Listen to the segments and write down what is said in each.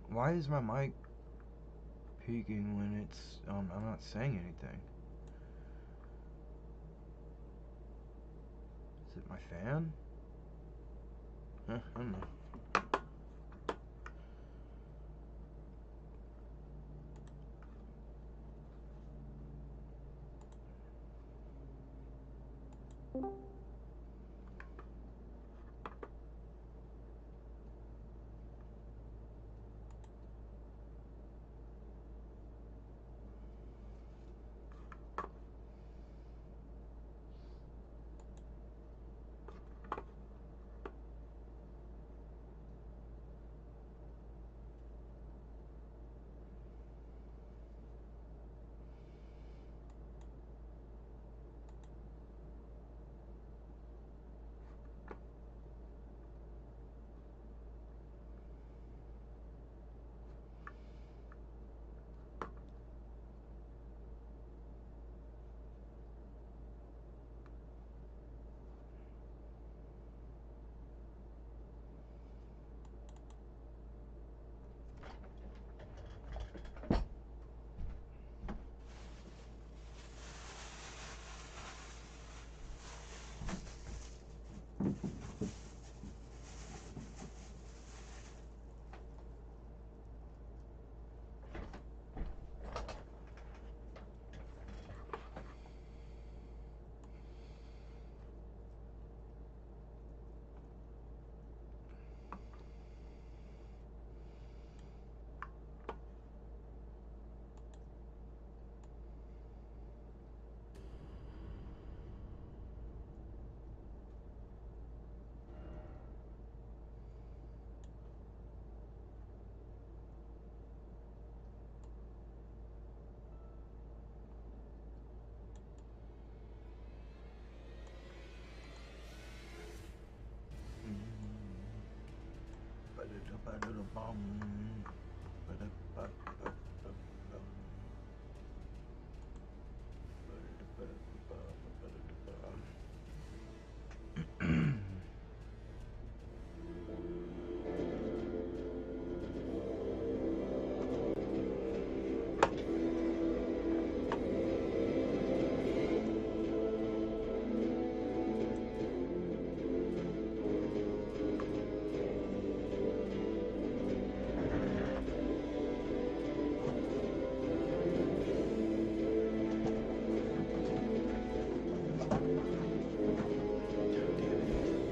Why is my mic peaking when it's I'm not saying anything? Is it my fan? I don't know.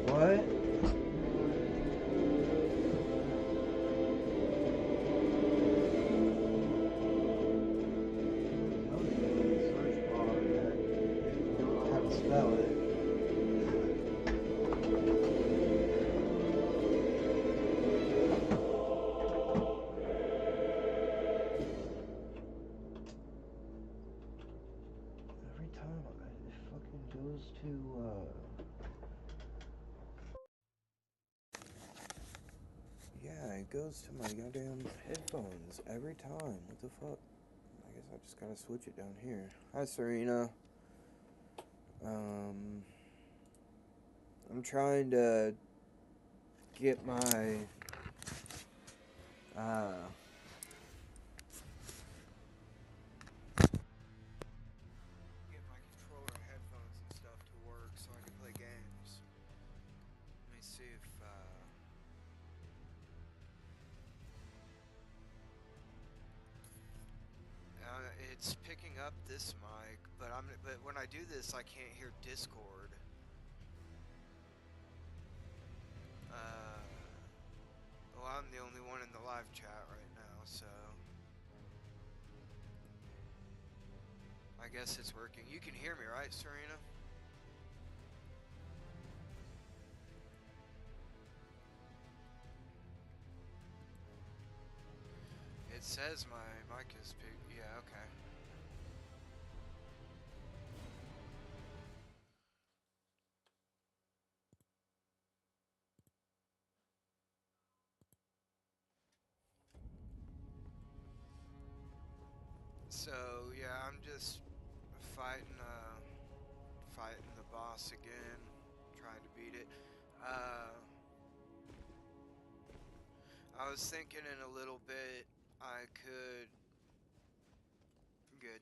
What? Spell it. Every time it fucking goes to yeah, it goes to my goddamn headphones every time. What the fuck? I guess I just gotta switch it down here. Hi, Serena. I'm trying to get my controller headphones and stuff to work so I can play games. Let me see if it's picking up this mic, but when I do this, I can't hear Discord. Well, I'm the only one in the live chat right now, so I guess it's working. You can hear me, right, Serena? It says my mic is big. Yeah, okay. So yeah, I'm just fighting the boss again, trying to beat it. I I was thinking in a little bit I could... Good.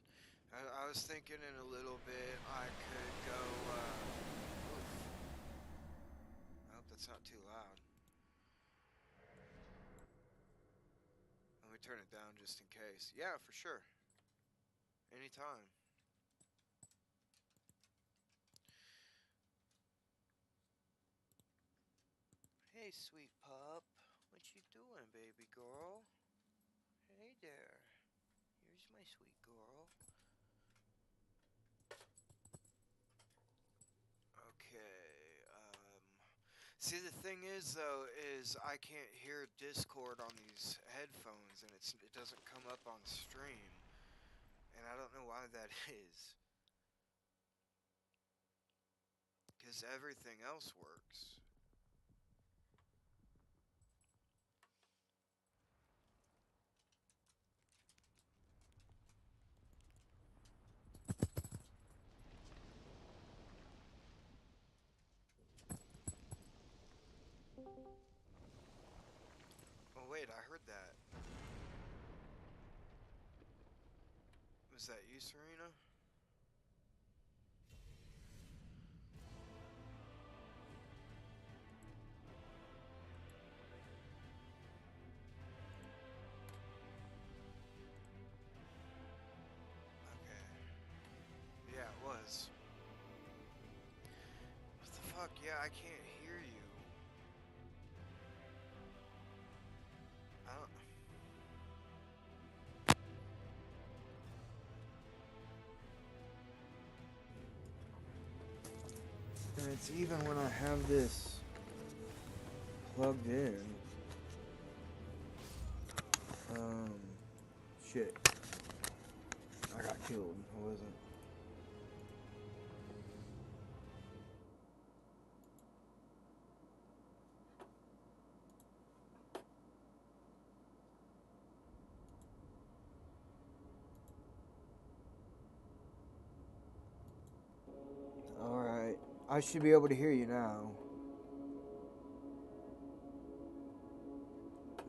I was thinking in a little bit I could go, oof. I hope that's not too loud. Let me turn it down just in case. Yeah, for sure. Anytime. Hey, sweet pup. What you doing, baby girl? Hey there. Here's my sweet girl. Okay, see, the thing is, though, is I can't hear Discord on these headphones, and it doesn't come up on stream. And I don't know why that is. Because everything else works. Oh, wait, I heard that. Was that you, Serena? Okay. Yeah, it was. What the fuck? Yeah, I can't hear you. I don't... And it's even when I have this plugged in. Shit. I got killed. I wasn't. Alright. I should be able to hear you now.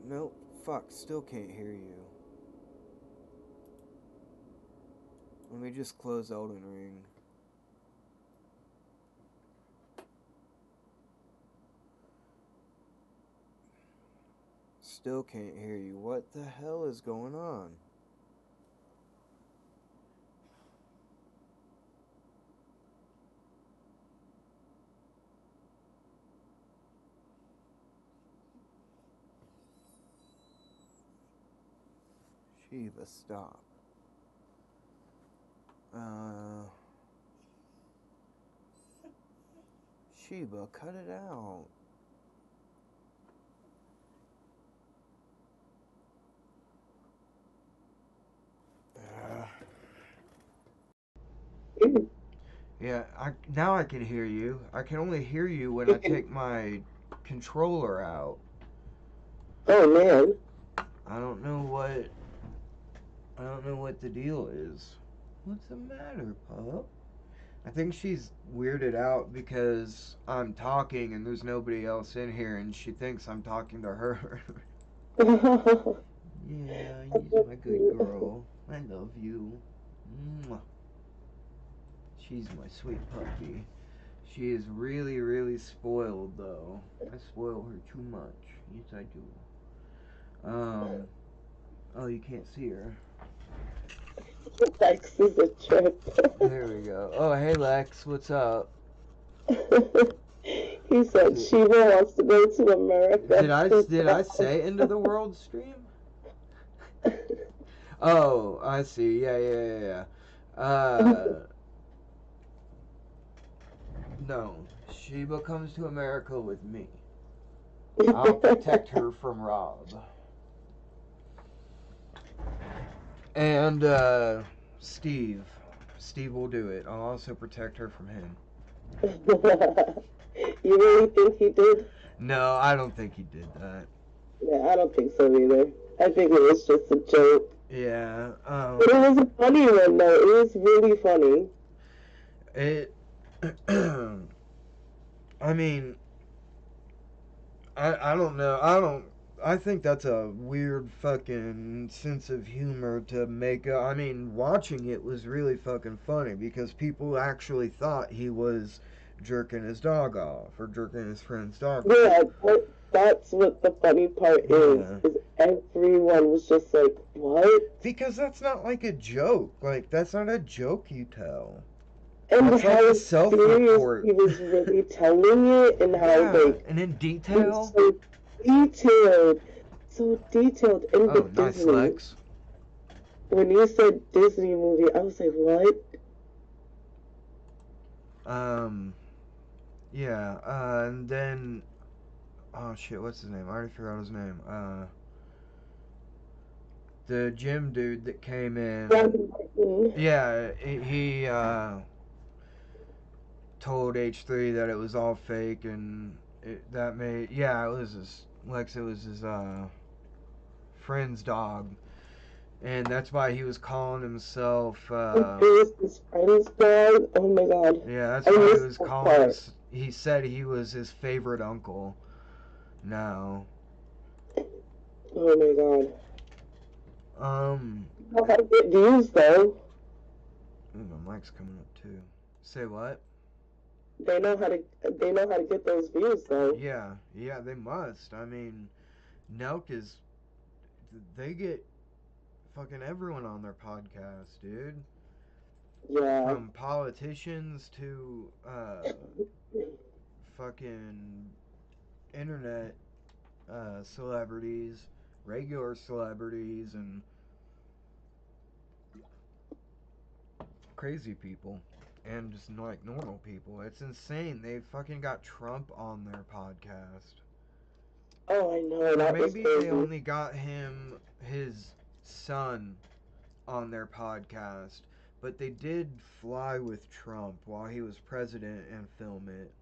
Nope. Fuck. Still can't hear you. Let me just close Elden Ring. Still can't hear you. What the hell is going on? Shiva, stop. Shiva, cut it out. Yeah, now I can hear you. I can only hear you when I take my controller out. Oh man. I don't know what the deal is. What's the matter, pup? I think she's weirded out because I'm talking and there's nobody else in here and she thinks I'm talking to her. Yeah, you're my good girl. I love you. Mwah. She's my sweet puppy. She is really, really spoiled, though. I spoil her too much. Yes, I do. Oh, you can't see her. Lex is a trip. There we go. Oh, hey, Lex. What's up? He said Shiva wants to go to America. Did I say End of the World stream? Oh, I see. Yeah. No. Shiva comes to America with me. I'll protect her from Rob. And, Steve. Steve will do it. I'll also protect her from him. You really think he did? No, I don't think he did that. Yeah, I don't think so either. I think it was just a joke. Yeah, But it was a funny one, though. It was really funny. I mean, I don't know. I think that's a weird fucking sense of humor to make. I mean, watching it was really fucking funny because people actually thought he was jerking his dog off or jerking his friend's dog off. Yeah, that's what the funny part Yeah. is everyone was just like, what? Because that's not like a joke. Like, that's not a joke you tell. And That's like how a serious self-report. he was really telling it, and how, Yeah, like, and in it was detail. so detailed. So detailed. And the Oh, nice, Disney, Lex. when you said Disney movie, I was like, what? Um, yeah, and then, oh shit, what's his name? I already forgot his name. The gym dude that came in. Brandon Martin. Yeah, he told H3 that it was all fake, and that made, yeah, it was his, Lex, it was his, friend's dog. And that's why he was calling himself, It was his friend's dog. Oh my god. yeah, that's I why he missed was that calling part. he said he was his favorite uncle now. Oh my god. Um, You know how to get views though. ooh, my mic's coming up too. Say what? They know how to get those views though. Yeah, yeah, they must. I mean, Nelk is, they get fucking everyone on their podcast, dude. Yeah. From politicians to, fucking internet, celebrities, regular celebrities, and crazy people. And just like normal people. It's insane. They fucking got Trump on their podcast. Oh, I know, Or that was maybe they crazy. only got his son on their podcast. But they did fly with Trump while he was president and film it.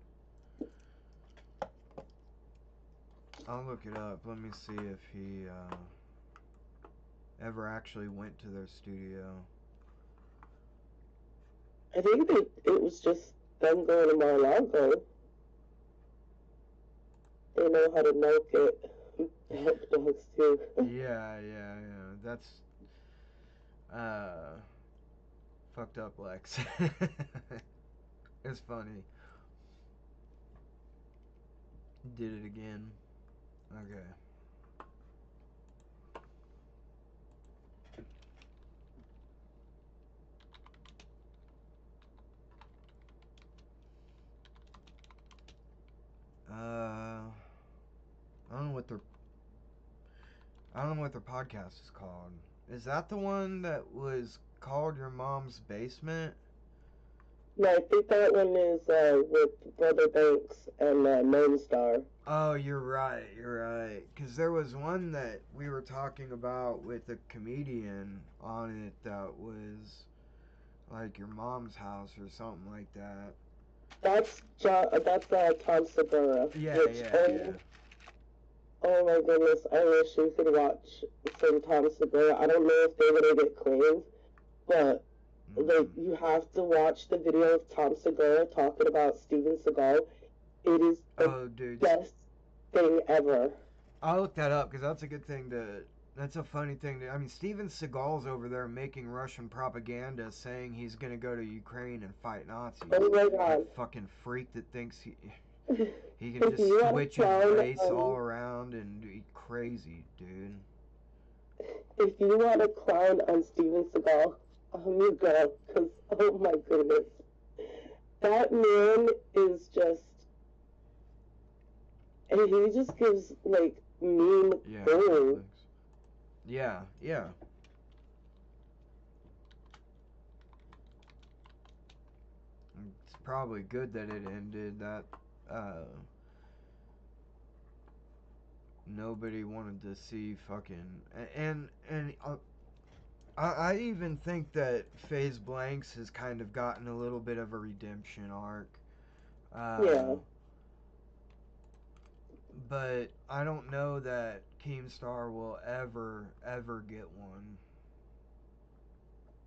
I'll look it up. Let me see if he ever actually went to their studio. I think it was just them going to Mar-a-Lago. They know how to milk it. Milk dogs too. Yeah. That's uh fucked up, Lex. It's funny. Did it again. Okay. I don't know what their I don't know what their podcast is called. Is that the one that was called Your Mom's Basement? No, I think that one is with Brother Banks and Lone Star. Oh, you're right. You're right. Because there was one that we were talking about with a comedian on it that was like Your Mom's House or something like that. That's Tom Segura. Yeah, Which yeah. oh my goodness, I wish you could watch some Tom Segura. I don't know if they're gonna get claimed, but like you have to watch the video of Tom Segura talking about Steven Seagal. It is the Oh, dude. best thing ever. I'll look that up because that's a good thing to. That's a funny thing to. I mean, Steven Seagal's over there making Russian propaganda, saying he's gonna go to Ukraine and fight Nazis. Oh my That god. fucking freak that thinks he can If just you wanna switch his clown, race all around and be crazy, dude. if you want to clown on Steven Seagal, you go, because oh my goodness, that man is just, and he just gives like mean Yeah. bullying. Yeah. It's probably good that it ended. That nobody wanted to see fucking and I even think that FaZe Blanks has kind of gotten a little bit of a redemption arc. Yeah. But I don't know that Keemstar will ever get one.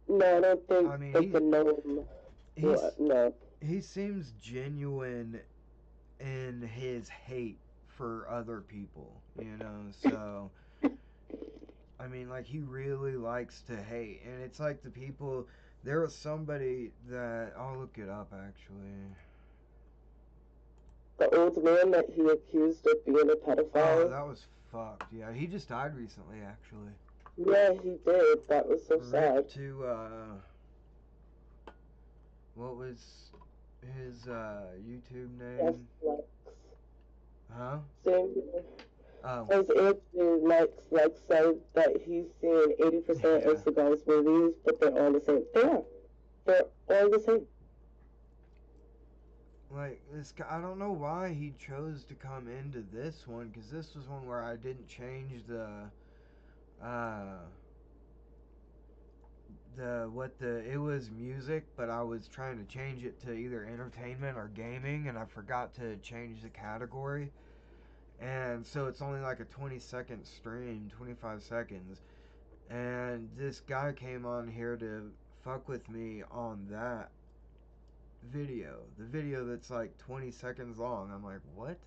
No, I don't think I mean, like the gnome. he's No. he seems genuine in his hate for other people, you know. So I mean, like, he really likes to hate, and it's like the people. There was somebody that I'll look it up actually. The old man that he accused of being a Oh, pedophile. that was fucked. Yeah, he just died recently, actually. Yeah, he did. That was so Rip sad. to what was his YouTube Yes, name? Lex. Huh? Same here. Oh, His Anthony Lex said that he's seen 80% yeah. of Seagal's movies, but they're all the same. They are. They're all the same. Like, this guy, I don't know why he chose to come into this one, because this was one where I didn't change uh, it was music, but I was trying to change it to either entertainment or gaming, and I forgot to change the category. And so it's only like a 20-second stream, 25 seconds. And this guy came on here to fuck with me on that video. The video that's like 20 seconds long. I'm like, what?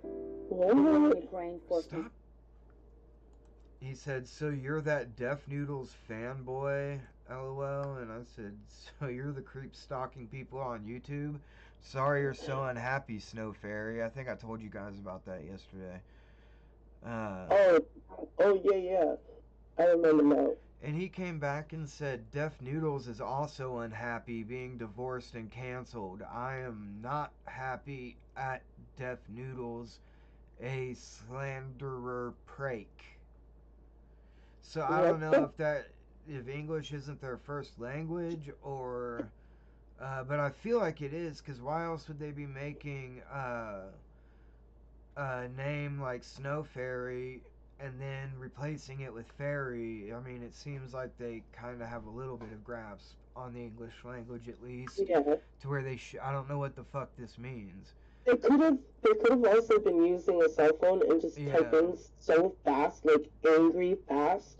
What? Stop. He said, so you're that Deaf Noodles fanboy, lol. And I said, so you're the creep stalking people on YouTube? Sorry you're so unhappy, Snow Fairy. I think I told you guys about that yesterday. Oh, yeah. I remember now. And he came back and said, Deaf Noodles is also unhappy being divorced and canceled. I am not happy at Deaf Noodles, a slanderer prake. So I don't know if English isn't their first language or, but I feel like it is, because why else would they be making a name like Snow Fairy and then replacing it with fairy? I mean, it seems like they kind of have a little bit of grasp on the English language, at least, Yeah. to where I don't know what the fuck this means. They could have also been using a cell phone and just typing so fast, like angry fast,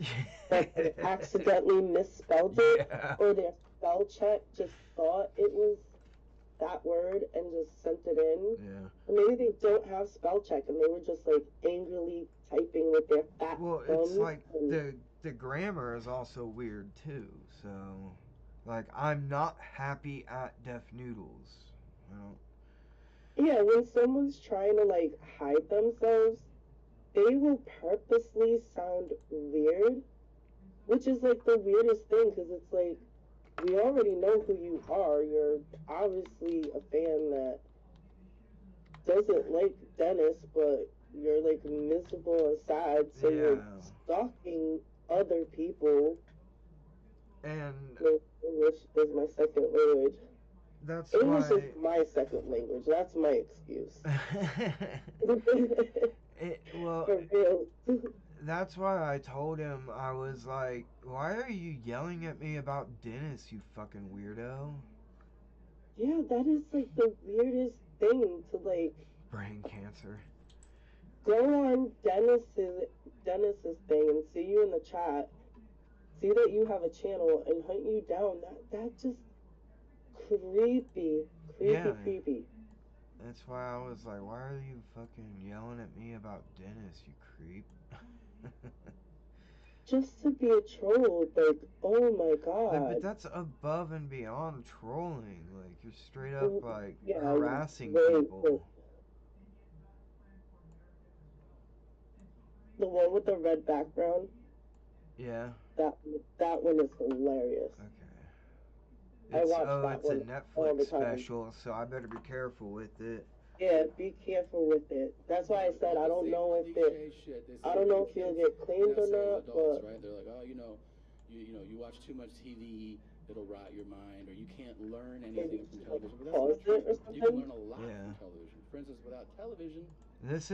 that they accidentally misspelled it, or their spell check just thought it was that word and just sent it in. Yeah. Or maybe they don't have spell check and they were just like angrily typing with their fat thumbs. Well, it's like the grammar is also weird too. So, like, I'm not happy at Deaf Noodles. Well, yeah, when someone's trying to like hide themselves, they will purposely sound weird, which is like the weirdest thing because it's like we already know who you are. You're obviously a fan that doesn't like Dennis, but you're like miserable and sad, so you're stalking other people. And English is my second language. That's English why is my second language. That's my excuse. Well, for real. That's why I told him, I was like, why are you yelling at me about Dennis, you fucking weirdo? Yeah, that is like the weirdest thing to like. Brain cancer. Go on Dennis's thing and see you in the chat. See that you have a channel and hunt you down. That just creepy. Creepy. That's why I was like, why are you fucking yelling at me about Dennis, you creep? Just to be a troll, like, oh my god. But that's above and beyond trolling. Like, you're straight up, like, yeah, harassing people. Cool. The one with the red background? Yeah. That one is hilarious. Okay. It's a Netflix special, so I better be careful with it. Yeah, be careful with it. That's why I said I don't know if he'll get claimed or not. But right? They're like, oh, you watch too much TV, it'll rot your mind, or you can't learn anything from television. But that's not true. You can learn a lot from television. For instance, without television. This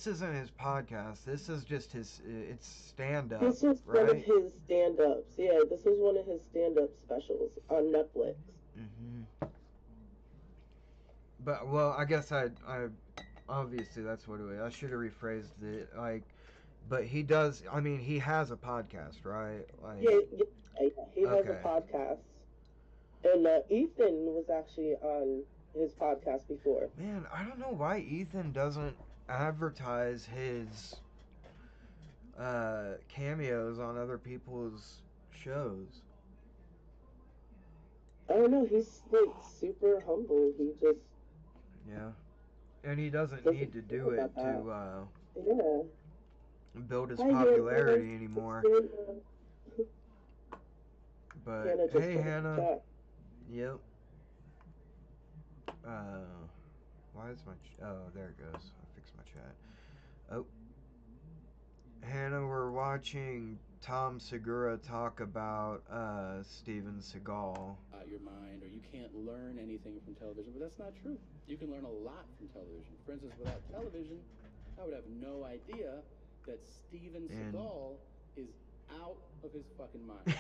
isn't his podcast. This is just it's stand-up. This is right? one of his stand-ups. Yeah, this was one of his stand-up specials on Netflix. Mm-hmm. But, well, I guess I obviously that's what it was. I should have rephrased it. Like, but he does, I mean, he has a podcast, right? Like, yeah, he has a podcast. And Ethan was actually on his podcast before. Man, I don't know why Ethan doesn't advertise his cameos on other people's shows. I don't know. He's like super humble. He just Yeah, and he doesn't need to do it to build his popularity anymore. But Hannah hey, Hannah. Yep. Why is my oh, there it goes. I fixed my chat. Oh, Hannah, we're watching Tom Segura talk about Steven Seagal. Your mind, or you can't learn anything from television, but that's not true. You can learn a lot from television. For instance, without television, I would have no idea that Steven Seagal is out of his fucking mind.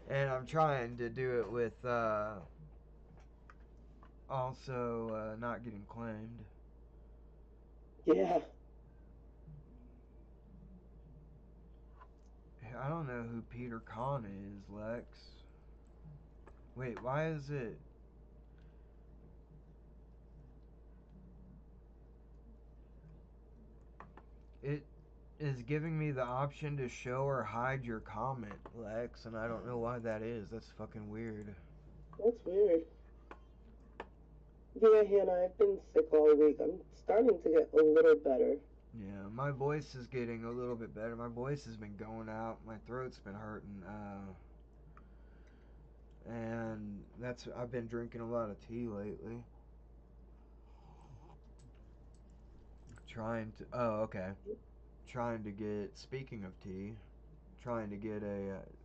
And I'm trying to do it with also not getting claimed. Yeah. I don't know who Peter Kahn is, Lex. Wait, why is it? It is giving me the option to show or hide your comment, Lex, and I don't know why that is. That's fucking weird. That's weird. Yeah, Hannah, I've been sick all week. I'm starting to get a little better. Yeah, my voice is getting a little bit better. My voice has been going out. My throat's been hurting. And I've been drinking a lot of tea lately. Speaking of tea, trying to get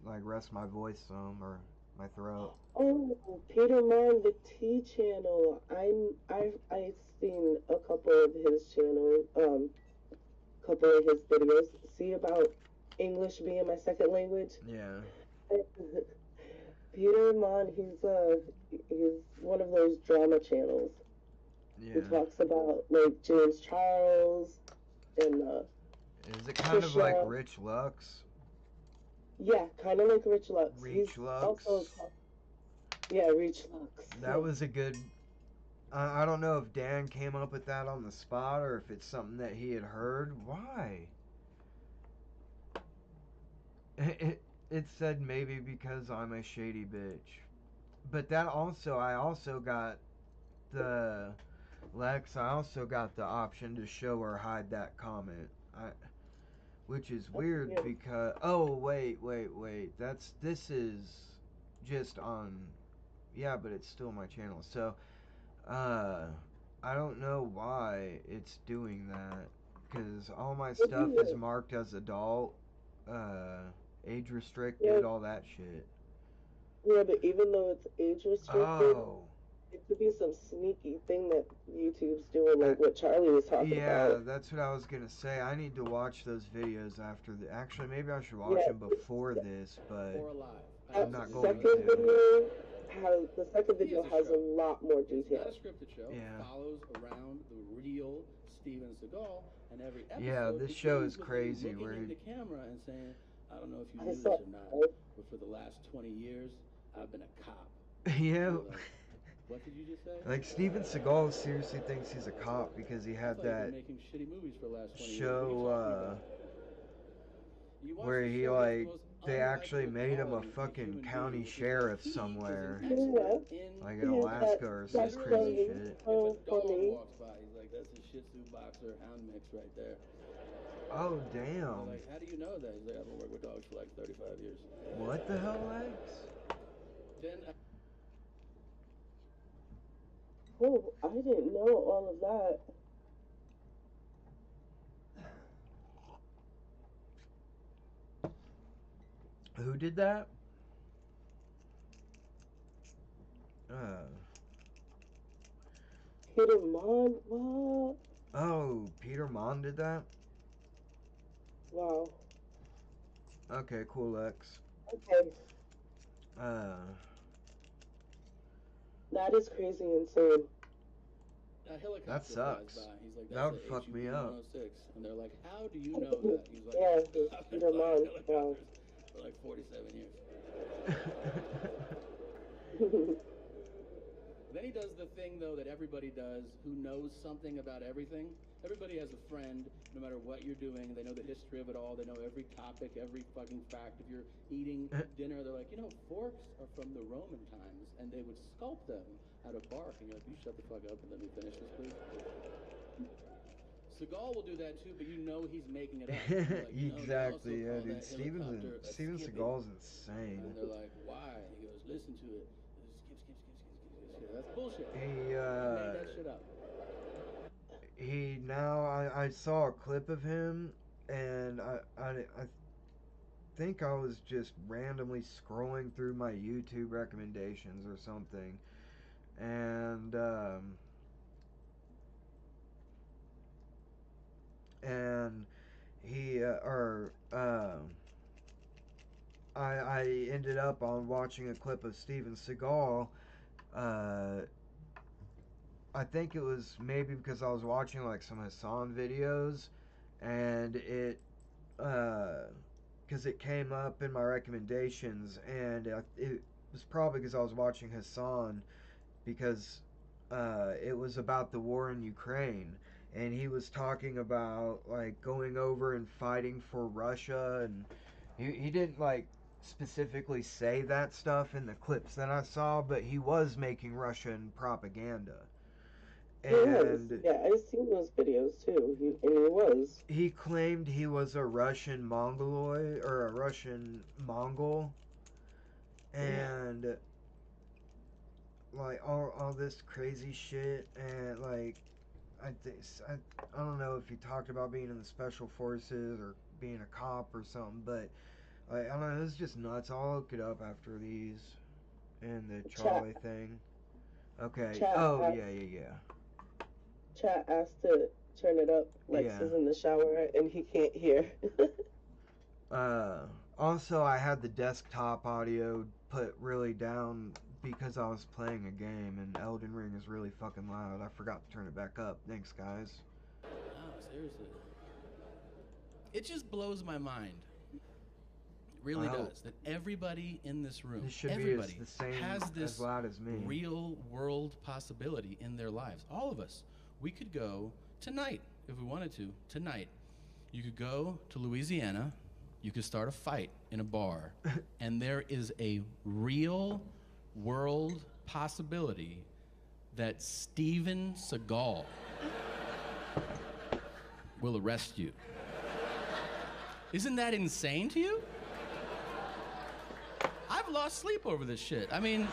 rest my voice some, or my throat. Oh, Peter Mann, the Tea channel. I've seen a couple of his channels, couple of his videos. See about English being my second language? Yeah. Peter Mann, he's one of those drama channels. Yeah. He talks about like James Charles and Is it kind of like Rich Lux? Yeah, kind of like Rich Lux. Rich Lux. Rich Lux. That was a good. I don't know if Dan came up with that on the spot or if it's something that he had heard. Why? It said maybe because I'm a shady bitch. But I also got the Lex, I also got the option to show or hide that comment. Which is weird because wait. This is just on, yeah, but it's still my channel. So I don't know why it's doing that, because all my stuff is marked as adult, age restricted, all that shit. Yeah, but even though it's age restricted, it could be some sneaky thing that YouTube's doing, like what Charlie was talking about. Yeah, that's what I was gonna say. I need to watch those videos after the. Actually, maybe I should watch them before this, but I'm not going to. The second video has a lot more detail. It's not a scripted show. Yeah. It follows around the real Steven Seagal, and every episode. Yeah, this show is crazy. Looking where in the camera and saying, "I don't know if you knew this or not, but for the last 20 years, I've been a cop." Yeah. What did you just say? Like, Steven Seagal seriously thinks he's a cop because he had that making shitty movies for the last 20 show where he they actually made him a fucking county sheriff somewhere, like in Alaska or some crazy shit. If a dog walks by, he's like, "That's a Shih Tzu boxer hound mix right there." Oh damn! Like, how do you know that? He's like, "I've been working with dogs for like 35 years." What the hell, Lex? Then. Oh, I didn't know all of that. Who did that? Peter Mann? What? Oh, Peter Mann did that? Wow. Okay, cool, Lex. Okay. That is crazy insane. That sucks. He's like, that would fuck me up. And they're like, "How do you know that?" He's like, "Yeah, Peter Mann." Wow. For like 47 years. Then he does the thing, though, that everybody does who knows something about everything. Everybody has a friend, no matter what you're doing. They know the history of it all. They know every topic, every fucking fact. If you're eating dinner, they're like, forks are from the Roman times, and they would sculpt them out of bark. And you're like, you shut the fuck up and let me finish this, please. Seagal will do that too, but you know he's making it up. Like, exactly, yeah, dude. Steven Seagal's insane. And they're like, why? And he goes, listen to it. Skip. That's bullshit. He made that shit up. I saw a clip of him, and I think I was just randomly scrolling through my YouTube recommendations or something, and I ended up on watching a clip of Steven Seagal. I think it was maybe because I was watching like some Hassan videos, and because it came up in my recommendations, and it was probably because I was watching Hassan, because it was about the war in Ukraine, and he was talking about like going over and fighting for Russia, and he didn't like specifically say that stuff in the clips that I saw, but he was making Russian propaganda. And yeah, I've seen those videos too. He was. He claimed he was a Russian Mongoloid or a Russian Mongol, and like all this crazy shit, and like I don't know if he talked about being in the special forces or being a cop or something, but like, I don't know, it was just nuts. I'll look it up after these and the Charlie thing. Okay. Yeah. Chat asked to turn it up. Lex is in the shower and he can't hear. Also, I had the desktop audio put really down because I was playing a game, and Elden Ring is really fucking loud. I forgot to turn it back up. Thanks, guys. Oh, seriously. It just blows my mind. It really does. That everybody in this room, everybody has this as loud as me. Real world possibility in their lives. All of us. We could go tonight, if we wanted to, tonight. You could go to Louisiana, you could start a fight in a bar, and there is a real world possibility that Steven Seagal will arrest you. Isn't that insane to you? I've lost sleep over this shit. I mean,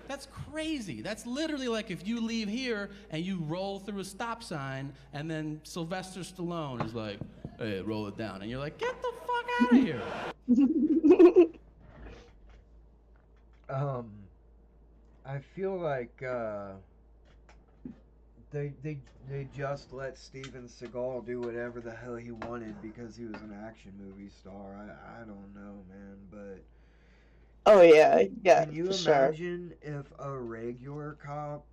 that's crazy. That's literally like if you leave here and you roll through a stop sign, and then Sylvester Stallone is like, hey, roll it down. And you're like, get the fuck out of here. I feel like they just let Steven Seagal do whatever the hell he wanted because he was an action movie star. I don't know, man, but oh yeah. Can you imagine if a regular cop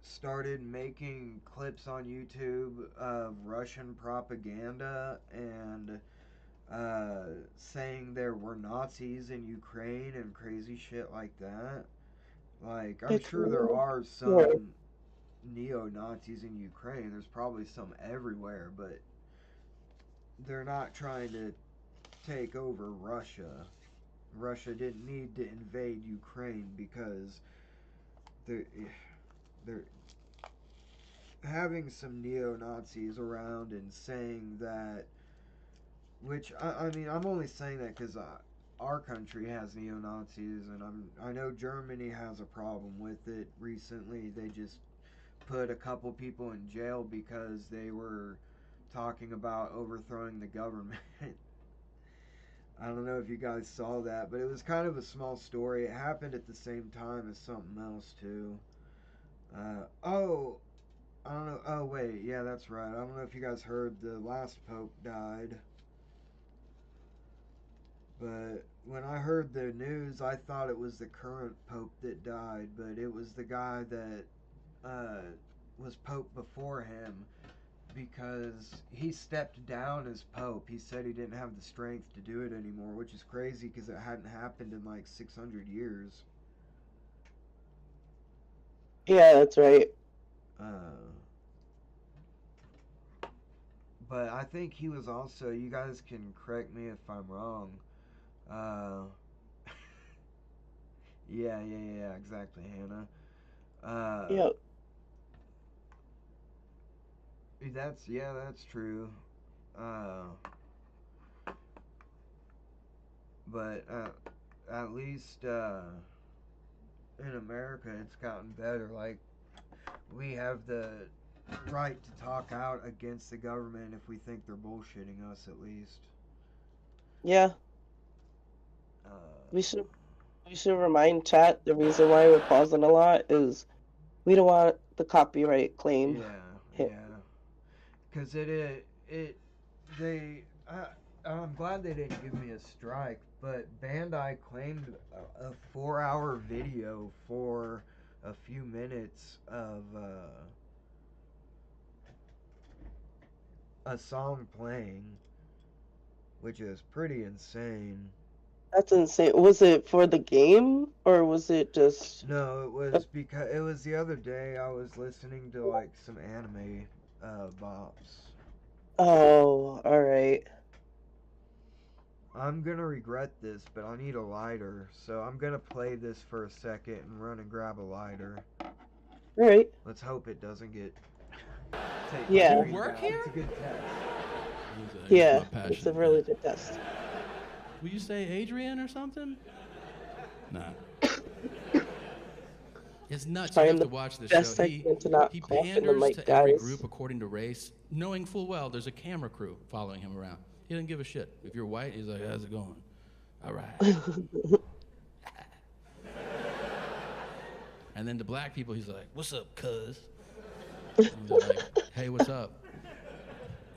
started making clips on YouTube of Russian propaganda and saying there were Nazis in Ukraine and crazy shit like that? Like, I'm sure there are some neo-Nazis in Ukraine. There's probably some everywhere, but they're not trying to take over Russia. Russia didn't need to invade Ukraine because they're having some neo-Nazis around and saying that, which I mean, I'm only saying that because our country has neo-Nazis, and I know Germany has a problem with it. Recently, they just put a couple people in jail because they were talking about overthrowing the government. I don't know if you guys saw that, but it was kind of a small story. It happened at the same time as something else too. I don't know. Oh wait, yeah, that's right. I don't know if you guys heard the last Pope died. But when I heard the news, I thought it was the current Pope that died, but it was the guy that was Pope before him, because he stepped down as Pope. He said he didn't have the strength to do it anymore, which is crazy because it hadn't happened in like 600 years. Yeah, that's right. But I think he was also. You guys can correct me if I'm wrong. Uh, yeah, exactly, Hannah. Uh, Yep. that's true. Uh, but at least in America, it's gotten better. Like we have the right to talk out against the government if we think they're bullshitting us, at least. Yeah. Uh, We should we should remind chat the reason why we're pausing a lot is we don't want the copyright claim yeah, hit. yeah. Because they, I'm glad they didn't give me a strike, but Bandai claimed a 4 hour video for a few minutes of a song playing, which is pretty insane. That's insane. Was it for the game or was it just No, it was the other day I was listening to like some anime bops. Oh, all right. I'm gonna regret this, but I need a lighter, so I'm gonna play this for a second and run and grab a lighter. All right. Let's hope it doesn't get take my Yeah. screen Work down. here? It's a good test. Yeah, it's a really good test. Will you say Adrian or something? Nah. It's nuts. You Trying have the to watch this best show. I can to not He cough in the panders mic, to every guys. group according to race, knowing full well there's a camera crew following him around. He doesn't give a shit. If you're white, he's like, how's it going? All right. And then to black people, he's like, what's up, cuz? And they're like, hey, what's up?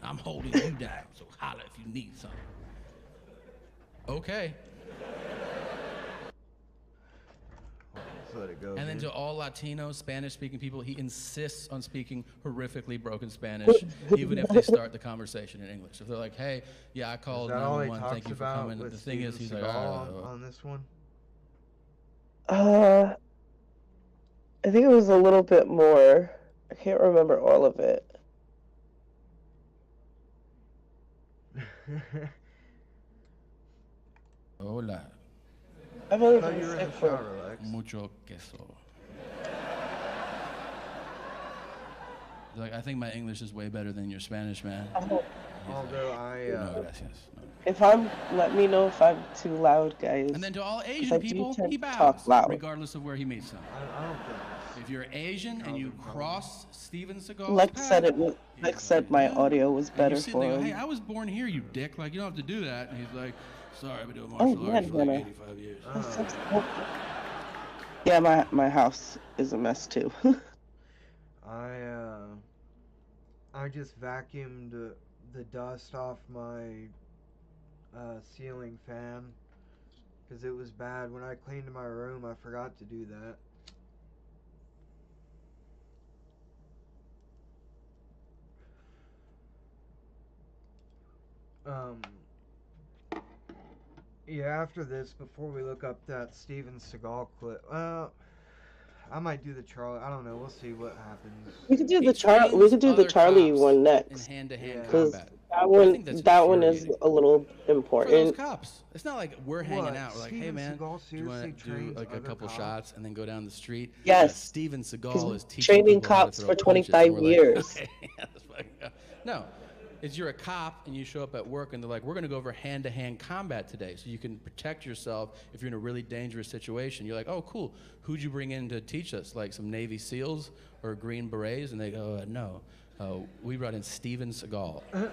I'm holding you down, so holla if you need something. Okay. Just let it go. And then man. to all Latino, Spanish-speaking people, he insists on speaking horrifically broken Spanish, even if they start the conversation in English. If they're like, "Hey, yeah, I Is called that all he 911. talks Thank you for about coming." with The thing is, Steven he's like, Seagal on this one? I think it was a little bit more. I can't remember all of it. "Hola, I've only I thought been you were in sick the for. shower, Lex. mucho queso." He's like, "I think my English is way better than your Spanish, man." Oh, Although I, No, gracias. No. let me know if I'm too loud, guys. And then to all I Asian do people, tend he to talk bows, loud. regardless of where he meets them. I don't think. If you're Asian and you cross Steven Seagal's Lex path, said it was. he's Lex said my yeah. audio was And better you sit for there, him. hey, I was born here, you dick. Like, you don't have to do that. And he's like, sorry, I've been doing Oh, martial yeah, arts for like Hannah. 85 years. Yeah, my house is a mess too. I just vacuumed the dust off my ceiling fan because it was bad. When I cleaned my room, I forgot to do that. Yeah, after this, before we look up that Steven Seagal clip, I might do the Charlie. I don't know. We'll see what happens. We could do He the trains Charlie other one cops next. in hand-to-hand Yeah. Because combat. that I one, think that's that one is infuriating. a little For those important. cops. It's not like we're hanging What? out. We're like, hey, Steven man, Seagal do you want seriously to do trains like a other couple cops? shots and then go down the street? Yes. Steven Seagal He's is teaching training people how to cops throw for punches, 25 and we're like, years. okay, yeah, let's fucking go. No. Is you're a cop and you show up at work and they're like, we're going to go over hand-to-hand combat today so you can protect yourself if you're in a really dangerous situation. You're like, oh, cool. Who'd you bring in to teach us? Like some Navy SEALs or Green Berets? And they go, no. We brought in Steven Seagal. And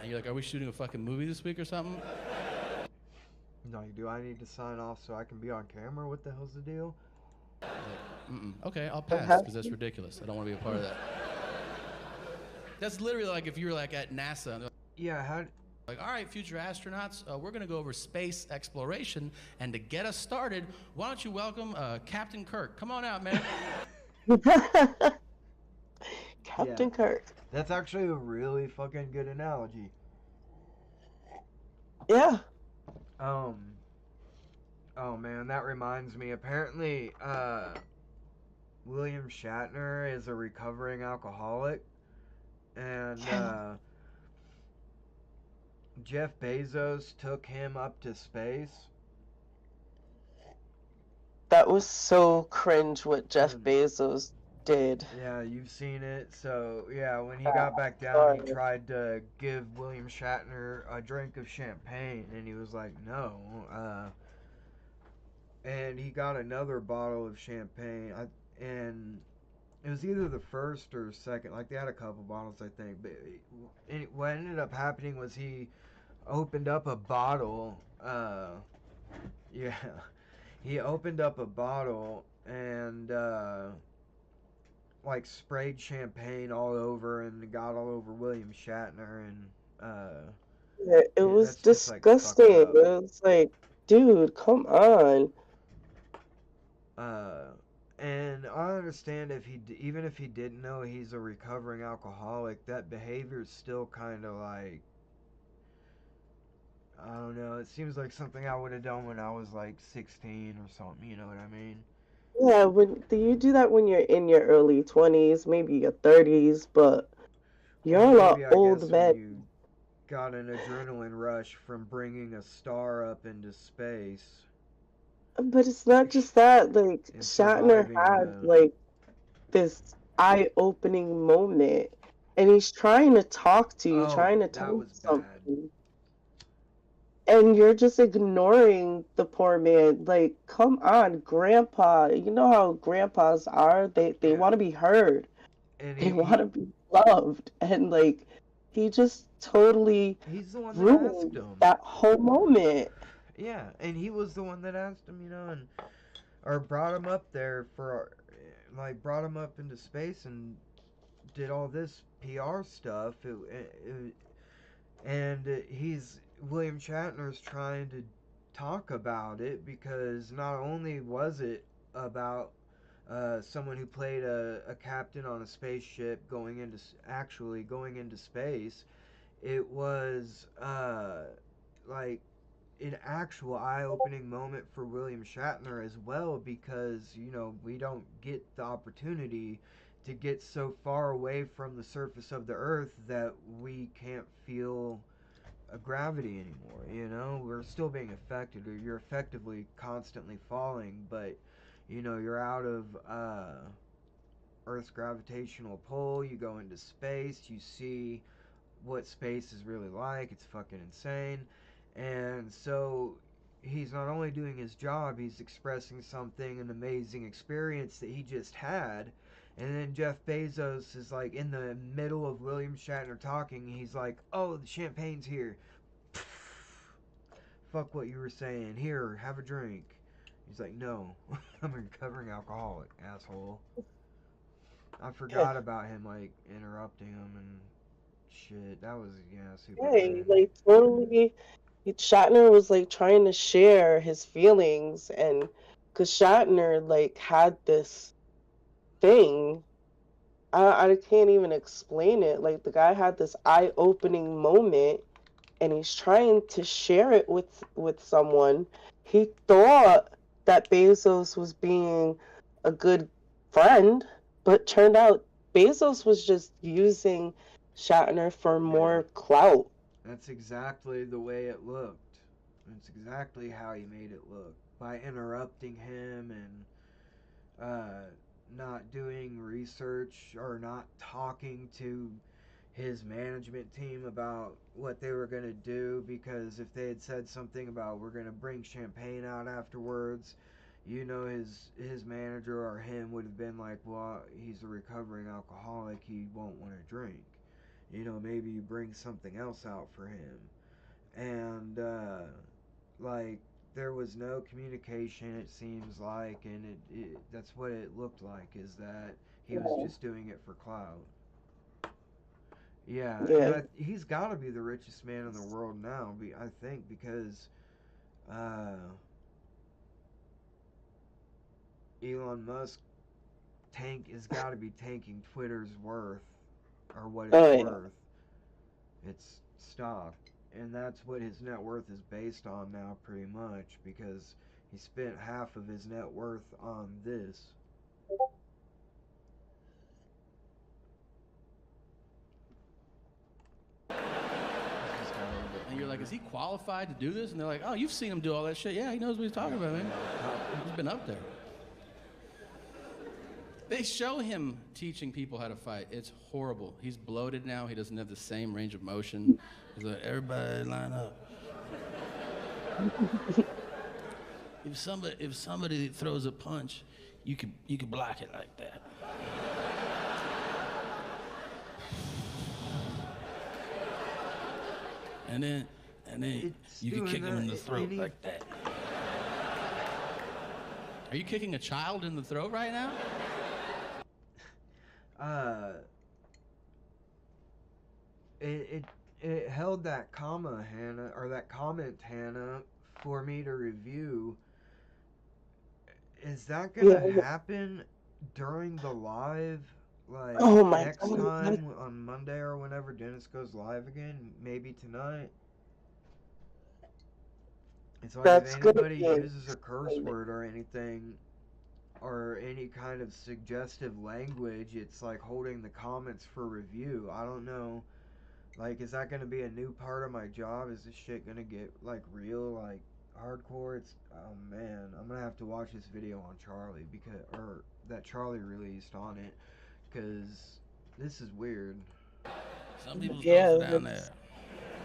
you're like, are we shooting a fucking movie this week or something? No, do I need to sign off so I can be on camera? What the hell's the deal? Okay, I'll pass because that's ridiculous. I don't want to be a part of that. That's literally like if you were like at NASA and they're Yeah, how? like, all right, future astronauts, we're going to go over space exploration. And to get us started, why don't you welcome Captain Kirk? Come on out, man. Captain Kirk. That's actually a really fucking good analogy. Yeah. Oh man, that reminds me. Apparently, William Shatner is a recovering alcoholic, and Jeff Bezos took him up to space. That was so cringe what Jeff And Bezos did. yeah, you've seen it. So yeah, when he got back down, he tried to give William Shatner a drink of champagne, and he was like, "No." And he got another bottle of champagne, and it was either the first or second. Like they had a couple bottles, I think. But what ended up happening was he opened up a bottle. Yeah, he opened up a bottle and like sprayed champagne all over and got all over William Shatner, and Yeah, it yeah, was that's just like fucked disgusting. It up. was like, dude, come on. Uh, and I understand if even if he didn't know he's a recovering alcoholic, that behavior is still kind of like, I don't know. It seems like something I would have done when I was like 16 or something. You know what I mean? Yeah, when do you do that when you're in your early 20s, maybe your 30s, but you're Or a lot maybe I old guess when men. you got an adrenaline rush from bringing a star up into space But it's not just that. Like and Shatner surviving had the. like this eye-opening moment, and he's trying to talk to you, Oh, trying to tell that you was bad. something, and you're just ignoring the poor man. Like, come on, Grandpa. You know how grandpas are. They Yeah, want to be heard. and They he, want he to be loved, and like he just totally he's the one that asked ruined him. that whole moment. Yeah, and he was the one that asked him, and or brought him up there for, like, brought him up into space and did all this PR stuff. And he's William Shatner's trying to talk about it because not only was it about someone who played a captain on a spaceship actually going into space, it was like an actual eye-opening moment for William Shatner as well, because we don't get the opportunity to get so far away from the surface of the earth that we can't feel a gravity anymore. We're still being affected, or you're effectively constantly falling, but you're out of Earth's gravitational pull. You go into space, you see what space is really like. It's fucking insane. And so he's not only doing his job, he's expressing something, an amazing experience that he just had. And then Jeff Bezos is like in the middle of William Shatner talking. He's like, "Oh, the champagne's here. Fuck what you were saying. Here, have a drink." He's like, "No, I'm a recovering alcoholic, asshole." I Yeah, forgot about him, like, interrupting him and shit. That was, yeah, super yeah, cringe. like totally. Shatner was like trying to share his feelings, and because Shatner like had this thing, I can't even explain it. Like the guy had this eye-opening moment, and he's trying to share it with someone. He thought that Bezos was being a good friend, but turned out Bezos was just using Shatner for more clout. That's exactly the way it looked. That's exactly how he made it look. By interrupting him and not doing research or not talking to his management team about what they were going to do, because if they had said something about we're going to bring champagne out afterwards, his manager or him would have been like, well, he's a recovering alcoholic, he won't want to drink. Maybe you bring something else out for him. And like, there was no communication, it seems like, and that's what it looked like, is that he was Yeah, just doing it for clout. Yeah, and yeah, he's got to be the richest man in the world now. I think because uh, Elon Musk tank has got to be tanking Twitter's worth, or what it's oh yeah, worth. It's stock, and that's what his net worth is based on now, pretty much, because he spent half of his net worth on this. like, is he qualified to do this? And they're like, oh, you've seen him do all that shit. Yeah, he knows what he's talking about, man. He's been up there. They show him teaching people how to fight. It's horrible. He's bloated now. He doesn't have the same range of motion. He's like, everybody line up. If somebody throws a punch, you can block it like that. And then you can kick him in the throat like that. Are you kicking a child in the throat right now? It held that comment, Hannah, for me to review. Is that gonna happen during the live? Like, next time on Monday or whenever Dennis goes live again? Maybe tonight? It's like if anybody uses a curse word or anything, or any kind of suggestive language, it's like holding the comments for review. I don't know. Like, is that gonna be a new part of my job? Is this shit gonna get, like, real, like, hardcore? Oh man, I'm gonna have to watch this video on Charlie, that Charlie released on it, because this is weird. Some people throw it down there.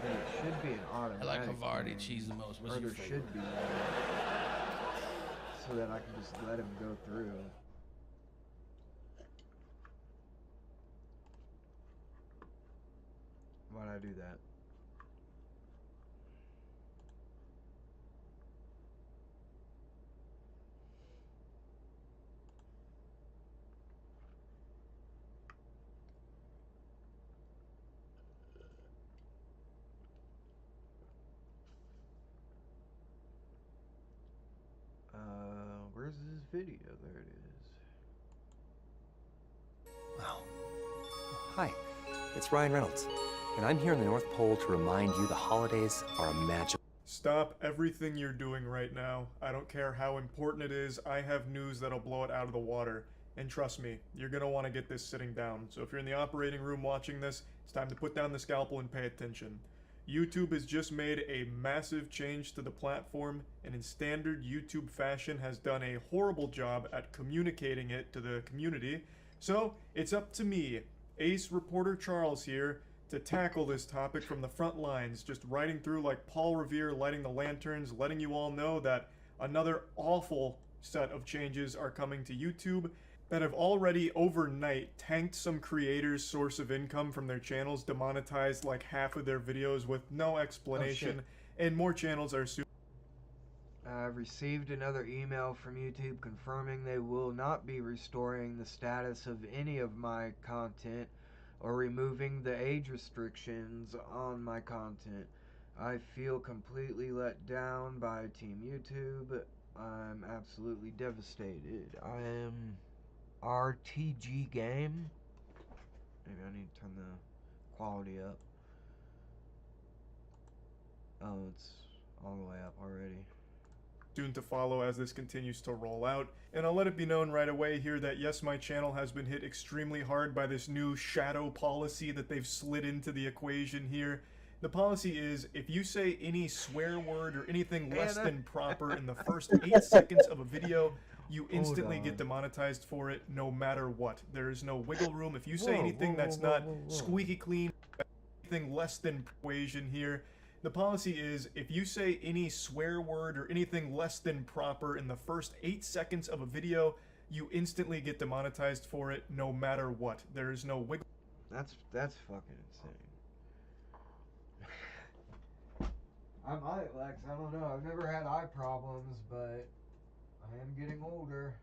And it should be an automatic. I like Havarti cheese the most. What's your favorite? Should be. So that I can just let him go through. Why'd I do that? Where's this video? There it is. Wow. Hi, it's Ryan Reynolds, and I'm here in the North Pole to remind you the holidays are a magical. Stop everything you're doing right now. I don't care how important it is. I have news that'll blow it out of the water. And trust me, you're gonna want to get this sitting down. So if you're in the operating room watching this, it's time to put down the scalpel and pay attention. YouTube has just made a massive change to the platform, and in standard YouTube fashion has done a horrible job at communicating it to the community. So it's up to me, Ace Reporter Charles here, to tackle this topic from the front lines, just riding through like Paul Revere, lighting the lanterns, letting you all know that another awful set of changes are coming to YouTube that have already overnight tanked some creators' source of income from their channels, demonetized like half of their videos with no explanation, and more channels are soon. I've received another email from YouTube confirming they will not be restoring the status of any of my content or removing the age restrictions on my content. I feel completely let down by Team YouTube. I'm absolutely devastated. I am RTG Game. Maybe I need to turn the quality up. Oh, it's all the way up already. Soon to follow as this continues to roll out. And I'll let it be known right away here that yes, my channel has been hit extremely hard by this new shadow policy that they've slid into the equation here. The policy is, if you say any swear word or anything less than proper in the first 8 seconds of a video, you instantly get demonetized for it no matter what. There is no wiggle room. If you say anything that's not squeaky clean, anything less than persuasion here, the policy is, if you say any swear word or anything less than proper in the first 8 seconds of a video, you instantly get demonetized for it no matter what. There is no wiggle. That's fucking insane. I might, Lex. I don't know. I've never had eye problems, but I am getting older.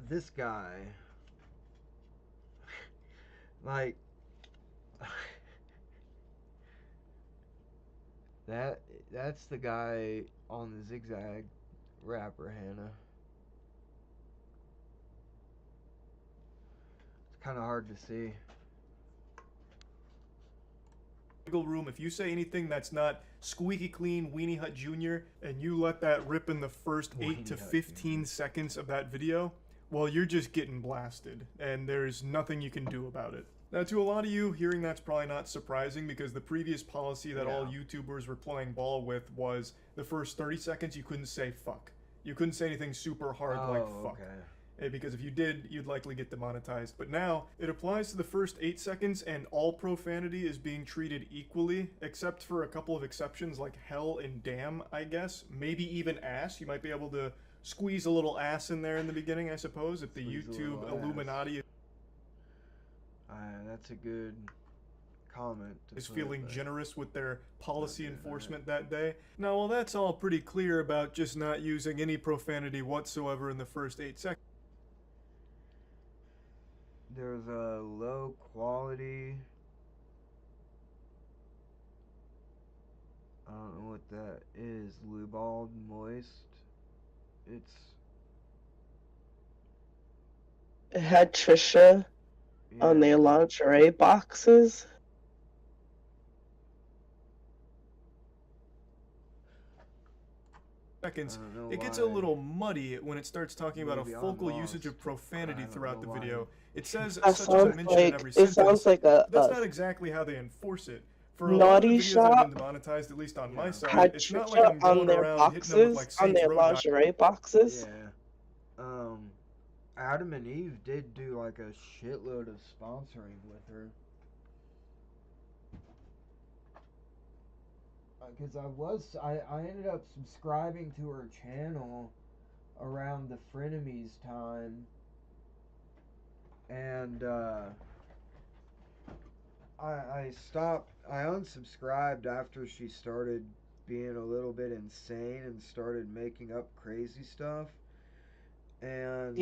This guy, like, that's the guy on the Zigzag rapper, Hannah. It's kind of hard to see. Wiggle room. If you say anything that's not squeaky clean Weenie Hut Jr. and you let that rip in the first 8 to 15 seconds of that video, well, you're just getting blasted, and there's nothing you can do about it. Now, to a lot of you, hearing that's probably not surprising because the previous policy that all YouTubers were playing ball with was the first 30 seconds you couldn't say fuck. You couldn't say anything super hard like fuck. Because if you did, you'd likely get demonetized. But now, it applies to the first 8 seconds, and all profanity is being treated equally, except for a couple of exceptions like hell and damn, I guess. Maybe even ass. You might be able to squeeze a little ass in there in the beginning, I suppose, if the YouTube Illuminati that's a good comment. Is feeling generous with their policy enforcement that day. Now, while that's all pretty clear about just not using any profanity whatsoever in the first 8 seconds, there's a low quality. I don't know what that is. Lubald Moist. It had Trisha on their lingerie boxes. Seconds, it gets a little muddy when it starts talking about a focal usage of profanity throughout the video. It says such as a mention in every sentence. It sounds like that's not exactly how they enforce it. For a lot of Naughty videos that have Shop been demonetized, at least on my side, had it's not like I'm Trisha on going their around hitting them with like boxes, on Saints their Row lingerie boxes. Adam and Eve did do like a shitload of sponsoring with her. Because I ended up subscribing to her channel around the Frenemies time, and I unsubscribed after she started being a little bit insane and started making up crazy stuff, and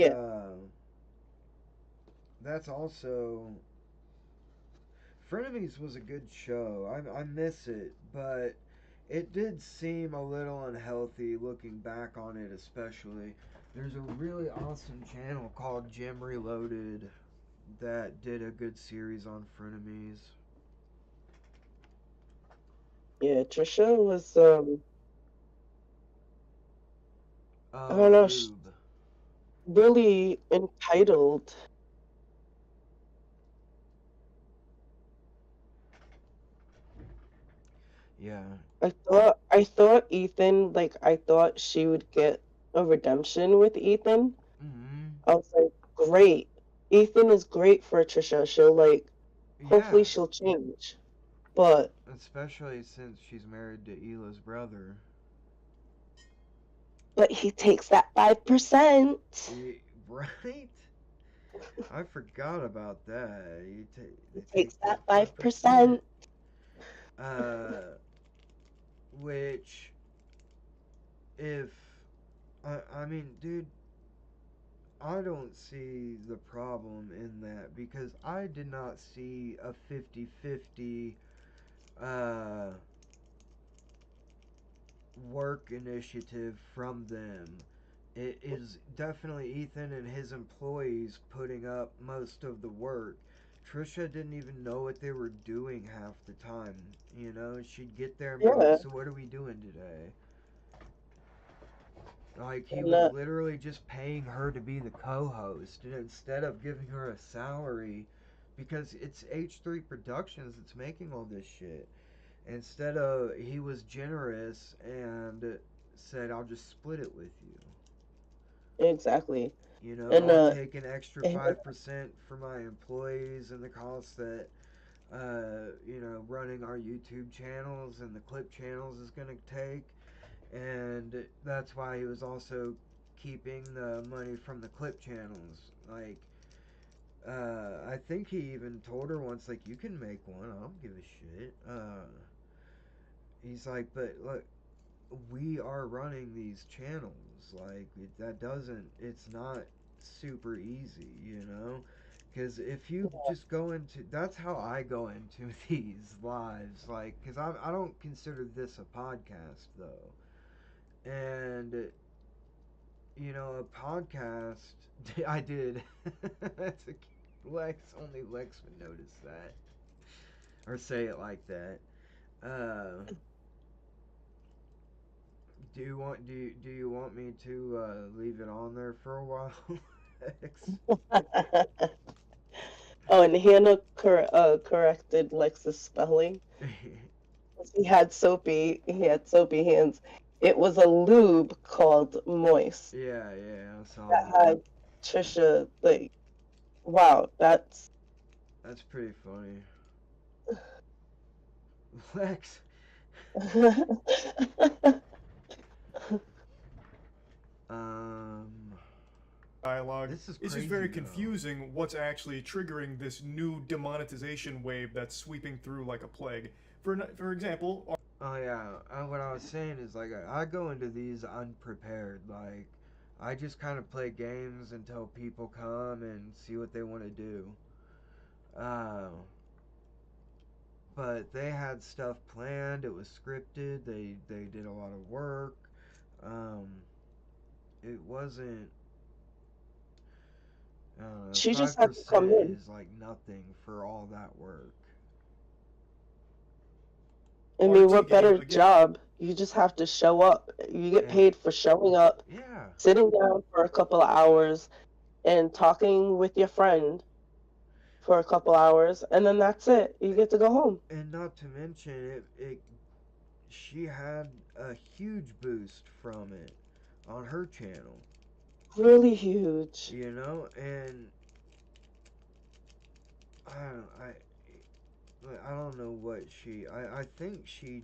that's also, Frenemies was a good show. I miss it, but it did seem a little unhealthy looking back on it, especially. There's a really awesome channel called Gem Reloaded that did a good series on Frenemies. Yeah, Trisha was, I don't know, really entitled. Yeah. I thought Ethan, like, I thought she would get a redemption with Ethan. I was like, great. Ethan is great for Trisha. She'll, like, hopefully she'll change. But especially since she's married to Hila's brother. But he takes that 5%. Right? I forgot about that. He takes that 5%. Which, if, I mean, dude, I don't see the problem in that, because I did not see a 50-50 work initiative from them. It is definitely Ethan and his employees putting up most of the work. Trisha didn't even know what they were doing half the time. You know, she'd get there and be like, so what are we doing today? Like, he was literally just paying her to be the co-host, and instead of giving her a salary, because it's H3 Productions that's making all this shit. Instead of, he was generous and said, I'll just split it with you. Exactly. You know, and, I'll take an extra 5% for my employees and the cost that, you know, running our YouTube channels and the clip channels is going to take. And that's why he was also keeping the money from the clip channels. Like, I think he even told her once, like, you can make one, I don't give a shit. He's like, but look, we are running these channels. Like, it's not super easy, you know? Because if you just go into, that's how I go into these lives. Like, because I don't consider this a podcast, though. And, you know, a podcast, I did. That's only Lex would notice that. Or say it like that. Do you want me to leave it on there for a while? Lex. Oh, and Hannah corrected Lex's spelling. He had soapy hands. It was a lube called Moist Yeah, yeah, I saw that that. had Trisha, like, wow, that's That's pretty funny. Lex. Um, Dialogue. this is It's crazy, just very though. confusing what's actually triggering this new demonetization wave that's sweeping through like a plague. For example, Oh yeah, what I was saying is like I go into these unprepared. Like I just kind of play games until people come and see what they want to do. Uh, but they had stuff planned. It was scripted. They did a lot of work. Um, it wasn't. she just Five had to come percent in. is like nothing for all that work. I mean, RT what better game again. job? You just have to show up. You get Yeah. paid for showing up, Yeah. sitting down for a couple of hours, and talking with your friend for a couple hours, and then that's it. You get to go home. And not to mention she had a huge boost from it on her channel, Really huge. you know, and I don't know what I think she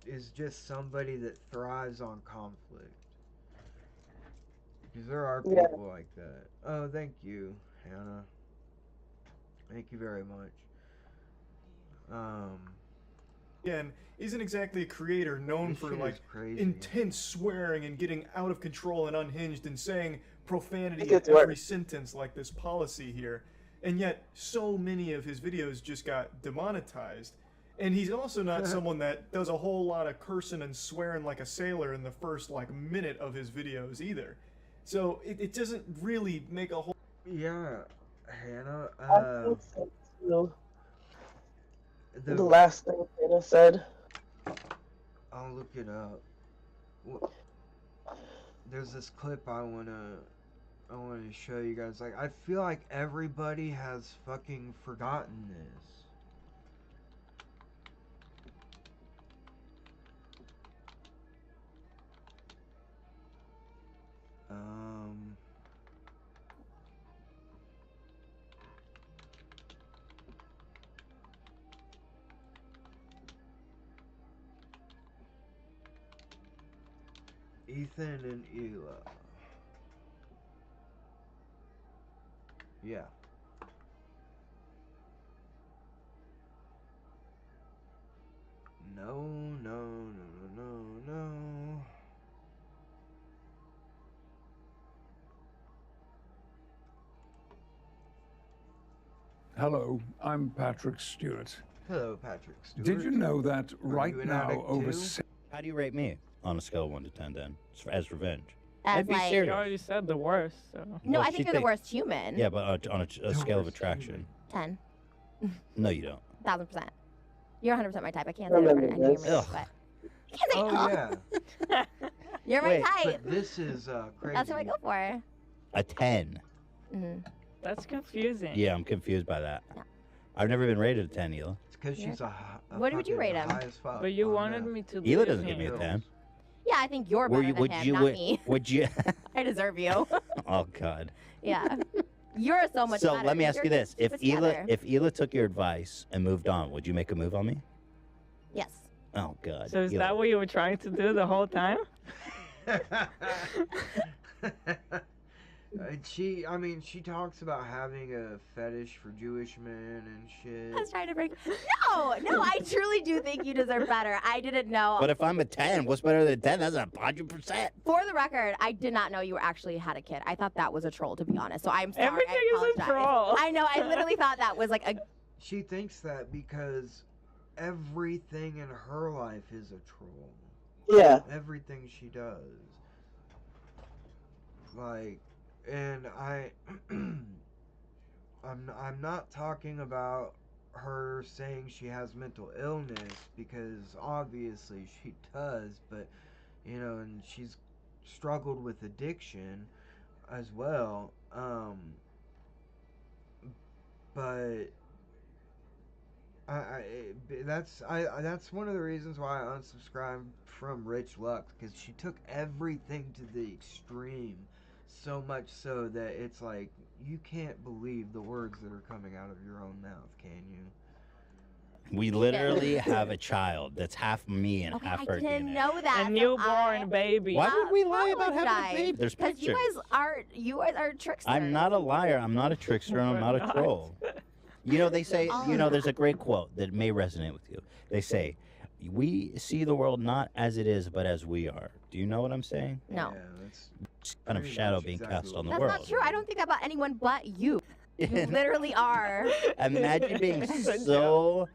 is just somebody that thrives on conflict. Because there are Yeah. people like that. Oh, thank you, Hannah. Thank you very much. Again, isn't exactly a creator known This for shit like is crazy. intense swearing and getting out of control and unhinged and saying profanity It in gets every worse. sentence like this policy here. And yet so many of his videos just got demonetized. And he's also not someone that does a whole lot of cursing and swearing like a sailor in the first like minute of his videos either. So it doesn't really make a whole Yeah, Hannah. I think so too. The The last thing Hannah said. I'll look it up. There's this clip I wanna show you guys. Like I feel like everybody has fucking forgotten this. Ethan and Ela. Yeah. No, no, no, no, no, no. Hello, I'm Patrick Stewart. Hello, Patrick Stewart. Did you know that Are right you an now addict over too? How do you rate me on a scale of 1 to 10 then? As revenge. As I'd be like, You serious. already said the worst, so. no, Well, I she think you're the thinks- worst human. Yeah, but on a scale of worst attraction. 10. No, you don't. 1,000%. You're 100% my type. I can't say that for any human, Ugh. but. You can't say, Oh yeah. You're my Wait, type. But this is crazy. That's what I go for. A 10. Hmm. That's confusing. Yeah, I'm confused by that. Yeah. I've never been rated a 10, Hila. It's because she's a What would you fucking rate him? high as fuck But you on wanted meth. me to Hila leave doesn't give him. me a 10. Yeah, I think you're Were better you, than would him, you, not would, me. would you? I deserve you. Oh, God. Yeah. You're so much So better. let me ask You're you this: keep if us together. Ela took your advice and moved on, would you make a move on me? Yes. Oh God. So is Hila. that what you were trying to do the whole time? I mean, she talks about having a fetish for Jewish men and shit. I was trying to break. No, I truly do think you deserve better. I didn't know. But if I'm a 10, what's better than 10? That's 100%. For the record, I did not know you actually had a kid. I thought that was a troll, to be honest. So I'm sorry. Everything I is a apologize. troll. I know. I literally thought that was like a. She thinks that because everything in her life is a troll. Yeah. Everything she does. Like, and I'm not talking about her saying she has mental illness, because obviously she does, but you know, and she's struggled with addiction. as well. But that's one of the reasons why I unsubscribed from Rich Lux, because she took everything to the extreme, so much so that it's like you can't believe the words that are coming out of your own mouth, can you? We literally have a child that's half me and Okay, half I her didn't DNA. know that. A newborn baby. Why would we lie about having a apologize, baby? There's Because pictures. you guys are tricksters. I'm not a liar. I'm not a trickster. And I'm not a troll. You know, they say, there's a great quote that may resonate with you. They say, we see the world not as it is, but as we are. Do you know what I'm saying? No. Yeah, that's It's kind of pretty shadow much being exactly cast on the That's world. not true. I don't think that about anyone but you. You literally are. Imagine being so,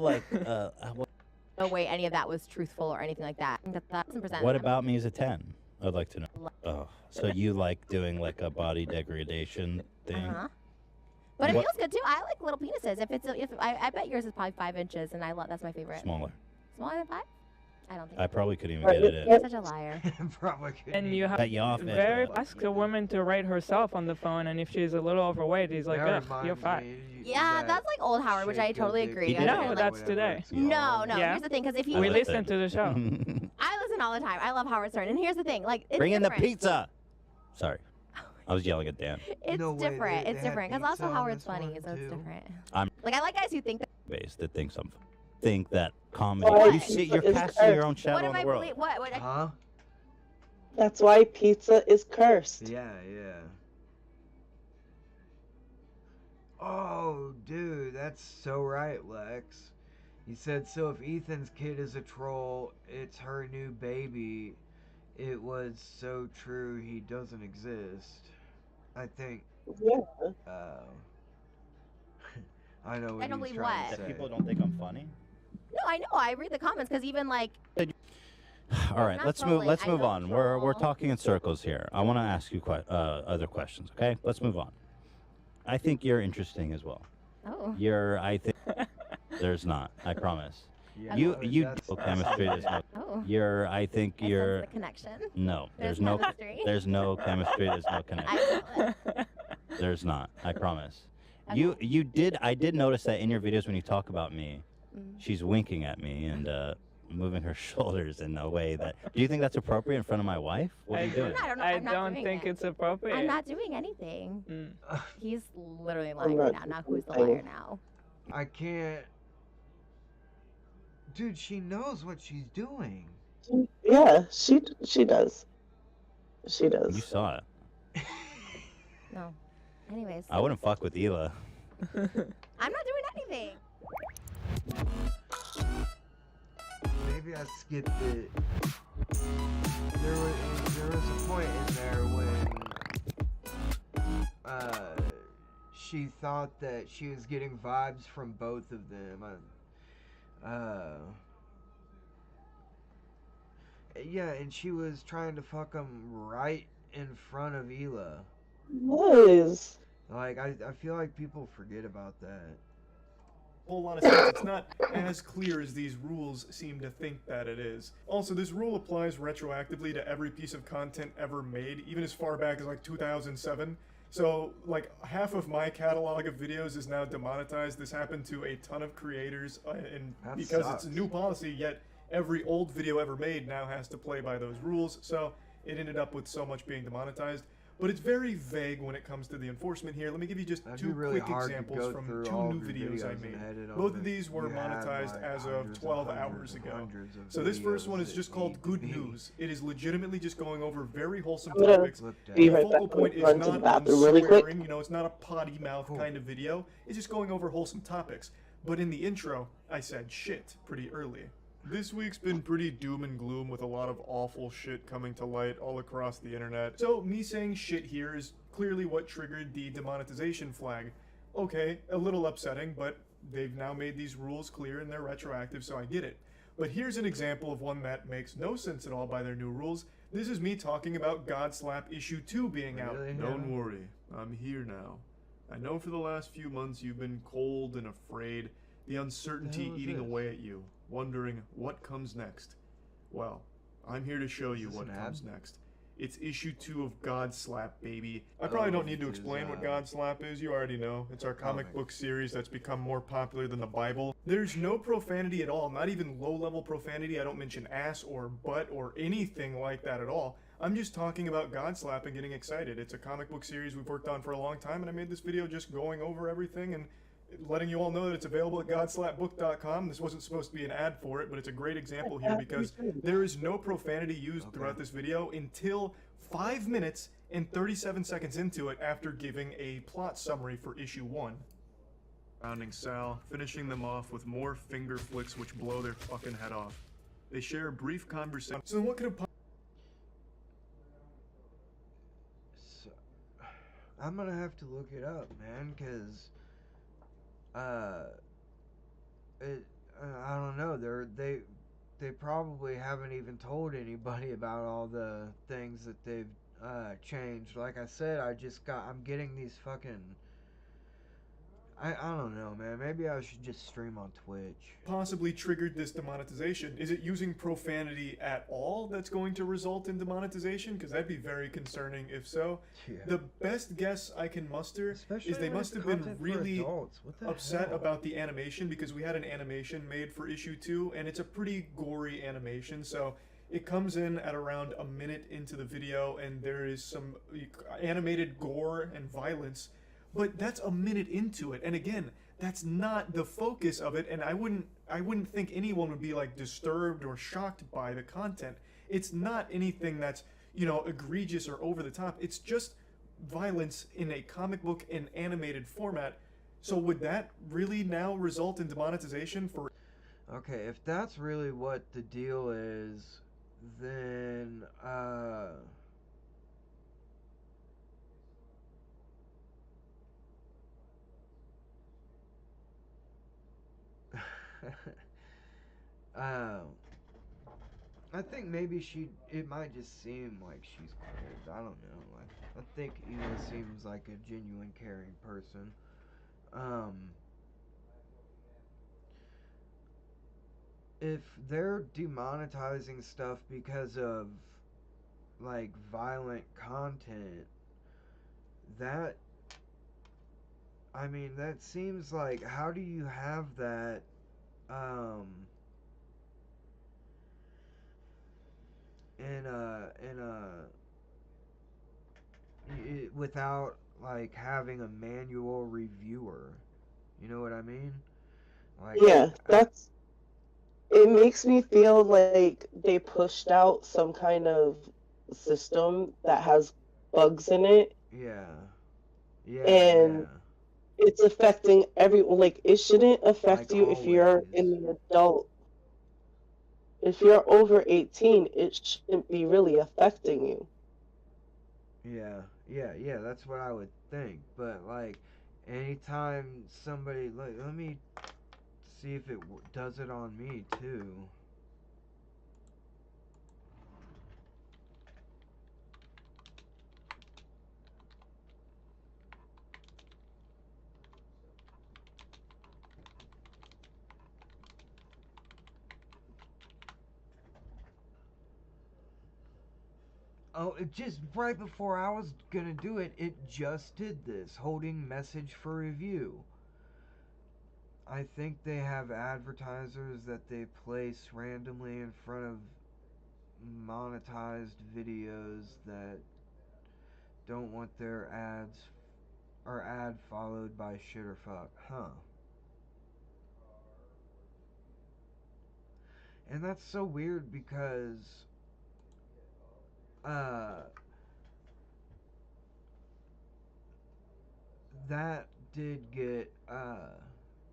like, No way any of that was truthful or anything like that. That 1000%. what about me as a 10? I'd like to know. Oh, so you like doing like a body degradation thing? Uh-huh. But it What- feels good too. I like little penises. If I bet yours is probably 5 inches, and that's my favorite. Smaller. Smaller than 5? I don't think. I so. probably could even get it in. You're such a liar. probably could And you have Cut you off, very man. ask a woman to rate herself on the phone, and if she's a little overweight, he's like, That ugh, you're reminds fat. me Yeah, that's like old Howard, which I shake your totally dick agree. He I did feel No, like- that's today. No, Yeah. Here's the thing, because if he We I listen to the show. I listen all the time. I love Howard Stern, and here's the thing, like it's Bring in the different. pizza. Sorry, I was yelling at Dan. It's No way, different. they It's had different because pizza also on Howard's this funny, one, so it's too? different. I'm Like I like guys who think that. base that think that comedy. Why You see, you're is casting your own What shadow am on I the world. believe? What? Huh? That's why pizza is cursed. Yeah. Oh, dude, that's so right, Lex. You said, so if Ethan's kid is a troll, it's her new baby. It was so true he doesn't exist. I think, Yeah. I know what I don't he's believe trying what? to That say. people don't think I'm funny. No, I know. I read the comments because even like All right, not let's move. trolling, Let's I move don't on. We're troll. talking in circles here. I want to ask you other questions. Okay, let's move on. I think you're interesting as well. oh, I think there's not. I promise. Yeah, You that's- do chemistry. There's no. oh. I think I sense you're. the connection. No, There's there's no. chemistry. There's no chemistry. There's no connection. I feel it. There's not. I promise. Okay. You did. I did notice that in your videos when you talk about me, Mm. she's winking at me and moving her shoulders in a way that. Do you think that's appropriate in front of my wife? What are you doing? I don't know. I I'm not don't doing think it. it's appropriate. I'm not doing anything. Mm. He's literally lying right now. Now who's the liar now? I can't. Dude, she knows what she's doing. Yeah, she does. She You does. saw it. No. Anyways, I wouldn't fuck with Ela. I'm not doing anything. Maybe I skipped it. There was a point in there when she thought that she was getting vibes from both of them. Yeah, and she was trying to fuck him right in front of Ela. Was. Like, I feel like people forget about that. Whole lot of sense. It's not as clear as these rules seem to think that it is. Also, this rule applies retroactively to every piece of content ever made, even as far back as like 2007. So, like, half of my catalog of videos is now demonetized. This happened to a ton of creators, and That because sucks. it's a new policy, yet every old video ever made now has to play by those rules. So it ended up with so much being demonetized. But it's very vague when it comes to the enforcement here. Let me give you just That'd be two really quick hard to examples go from through two all new of your videos I videos made. and edit Both them. of these were You have, monetized like, as of hundreds 12 and hours ago. hundreds of So this first videos one is that just need called to Good be News. It is legitimately just going over very wholesome I'm gonna topics. looked at. be The right focal back. point is Run to the not on bathroom really quick. swearing, you know, it's not a potty mouth Cool. kind of video. It's just going over wholesome topics. But in the intro, I said shit pretty early. This week's been pretty doom and gloom with a lot of awful shit coming to light all across the internet. So me saying shit here is clearly what triggered the demonetization flag. Okay, a little upsetting, but they've now made these rules clear and they're retroactive, so I get it. But here's an example of one that makes no sense at all by their new rules. This is me talking about Godslap Issue 2 being out. Really? Don't worry, I'm here now. I know for the last few months you've been cold and afraid, the uncertainty hell is eating this? away at you, wondering what comes next. Well, I'm here to show you this what an comes ad? next. It's issue 2 of Godslap, baby. I probably don't need to explain what Godslap is. You already know. It's our comic book series that's become more popular than the Bible. There's no profanity at all, not even low-level profanity. I don't mention ass or butt or anything like that at all. I'm just talking about Godslap and getting excited. It's a comic book series we've worked on for a long time, and I made this video just going over everything and letting you all know that it's available at godslapbook.com. This wasn't supposed to be an ad for it, but it's a great example here because there is no profanity used throughout this video until 5 minutes and 37 seconds into it after giving a plot summary for issue 1. Rounding Sal, finishing them off with more finger flicks which blow their fucking head off. They share a brief conversation. So what could have I'm gonna have to look it up, man, because I don't know. They probably haven't even told anybody about all the things that they've changed. Like I said, I'm getting these fucking. I don't know, man. Maybe I should just stream on Twitch. Possibly triggered this demonetization? Is it using profanity at all that's going to result in demonetization? Because that'd be very concerning if so. Yeah. The best guess I can muster is they must have been really upset about the animation, because we had an animation made for issue 2 and it's a pretty gory animation. So it comes in at around a minute into the video and there is some animated gore and violence. But that's a minute into it, and again, that's not the focus of it, and I wouldn't think anyone would be like disturbed or shocked by the content. It's not anything that's, you know, egregious or over the top. It's just violence in a comic book and animated format. So would that really now result in demonetization for... Okay, if that's really what the deal is, then I think maybe it might just seem like she's cold. I don't know. I think Eva seems like a genuine caring person. If they're demonetizing stuff because of like violent content, that, I mean, that seems like, how do you have that without like having a manual reviewer? You know what I mean? Like, yeah, it makes me feel like they pushed out some kind of system that has bugs in it. Yeah. And it's affecting everyone. Like, it shouldn't affect you if you're an adult. If you're over 18, it shouldn't be really affecting you. Yeah, that's what I would think. But, like, anytime somebody, like, let me see if it does it on me, too. Oh, it just right before I was gonna do it, it just did this. Holding message for review. I think they have advertisers that they place randomly in front of monetized videos that don't want their ads or ad followed by shit or fuck. Huh. And that's so weird because that did get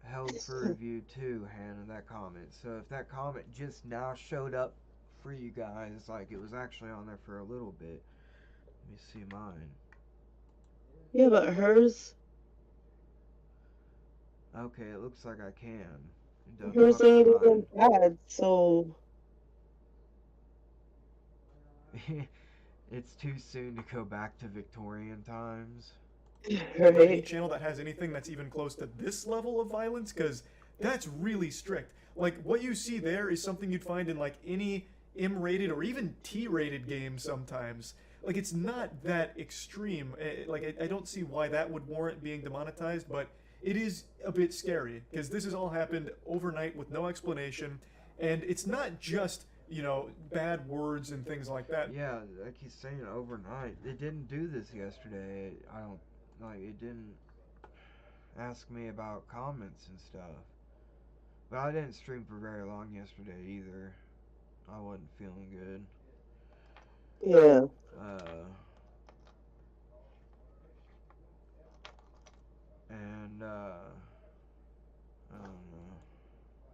held for review too, Hannah, that comment. So if that comment just now showed up for you guys, like it was actually on there for a little bit. Let me see mine. Yeah, but hers... Okay, it looks like I can. Hers ain't even bad, so... It's too soon to go back to Victorian times. Right. Any channel that has anything that's even close to this level of violence, because that's really strict. Like, what you see there is something you'd find in like any M-rated or even T-rated games sometimes. Like, it's not that extreme. Like, I don't see why that would warrant being demonetized, but it is a bit scary, because this has all happened overnight with no explanation, and it's not just, you know, bad words and things like that. Yeah, like he's saying overnight. It didn't do this yesterday. I don't, like, it didn't ask me about comments and stuff. But I didn't stream for very long yesterday either. I wasn't feeling good. Yeah. I don't know.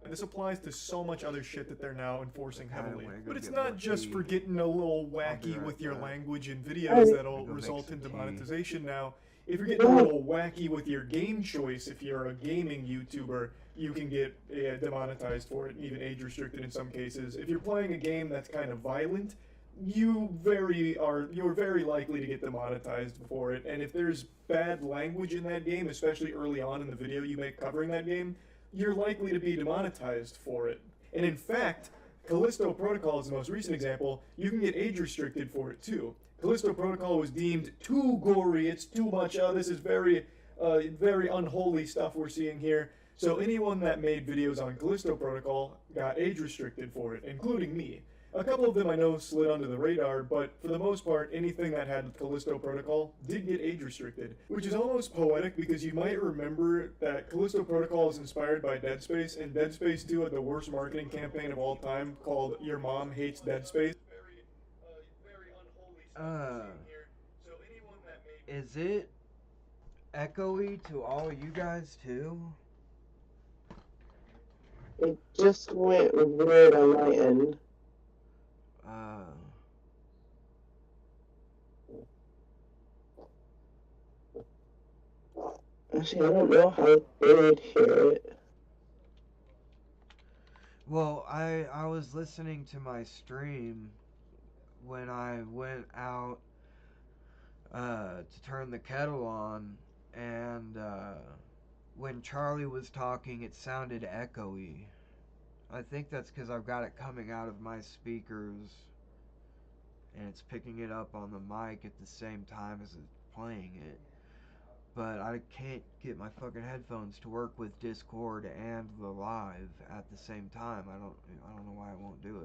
And this applies to so much other shit that they're now enforcing heavily. Go But it's get not more just tea. for getting a little wacky right with your back. language in videos that'll Go make result some in tea. demonetization now. If you're getting a little wacky with your game choice, if you're a gaming YouTuber, you can get demonetized for it, even age restricted in some cases. If you're playing a game that's kind of violent, you're very likely to get demonetized for it. And if there's bad language in that game, especially early on in the video you make covering that game, you're likely to be demonetized for it. And in fact, Callisto Protocol is the most recent example. You can get age restricted for it too. Callisto Protocol was deemed too gory, it's too much, this is very unholy stuff we're seeing here. So anyone that made videos on Callisto Protocol got age restricted for it, including me. A couple of them I know slid under the radar, but for the most part, anything that had Callisto Protocol did get age restricted, which is almost poetic because you might remember that Callisto Protocol is inspired by Dead Space, and Dead Space 2 had the worst marketing campaign of all time called Your Mom Hates Dead Space. Is it echoey to all you guys too? It just went weird on my end. Actually, I don't know how they'd hear it. Well, I was listening to my stream when I went out to turn the kettle on, and when Charlie was talking, it sounded echoey. I think that's because I've got it coming out of my speakers, and it's picking it up on the mic at the same time as it's playing it. But I can't get my fucking headphones to work with Discord and the live at the same time. I don't know why I won't do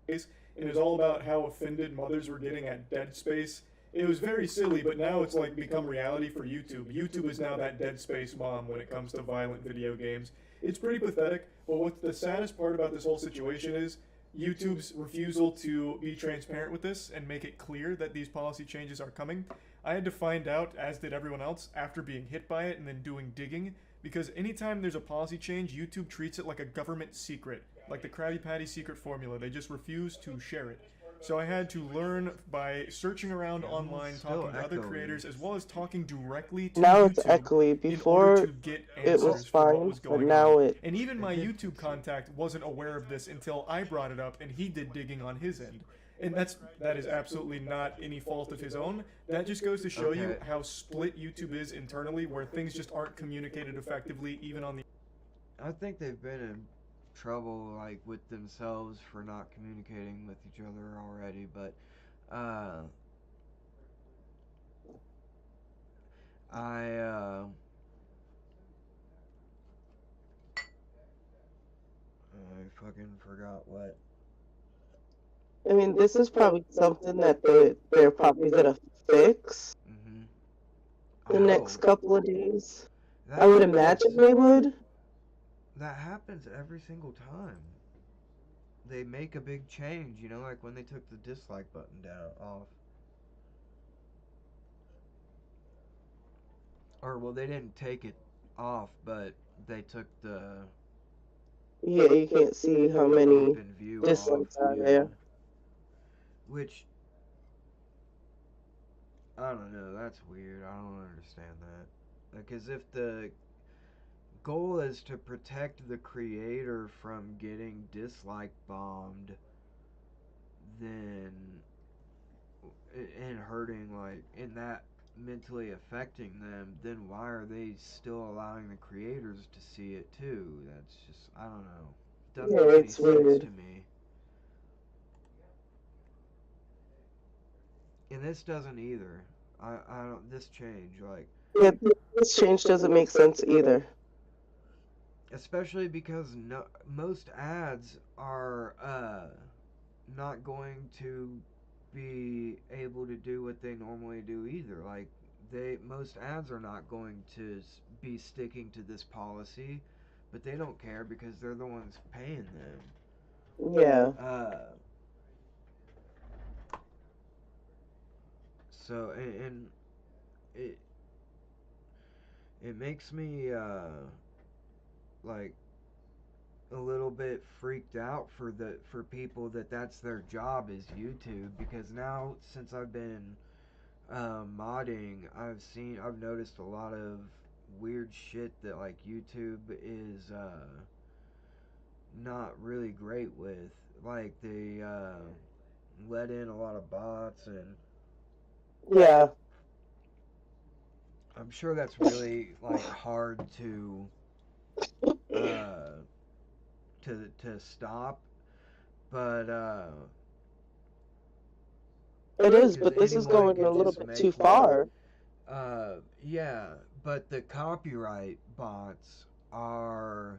it. And it's all about how offended mothers were getting at Dead Space. It was very silly, but now it's like become reality for YouTube. YouTube is now that Dead Space mom when it comes to violent video games. It's pretty pathetic, but what the saddest part about this whole situation is YouTube's refusal to be transparent with this and make it clear that these policy changes are coming. I had to find out, as did everyone else, after being hit by it and then doing digging, because anytime there's a policy change, YouTube treats it like a government secret, like the Krabby Patty secret formula. They just refuse to share it. So I had to learn by searching around online, talking to other creators, as well as talking directly to now YouTube it's echoey. in Before order to get it was answers for what fine, was but going now on. it. And even my YouTube contact wasn't aware of this until I brought it up, and he did digging on his end. And that is absolutely not any fault of his own. That just goes to show you how split YouTube is internally, where things just aren't communicated effectively, even on the. I think they've been in trouble, like, with themselves for not communicating with each other already, but I fucking forgot what. I mean, this is probably something that they're probably gonna fix the next couple of days. I would imagine they would. That happens every single time. They make a big change, you know, like when they took the dislike button off. Or, well, they didn't take it off, but they took the... Yeah, you can't see how many dislikes are there. Which, I don't know, that's weird. I don't understand that. Because if the goal is to protect the creator from getting dislike bombed, then, and hurting, like, in that mentally affecting them, then why are they still allowing the creators to see it too? That's just, I don't know. Doesn't make any sense to me. And this doesn't either. I don't. This change, like. Yeah, this change doesn't make sense either. Especially because most ads are not going to be able to do what they normally do either. Like most ads are not going to be sticking to this policy, but they don't care because they're the ones paying them. Yeah. So and it makes me like a little bit freaked out for people that's their job is YouTube, because now since I've been modding, I've noticed a lot of weird shit that like YouTube is not really great with. Like they let in a lot of bots, and yeah, I'm sure that's really like hard to stop, but it is, but this is going a little bit too far. Yeah, but the copyright bots are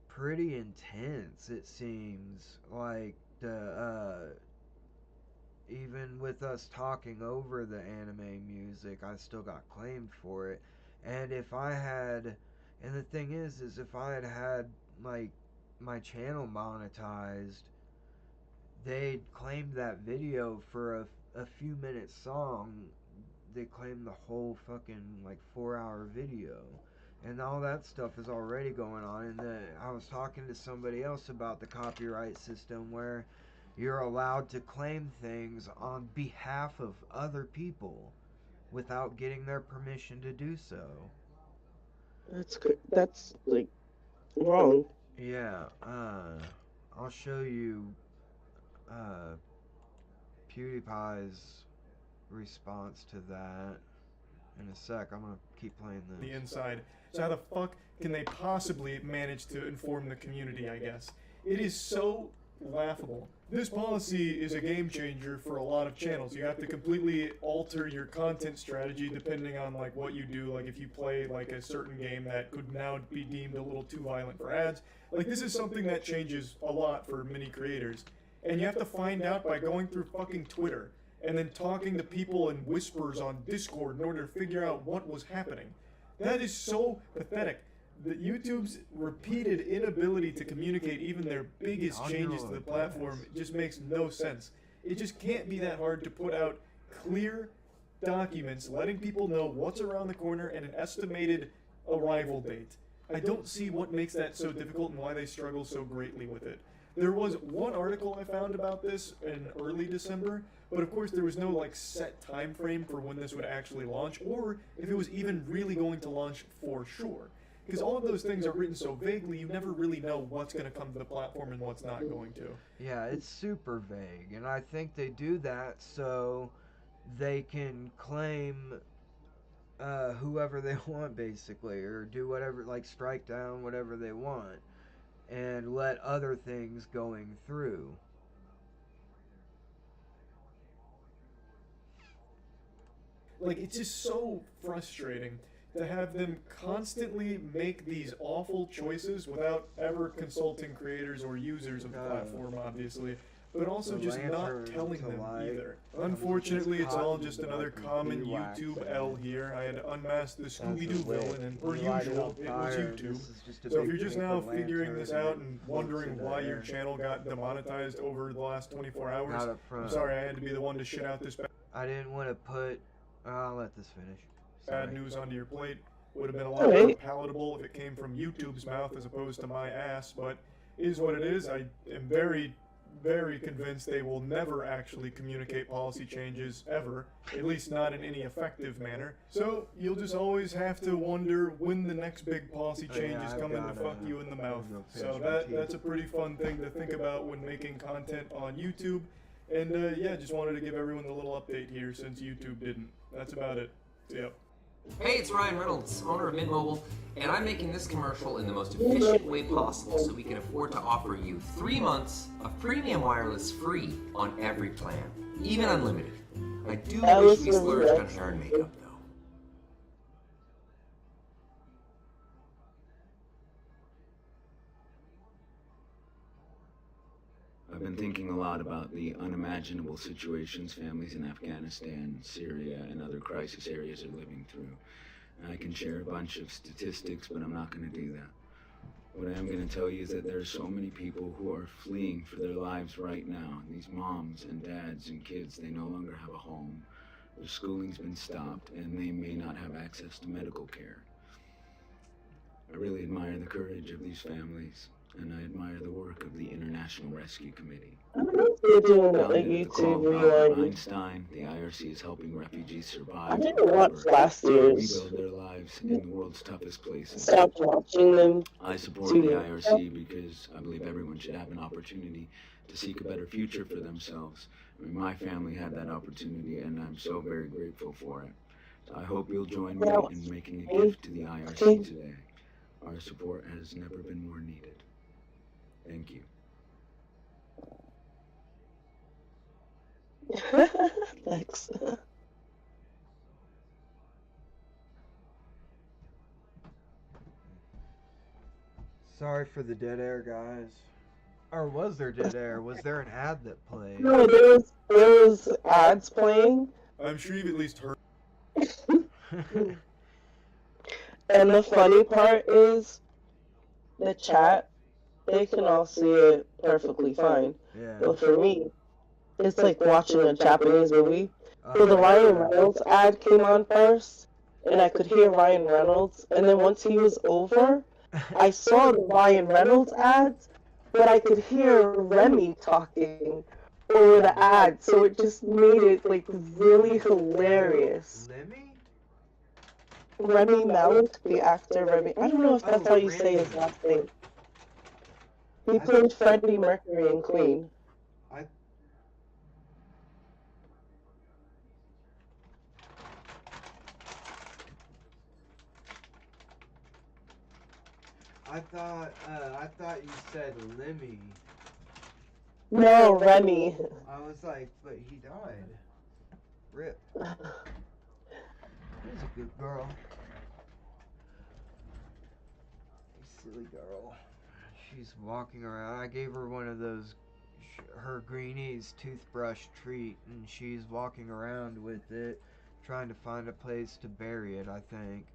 pretty intense, it seems. Like even with us talking over the anime music, I still got claimed for it. And the thing is if I had like my channel monetized, they'd claimed that video for a few minute song. They claimed the whole fucking like 4-hour video, and all that stuff is already going on. And I was talking to somebody else about the copyright system where you're allowed to claim things on behalf of other people without getting their permission to do so. That's good. That's like wrong. Yeah, I'll show you PewDiePie's response to that in a sec. I'm gonna keep playing this. The inside. So how the fuck can they possibly manage to inform the community, I guess? It is so laughable. This policy is a game changer for a lot of channels. You have to completely alter your content strategy depending on like what you do. Like if you play like a certain game that could now be deemed a little too violent for ads. Like this is something that changes a lot for many creators. And you have to find out by going through fucking Twitter and then talking to people in whispers on Discord in order to figure out what was happening. That is so pathetic. That YouTube's repeated inability to communicate even their biggest changes to the platform just makes no sense. It just can't be that hard to put out clear documents letting people know what's around the corner and an estimated arrival date. I don't see what makes that so difficult and why they struggle so greatly with it. There was one article I found about this in early December, but of course there was no like set time frame for when this would actually launch, or if it was even really going to launch for sure. Because all of those things are written so vaguely, you never really know what's going to come to the platform and what's not going to. Yeah, it's super vague, and I think they do that so they can claim whoever they want, basically, or do whatever, like strike down whatever they want, and let other things going through. Like, it's just so frustrating to have them constantly make these awful choices without ever consulting creators or users of the platform, obviously, but also just not telling them either. Unfortunately, it's all just another common YouTube L here. I had to unmask the Scooby-Doo villain, and per usual, it was YouTube. So if you're just now figuring this out and wondering why your channel got demonetized over the last 24 hours, I'm sorry I had to be the one to shit out this I didn't want to put... I'll let this finish. Bad news onto your plate. Would have been a lot more palatable if it came from YouTube's mouth as opposed to my ass, but it is what it is. I am very, very convinced they will never actually communicate policy changes, ever. At least not in any effective manner. So, you'll just always have to wonder when the next big policy change is coming to fuck you in the mouth. So that's a pretty fun thing to think about when making content on YouTube. And yeah, just wanted to give everyone a little update here since YouTube didn't. That's about it. Yep. Hey, it's Ryan Reynolds, owner of Mint Mobile, and I'm making this commercial in the most efficient way possible so we can afford to offer you 3 months of premium wireless free on every plan, even unlimited. I do That wish was we really splurged on nice. hair and makeup, though. I've been thinking a lot about the unimaginable situations families in Afghanistan, Syria, and other crisis areas are living through. And I can share a bunch of statistics, but I'm not going to do that. What I am going to tell you is that there are so many people who are fleeing for their lives right now. These moms and dads and kids, they no longer have a home. Their schooling's been stopped, and they may not have access to medical care. I really admire the courage of these families, and I admire the work of the International Rescue Committee. They're doing a Founded at the call YouTube of Albert rewind. Einstein, the IRC is helping refugees survive. I didn't watch last year's. Rebuild their lives in the world's toughest places. Stopped watching them. I support too. the IRC because I believe everyone should have an opportunity to seek a better future for themselves. I mean, my family had that opportunity, and I'm so very grateful for it. So I hope you'll join me in making a gift to the IRC today. Our support has never been more needed. Thank you. Thanks. Sorry for the dead air, guys. Or was there dead air? Was there an ad that played? No, there was ads playing. I'm sure you've at least heard. And the funny part is, the chat, they can all see it perfectly fine. Yeah. But for me, it's like watching a Japanese movie. So the Ryan Reynolds ad came on first, and I could hear Ryan Reynolds. And then once he was over, I saw the Ryan Reynolds ads, but I could hear Remy talking over the ad. So it just made it like really hilarious. Lemmy? Remy Malek, the actor Remy. I don't know if that's how you say his last name. He played Freddie Mercury in Queen. I thought you said Lemmy. No, Remy. I was like, but he died. Rip. She's a good girl. Silly girl. She's walking around. I gave her one of those, her Greenies toothbrush treat, and she's walking around with it, trying to find a place to bury it, I think.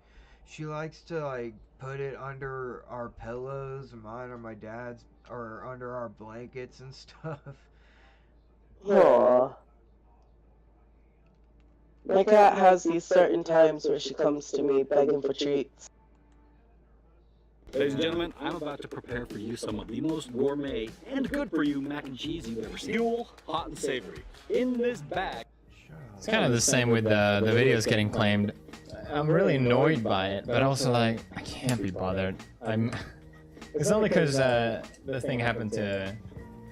She likes to, like, put it under our pillows, mine or my dad's, or under our blankets and stuff. Aww. My cat has these certain times where she comes to me begging for treats. Ladies and gentlemen, I'm about to prepare for you some of the most gourmet and good for you mac and cheese you've ever seen. Fuel, hot and savory. In this bag. It's kind of the same with the videos getting claimed. I'm really annoyed by it, but also like, I can't be bothered. It's only because the thing happened to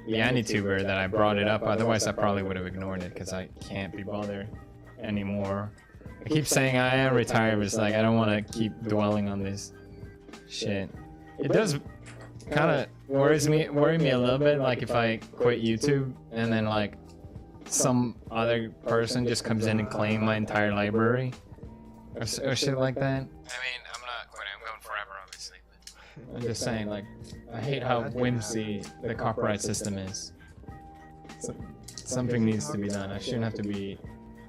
the AniTuber that I brought it up, otherwise I probably would have ignored it because I can't be bothered anymore. I keep saying I am retired, but it's like I don't want to keep dwelling on this shit. It does kind of worry me a little bit, like if I quit YouTube and then like some other person just comes in and claim my entire library or shit like that. I mean, I'm not quitting, I'm going forever, obviously. But I'm just saying, like, I hate how whimsy the copyright system is. So, something needs to be done. I shouldn't have to be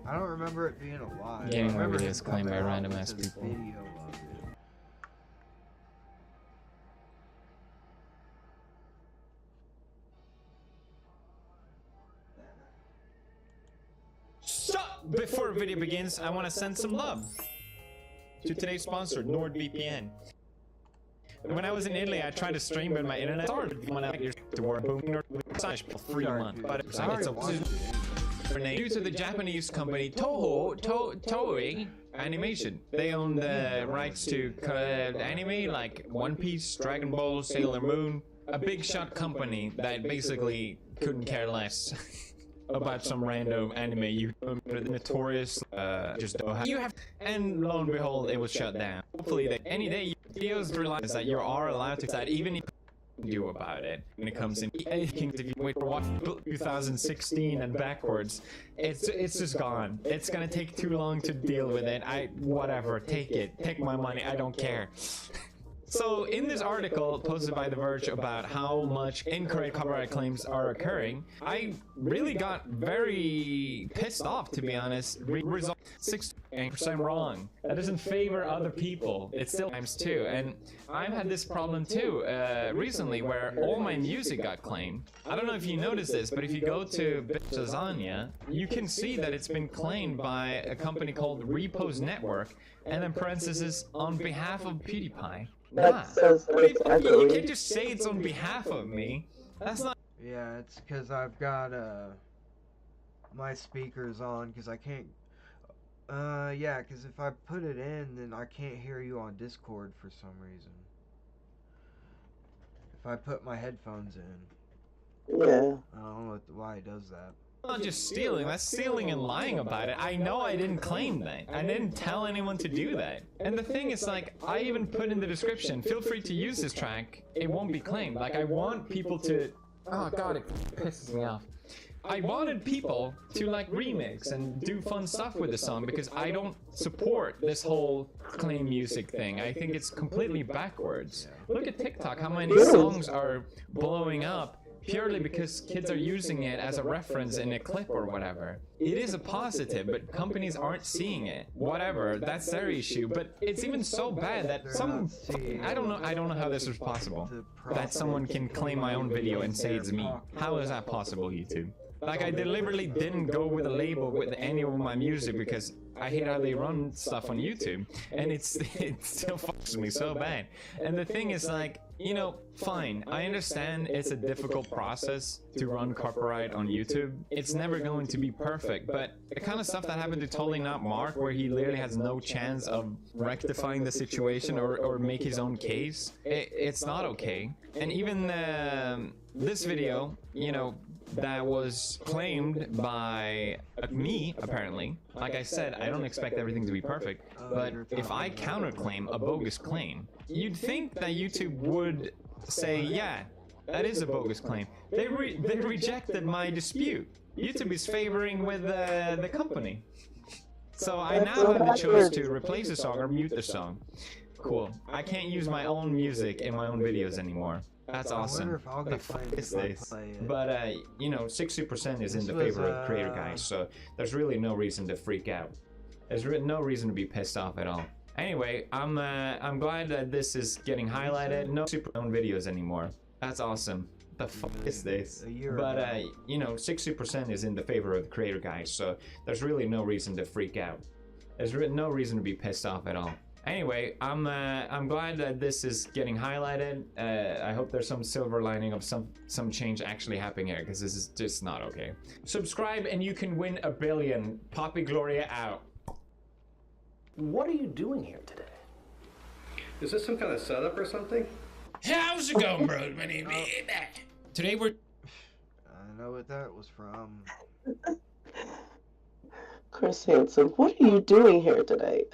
I don't remember it being a lie. getting my videos claimed by random ass people. Video of it. So, before the video begins, I want to send some love to today's sponsor, NordVPN. When I was in Italy, I tried to stream, but my internet started when I to work. For 3 months, but it's due to the Japanese company Toei Animation. They own the rights to anime like One Piece, Dragon Ball, Sailor Moon. A big shot company that basically couldn't care less about some random anime you notorious just don't have. You have, and lo and behold, it was shut down. Hopefully, any day videos realize that you are allowed to that even if do about it when it comes in anything. If you wait for what 2016 and backwards, it's just gone. It's gonna take too long to deal with it. Whatever, take my money, I don't care. So in this article posted by The Verge about how much incorrect copyright claims are occurring, I really got very pissed off, to be honest. Result 6% wrong. That doesn't favor other people. It's still times two. And I've had this problem too recently where all my music got claimed. I don't know if you noticed this, but if you go to Bitch Lasagna, you can see that it's been claimed by a company called Repost Network, and then parentheses on behalf of PewDiePie. Nah. You can't just say it's on behalf of me. That's not. Yeah, it's because I've got my speakers on because I can't. Yeah, because if I put it in, then I can't hear you on Discord for some reason. If I put my headphones in. Yeah. I don't know why it does that. Not just stealing, that's stealing and lying about it. I know I didn't claim that. I didn't tell anyone to do that. And the thing is, like, I even put in the description, feel free to use this track, it won't be claimed. Like, I want people to... Oh god, it pisses me off. I wanted people to, like, remix and do fun stuff with the song because I don't support this whole claim music thing. I think it's completely backwards. Look at TikTok, how many songs are blowing up purely because kids are using it as a reference in a clip or whatever. It is a positive, but companies aren't seeing it. Whatever, that's their issue. But it's even so bad that I don't know how this is possible. That someone can claim my own video and say it's me. How is that possible, YouTube? Like, I deliberately didn't go with a label with any of my music because I hate how they run stuff on YouTube, and it still fucks me so bad. And the thing is, like, you know, fine, I understand it's a difficult process to run copyright on YouTube. It's never going to be perfect, but the kind of stuff that happened to Totally Not Mark, where he literally has no chance of rectifying the situation or make his own case, it's not okay. And even this video, you know, that was claimed by me, apparently. Like I said, I don't expect everything to be perfect, but if I counterclaim a bogus claim, you'd think that YouTube would say, yeah, that is a bogus claim. They rejected my dispute. YouTube is favoring with the company. So I now have the choice to replace the song or mute the song. Cool. I can't use my own music in my own videos anymore. That's awesome. What the fuck is this? But, you know, 60% is in the favor of creator guys, so there's really no reason to freak out. There's no reason to be pissed off at all. Anyway, I'm glad that this is getting highlighted. No super own videos anymore. That's awesome. The fuck is this? But, you know, 60% is in the favor of the creator guys, so there's really no reason to freak out. There's no reason to be pissed off at all. Anyway, I'm glad that this is getting highlighted. I hope there's some silver lining of some change actually happening here, because this is just not okay. Subscribe and you can win $1 billion. Poppy Gloria out. What are you doing here today? Is this some kind of setup or something? How's it going, bro? My name is Today we're... I know what that was from. Chris Hansen, what are you doing here today?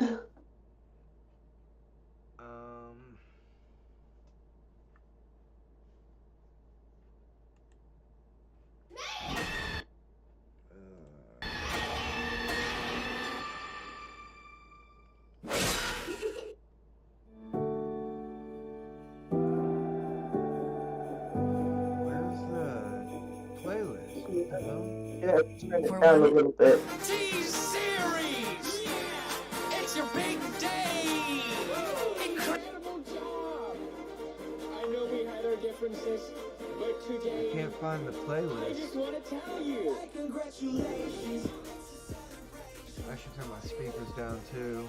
Yeah, turn it down a little bit. T-Series! It's your big day! Incredible job! I know we had our differences, but today... I can't find the playlist. I just want to tell you! Congratulations! I should turn my speakers down too.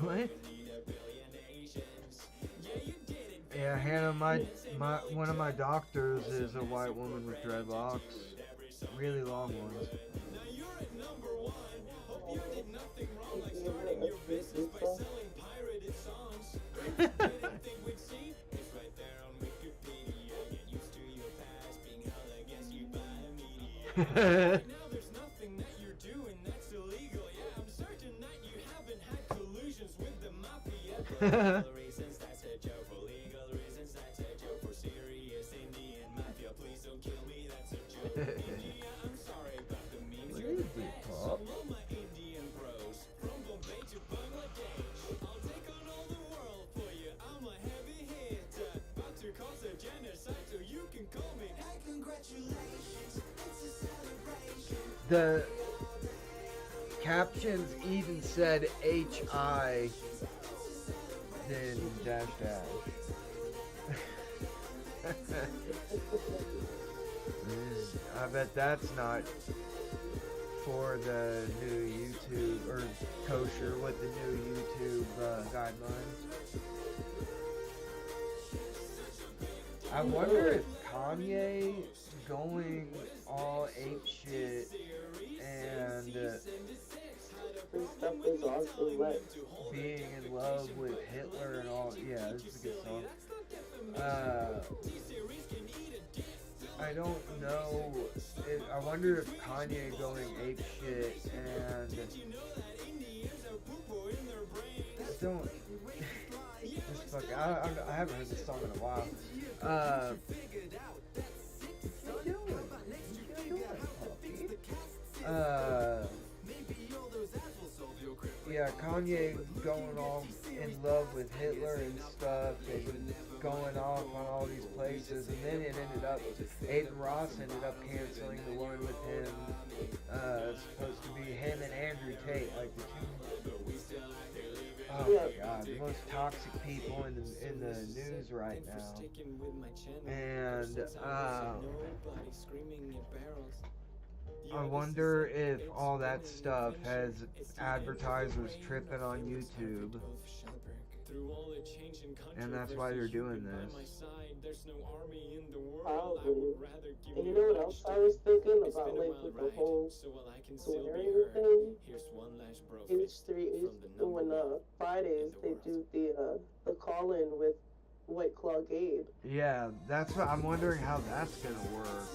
What? Yeah, Hannah, one of my doctors is a white woman with dreadlocks. Really long ones. there's nothing that you're doing that's illegal. Yeah, I'm certain that you haven't had collusions with the mafia. For legal reasons, that's a joke. For legal reasons, that's a joke. For serious Indian mafia, please don't kill me. That's a joke. India, I'm sorry about the memes. You're the best. So all my Indian bros, from Bombay to Bangladesh, I'll take on all the world for you. I'm a heavy hitter, about to cause a genocide, so you can call me. Hey, congratulations, it's a celebration. The captions even said HI then dash dash. I bet that's not for the new YouTube or kosher with the new YouTube guidelines. I wonder if Kanye going all ape shit and stuff is also like being in love with Hitler and all. Yeah, this is a good song. I don't know. I wonder if Kanye going ape shit and don't. This fucking. I haven't heard this song in a while. Yeah, Kanye going off in love with Hitler and stuff and going off on all these places, and then it ended up, Aiden Ross ended up canceling the one with him, supposed to be him and Andrew Tate, like the two. Oh my god, the most toxic people in the news right now. And I wonder if all that stuff has advertisers tripping on YouTube. And that's why they're doing this. Probably. And you know what else I was thinking about, like, with the whole swearing thing? H3, when Fridays they do the call-in with White Claw Gabe. Yeah, that's what I'm wondering how that's gonna work.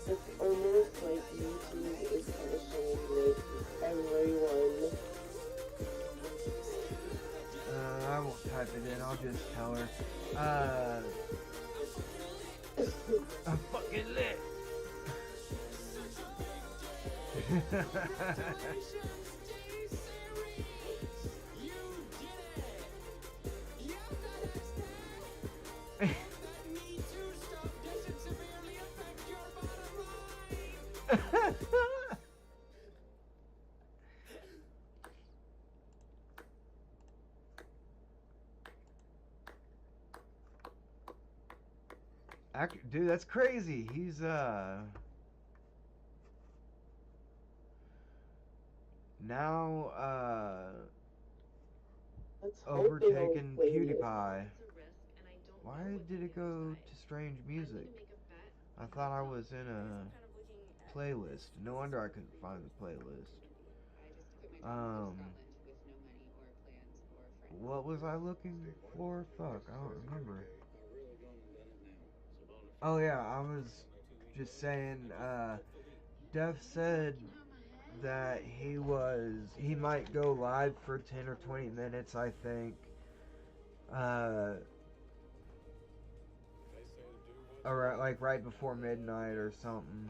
It's almost like YouTube is punishing like everyone. I won't type it in, I'll just tell her. I'm fucking lit. Dude, that's crazy. He's now overtaken PewDiePie. Why did it go to strange music? I thought I was in a playlist. No wonder I couldn't find the playlist. What was I looking for? Fuck, I don't remember. Oh yeah, I was just saying, Def said that he might go live for 10 or 20 minutes, I think. Like right before midnight or something.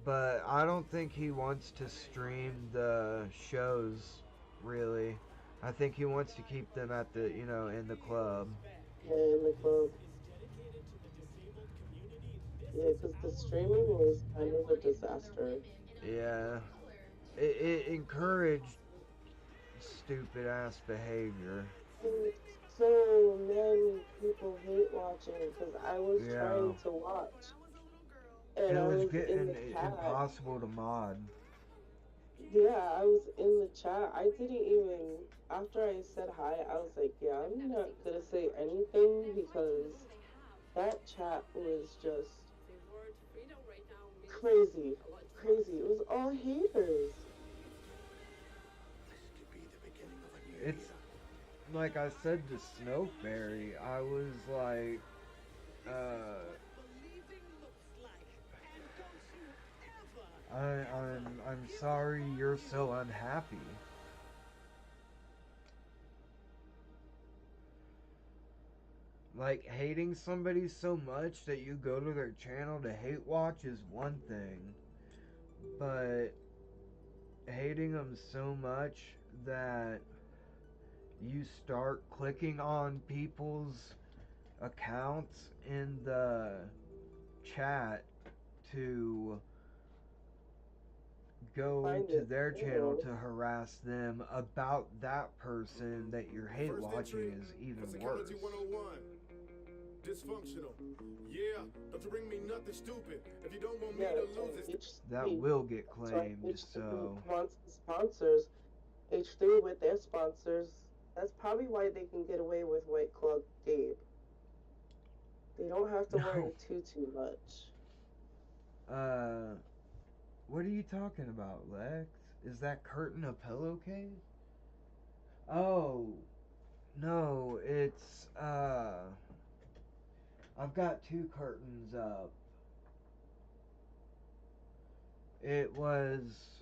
But I don't think he wants to stream the shows, really. I think he wants to keep them at the, in the club. Yeah, in the club. Yeah, because the streaming was kind of a disaster. Yeah. It encouraged stupid ass behavior. And so many people hate watching because I was trying to watch. And it I was was getting in the chat. impossible to mod. Yeah, I was in the chat. I didn't even, after I said hi, I was like, yeah, I'm not gonna say anything because that chat was just crazy. Crazy. It was all haters. it's like I said to Snowfairy, I was like, I'm sorry you're so unhappy. Like, hating somebody so much that you go to their channel to hate watch is one thing, but hating them so much that you start clicking on people's accounts in the chat to go to their channel to harass them about that person that you're hate watching is even worse. Dysfunctional. Yeah, don't you bring me nothing stupid. If you don't want me to lose it. That will get claimed, so. Wants the sponsors, H3 with their sponsors. That's probably why they can get away with White Claw Gabe. They don't have to worry too much. What are you talking about, Lex? Is that curtain a pillowcase? Oh, no, it's, I've got two curtains up. It was,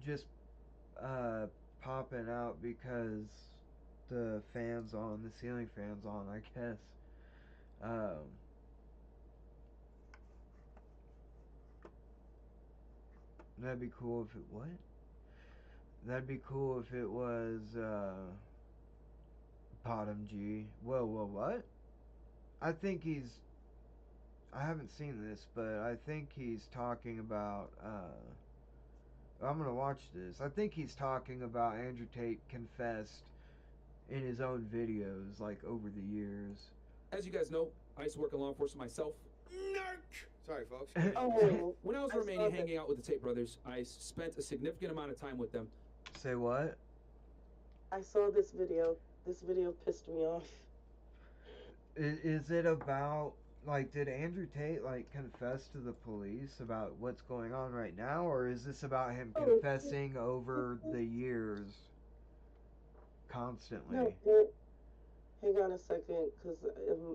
just, popping out because the fan's on, the ceiling fan's on, I guess. That'd be cool if it, what? That'd be cool if it was, Bottom G. Whoa, what? I think he's, I haven't seen this, but I think he's talking about, I'm gonna watch this. I think he's talking about Andrew Tate confessed in his own videos, like, over the years. As you guys know, I used to work in law enforcement myself. Sorry, folks. When I was in Romania hanging out with the Tate brothers, I spent a significant amount of time with them. Say what? I saw this video. This video pissed me off. Is it about, like, did Andrew Tate, like, confess to the police about what's going on right now, or is this about him confessing over the years constantly? No, hang on a second, because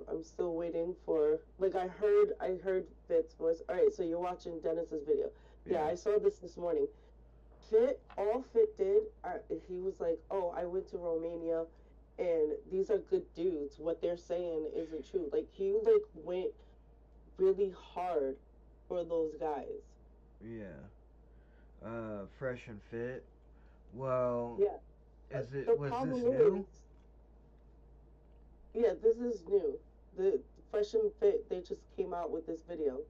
I'm still waiting for, like, I heard Fit's voice. Alright, so you're watching Dennis's video. Yeah, I saw this morning. All Fit did, he was like, oh, I went to Romania, and these are good dudes. What they're saying isn't true. Like, he, like, went really hard for those guys. Yeah. Fresh and Fit. Well, yeah. Was this new? Yeah, this is new. The Fresh and Fit, they just came out with this video.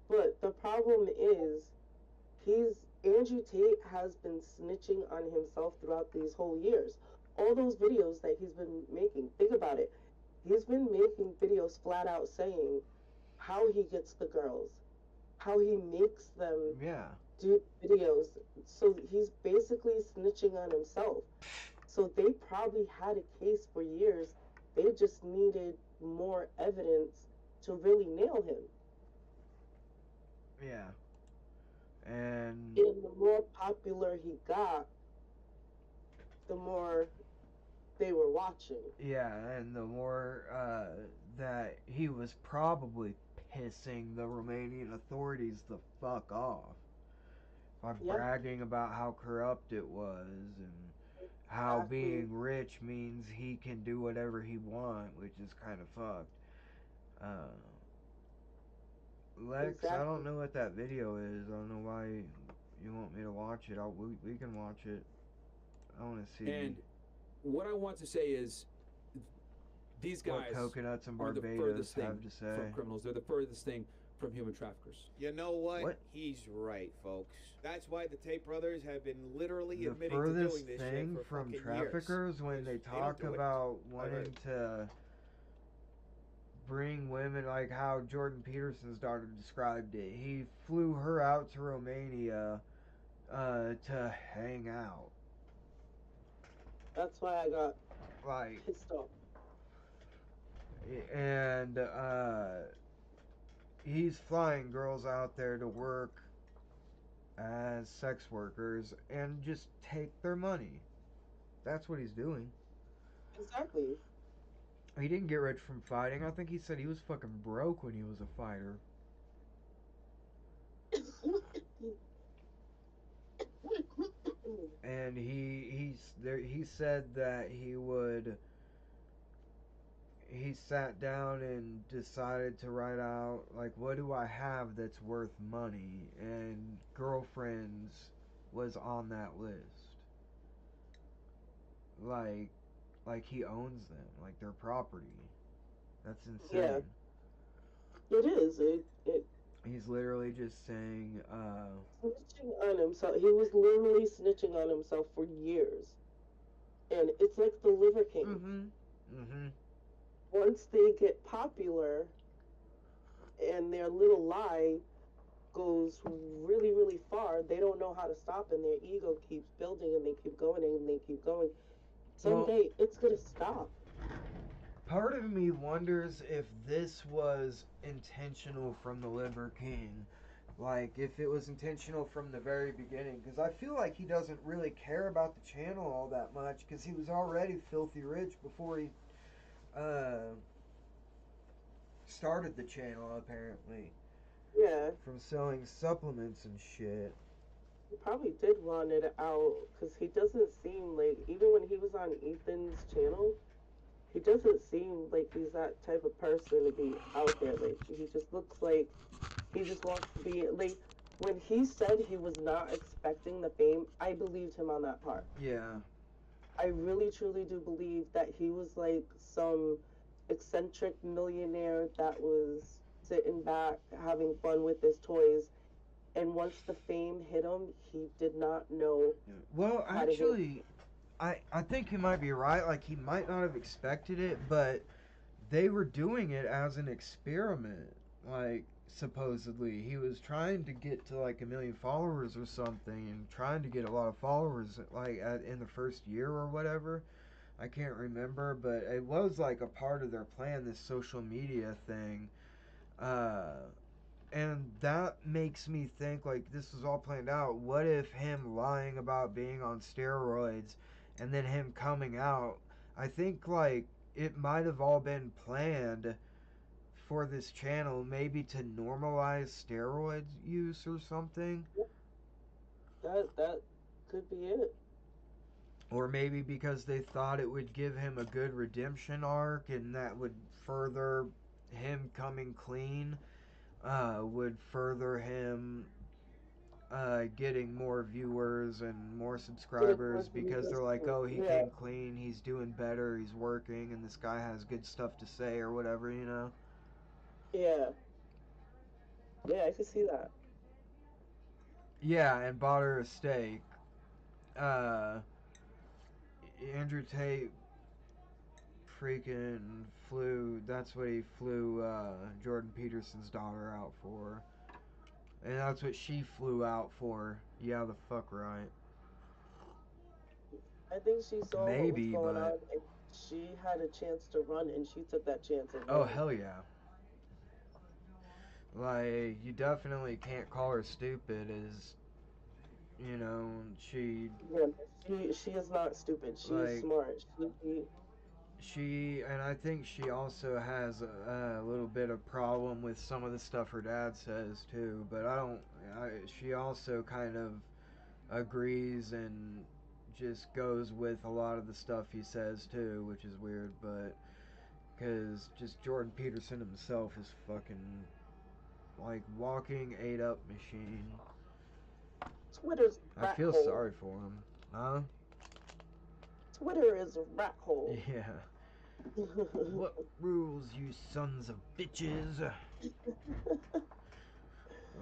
But the problem is, Andrew Tate has been snitching on himself throughout these whole years. All those videos that he's been making, think about it. He's been making videos flat out saying how he gets the girls, how he makes them do videos. So he's basically snitching on himself. So they probably had a case for years. They just needed more evidence to really nail him. Yeah. And the more popular he got, the more they were watching. Yeah, and the more that he was probably pissing the Romanian authorities the fuck off by bragging about how corrupt it was and how being rich means he can do whatever he wants, which is kind of fucked. Lex, I don't know what that video is. I don't know why you want me to watch it. We can watch it. I want to see. And what I want to say is, these guys what Coconuts and are the Barbados furthest have thing to say. from criminals. They're the furthest thing from human traffickers. You know what? He's right, folks. That's why the Tate brothers have been literally admitting to doing this shit for from fucking traffickers years. when they talk don't do it. about wanting to bring women, like how Jordan Peterson's daughter described it. He flew her out to Romania to hang out. That's why I got like pissed off. And he's flying girls out there to work as sex workers and just take their money. That's what he's doing. Exactly. He didn't get rich from fighting. I think he said he was fucking broke when he was a fighter. And he said that he sat down and decided to write out, like, what do I have that's worth money? And girlfriends was on that list. Like he owns them, like their property. That's insane. Yeah. It is. He's literally just saying, snitching on himself. He was literally snitching on himself for years. And it's like the Liver King. Once they get popular and their little lie goes really, really far, they don't know how to stop, and their ego keeps building, and they keep going, and they keep going. Someday, it's gonna stop. part of me wonders if this was intentional from the Liver King. Like, if it was intentional from the very beginning. Because I feel like he doesn't really care about the channel all that much. Because he was already filthy rich before he started the channel, apparently. Yeah. From selling supplements and shit. He probably did run it out. Because he doesn't seem like, even when he was on Ethan's channel, he doesn't seem like he's that type of person to be out there. Like, he just looks like he just wants to be, like, when he said he was not expecting the fame, I believed him on that part. Yeah. I really truly do believe that he was like some eccentric millionaire that was sitting back having fun with his toys, and once the fame hit him, he did not know. Well, how to hit. actually, I think you might be right. Like, he might not have expected it, but they were doing it as an experiment. Like, supposedly he was trying to get to like 1 million followers or something, and trying to get a lot of followers like in the first year or whatever. I can't remember, but it was like a part of their plan, this social media thing. And that makes me think like this was all planned out. What if him lying about being on steroids and then him coming out? I think like it might have all been planned for this channel, maybe to normalize steroid use or something. That could be it. Or maybe because they thought it would give him a good redemption arc, and that would further him coming clean, would further him getting more viewers and more subscribers, because they're like, oh, he came clean, he's doing better, he's working, and this guy has good stuff to say or whatever, you know? Yeah. Yeah, I can see that. Yeah, and bought her a steak. Andrew Tate freaking flew, that's what he flew Jordan Peterson's daughter out for. And that's what she flew out for. Yeah, the fuck right. I think she saw Maybe, what was going but... on, and she had a chance to run, and she took that chance. And Oh, ran. hell yeah. Like, you definitely can't call her stupid, as, you know, she... Yeah, she is not stupid. She's like, smart. She, and I think she also has a little bit of problem with some of the stuff her dad says, too, but she also kind of agrees and just goes with a lot of the stuff he says, too, which is weird, but, because just Jordan Peterson himself is fucking... like walking ate-up machine. Twitter's a I rat feel hole. sorry for him. Huh? Twitter is a rat hole. Yeah. What rules, you sons of bitches?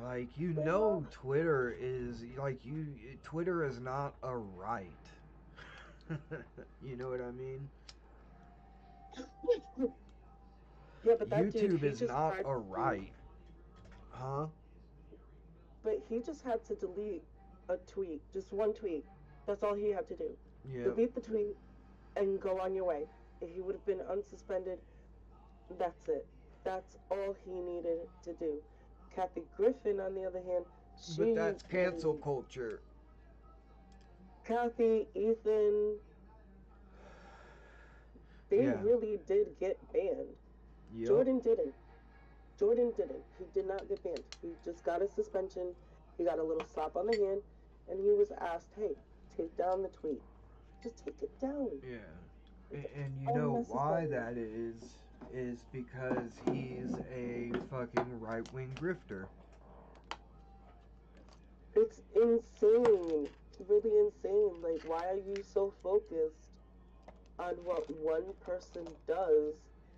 Like, you know Twitter is, like, Twitter is not a right. You know what I mean? Yeah, but that YouTube dude, is not a right. Huh? But he just had to delete a tweet, just one tweet. That's all he had to do. Yeah. Delete the tweet and go on your way. If he would have been unsuspended, that's it. That's all he needed to do. Kathy Griffin, on the other hand, But that's cancel culture. Kathy, Ethan, they Yeah. really did get banned. Yep. Jordan didn't. Jordan didn't. He did not get banned. He just got a suspension. He got a little slap on the hand, and he was asked, "Hey, take down the tweet. Just take it down." Yeah. And you know why that is because he's a fucking right-wing grifter. It's insane. Really insane. Like, why are you so focused on what one person does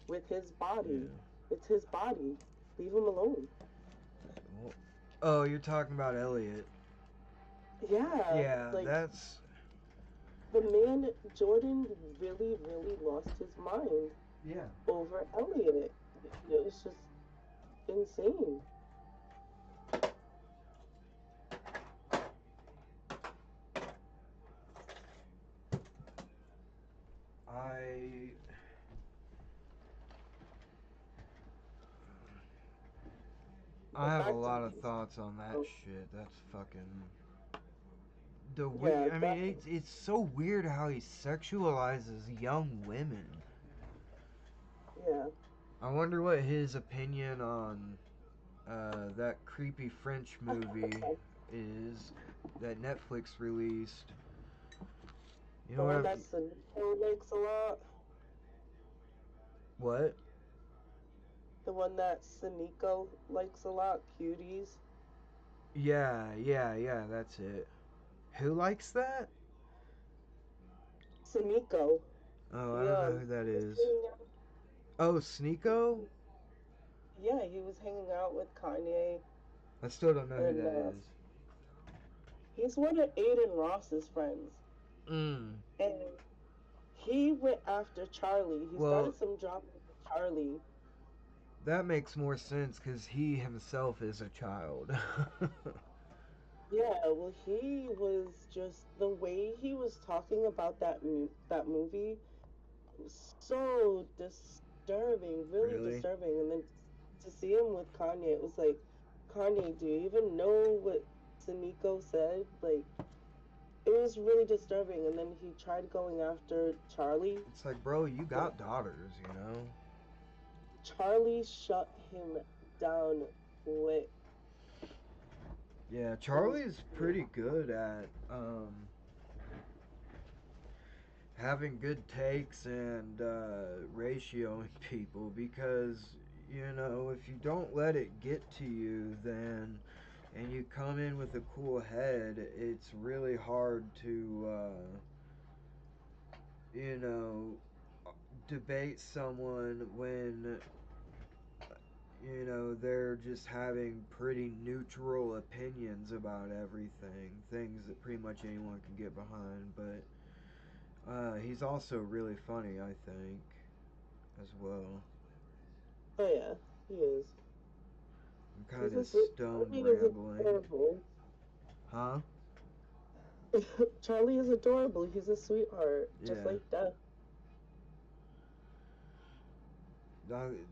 with his body? It's his body. Leave him alone. Oh, you're talking about Elliot. Yeah. Yeah, like, that's... The man, Jordan, really, really lost his mind. Yeah. Over Elliot. It was just insane. I have a lot of thoughts on that shit. That's fucking... I mean, it's so weird how he sexualizes young women. Yeah. I wonder what his opinion on that creepy French movie is that Netflix released. You know The one what? that Sanico likes a lot. What? The one that Sanico likes a lot, Cuties. Yeah, that's it. Who likes that? Sanico. Oh, I don't know who that is. Oh, Sneeko? Yeah, he was hanging out with Kanye. I still don't know who that is. He's one of Aiden Ross's friends. Mm. And he went after Charlie. He started some drama with Charlie. That makes more sense because he himself is a child. Yeah, well, he was just the way he was talking about that movie was so disturbing, really disturbing. And then to see him with Kanye, it was like, Kanye, do you even know what Sanico said? Like, it was really disturbing. And then he tried going after Charlie. It's like, bro, you got daughters, you know? Charlie shut him down quick. Yeah, Charlie's pretty good at having good takes and ratioing people because, you know, if you don't let it get to you then and you come in with a cool head, it's really hard to you know, debate someone when, you know, they're just having pretty neutral opinions about everything. Things that pretty much anyone can get behind. But he's also really funny, I think, as well. Oh, yeah, he is. I'm kind of stoned rambling. Huh? Charlie is adorable. He's a sweetheart. Just like that.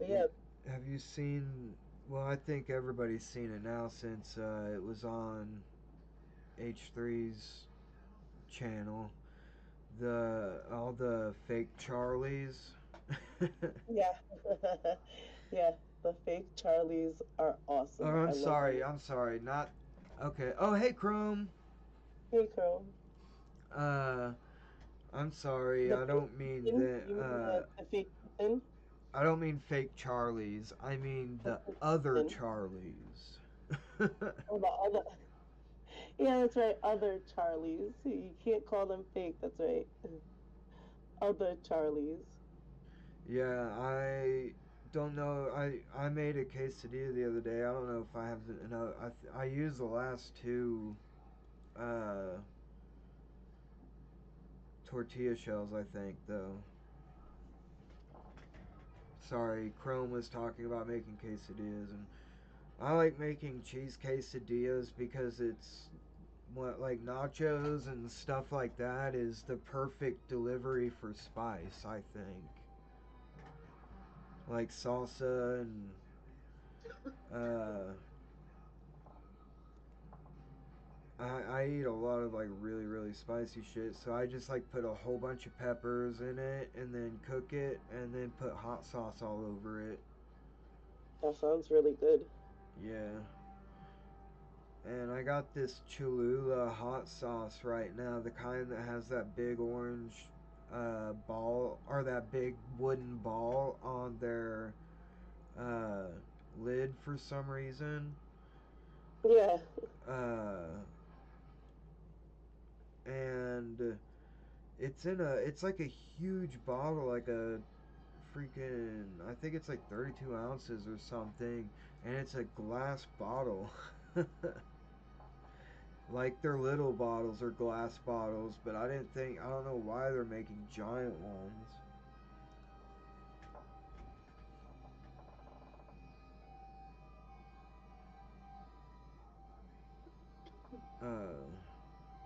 Yeah. Have you seen... Well, I think everybody's seen it now since it was on H3's channel. All the fake Charlies. Yeah. Yeah, the fake Charlies are awesome. Oh, I'm sorry. Not... Okay. Oh, hey, Chrome. Hey, Chrome. I'm sorry. I don't mean that... the fake Ethan? I don't mean fake Charlies. I mean the other Charlies. Oh, the other... Yeah, that's right. Other Charlies. You can't call them fake. That's right. Other Charlies. Yeah, I don't know. I made a quesadilla the other day. I don't know if I have enough. I used the last two tortilla shells, I think, though. Sorry, Chrome was talking about making quesadillas, and I like making cheese quesadillas because it's what, like nachos and stuff like that is the perfect delivery for spice, I think. Like salsa and I eat a lot of like really, really spicy shit, so I just like put a whole bunch of peppers in it and then cook it and then put hot sauce all over it. That sounds really good. Yeah. And I got this Cholula hot sauce right now, the kind that has that big orange ball, or that big wooden ball on their lid for some reason. Yeah. And it's like a huge bottle, like a freaking, I think it's like 32 ounces or something, and it's a glass bottle. Like their little bottles are glass bottles, but I don't know why they're making giant ones.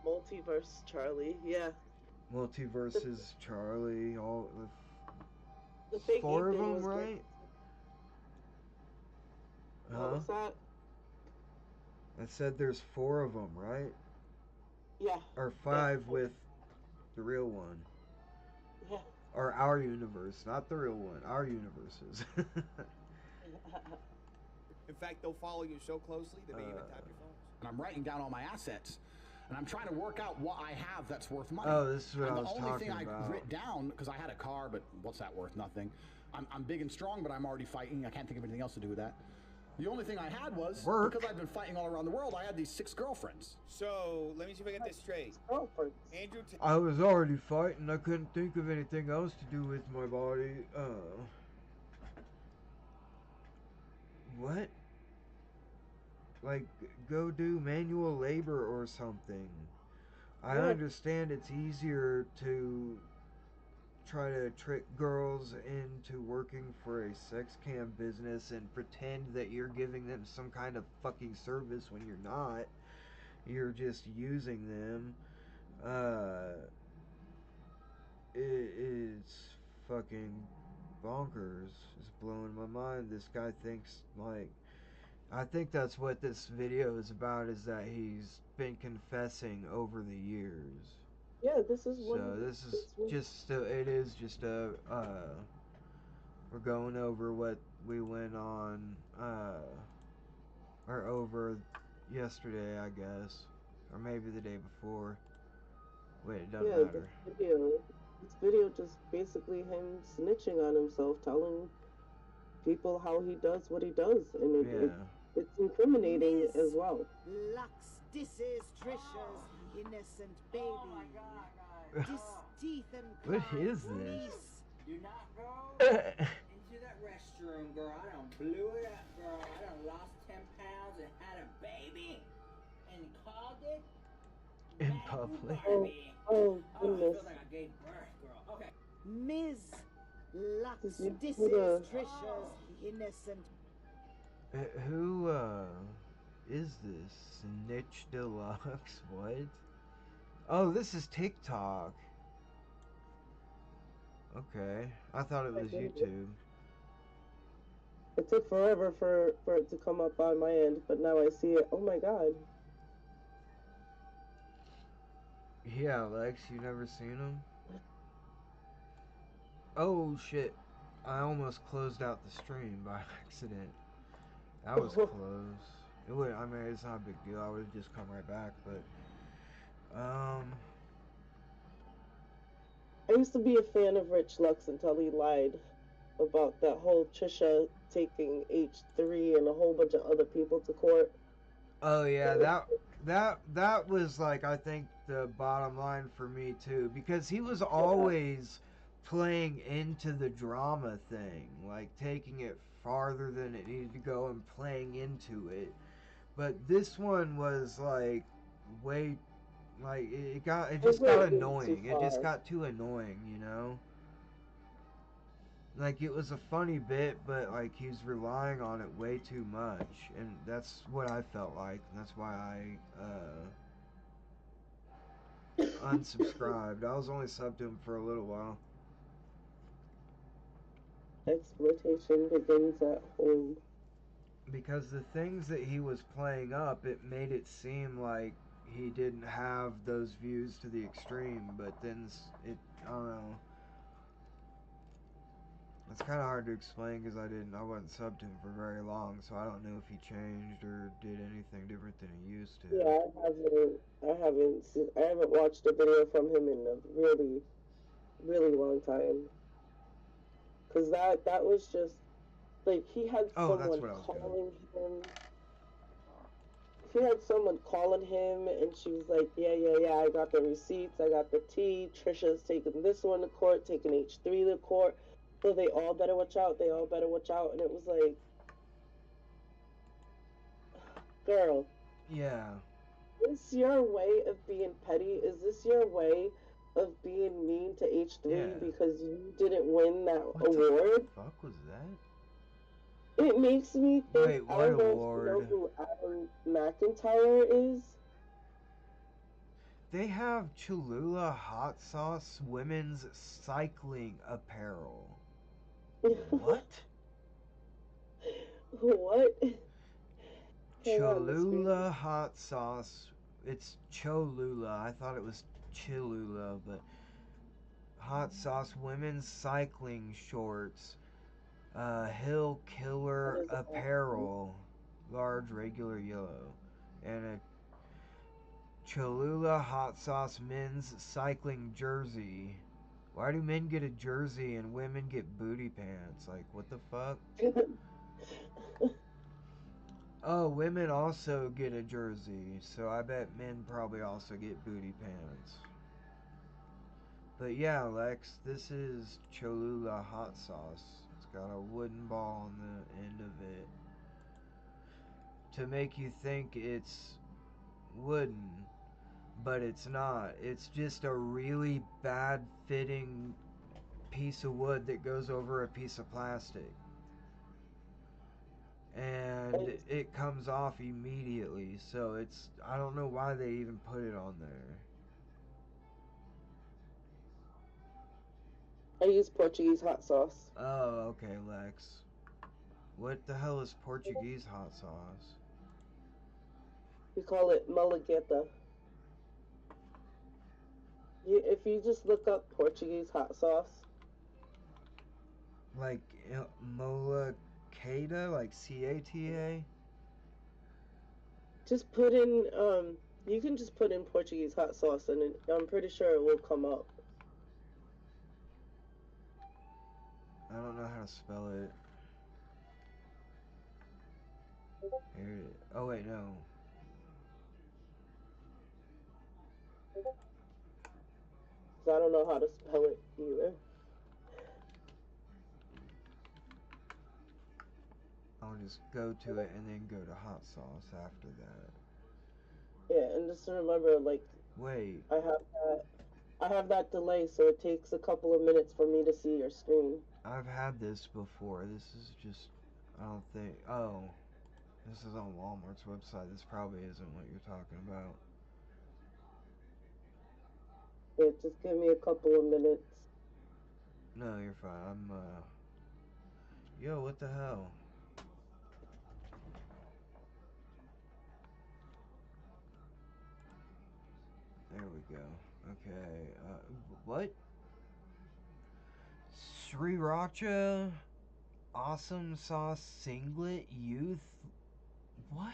Multiverse Charlie, yeah. Multiverses Charlie, all The fake four of thing them, was right? What was that? I said there's 4 of them, right? Yeah. Or 5 with the real one. Yeah. Or our universe, not the real one. Our universes. In fact, they'll follow you so closely they may even tap your phone. And I'm writing down all my assets, and I'm trying to work out what I have that's worth money. Oh, this is what and I was the only thing talking I about. writ down, because I had a car, but what's that worth? Nothing. I'm big and strong, but I'm already fighting. I can't think of anything else to do with that. The only thing I had was, work. because I've been fighting all around the world, I had these 6 girlfriends. So, let me see if I get this straight. Andrew... I was already fighting. I couldn't think of anything else to do with my body. What? Like, go do manual labor or something. I Yeah. understand it's easier to try to trick girls into working for a sex cam business and pretend that you're giving them some kind of fucking service when you're not. You're just using them. It's fucking bonkers. It's blowing my mind. This guy thinks, like, I think that's what this video is about, is that he's been confessing over the years. Yeah, this is So this is just it is just a we're going over what we went on or over yesterday, I guess, or maybe the day before. Wait, it doesn't matter. This video just basically him snitching on himself, telling people how he does what he does, and it's incriminating as well. Lux, this is Trisha's innocent baby. This teeth and What claws is this? niece. Do not go into that restroom, girl. I done blew it up, girl. I done lost 10 pounds and had a baby and called it In public. Oh I goodness. feel like I gave birth, girl. Okay. Ms. Lux, This this is is Trisha's innocent. Who is this? Snitch Deluxe? What? Oh, this is TikTok. Okay, I thought it was YouTube. It took forever for it to come up on my end, but now I see it. Oh my god. Yeah, Lex, you never seen him? Oh shit! I almost closed out the stream by accident. That was close. It would. I mean, it's not a big deal. I would have just come right back, but I used to be a fan of Rich Lux until he lied about that whole Trisha taking H3 and a whole bunch of other people to court. Oh yeah, that was like, I think, the bottom line for me too, because he was always playing into the drama thing, like taking it farther than it needed to go and playing into it. But this one was like way, like it just got annoying. It just got too annoying, you know? Like, it was a funny bit, but like he's relying on it way too much, and that's what I felt like, and that's why I unsubscribed. I was only subbed to him for a little while. Exploitation begins at home. Because the things that he was playing up, it made it seem like he didn't have those views to the extreme, but then I don't know. It's kind of hard to explain because I wasn't subbed to him for very long, so I don't know if he changed or did anything different than he used to. Yeah, I haven't watched a video from him in a really, really long time. Cause that was just like he had someone calling him. He had someone calling him, and she was like, yeah, I got the receipts, I got the tea. Trisha's taking this one to court, taking H3 to court. So they all better watch out. They all better watch out. And it was like, girl. Yeah. Is this your way of being petty? Is this your way of being mean to H3 because you didn't win that award? What the fuck was that? It makes me think. Wait, what I don't award? know if you know who Adam McIntyre is. They have Cholula Hot Sauce women's cycling apparel. What? What? Cholula Hot Sauce. It's Cholula. I thought it was Chilula, but Hot Sauce women's cycling shorts. Hill Killer apparel. Large, regular, yellow. And a Cholula Hot Sauce men's cycling jersey. Why do men get a jersey and women get booty pants? Like, what the fuck? Oh, women also get a jersey, so I bet men probably also get booty pants. But yeah, Lex, this is Cholula Hot Sauce. It's got a wooden ball on the end of it to make you think it's wooden. But it's not. It's just a really bad fitting piece of wood that goes over a piece of plastic. And it comes off immediately. So it's, I don't know why they even put it on there. I use Portuguese hot sauce. Oh, okay, Lex. What the hell is Portuguese hot sauce? We call it Malagueta. If you just look up Portuguese hot sauce. Like Molacata, like C-A-T-A? Just put in, you can just put in Portuguese hot sauce and I'm pretty sure it will come up. I don't know how to spell it. Here it is. Oh wait, no. I don't know how to spell it either. I'll just go to it and then go to hot sauce after that. Yeah, and just remember, like, wait, I have that delay, so it takes a couple of minutes for me to see your screen. I've had this before. This is just, I don't think, oh, this is on Walmart's website. This probably isn't what you're talking about. Yeah, just give me a couple of minutes. No, you're fine. I'm, yo, what the hell? There we go. Okay, what? Sriracha Awesome Sauce Singlet Youth? What?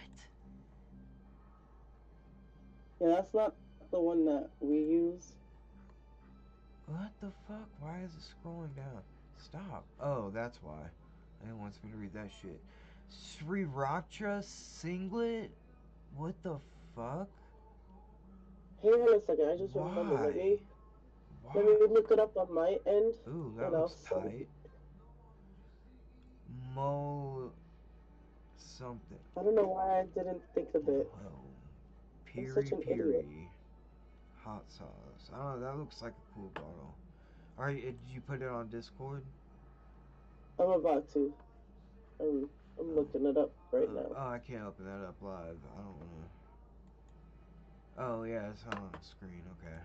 Yeah, that's not the one that we use. What the fuck? Why is it scrolling down? Stop. Oh, that's why. It wants me to read that shit. Sriracha Singlet? What the fuck? Hang on a second, I just remember. Let me look it up on my end. Ooh, that looks tight. Something. I don't know why I didn't think of it. Piri such an Piri idiot. hot sauce. I don't know, that looks like a cool bottle. Alright, did you put it on Discord? I'm about to. I'm looking it up right now. Oh, I can't open that up live. I don't wanna. Oh yeah, it's on the screen, okay.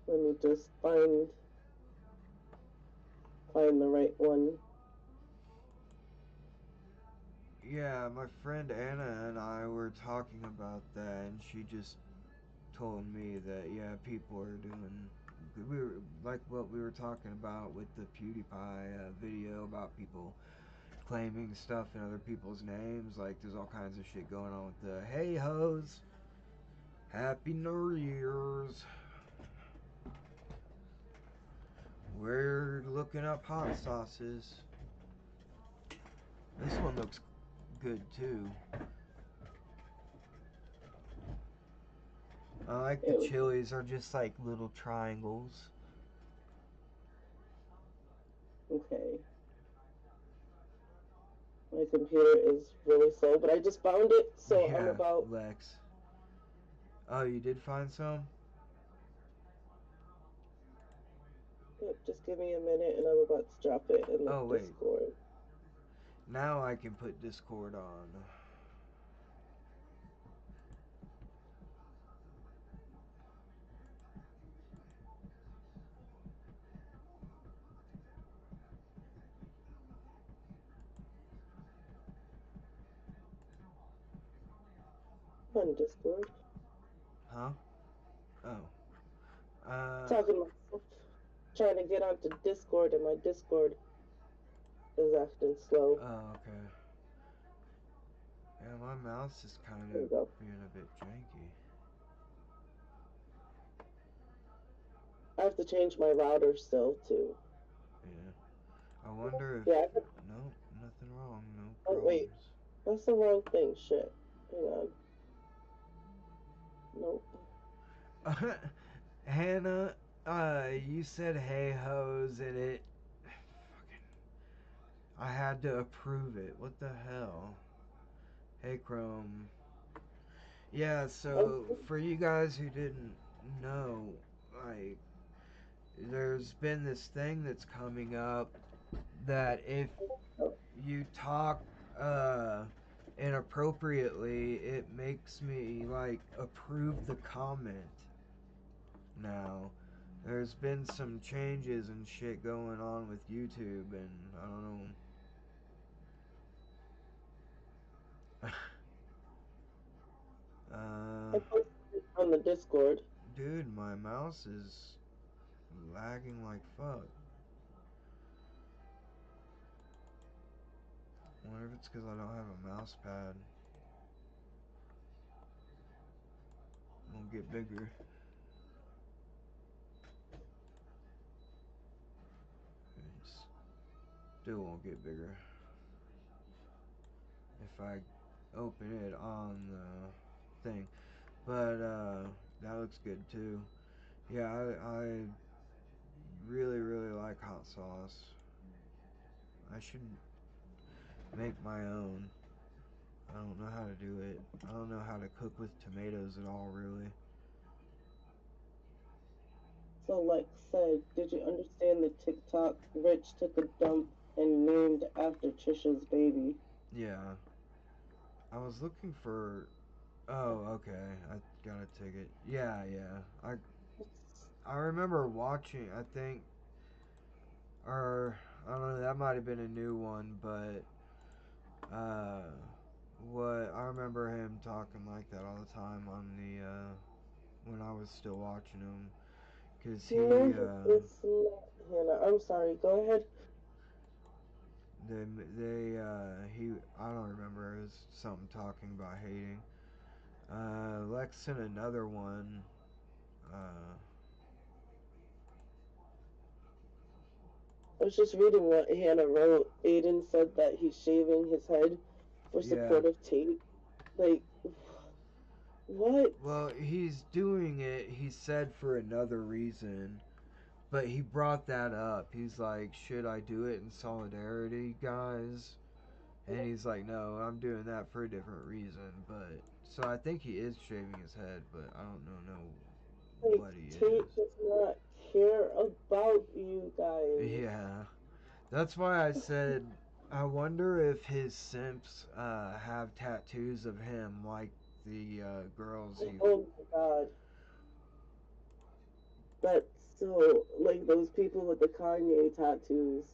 Let me just find the right one. Yeah, my friend Anna and I were talking about that, and she just told me that, yeah, people are doing, we were, like what we were talking about with the PewDiePie video about people claiming stuff in other people's names. Like, there's all kinds of shit going on with the, hey hoes, Happy New Year's. We're looking up hot sauces. This one looks good too. I like the chilies are just like little triangles. Okay. My computer is really slow, but I just found it, so I'm about... Lex. Oh, you did find some? Yep, just give me a minute and I'm about to drop it in the Oh, wait. Discord. Now I can put Discord on. On Discord. Huh? Oh. Talking myself, trying to get onto Discord, and my Discord is acting slow. Oh, okay. Yeah, my mouse is kind of being a bit janky. I have to change my router still, too. Yeah. I wonder if... Yeah. No, nothing wrong. No Oh, problems. wait. That's the wrong thing. Shit. Hang on. Nope. Hannah, you said hey hoes and it... I had to approve it. What the hell? Hey Chrome. Yeah, so for you guys who didn't know, like, there's been this thing that's coming up that if you talk inappropriately, it makes me like approve the comment. Now, there's been some changes and shit going on with YouTube, and I don't know. I posted it on the Discord. Dude, my mouse is lagging like fuck. I wonder if it's because I don't have a mouse pad. It won't get bigger. It still won't get bigger. If I open it on the thing. But that looks good too. Yeah, I really like hot sauce. I should make my own. I don't know how to do it. I don't know how to cook with tomatoes at all, really. So, like said, did you understand the TikTok Rich took a dump and named after Trisha's baby? Yeah. I was looking for... Oh, okay. I got a ticket. Yeah. I remember watching, I think... Or, I don't know, that might have been a new one, but... I remember him talking like that all the time on the, when I was still watching him. Cause he, It's not Hannah. I'm sorry, go ahead. I don't remember, it was something talking about hating. Lex sent another one, I was just reading what Hannah wrote. Aiden said that he's shaving his head for supportive tape. Like, what? Well, he's doing it, he said, for another reason. But he brought that up. He's like, should I do it in solidarity, guys? And he's like, no, I'm doing that for a different reason. But, so I think he is shaving his head, but I don't know what he is. Tate does not care about you guys. Yeah. That's why I said, I wonder if his simps have tattoos of him like the girls he... Oh my god. That's so, like those people with the Kanye tattoos.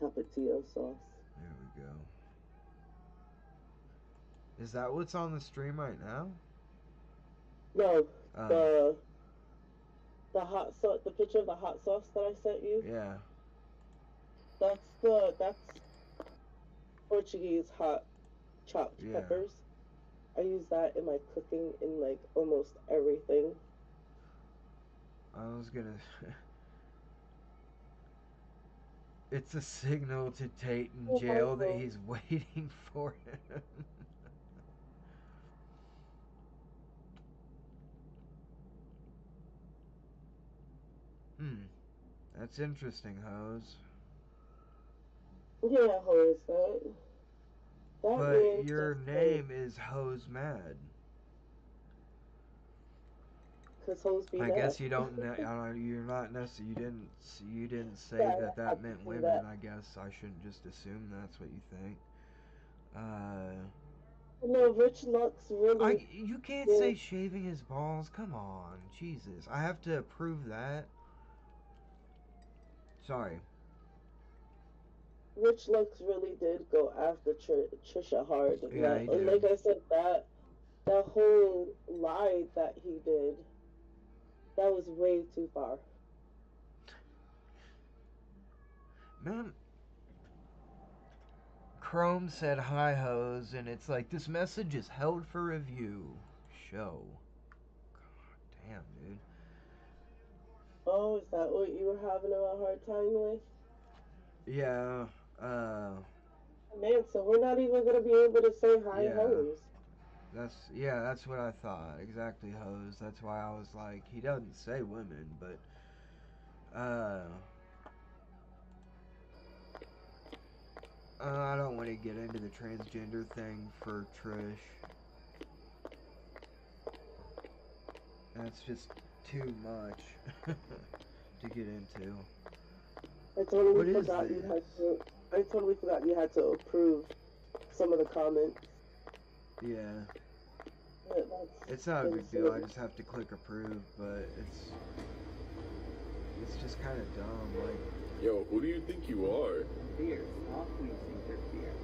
Tapatio sauce. There we go. Is that what's on the stream right now? No, the hot sauce, the picture of the hot sauce that I sent you. Yeah. That's Portuguese hot chopped peppers. I use that in my cooking in like almost everything. I was gonna. It's a signal to Tate in jail that he's waiting for him. That's interesting, Hose. Yeah, Hose. But your name is Hose Mad. Cause Hose be I mad. guess you don't. You're not necessarily. You didn't say that meant women. I guess I shouldn't just assume that's what you think. No, Rich Lux really. You can't say shaving his balls. Come on, Jesus. I have to approve that. Sorry. Rich Lux really did go after Trisha hard. Yeah, he did. Like I said, that whole lie that he did, that was way too far. Man, Chrome said hi, Hose, and it's like, this message is held for review. Show. God damn, dude. Oh, is that what you were having a hard time with? Yeah, Man, so we're not even gonna be able to say hi, Yeah. Hose. That's what I thought. Exactly, Hose. That's why I was like, he doesn't say women, but I don't want to get into the transgender thing for Trish. That's just too much to get into. I totally What is forgot you this? had to. I totally forgot you had to approve some of the comments. Yeah. That's It's not a big deal. I insane. just have to click approve, but it's just kind of dumb. Like, Yo, who do you think you are? Fierce. All queens think they're fierce.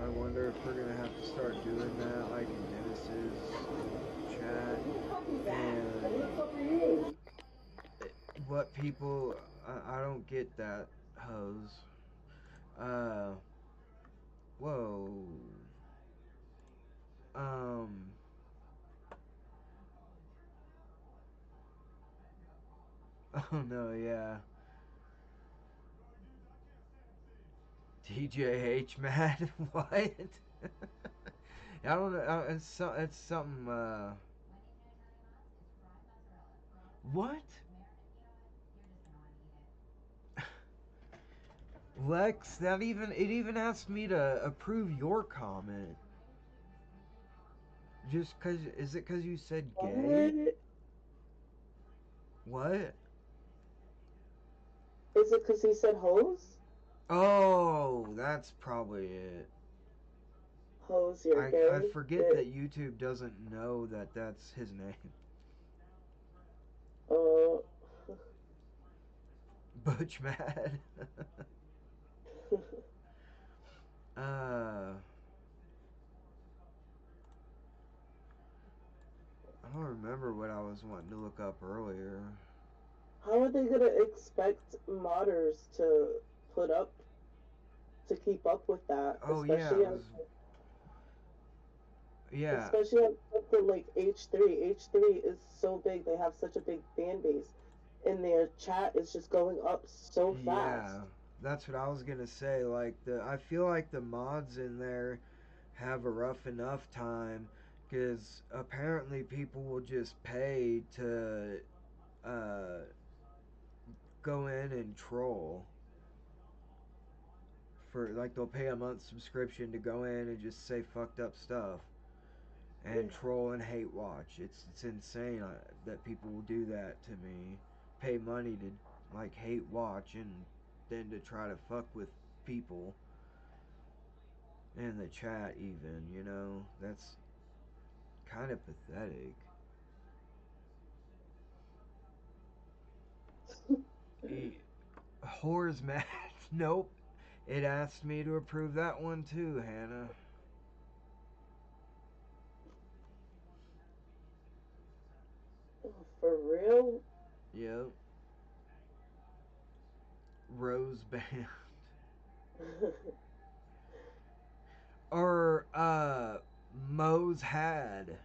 I wonder if we're gonna have to start doing that, like in Dennis's chat, and what people. I don't get that, Hose. Whoa. Oh no, yeah. TJH mad? What? I don't know. It's something. What? Lex, it even asked me to approve your comment. Just cause, is it cause you said gay? What? Is it because he said Hose? Oh, that's probably it. Hose, you're gay. I forget that YouTube doesn't know that that's his name. Butch Mad. I don't remember what I was wanting to look up earlier. How are they gonna expect modders to keep up with that? Oh yeah, Especially on something like H3. H3 is so big; they have such a big fan base, and their chat is just going up so fast. Yeah, that's what I was gonna say. Like I feel like the mods in there have a rough enough time, because apparently people will just pay to go in and troll. For like, they'll pay a month subscription to go in and just say fucked up stuff and troll and hate watch. It's insane that people will do that to me. Pay money to like hate watch and then to try to fuck with people in the chat even, you know? That's kind of pathetic. Whore's match. Nope. It asked me to approve that one too, Hannah. For real? Yep. Rose band. Or Moe's had.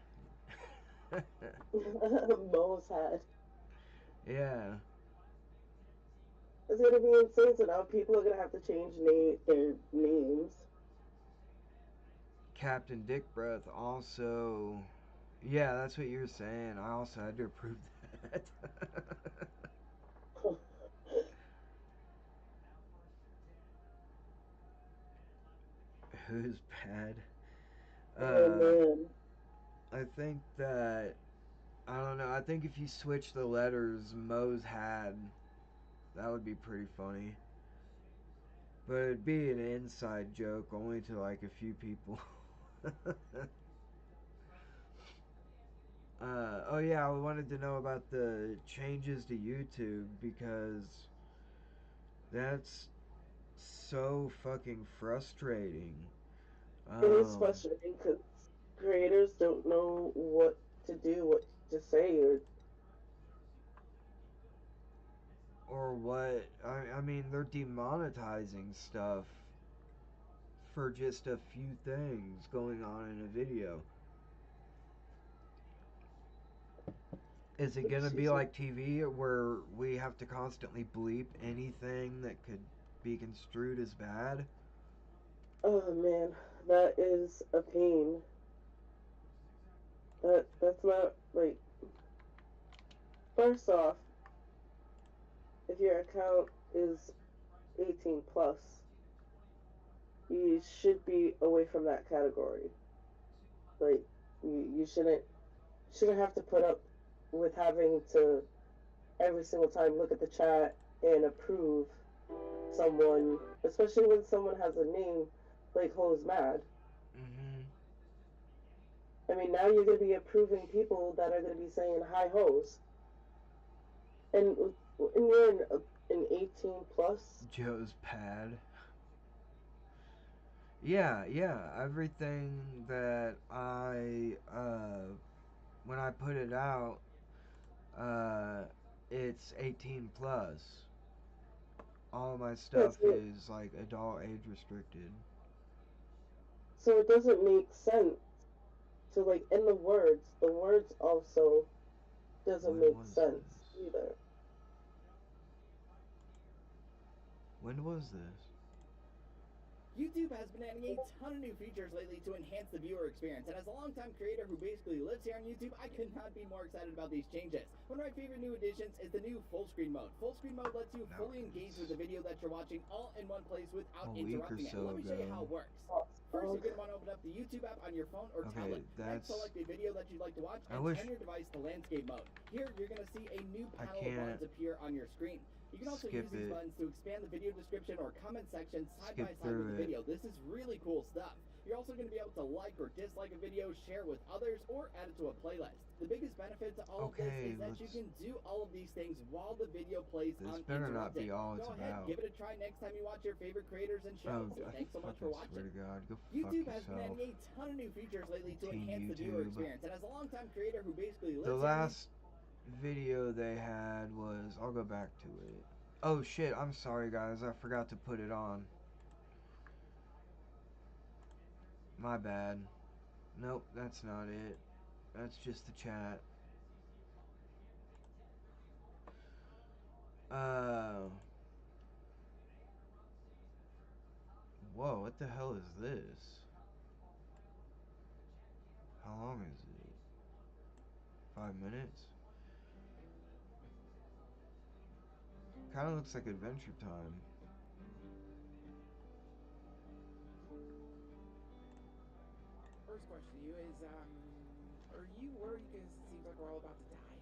Moe's had. Yeah. It's gonna be insane, so now people are gonna have to change their names. Captain Dick Breath also. Yeah, that's what you're saying. I also had to approve that. Who's bad? I think that, I don't know, I think if you switch the letters, Moe's had, that would be pretty funny. But it'd be an inside joke only to like a few people. Oh yeah, I wanted to know about the changes to YouTube because that's so fucking frustrating. It is frustrating because creators don't know what to do, what to say, or what. I mean, they're demonetizing stuff for just a few things going on in a video. Is it gonna be like TV where we have to constantly bleep anything that could be construed as bad? Oh man, that is a pain. That's not, like, first off, if your account is 18 plus, you should be away from that category. Like, you shouldn't have to put up with having to every single time look at the chat and approve someone, especially when someone has a name like Ho's Mad. I mean, now you're going to be approving people that are going to be saying hi Ho's. And you're an 18 plus. Joe's pad. Yeah, everything that I, when I put it out, it's 18 plus. All of my stuff is like adult age restricted. So it doesn't make sense to, like, in the words also doesn't make sense either. When was this? YouTube has been adding a ton of new features lately to enhance the viewer experience, and as a longtime creator who basically lives here on YouTube, I could not be more excited about these changes. One of my favorite new additions is the new full screen mode. Full screen mode lets you fully engage with the video that you're watching all in one place without interrupting it. Let me show you how it works. First, you're going to want to open up the YouTube app on your phone or tablet. Next, select a video that you'd like to watch and turn your device to landscape mode. Here, you're going to see a new panel of buttons appear on your screen. You can also use these buttons to expand the video description or comment section side by side with the video. This is really cool stuff. You're also going to be able to like or dislike a video, share with others, or add it to a playlist. The biggest benefit to all of this is that you can do all of these things while the video plays uninterrupted. Better not be all it's Go ahead, about. give it a try next time you watch your favorite creators and shows. Thanks so much for watching. Swear to God, go YouTube fuck has been yourself. adding a ton of new features lately to enhance the viewer experience, and as a longtime creator who basically lives The last video they had was, I'll go back to it. Oh shit, I'm sorry guys, I forgot to put it on. My bad. Nope, that's not it. That's just the chat. Whoa, what the hell is this? How long is it? 5 minutes? Kind of looks like Adventure Time. First question to you is, are you worried because it seems like we're all about to die?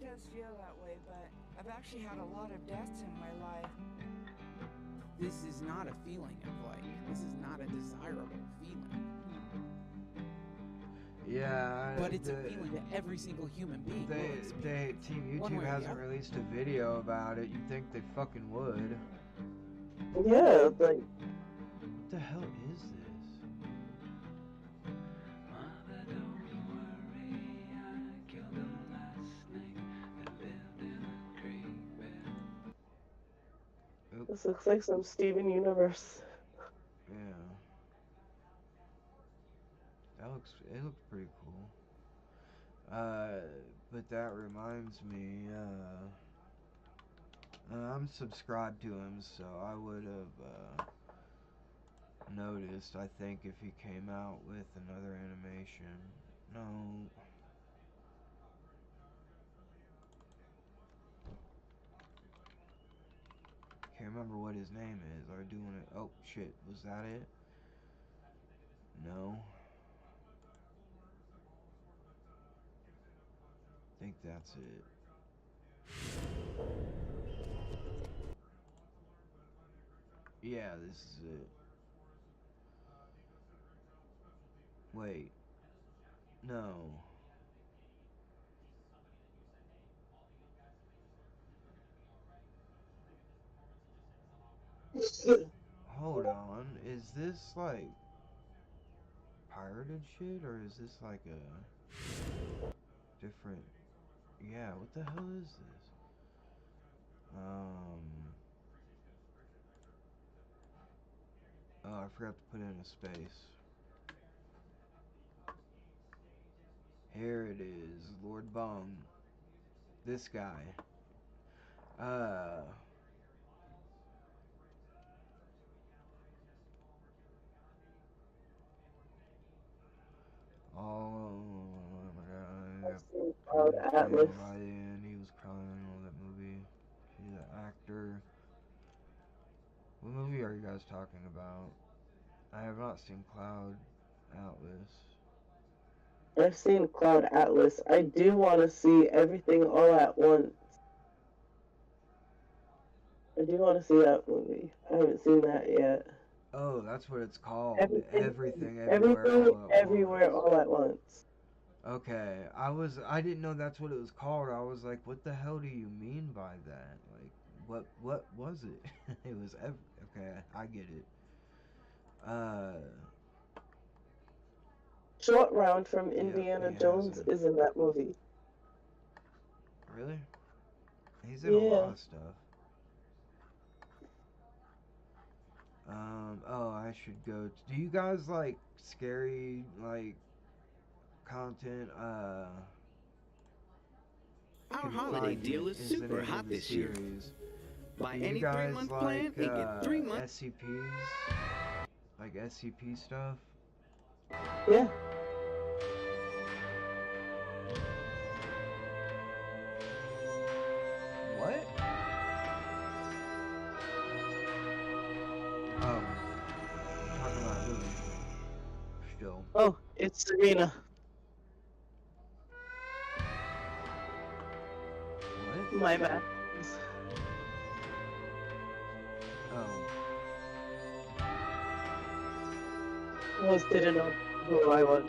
Does feel that way, but I've actually had a lot of deaths in my life. This is not a feeling of like, this is not a desirable feeling. Yeah, But it's a feeling that every single human being will experience. Team one way YouTube or the hasn't other. released a video about it. You'd think they fucking would. Yeah, like. What the hell is this? This looks like some Steven Universe. Yeah. It looks pretty cool. But that reminds me, I'm subscribed to him, so I would have, noticed, I think, if he came out with another animation. No. Can't remember what his name is. Are doing it? Oh shit! Was that it? No. I think that's it. Yeah, this is it. Wait. No. Hold on. Is this like pirated shit, or is this like a different? Yeah, what the hell is this? Oh, I forgot to put in a space. Here it is, Lord Bung. This guy. Oh my god. Atlas. By the end, he was crying all that movie. He's an actor. What movie are you guys talking about? I have not seen Cloud Atlas. I've seen Cloud Atlas. I do want to see Everything All at Once. I do want to see that movie. I haven't seen that yet. Oh, that's what it's called. Everything Everywhere all at once. Okay, I didn't know that's what it was called. I was like, what the hell do you mean by that? Like, what was it? It was okay, I get it. Short Round from Indiana Jones is in that movie. Really? He's in a lot of stuff. Oh, I should go. Do you guys like scary, like, content? Our holiday deal is super hot this year. Buy Do you any guys 3-month like, plan and get 3 months. SCPs? Like SCP stuff? Yeah. What? Oh. I'm talking about movie. Still. Oh, it's Serena. What? My bad. Oh. Almost didn't know who I was.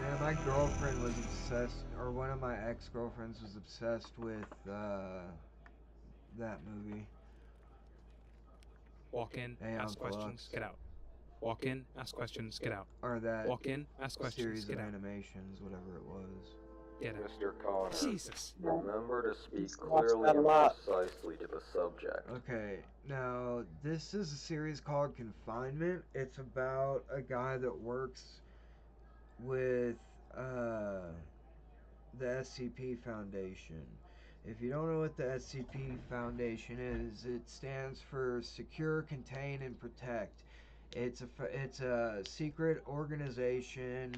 Man, my girlfriend was obsessed, or one of my ex-girlfriends was obsessed with, that movie. Walk in, Aeon ask questions, Flux. get out. Walk in, ask questions, get out. Or that Walk in, ask questions, series get of out. animations, whatever it was. Get out. Mr. Connor, Jesus. remember to speak watched clearly that a and lot. precisely to the subject. Okay, now this is a series called Confinement. It's about a guy that works with the SCP Foundation. If you don't know what the SCP Foundation is, it stands for Secure, Contain, and Protect. It's a secret organization,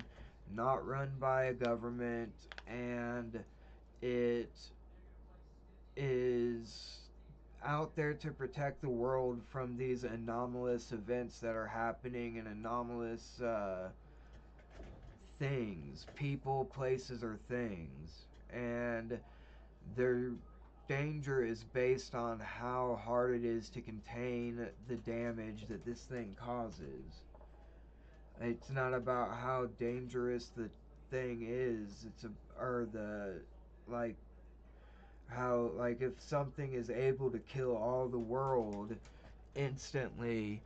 not run by a government, and it is out there to protect the world from these anomalous events that are happening, and anomalous things, people, places, or things. And their danger is based on how hard it is to contain the damage that this thing causes. It's not about how dangerous the something is, like, how, like, if something is able to kill all the world instantly,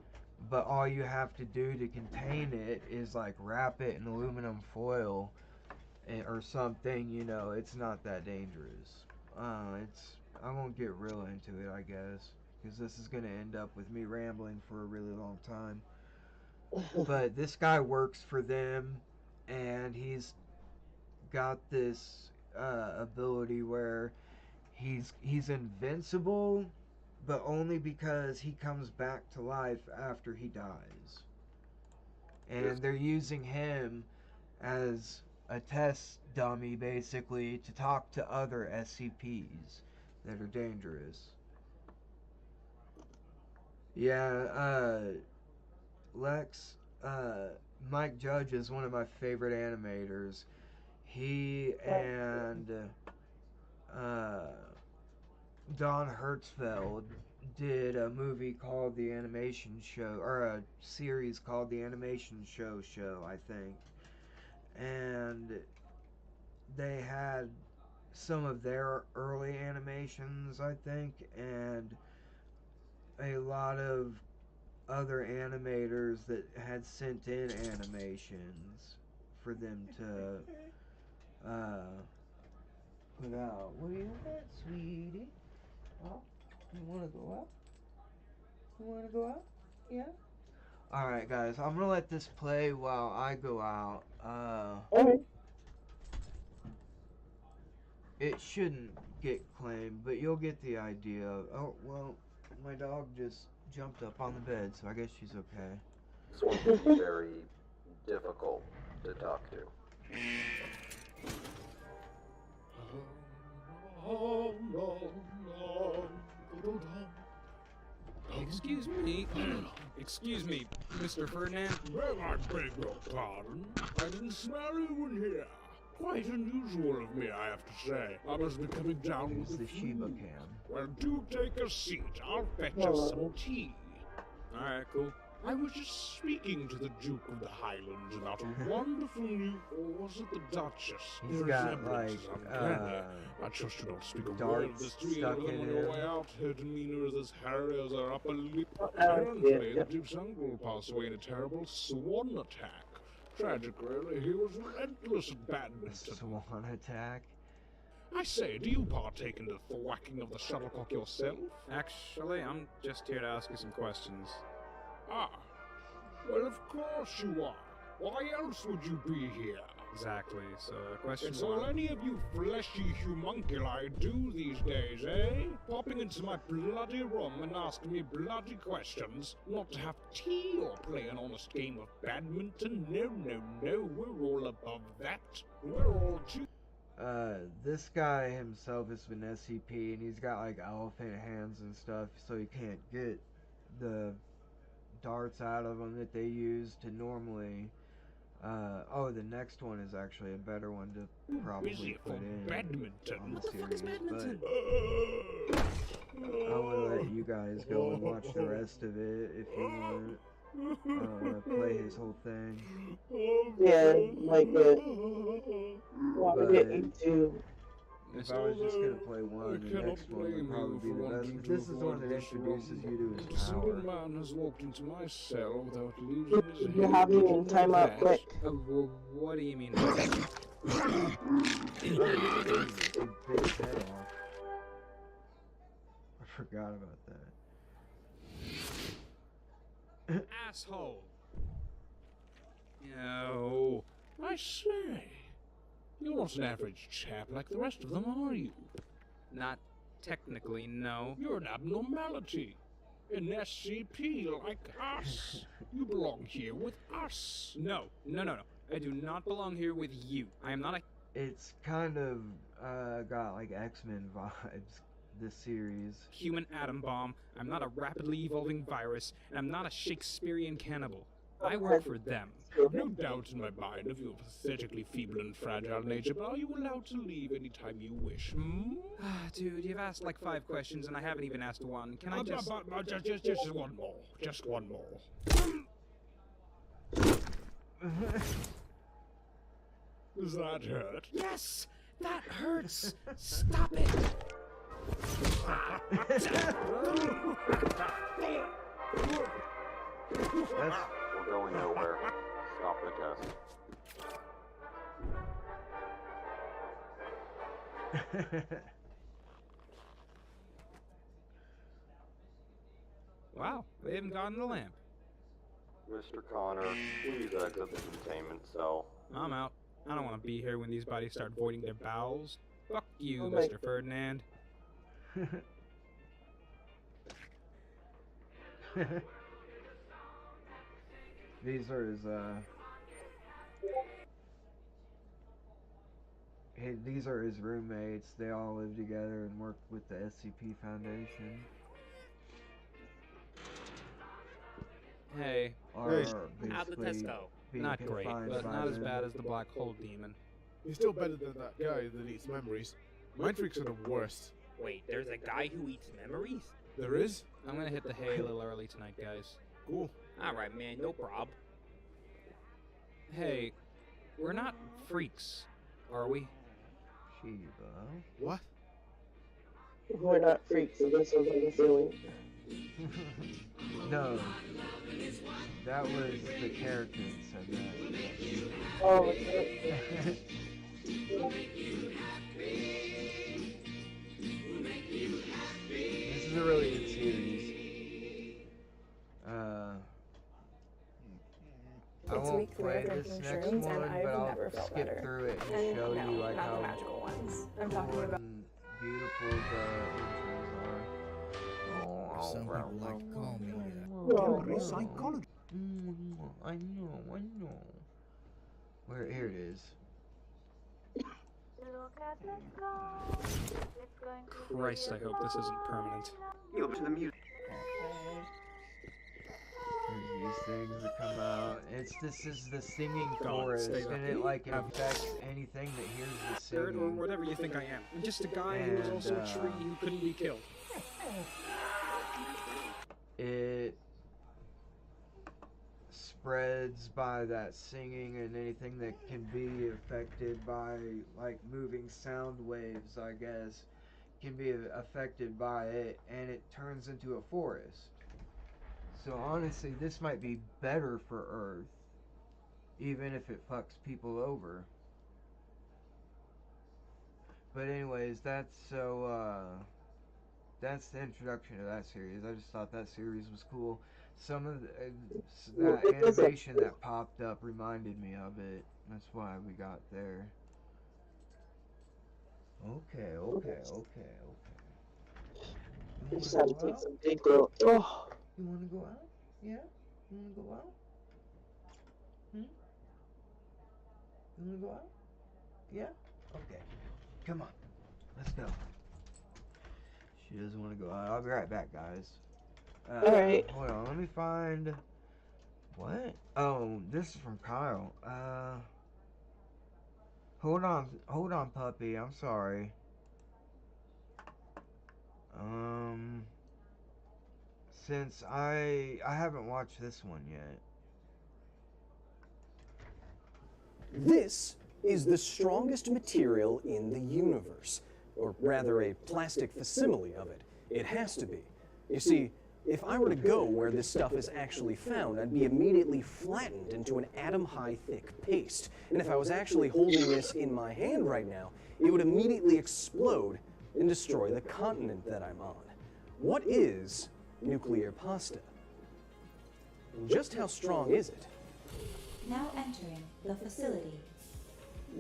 but all you have to do to contain it is, like, wrap it in aluminum foil or something, you know, it's not that dangerous. I won't get real into it, I guess, because this is going to end up with me rambling for a really long time. But this guy works for them, and he's got this ability where he's invincible, but only because he comes back to life after he dies. And they're using him as a test dummy, basically, to talk to other SCPs that are dangerous. Yeah, Lex, Mike Judge is one of my favorite animators. He and Don Hertzfeld did a movie called The Animation Show, or a series called The Animation Show, I think. And they had some of their early animations, I think, and a lot of other animators that had sent in animations for them to put out. What do you want, sweetie? Oh, you want to go out? You want to go out? Yeah? Alright, guys, I'm gonna let this play while I go out. It shouldn't get claimed, but you'll get the idea. Oh, well, my dog just jumped up on the bed, so I guess she's okay. This one can be very difficult to talk to. Excuse me, Mr. Ferdinand. Well, I beg your pardon. I didn't smell you in here. Quite unusual of me, I have to say. I must be coming down with the Shiba Cam. Well, do take a seat. I'll fetch us some tea. Alright, cool. I was just speaking to the Duke of the Highlands about a wonderful new, or was it the Duchess? He's The got, resemblance is uncanny. I trust you don't speak a word of this to either of them on your way out. Her demeanor is as hairy as her upper lip. Apparently, the Duke's uncle passed away in a terrible swan attack. Tragic, really. He was relentless at badminton. Swan attack? I say, do you partake in the thwacking of the shuttlecock yourself? Actually, I'm just here to ask you some questions. Ah, well, of course you are. Why else would you be here? Exactly, so question It's all any of you fleshy homunculi do these days, eh? Popping into my bloody room and asking me bloody questions, not to have tea or play an honest game of badminton. No, no, no, we're all above that. We're all too... This guy himself has been SCP, and he's got, like, elephant hands and stuff, so he can't get the darts out of them that they use to normally... oh, the next one is actually a better one to probably put in badminton. On the series, but I want to let you guys go and watch the rest of it if you want to play his whole thing. Yeah, like it. Why would it into? If I was just gonna play one, the next one would probably be the best. But this is one that introduces you to his power. Single man has walked into my cell without losing his You have me in timeout quick. What do you mean? It bit his head off. I forgot about that. Asshole! No. I say, you're not an average chap like the rest of them, are you? Not technically, no. You're an abnormality. An SCP like us. You belong here with us. No. I do not belong here with you. I am not a... It's kind of got like X-Men vibes, this series. Human atom bomb. I'm not a rapidly evolving virus, and I'm not a Shakespearean cannibal. I work for them. No doubt in my mind of your pathetically feeble and fragile nature, but are you allowed to leave any time you wish? Dude, you've asked like 5 questions, and I haven't even asked one. Can I just... Just one more. Just one more. Does that hurt? Yes! That hurts! Stop it! We're going nowhere. Stop the test. Wow, they haven't gotten the lamp. Mr. Connor, please exit the containment cell. I'm out. I don't want to be here when these bodies start voiding their bowels. Fuck you, Oh my- Mr. Ferdinand. These are his, these are his roommates. They all live together and work with the SCP Foundation. Hey. Are How'd the test basically go? being Not great, confined but by not as them. bad as the black hole demon. He's still better than that guy that eats memories. Mind freaks are the worst. Wait, there's a guy who eats memories? There is? I'm gonna hit the hay a little early tonight, guys. Cool. Alright, man, no prob. Hey, we're not freaks, are we? Shiba. What? We're not freaks, so this was like a feeling. No. That was the character that said that. Oh, okay. This is a really good series. I It's won't week 3 play of this drinking next shrooms, one, and I've but I'll never felt skip better. through it and And show no, you like not how the magical ones. I'm talking cool about. and beautiful the intros are. Oh, Some people like to call me Temporary psychology. I know. Here it is. Christ, I hope this isn't permanent. You listen to the music. There's these things that come out. This is the singing God, forest, stay and lucky. it like affects anything that hears the Third, or singing. whatever you think I am. I'm just a guy who was also a tree who couldn't be killed. It spreads by that singing, and anything that can be affected by like moving sound waves, I guess, can be affected by it, and it turns into a forest. So honestly, this might be better for Earth, even if it fucks people over. But anyways, that's that's the introduction to that series. I just thought that series was cool. Some of that animation that popped up reminded me of it. That's why we got there. Okay. I just had to take some big girl. Oh. You wanna go out? Yeah? You wanna go out? You wanna go out? Yeah? Okay. Come on. Let's go. She doesn't wanna go out. I'll be right back, guys. Alright. Hold on, let me find... What? Oh, this is from Kyle. Hold on, puppy. I'm sorry. Since I haven't watched this one yet. This is the strongest material in the universe, or rather a plastic facsimile of it. It has to be. You see, if I were to go where this stuff is actually found, I'd be immediately flattened into an atom-high thick paste. And if I was actually holding this in my hand right now, it would immediately explode and destroy the continent that I'm on. What is nuclear pasta? And just how strong is it? Now entering the facility.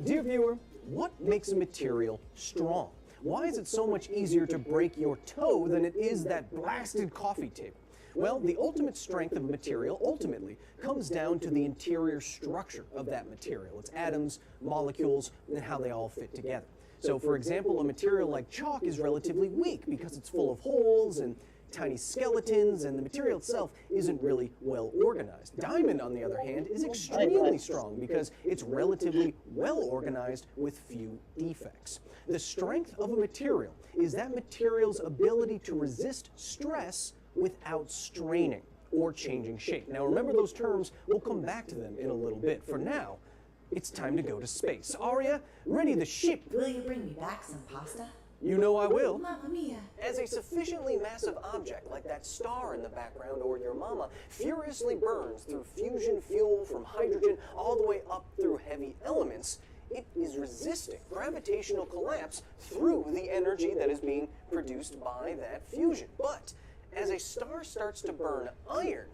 Dear viewer, what makes a material strong? Why is it so much easier to break your toe than it is that blasted coffee table? Well, the ultimate strength of a material ultimately comes down to the interior structure of that material, its atoms, molecules, and how they all fit together. So, for example, a material like chalk is relatively weak because it's full of holes and tiny skeletons, and the material itself isn't really well organized. Diamond, on the other hand, is extremely strong because it's relatively well organized with few defects. The strength of a material is that material's ability to resist stress without straining or changing shape. Now remember those terms, we'll come back to them in a little bit. For now, It's time to go to space. Arya, ready the ship. Will you bring me back some pasta? You know I will. Mamma mia. As a sufficiently massive object like that star in the background or your mama furiously burns through fusion fuel from hydrogen all the way up through heavy elements, it is resisting gravitational collapse through the energy that is being produced by that fusion. But as a star starts to burn iron,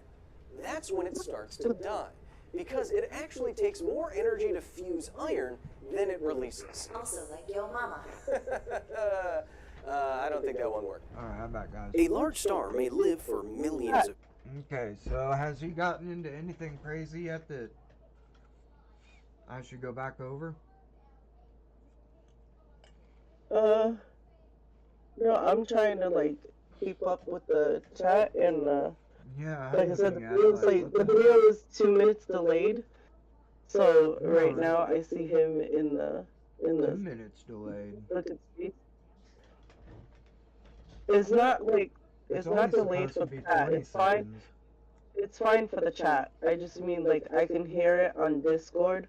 that's when it starts to die, because it actually takes more energy to fuse iron than it releases. Also like your mama. I don't think that one worked. Alright, I'm back, guys. A large star may live for millions of... Okay, so has he gotten into anything crazy yet that I should go back over? No, I'm trying to like keep up with the chat and yeah, like I said, the video is 2 minutes delayed. So right now I see him in the 2 minutes delayed. Look at speed. It's not like it's not delayed for the chat. It's fine. It's fine for the chat. I just mean like I can hear it on Discord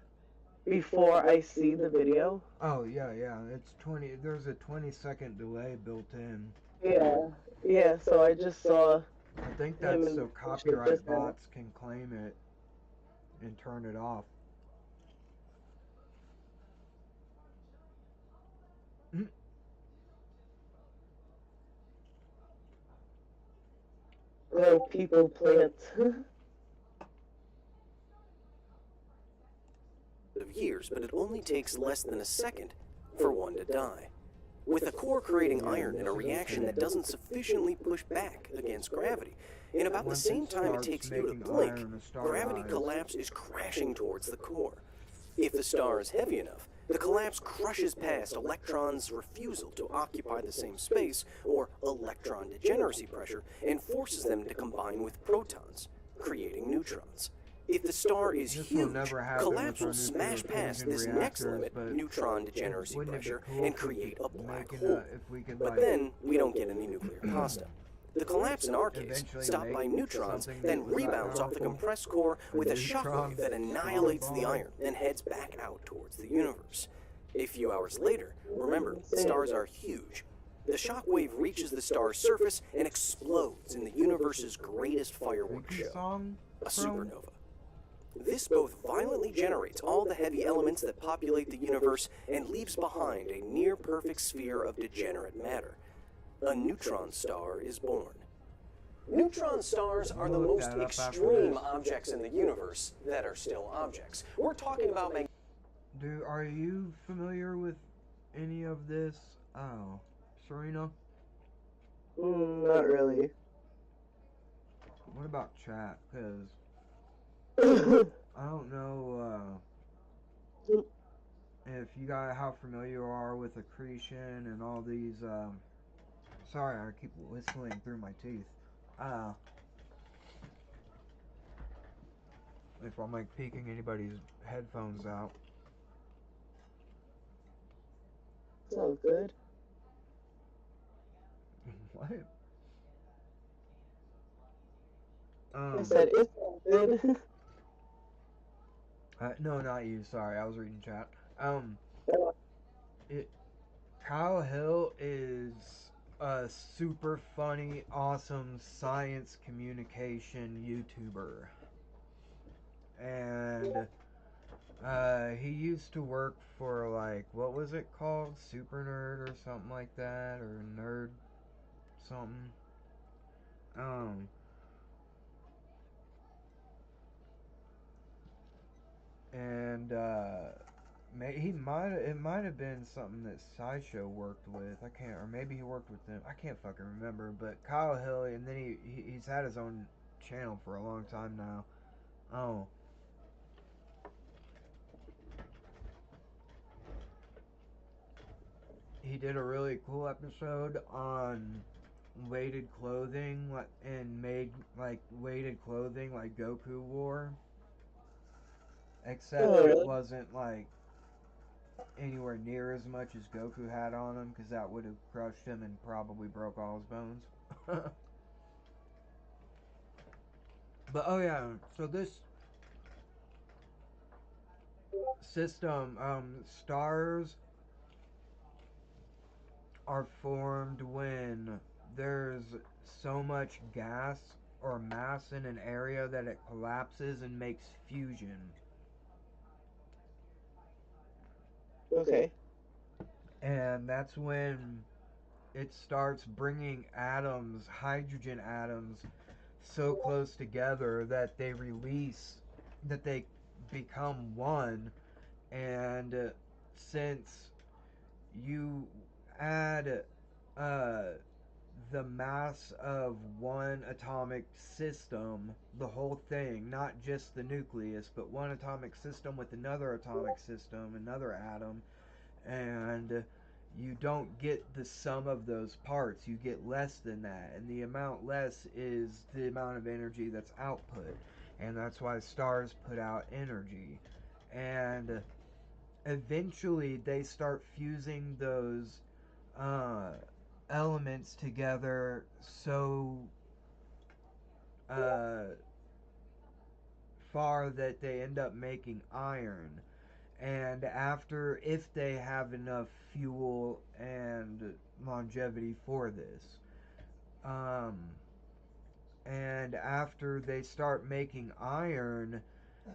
before I see the video. Oh yeah, it's 20. There's a 20-second delay built in. Yeah. So I just saw. I think that's so copyright bots can claim it and turn it off. Well, people plants. Of years, but it only takes less than a second for one to die. With a core creating iron in a reaction that doesn't sufficiently push back against gravity, in about the same time it takes you to blink, gravity collapse is crashing towards the core. If the star is heavy enough, the collapse crushes past electrons' refusal to occupy the same space, or electron degeneracy pressure, and forces them to combine with protons, creating neutrons. If the star is huge, collapse will smash past this next limit, neutron degeneracy pressure, and create a black hole. But then, we don't get any nuclear pasta. The collapse in our case, stopped by neutrons, then rebounds off the compressed core with a shockwave that annihilates the iron and heads back out towards the universe. A few hours later, remember, stars are huge. The shockwave reaches the star's surface and explodes in the universe's greatest fireworks show, a supernova. This both violently generates all the heavy elements that populate the universe and leaves behind a near-perfect sphere of degenerate matter. A neutron star is born. Neutron stars are the most extreme objects in the universe that are still objects. We're talking about... Dude, are you familiar with any of this? Oh, Serena? Not really. What about chat? Because I don't know if you guys how familiar you are with accretion and all these. Sorry, I keep whistling through my teeth. If I'm like peeking anybody's headphones out. It's all good. What? I said it's all good. No, not you. Sorry, I was reading chat. Kyle Hill is a super funny, awesome science communication YouTuber, and he used to work for like what was it called, Super Nerd or something like that, or Nerd something. And it might have been something that Sideshow worked with. I can't, or maybe he worked with them. I can't fucking remember. But Kyle Hill, and then he's had his own channel for a long time now. Oh. He did a really cool episode on weighted clothing, and made like weighted clothing like Goku wore. Except it wasn't like anywhere near as much as Goku had on him, because that would have crushed him and probably broke all his bones. But oh yeah, so this system, stars are formed when there's so much gas or mass in an area that it collapses and makes fusion. Okay. And that's when it starts bringing atoms, hydrogen atoms, so close together that they become one. And since you add the mass of one atomic system, the whole thing, not just the nucleus, but one atomic system with another atomic system, another atom, and you don't get the sum of those parts, you get less than that, and the amount less is the amount of energy that's output, and that's why stars put out energy. And eventually they start fusing those elements together so far that they end up making iron. And after, if they have enough fuel and longevity for this, and after they start making iron,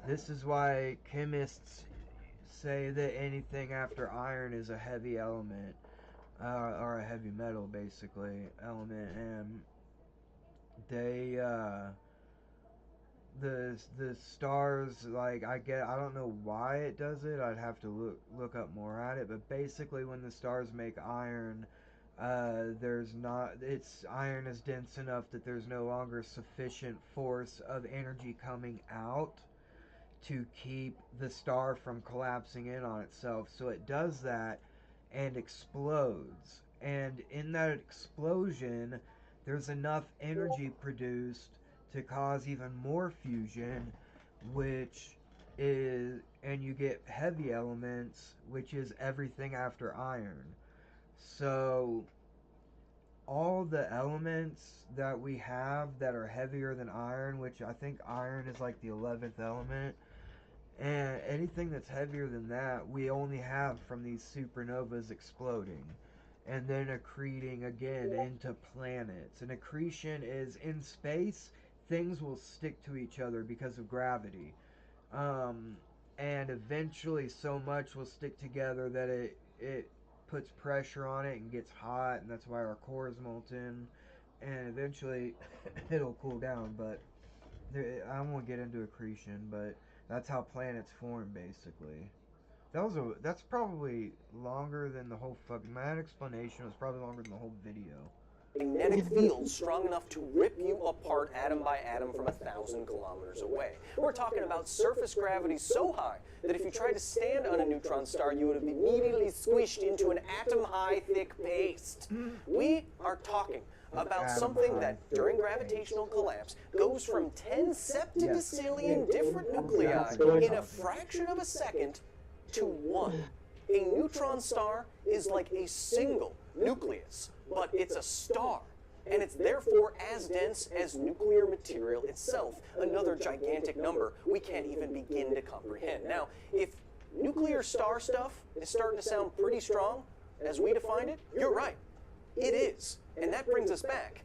this is why chemists say that anything after iron is a heavy element, or a heavy metal, basically, element. And they the stars, like, I don't know why it does it, I'd have to look up more at it, but basically when the stars make iron, iron is dense enough that there's no longer sufficient force of energy coming out to keep the star from collapsing in on itself, so it does that and explodes. And in that explosion, there's enough energy produced to cause even more fusion, and you get heavy elements, which is everything after iron. So all the elements that we have that are heavier than iron, which I think iron is like the 11th element, and anything that's heavier than that, we only have from these supernovas exploding and then accreting again into planets. And accretion is, in space, things will stick to each other because of gravity. And eventually so much will stick together that it puts pressure on it and gets hot, and that's why our core is molten. And eventually it'll cool down, but I won't get into accretion, but that's how planets form, basically. That's probably longer than the whole that explanation was probably longer than the whole video. Magnetic field strong enough to rip you apart atom by atom from 1,000 kilometers away. We're talking about surface gravity so high that if you tried to stand on a neutron star, you would have immediately squished into an atom-high thick paste. We are talking about something that, during gravitational collapse, goes from 10 septidecillion different nuclei in a fraction of a second to one. A neutron star is like a single nucleus, but it's a star, and it's therefore as dense as nuclear material itself, another gigantic number we can't even begin to comprehend. Now, if nuclear star stuff is starting to sound pretty strong, as we defined it, you're right. It is, and that brings us back.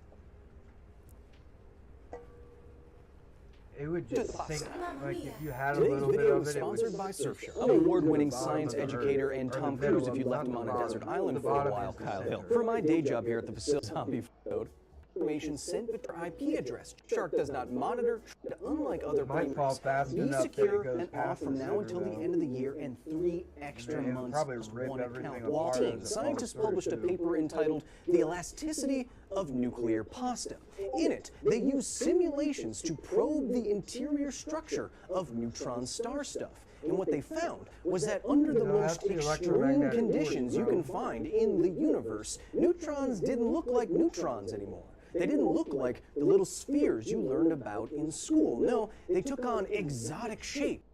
It would just sink, like, if you had a little bit of it, it would sponsored by Surfshark. I'm award-winning science educator and Tom Cruise if you left him on a desert island for a while, Kyle Hill. For my day job here at the facility, zombie code. Information sent with your IP address. Shark does not monitor, unlike other primers. Be secure and off from now until the end of the year and 3 extra months just one account. Scientists published a paper entitled "The Elasticity of Nuclear Pasta." In it, they use simulations to probe the interior structure of neutron star stuff. And what they found was that under the most extreme conditions you can find in the universe, neutrons didn't look like neutrons anymore. They didn't look like the little spheres you learned about in school. No, they took on exotic shape.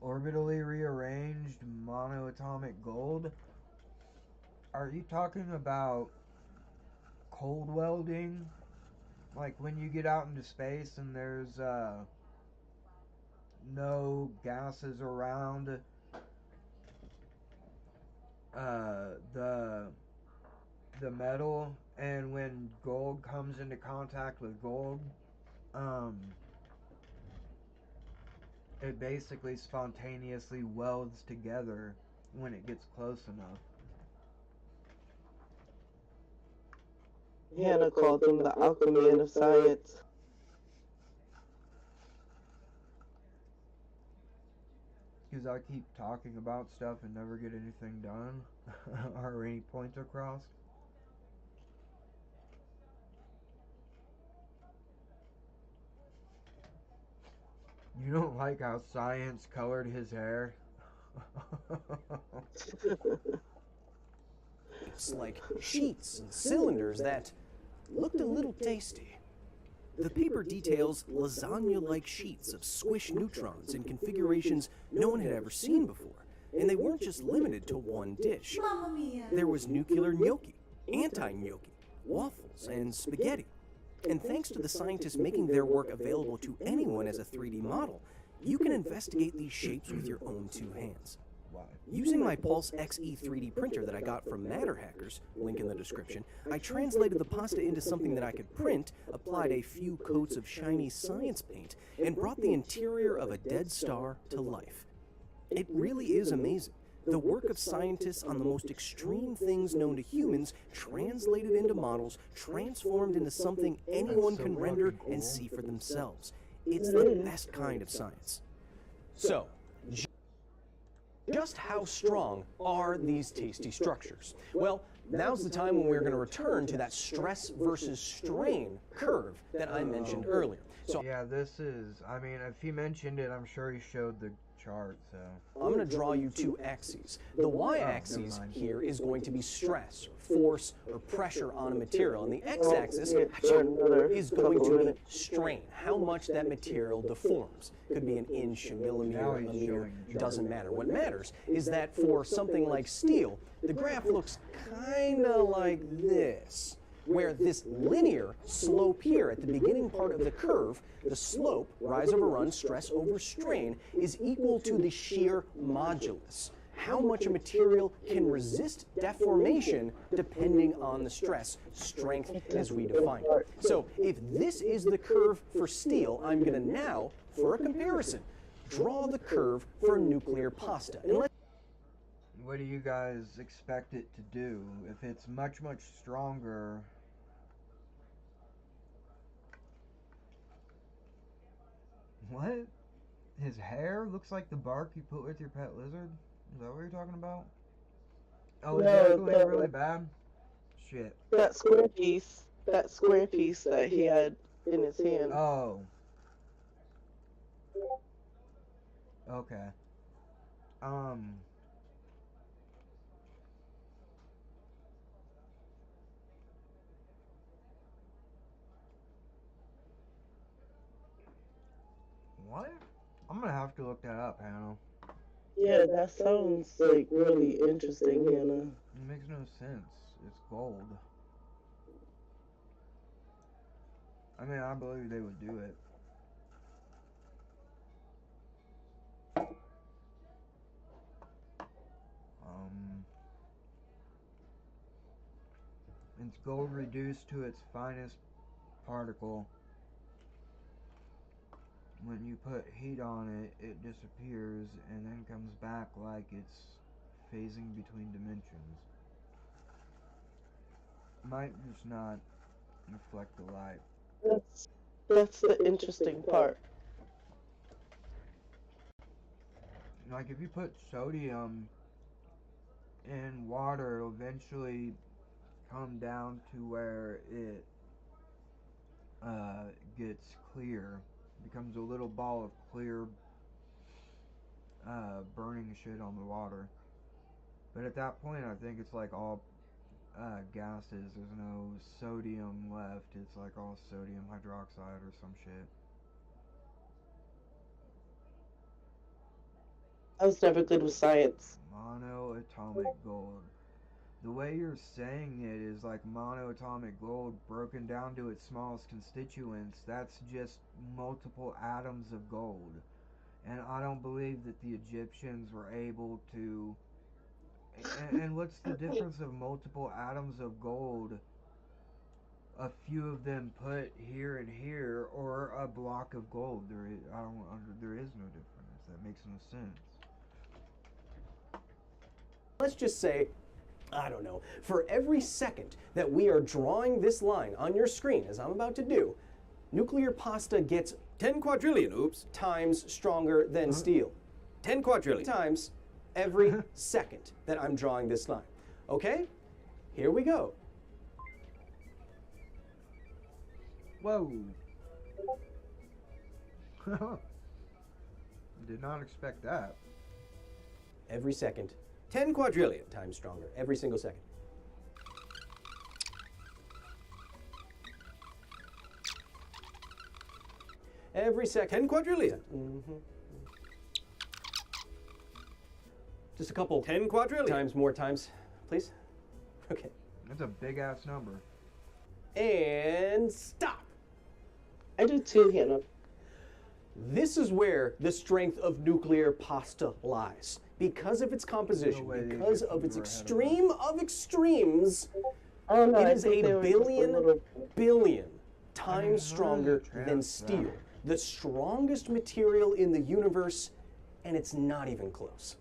Orbitally rearranged monoatomic gold? Are you talking about cold welding? Like when you get out into space and there's no gases around the metal, and when gold comes into contact with gold, it basically spontaneously welds together when it gets close enough. Hannah called them the Aquaman of science. Because I keep talking about stuff and never get anything done or any points across. You don't like how science colored his hair? It's like sheets and cylinders that looked a little tasty. The paper details lasagna-like sheets of squished neutrons in configurations no one had ever seen before, and they weren't just limited to one dish. Mamma mia! There was nuclear gnocchi, anti-gnocchi, waffles, and spaghetti. And thanks to the scientists making their work available to anyone as a 3D model, you can investigate these shapes with your own two hands. Using my Pulse XE 3D printer that I got from Matter Hackers, link in the description, I translated the pasta into something that I could print, applied a few coats of shiny science paint, and brought the interior of a dead star to life. It really is amazing. The work of scientists on the most extreme things known to humans translated into models, transformed into something anyone can render and see for themselves. It's the best kind of science. So, just how strong are these tasty structures? Well, now's the time when we're going to return to that stress versus strain curve that I mentioned earlier. So yeah, this is, I mean, if he mentioned it, I'm sure he showed the chart, so. I'm going to draw you two axes. The y-axis here is going to be stress, or force, or pressure on a material, and the x-axis is going to be strain, how much that material deforms. Could be an inch, a millimeter, a meter, doesn't matter. What matters is that for something like steel, the graph looks kind of like this, where this linear slope here at the beginning part of the curve, the slope, rise over run, stress over strain, is equal to the shear modulus. How much a material can resist deformation depending on the stress, strength as we define it. So if this is the curve for steel, I'm going to now, for a comparison, draw the curve for nuclear pasta. And what do you guys expect it to do? If it's much, much stronger... What? His hair looks like the bark you put with your pet lizard? Is that what you're talking about? Oh, is that going really bad? Shit. That square piece that he had in his hand. Oh. Okay. What? I'm gonna have to look that up, Hannah. Yeah, that sounds like really interesting, Hannah. It makes no sense. It's gold. I mean, I believe they would do it. It's gold reduced to its finest particle. When you put heat on it, it disappears and then comes back like it's phasing between dimensions. Might just not reflect the light. That's the interesting part. Like if you put sodium in water, it'll eventually come down to where it gets clear. Becomes a little ball of clear burning shit on the water. But at that point I think it's like all gases. There's no sodium left. It's like all sodium hydroxide or some shit. I was never good with science. Monoatomic gold. The way you're saying it is like monoatomic gold broken down to its smallest constituents. That's just multiple atoms of gold. And I don't believe that the Egyptians were able to. And what's the difference of multiple atoms of gold? A few of them put here and here, or a block of gold. There is no difference. That makes no sense. Let's just say, I don't know, for every second that we are drawing this line on your screen, as I'm about to do, nuclear pasta gets 10 quadrillion, oops, times stronger than steel. 10 quadrillion. Times every second that I'm drawing this line. Okay? Here we go. Whoa. Did not expect that. Every second. 10 quadrillion times stronger. Every single second. Every second. 10 quadrillion. Just a couple. 10 quadrillion. Times more times, please. Okay. That's a big ass number. And stop. I do too, Hannah. This is where the strength of nuclear pasta lies. Because of its composition, because of its extreme of extremes, it is a billion times stronger than steel. The strongest material in the universe, and it's not even close.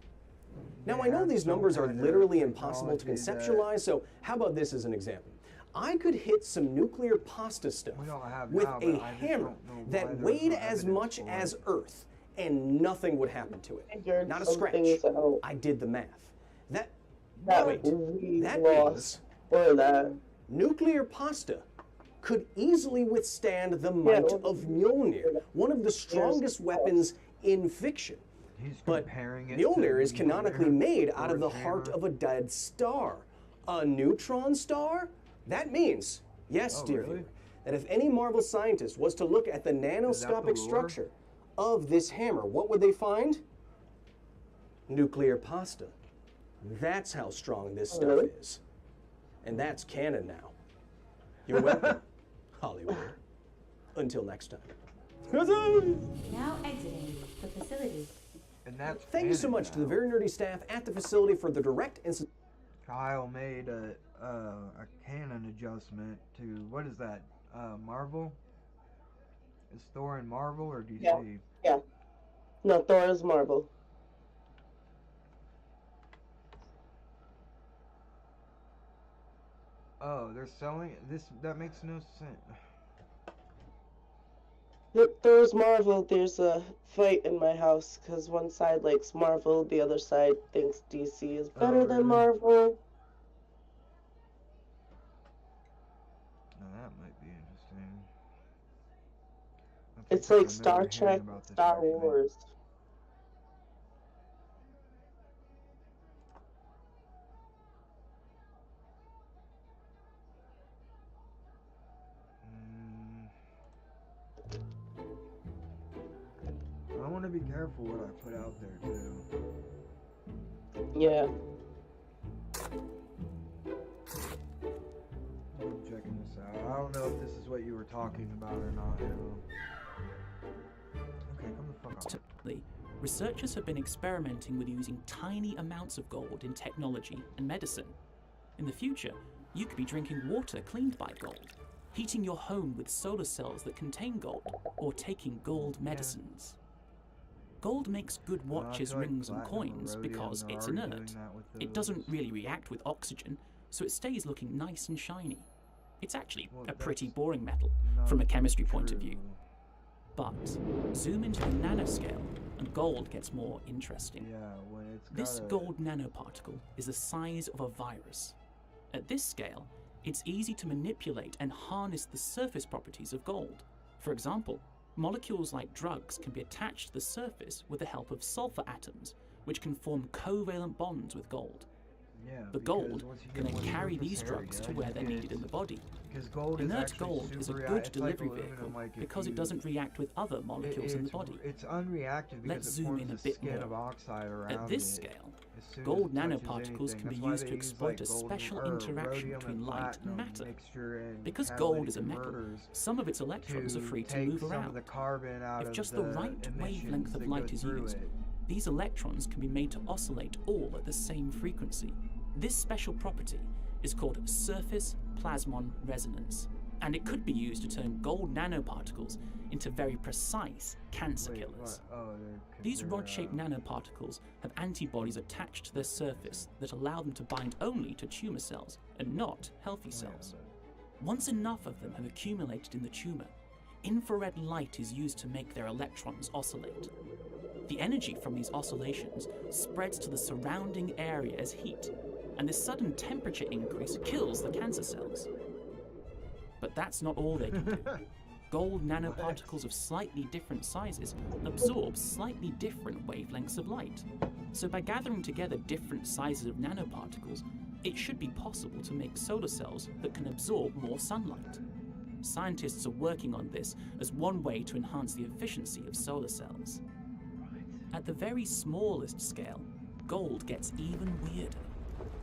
Now, I know these numbers are literally impossible to conceptualize, so how about this as an example? I could hit some nuclear pasta stuff with a hammer that weighed as much as Earth, and nothing would happen to it. Not a scratch. I did the math. That means nuclear pasta could easily withstand the might of Mjolnir, one of the strongest weapons in fiction. But Mjolnir is canonically made out of the heart of a dead star. A neutron star? That means, yes, dear viewer, that if any Marvel scientist was to look at the nanoscopic structure of this hammer, what would they find? Nuclear pasta. That's how strong this stuff is. And that's canon now. You're welcome, Hollywood. Until next time. Now exiting the facility. And that's Thank you so much to the very nerdy staff at the facility for the direct and... Kyle made a canon adjustment to, what is that, Marvel? Is Thor in Marvel or DC? Yeah. No, Thor is Marvel. Oh, they're selling this. That makes no sense. Thor's Marvel. There's a fight in my house because one side likes Marvel, the other side thinks DC is better than Marvel. Now that might be interesting. It's like Star Trek, Star Wars. I want to be careful what I put out there too. Yeah. I'm checking this out. I don't know if this is what you were talking about or not. Okay, come the fuck up. Researchers have been experimenting with using tiny amounts of gold in technology and medicine. In the future, you could be drinking water cleaned by gold, heating your home with solar cells that contain gold, or taking gold medicines. Gold makes good watches, rings, and coins because it's inert. It doesn't really react with oxygen, so it stays looking nice and shiny. It's actually a pretty boring metal from a chemistry point of view. But zoom into the nanoscale, and gold gets more interesting. This gold nanoparticle is the size of a virus. At this scale, it's easy to manipulate and harness the surface properties of gold. For example, molecules like drugs can be attached to the surface with the help of sulfur atoms, which can form covalent bonds with gold. The gold can then carry these drugs to where they're needed in the body. Inert gold is a good delivery vehicle because it doesn't react with other molecules in the body. It's unreactive because Let's zoom in a bit more. of oxide around At this scale, Gold nanoparticles can be used to exploit a special interaction between light and matter. Because gold is a metal, some of its electrons are free to move around. If just the right wavelength of light is used, these electrons can be made to oscillate all at the same frequency. This special property is called surface plasmon resonance, and it could be used to turn gold nanoparticles into very precise cancer killers. These rod-shaped nanoparticles have antibodies attached to their surface that allow them to bind only to tumor cells and not healthy cells. Once enough of them have accumulated in the tumor, infrared light is used to make their electrons oscillate. The energy from these oscillations spreads to the surrounding area as heat, and this sudden temperature increase kills the cancer cells. But that's not all they can do. Gold nanoparticles of slightly different sizes absorb slightly different wavelengths of light. So by gathering together different sizes of nanoparticles, it should be possible to make solar cells that can absorb more sunlight. Scientists are working on this as one way to enhance the efficiency of solar cells. At the very smallest scale, gold gets even weirder.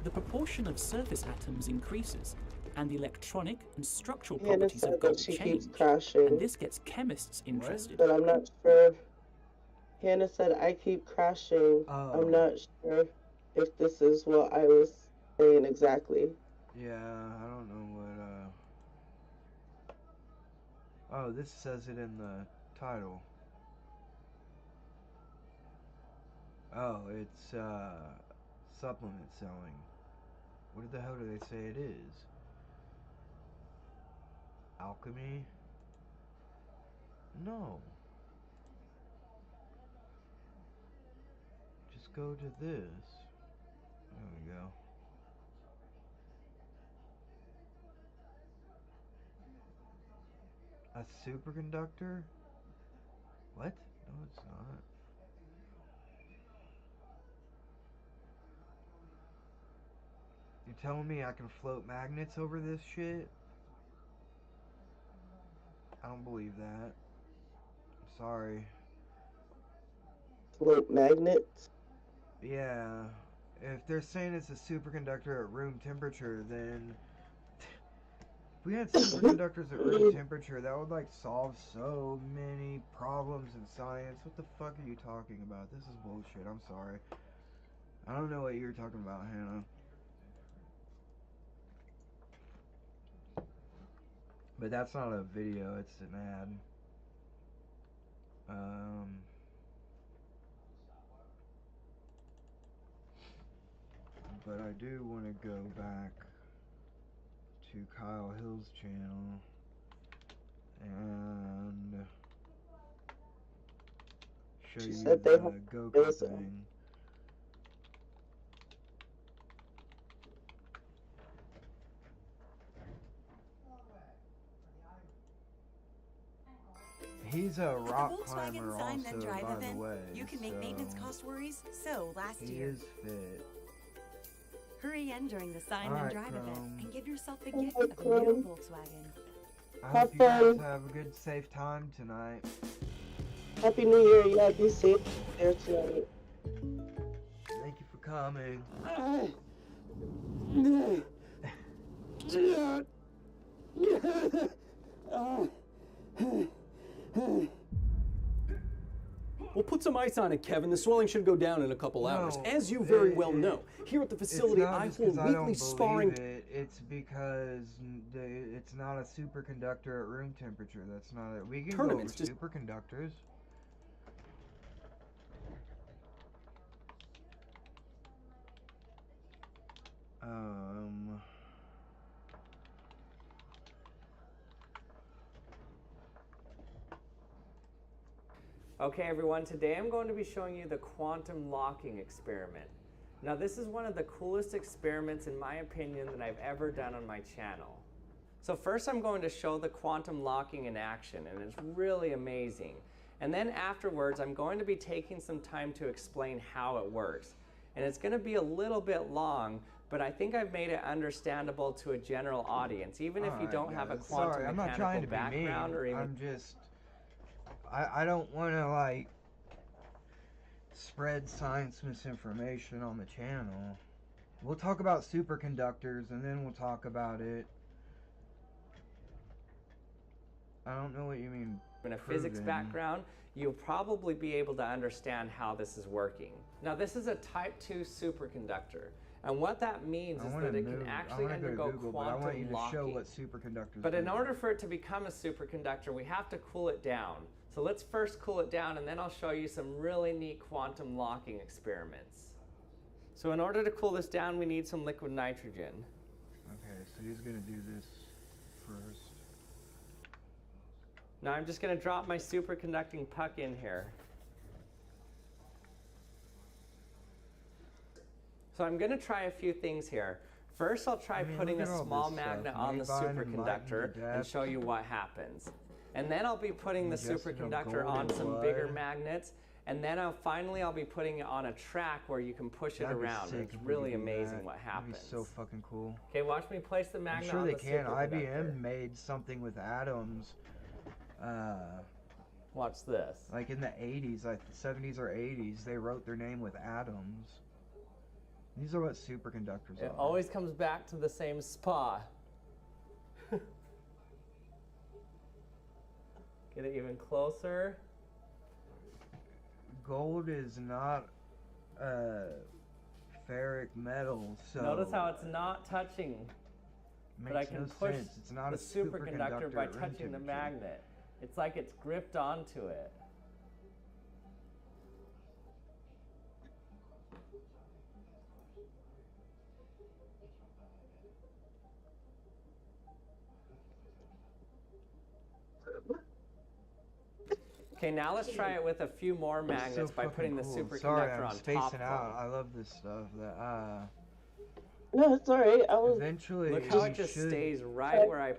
The proportion of surface atoms increases, and the electronic and structural properties of gold change, and this gets chemists interested. But I'm not sure. Hannah said, I keep crashing. I'm not sure if this is what I was saying exactly. Yeah, I don't know what, Oh, this says it in the title. Oh, it's, supplement selling. What the hell do they say it is? Alchemy? No. Just go to this. There we go. A superconductor? What? No, it's not. You're telling me I can float magnets over this shit? I don't believe that. I'm sorry. Float magnets? Yeah. If they're saying it's a superconductor at room temperature, then if we had superconductors at room temperature, that would like solve so many problems in science. What the fuck are you talking about? This is bullshit. I'm sorry. I don't know what you're talking about, Hannah. But that's not a video, it's an ad. But I do want to go back to Kyle Hill's channel and show you the Goku thing. He's a rock climber also, by the way. You can make maintenance cost worries so last year. He is fit. Hurry in during the Sign and Drive event and give yourself the gift Hi, of a new Volkswagen. I hope you guys have a good, safe time tonight. Happy New Year. Yeah, be safe there tonight. Thank you for coming. Well, put some ice on it, Kevin. The swelling should go down in a couple hours. As you very well know, here at the facility, I hold weekly sparring. It's because it's not a superconductor at room temperature. That's not it. We can Tournaments go over superconductors. Okay everyone, today I'm going to be showing you the quantum locking experiment. Now this is one of the coolest experiments in my opinion that I've ever done on my channel. So first I'm going to show the quantum locking in action, and it's really amazing. And then afterwards I'm going to be taking some time to explain how it works. And it's going to be a little bit long, but I think I've made it understandable to a general audience, even if you don't have a quantum mechanical background or even... I don't want to like spread science misinformation on the channel. We'll talk about superconductors and then we'll talk about it. I don't know what you mean. In a physics background, you'll probably be able to understand how this is working. Now, this is a type 2 superconductor. And what that means is that it can actually undergo quantum but I want you to locking. show what superconductors But in do. order for it to become a superconductor, we have to cool it down. So let's first cool it down, and then I'll show you some really neat quantum locking experiments. So in order to cool this down, we need some liquid nitrogen. Okay, so he's gonna do this first. Now I'm just gonna drop my superconducting puck in here. So I'm gonna try a few things here. First, I'll try putting a small magnet on the superconductor and show you what happens. And then I'll be putting the superconductor on some bigger magnets, and then finally I'll be putting it on a track where you can push it around. It's really amazing what happens. That'd be so fucking cool. Okay, watch me place the magnet on the superconductor. I'm sure they can. IBM made something with atoms. Watch this. Like in the 80s, like the 70s or 80s, they wrote their name with atoms. These are what superconductors are. It always comes back to the same spot. Get it even closer. Gold is not ferric metal, so... Notice how it's not touching. But I can push it's not the a superconductor by or touching the interconductor. magnet. It's like it's gripped onto it. Okay, now let's try it with a few more magnets by putting the superconductor Sorry, I'm on spacing top. out. I love this stuff. No, it's alright. I was. Eventually, Look how it just stays right where I.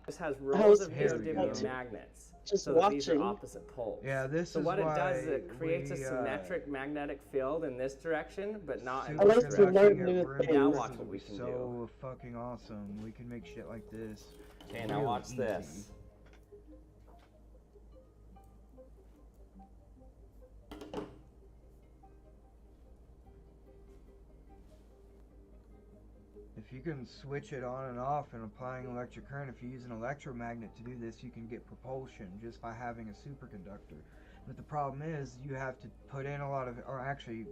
This has rows of new different magnets, just so that these are watching. opposite poles. Yeah, this so is what it why does is it creates a we, symmetric magnetic field in this direction, but not in I like this to learn direction. new Now things. watch what we can do. So fucking awesome. We can make shit like this. Okay, now real watch easy. this. If you can switch it on and off and applying electric current, if you use an electromagnet to do this, you can get propulsion just by having a superconductor. But the problem is you have to put in a lot of, or actually,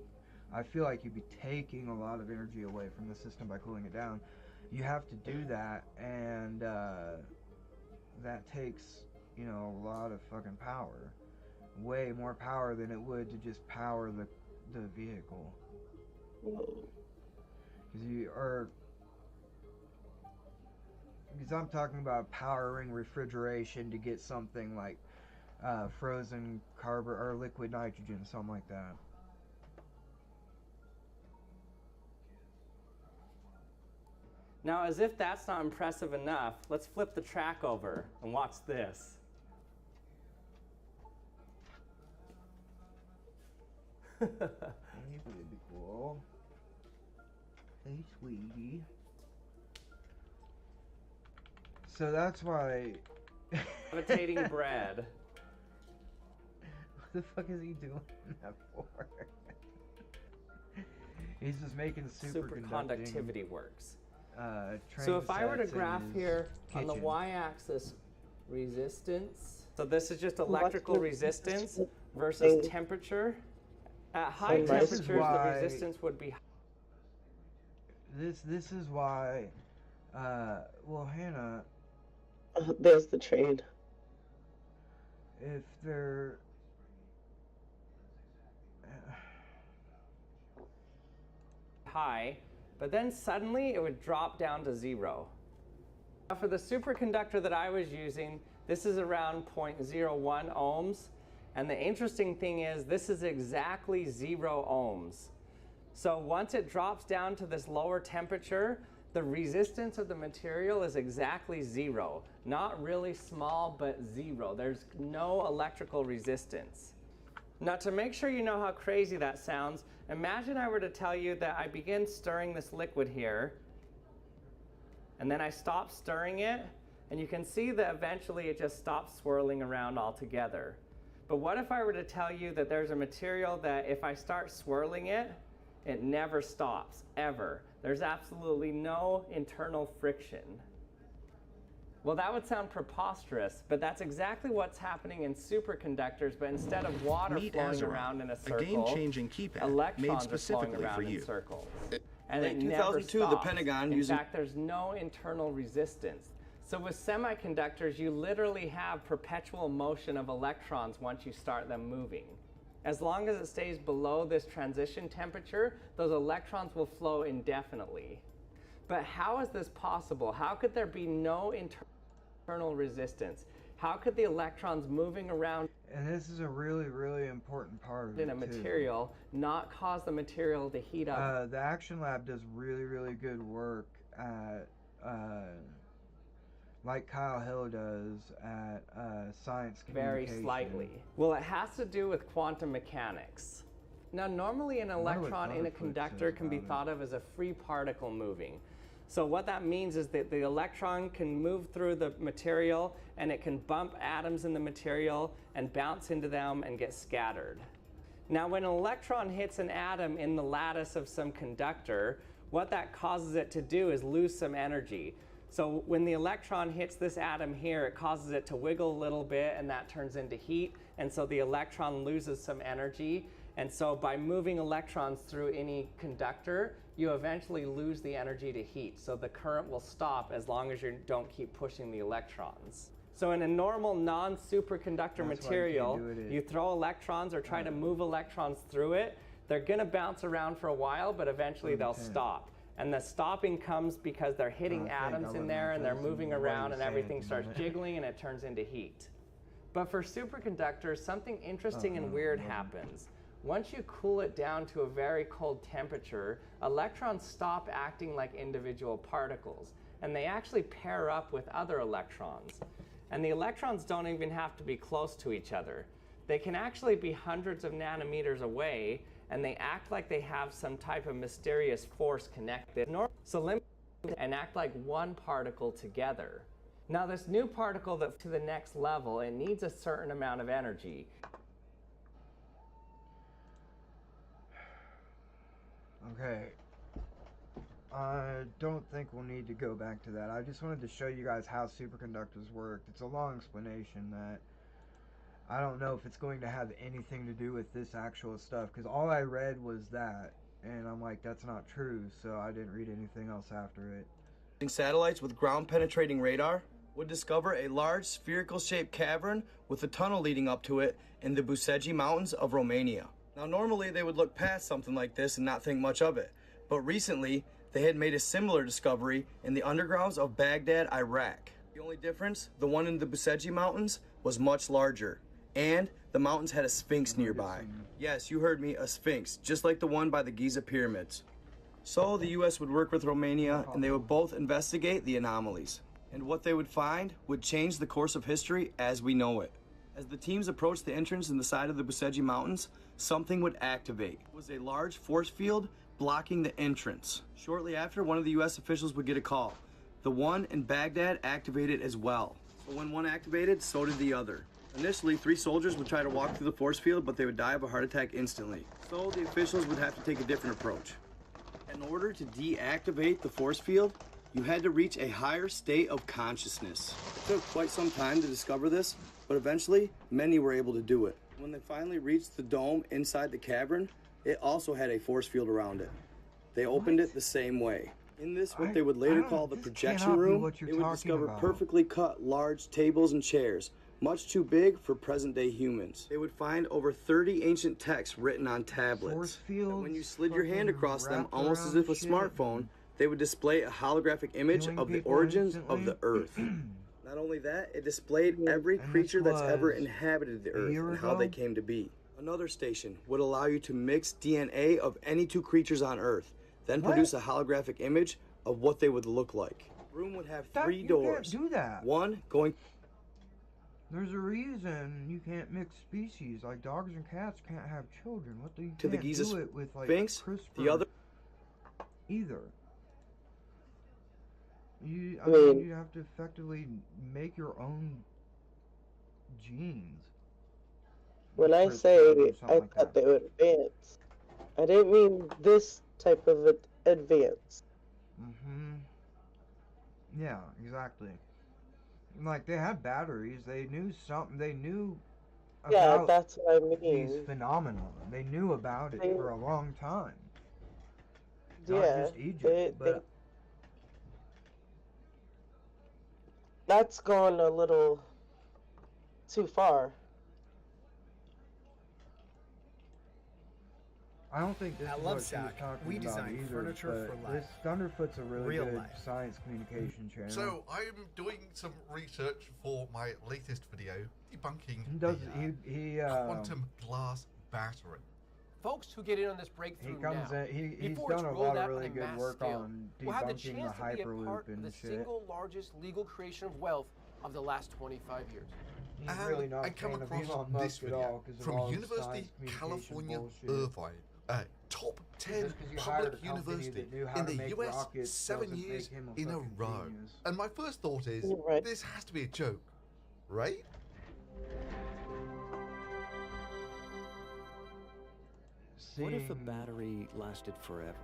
I feel like you'd be taking a lot of energy away from the system by cooling it down. You have to do that, and that takes, you know, a lot of fucking power. Way more power than it would to just power the vehicle. Because I'm talking about powering refrigeration to get something like frozen carbon or liquid nitrogen, something like that. Now, as if that's not impressive enough, let's flip the track over and watch this. Hey, baby girl. Hey, sweetie. So that's why. Levitating bread. What the fuck is he doing that for? He's just making superconductivity works. Train So if I were to sets in graph his here on the kitchen. y-axis resistance, so this is just electrical resistance versus temperature. At high temperatures, the resistance would be. This is why. Well, Hannah. There's the train. If they're. High, but then suddenly it would drop down to 0. Now for the superconductor that I was using, this is around 0.01 ohms, and the interesting thing is this is exactly 0 ohms. So once it drops down to this lower temperature, the resistance of the material is exactly 0. Not really small, but 0. There's no electrical resistance. Now, to make sure you know how crazy that sounds, imagine I were to tell you that I begin stirring this liquid here, and then I stop stirring it, and you can see that eventually it just stops swirling around altogether. But what if I were to tell you that there's a material that if I start swirling it, it never stops, ever? There's absolutely no internal friction. Well, that would sound preposterous, but that's exactly what's happening in superconductors, but instead of water flowing around in a circle, game-changing keypad electrons made are flowing specifically around for in you. circles. And Late it never 2002, stops. the Pentagon in using- fact, there's no internal resistance. So with semiconductors, you literally have perpetual motion of electrons once you start them moving. As long as it stays below this transition temperature, those electrons will flow indefinitely. But how is this possible? How could there be no internal resistance? How could the electrons moving around And this is a really, really important part of in it a too. material not cause the material to heat up? The Action Lab does really, really good work at, like Kyle Hill does at Science Very Communication. slightly. Well, it has to do with quantum mechanics. Now, normally an electron in a conductor can be thought of as a free particle moving. So what that means is that the electron can move through the material and it can bump atoms in the material and bounce into them and get scattered. Now, when an electron hits an atom in the lattice of some conductor, what that causes it to do is lose some energy. So when the electron hits this atom here, it causes it to wiggle a little bit, and that turns into heat, and so the electron loses some energy. And so by moving electrons through any conductor, you eventually lose the energy to heat. So the current will stop as long as you don't keep pushing the electrons. So in a normal non-superconductor material, you throw electrons or try to move electrons through it, they're gonna bounce around for a while, but eventually they'll stop. And the stopping comes because they're hitting atoms in there and they're moving around and everything starts jiggling and it turns into heat. But for superconductors, something interesting and weird happens. Once you cool it down to a very cold temperature, electrons stop acting like individual particles, and they actually pair up with other electrons. And the electrons don't even have to be close to each other. They can actually be hundreds of nanometers away, and they act like they have some type of mysterious force connected. So let me and act like one particle together. Now this new particle that to the next level, it needs a certain amount of energy. Okay. I don't think we'll need to go back to that. I just wanted to show you guys how superconductors work. It's a long explanation that I don't know if it's going to have anything to do with this actual stuff, because all I read was that, and I'm like, that's not true, so I didn't read anything else after it. Satellites with ground-penetrating radar would discover a large spherical-shaped cavern with a tunnel leading up to it in the Bucegi Mountains of Romania. Now, normally they would look past something like this and not think much of it, but recently they had made a similar discovery in the undergrounds of Baghdad, Iraq. The only difference, the one in the Bucegi Mountains was much larger, and the mountains had a sphinx nearby. Yes, you heard me, a sphinx, just like the one by the Giza pyramids. So the US would work with Romania and they would both investigate the anomalies. And what they would find would change the course of history as we know it. As the teams approached the entrance in the side of the Bucegi Mountains, something would activate. It was a large force field blocking the entrance. Shortly after, one of the US officials would get a call. The one in Baghdad activated as well. So when one activated, so did the other. Initially, 3 soldiers would try to walk through the force field, but they would die of a heart attack instantly. So the officials would have to take a different approach. In order to deactivate the force field, you had to reach a higher state of consciousness. It took quite some time to discover this, but eventually, many were able to do it. When they finally reached the dome inside the cavern, it also had a force field around it. They opened it the same way. In this, what they would later call the projection room, they would discover perfectly cut large tables and chairs, much too big for present-day humans. They would find over 30 ancient texts written on tablets. And when you slid your hand across them, almost as if a smartphone, they would display a holographic image of the origins of the Earth. Not only that, it displayed every creature that's ever inhabited the Earth and how they came to be. Another station would allow you to mix DNA of any 2 creatures on Earth, then produce a holographic image of what they would look like. The room would have 3 doors. You can't do that. One going... There's a reason you can't mix species. Like dogs and cats can't have children. What do you to the can't Giza do it with like Sphinx, CRISPR the other either. I mean, you have to effectively make your own genes. When I say I thought they would advance, I didn't mean this type of advance. Yeah, exactly. Like, they had batteries. They knew something. They knew about Yeah, that's what I mean. these phenomena. They knew about it for a long time. Not Yeah, just Egypt, but that's gone a little too far. I don't think this At is what she was Lovesac, talking we about design either, furniture but for life. this Thunderfoot's a really Real good life. science communication channel. So I'm doing some research for my latest video debunking He does. quantum glass battery. Folks who get in on this breakthrough He comes now, in. He's before done it's a rolled lot of out really on a good mass work scale, on will have the debunking the chance to be a Hyperloop part of and the shit. single largest legal creation of wealth of the last 25 years. He's really not I a come fan of across Elon this Musk at video all because of from all his University science communication California bullshit. Irvine, top 10 Just 'cause you hired public a company university that knew how in to the make US rockets 7 doesn't years make him a in a fucking row. genius. And my first thought is, You're right. this has to be a joke, right? What if a Seeing battery lasted forever?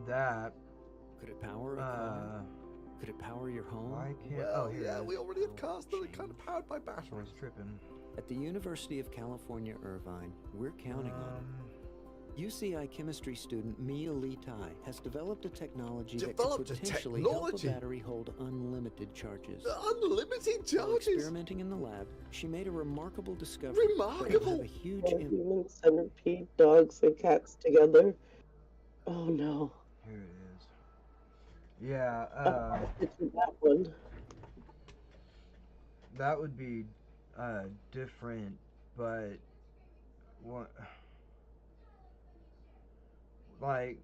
that, Could it power a car? Could it power your home? I can't. Well, here yeah, it we is. already have cars that are kind of powered by I batteries. was tripping. At the University of California, Irvine, we're counting on it. UCI chemistry student Mia Lee Tai has developed a technology that Developed a could potentially help technology? a battery hold unlimited charges. Unlimited While charges? experimenting in the lab, she made a remarkable discovery that will have Remarkable? a huge Oh, impact. human centipede, dogs, and cats together. Oh no. Here it is. Yeah. It's that one. That would be different, but what? Like,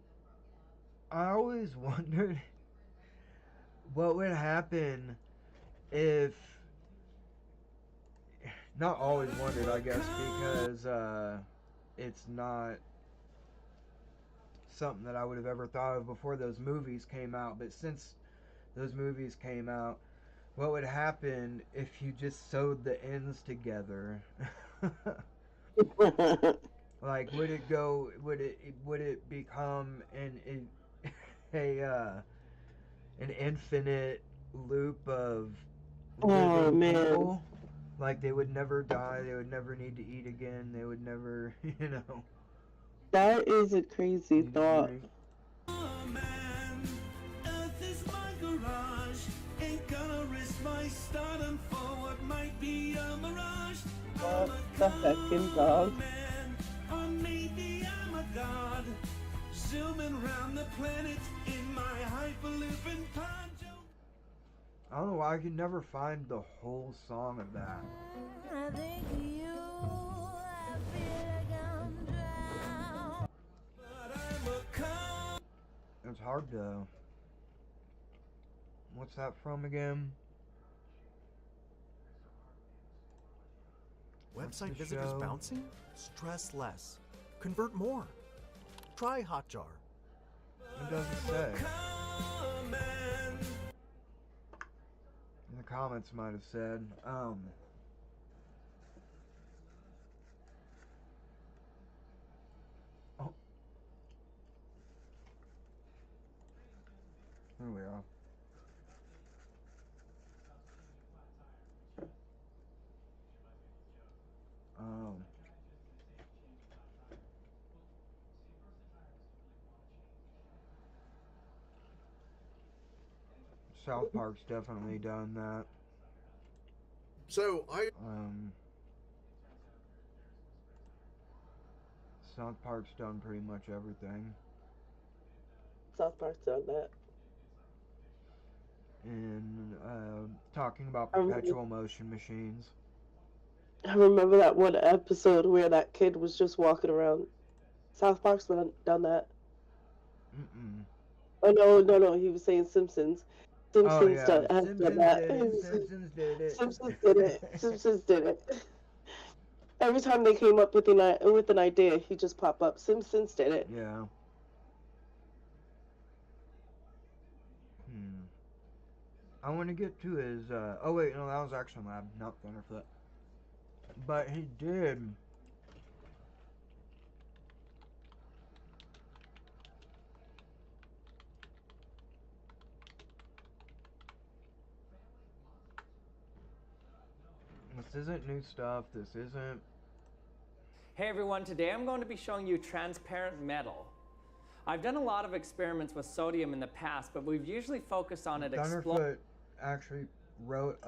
I always wondered what would happen if. Not always wondered, I guess, because it's not something that I would have ever thought of before those movies came out. But since those movies came out, what would happen if you just sewed the ends together? Like, would it go? Would it become an infinite loop of Oh, living man. people? Like, they would never die. They would never need to eat again. They would never, you know. That is a crazy thought. Earth is my garage. Ain't gonna risk my stardom for what might be a mirage. What the heckin' dog? Or maybe I'm a god. Zooming round the planet in my hyperloop and poncho. I don't know why I could never find the whole song of that. I think you, I feel like I'm drowned. But I'm a con. It's hard to. What's that from again? Website the visitors show? bouncing? Stress less. Convert more. Try Hotjar. It doesn't say. In the comments might have said. Oh. Here we are. South Park's definitely done that. So South Park's done pretty much everything. South Park's done that. And talking about I remember- perpetual motion machines. I remember that one episode where that kid was just walking around. South Park's done that. Mm-mm. Oh no, he was saying Simpsons. Simpsons yeah, done, has Simpsons done that. did it, Simpsons did it. Simpsons did it. Simpsons did it. Every time they came up with an idea, he just pop up. Simpsons did it. Yeah. I want to get to his. Oh wait, no, that was Action Lab, not Thunderfoot. But he did This isn't new stuff. This isn't... Hey everyone, today I'm going to be showing you transparent metal. I've done a lot of experiments with sodium in the past, but we've usually focused on it Thunderfoot actually wrote,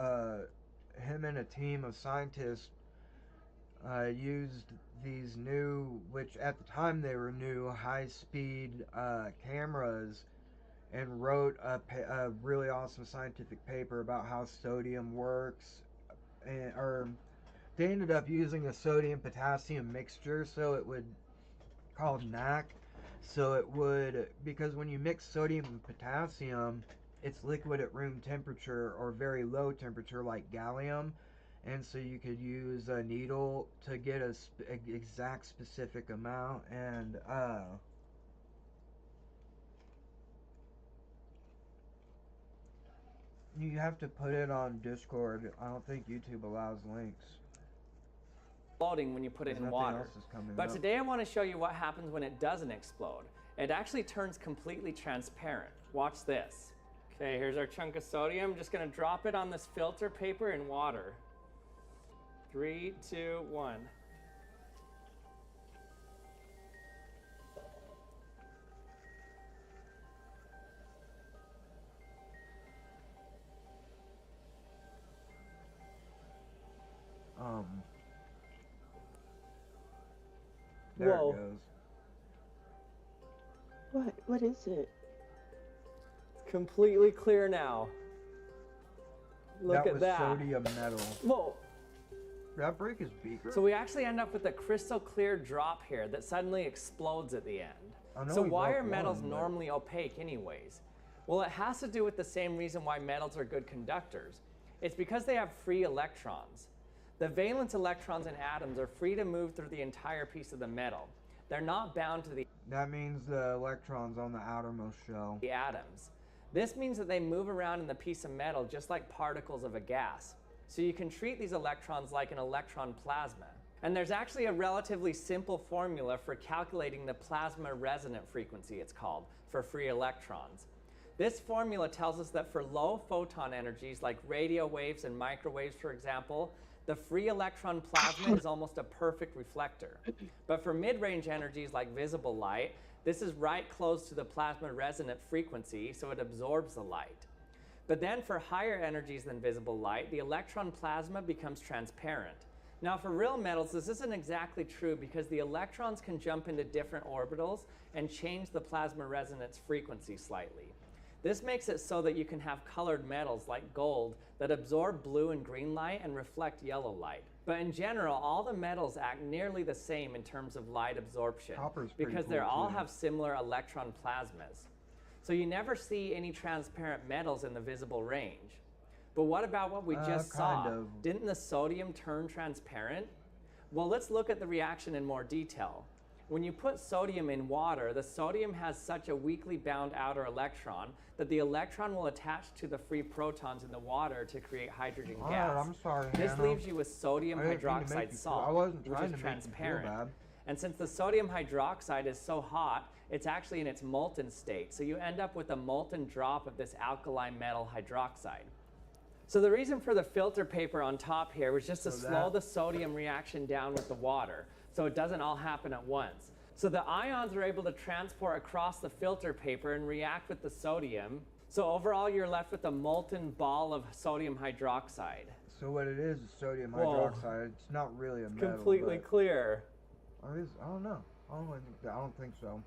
him and a team of scientists used these new, which at the time they were new, high-speed cameras, and wrote a really awesome scientific paper about how sodium works, or they ended up using a sodium-potassium mixture, so it would, called NaC, so it would, because when you mix sodium and potassium, it's liquid at room temperature or very low temperature like gallium, and so you could use a needle to get a exact specific amount, and you have to put it on Discord. I don't think YouTube allows links. Exploding when you put it in water. But today I want to show you what happens when it doesn't explode. It actually turns completely transparent. Watch this. Okay, here's our chunk of sodium. I'm just going to drop it on this filter paper in water. 3, 2, 1. There Whoa. it goes. What is it? It's completely clear now. Look at that. That was sodium metal. Whoa. Did that break his beaker? So we actually end up with a crystal clear drop here that suddenly explodes at the end. So why are metals normally opaque anyways? Well, it has to do with the same reason why metals are good conductors. It's because they have free electrons. The valence electrons in atoms are free to move through the entire piece of the metal. They're not bound to the... That means the electrons on the outermost shell. The atoms. This means that they move around in the piece of metal just like particles of a gas. So you can treat these electrons like an electron plasma. And there's actually a relatively simple formula for calculating the plasma resonant frequency, it's called, for free electrons. This formula tells us that for low photon energies like radio waves and microwaves, for example, the free electron plasma is almost a perfect reflector. But for mid-range energies like visible light, this is right close to the plasma resonant frequency, so it absorbs the light. But then for higher energies than visible light, the electron plasma becomes transparent. Now for real metals, this isn't exactly true because the electrons can jump into different orbitals and change the plasma resonance frequency slightly. This makes it so that you can have colored metals like gold that absorb blue and green light and reflect yellow light. But in general, all the metals act nearly the same in terms of light absorption because they all have similar electron plasmas. So you never see any transparent metals in the visible range. But what about what we just saw? Didn't the sodium turn transparent? Well, let's look at the reaction in more detail. When you put sodium in water, the sodium has such a weakly bound outer electron that the electron will attach to the free protons in the water to create hydrogen gas. I'm sorry, This Hannah. leaves you with sodium hydroxide salt, which is transparent. And since the sodium hydroxide is so hot, it's actually in its molten state. So you end up with a molten drop of this alkali metal hydroxide. So the reason for the filter paper on top here was just to slow the sodium reaction down with the water, so it doesn't all happen at once. So the ions are able to transport across the filter paper and react with the sodium. So overall, you're left with a molten ball of sodium hydroxide. So what it is sodium hydroxide. It's not really a metal. Completely clear. I don't know. I don't think so.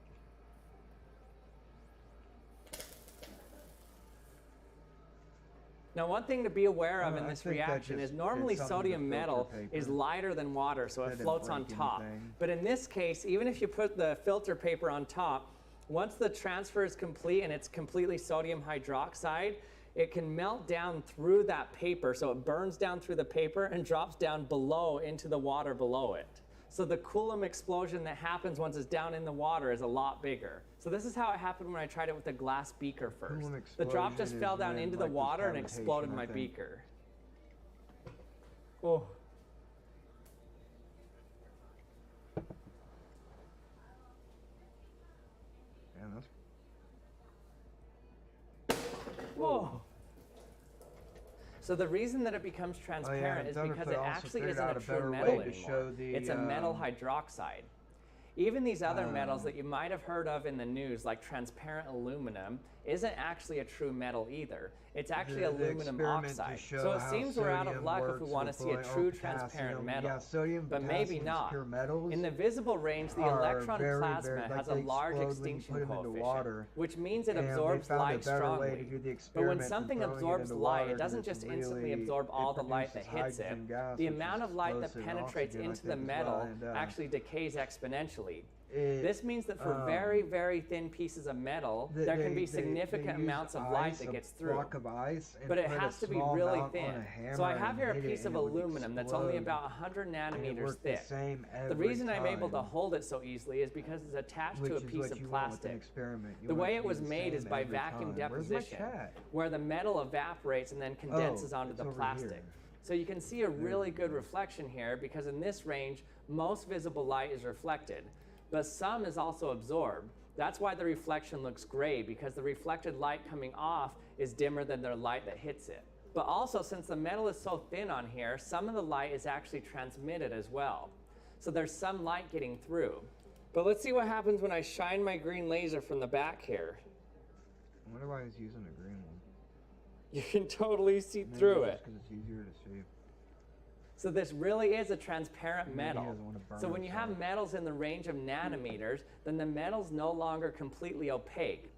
Now, one thing to be aware of in this reaction is normally sodium metal is lighter than water, so it floats on top. But in this case, even if you put the filter paper on top, once the transfer is complete and it's completely sodium hydroxide, it can melt down through that paper, so it burns down through the paper and drops down below into the water below it. So the Coulomb explosion that happens once it's down in the water is a lot bigger. So this is how it happened when I tried it with a glass beaker first. The drop just fell down into the water and exploded my beaker. Oh. Man, that's... Whoa. So the reason that it becomes transparent is because it actually isn't a true metal anymore. It's a metal hydroxide. Even these other metals that you might have heard of in the news, like transparent aluminum, isn't actually a true metal either. It's actually aluminum oxide. So it seems we're out of luck if we want to see a true transparent metal. Yeah, sodium, but maybe not. Pure metals in the visible range, the electron plasma has a large extinction coefficient, which means it absorbs light strongly. But when something absorbs light, it doesn't just instantly absorb all the light that hits it. The amount of light that penetrates into the metal actually decays exponentially. This means that for very, very thin pieces of metal, there can be significant amounts of light that gets through. But it has to be really thin. So I have here a piece of aluminum that's only about 100 nanometers thick. The reason I'm able to hold it so easily is because it's attached to a piece of plastic. The way it was made is by vacuum deposition, where the metal evaporates and then condenses onto the plastic. So you can see a really good reflection here because in this range, most visible light is reflected. But some is also absorbed. That's why the reflection looks gray, because the reflected light coming off is dimmer than the light that hits it. But also, since the metal is so thin on here, some of the light is actually transmitted as well. So there's some light getting through. But let's see what happens when I shine my green laser from the back here. I wonder why he's using a green one. You can totally see through it. Because it's easier to see. So this really is a transparent metal. So when you have metals in the range of nanometers, then the metal's no longer completely opaque.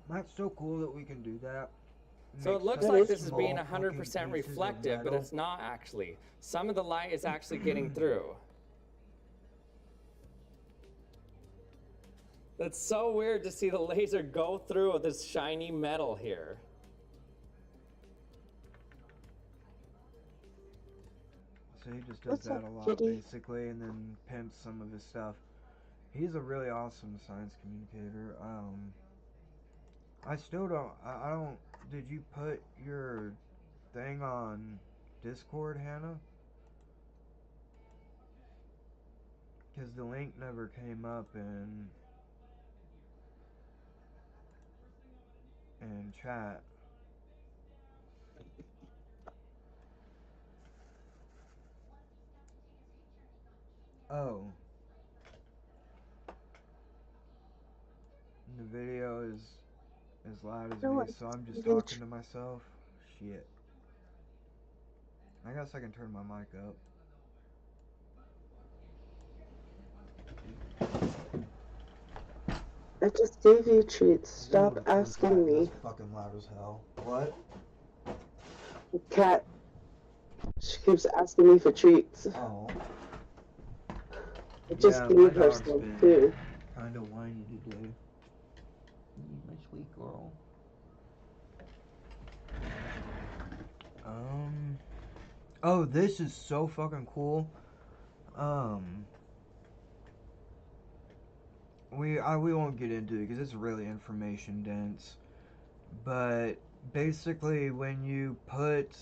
That's so cool that we can do that. So it looks like this is being 100% reflective, but it's not actually. Some of the light is actually getting through. That's so weird to see the laser go through this shiny metal here. So he just does that a lot, basically, and then pimps some of his stuff. He's a really awesome science communicator. I still don't, I don't, did you put your thing on Discord, Hannah? Because the link never came up in chat. Oh. The video is as loud as me, so I'm just talking to myself. Shit. I guess I can turn my mic up. I just gave you treats. Stop asking me. That's fucking loud as hell. What? Cat. She keeps asking me for treats. Oh. I just gave her some too. Kinda whiny today. My sweet girl. Oh, this is so fucking cool. We won't get into it because it's really information dense. But basically, when you put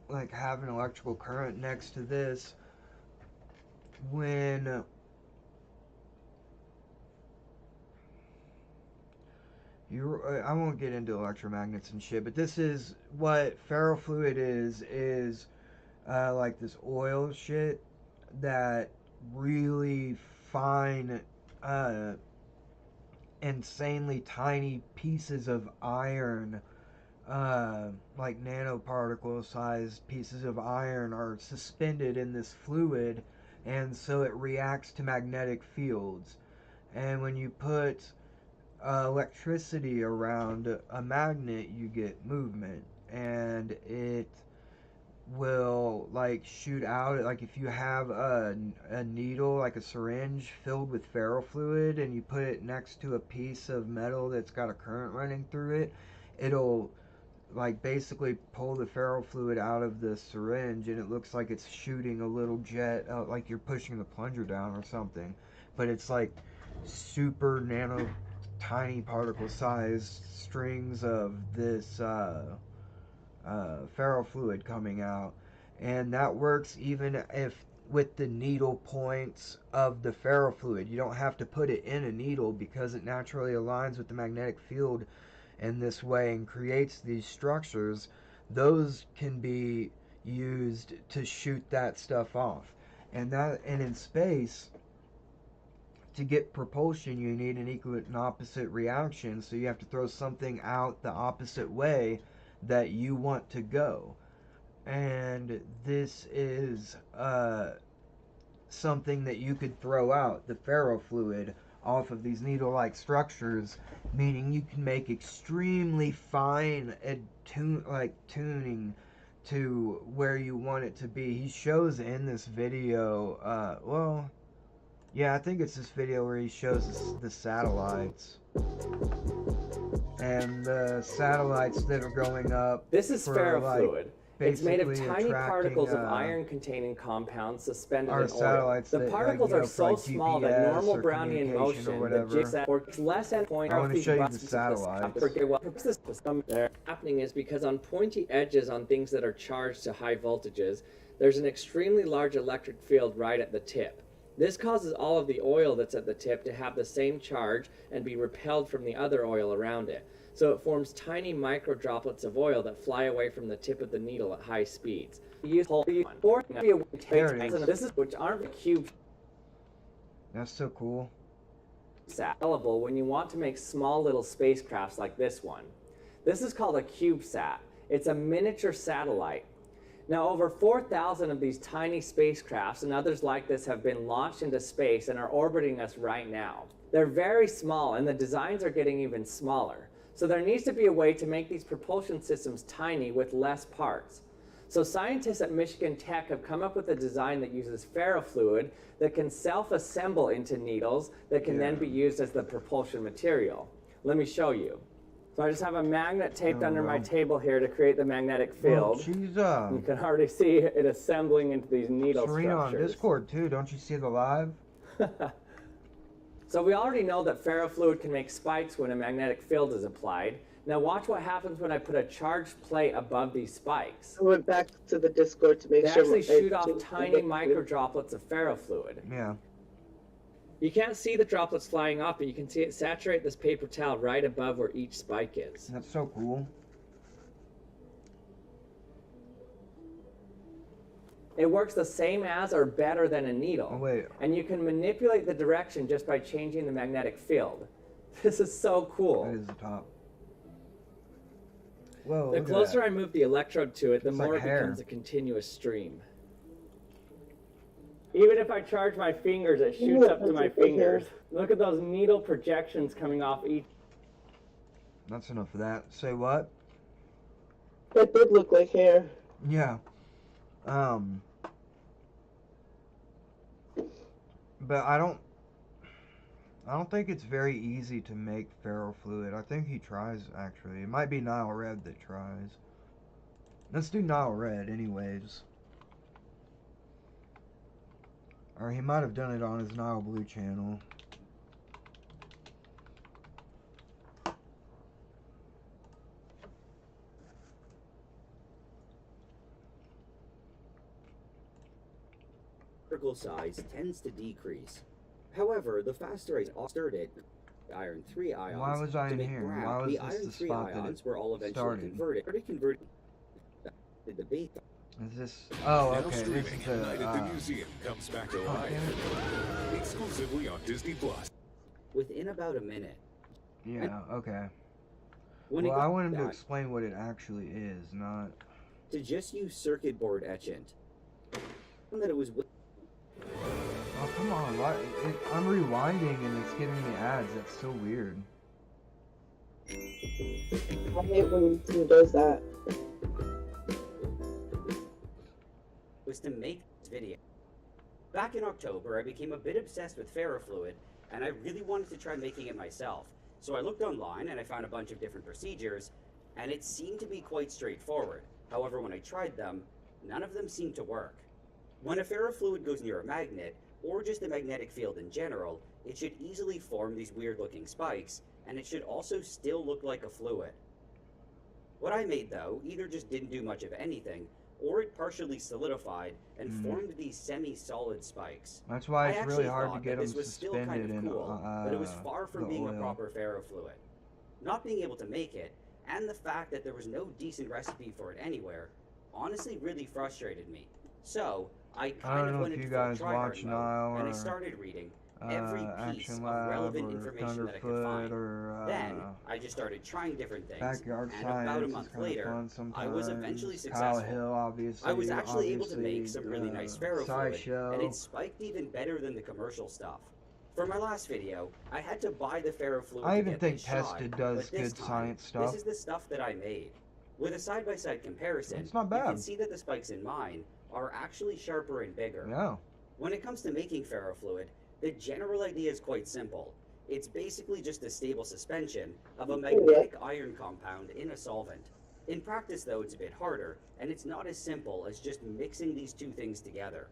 like have an electrical current next to this, when I won't get into electromagnets and shit, but this is what ferrofluid is like this oil shit that really fine, insanely tiny pieces of iron, like nanoparticle sized pieces of iron are suspended in this fluid, and so it reacts to magnetic fields. And when you put electricity around a magnet, you get movement, and it will like shoot out. Like if you have a needle, like a syringe filled with ferrofluid, and you put it next to a piece of metal that's got a current running through it, it'll like basically pull the ferrofluid out of the syringe, and it looks like it's shooting a little jet out, like you're pushing the plunger down or something, but it's like super nano tiny particle sized strings of this ferrofluid coming out. And that works even if with the needle points of the ferrofluid. You don't have to put it in a needle because it naturally aligns with the magnetic field in this way and creates these structures, those can be used to shoot that stuff off. And in space, to get propulsion, you need an equal and opposite reaction, so you have to throw something out the opposite way that you want to go. And this is something that you could throw out, the ferrofluid, off of these needle-like structures, meaning you can make extremely fine tuning to where you want it to be. He shows in this video, well, yeah, I think it's this video where he shows the satellites. And the satellites that are going up. This is ferrofluid. It's made of tiny particles of attracting, iron-containing compounds suspended our in oil. satellites The that, particles like, are so for small that GPS normal or Brownian communication or motion, the whatever. jig works less than point. I want to show you the satellites. Happening is because on pointy edges on things that are charged to high voltages, there's an extremely large electric field right at the tip. This causes all of the oil that's at the tip to have the same charge and be repelled from the other oil around it. So it forms tiny micro droplets of oil that fly away from the tip of the needle at high speeds. This is which aren't cubes. That's so cool. Available when you want to make small little spacecrafts like this one. This is called a CubeSat. It's a miniature satellite. Now, over 4,000 of these tiny spacecrafts and others like this have been launched into space and are orbiting us right now. They're very small, and the designs are getting even smaller. So there needs to be a way to make these propulsion systems tiny with less parts. So scientists at Michigan Tech have come up with a design that uses ferrofluid that can self-assemble into needles that can then be used as the propulsion material. Let me show you. So I just have a magnet taped under my table here to create the magnetic field. Oh, you can already see it assembling into these needle Serena structures. on Discord too, don't you see the live? So we already know that ferrofluid can make spikes when a magnetic field is applied. Now watch what happens when I put a charged plate above these spikes. I went back to the Discord to make They sure. actually shoot off tiny micro droplets of ferrofluid. Yeah. You can't see the droplets flying off, but you can see it saturate this paper towel right above where each spike is. That's so cool. It works the same as or better than a needle. Oh, wait. And you can manipulate the direction just by changing the magnetic field. This is so cool. That is the top. Whoa, The look at closer that. I move the electrode to it, the It's more like it hair. becomes a continuous stream. Even if I charge my fingers, it shoots up to my fingers. Look at those needle projections coming off each. That's enough of that. Say what? That did look like hair. Yeah. But I don't think it's very easy to make ferrofluid. I think he tries, actually. It might be Nile Red that tries. Let's do Nile Red anyways. Or he might have done it on his Nile Blue channel. Particle size tends to decrease. However, the faster I started iron 3 ions Why was I to in make here? brown, Why was the this iron the 3 spot that ions it were all eventually started? converted to the beta. Is this? Oh, Now okay. This streaming is at Night at the the. Museum comes back to Oh, life. damn it. Exclusively on Disney Plus. Within about a minute. Yeah. Okay. When it Well, I got want him to back- explain what it actually is, not. To just use circuit board etchant. That it was. Oh, come on. I'm rewinding and it's giving me ads. That's so weird. I hate when he does that. Was to make this video. Back in October, I became a bit obsessed with ferrofluid, and I really wanted to try making it myself. So I looked online and I found a bunch of different procedures, and it seemed to be quite straightforward. However, when I tried them, none of them seemed to work. When a ferrofluid goes near a magnet, or just a magnetic field in general, it should easily form these weird-looking spikes, and it should also still look like a fluid. What I made, though, either just didn't do much of anything, or it partially solidified and formed these semi-solid spikes. That's why it's I really actually hard to thought get that this them was still kind suspended of in cool, but it was far from the being a oil. proper ferrofluid. Not being able to make it, and the fact that there was no decent recipe for it anywhere, honestly really frustrated me. So, I kind of went into full tryhard mode, and I started reading every piece of relevant information that I could find. Then, I just started trying different things, Backyard and about a month later, I was eventually successful. Hill, obviously, I was actually able to make some really nice ferrofluid, and it spiked even better than the commercial stuff. For my last video, I had to buy the ferrofluid I to even get think this shot, Tested but does this good time, science stuff. This is the stuff that I made. With a side-by-side comparison, It's not you bad. can see that the spikes in mine are actually sharper and bigger. Yeah. When it comes to making ferrofluid, the general idea is quite simple. It's basically just a stable suspension of a magnetic iron compound in a solvent. In practice, though, it's a bit harder, and it's not as simple as just mixing these two things together.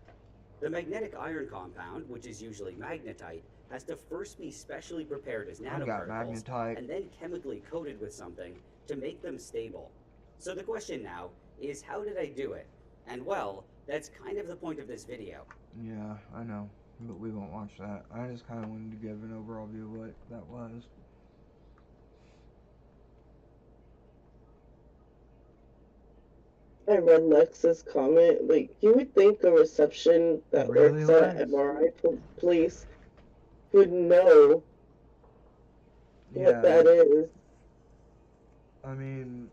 The magnetic iron compound, which is usually magnetite, has to first be specially prepared as I got nanoparticles magnetite. and then chemically coated with something to make them stable. So the question now is, how did I do it? And well, that's kind of the point of this video. Yeah, I know. But we won't watch that. I just kind of wanted to give an overall view of what that was. I read Lex's comment. Like, you would think a reception that Really, works at Lex? MRI police would know what that is. I mean,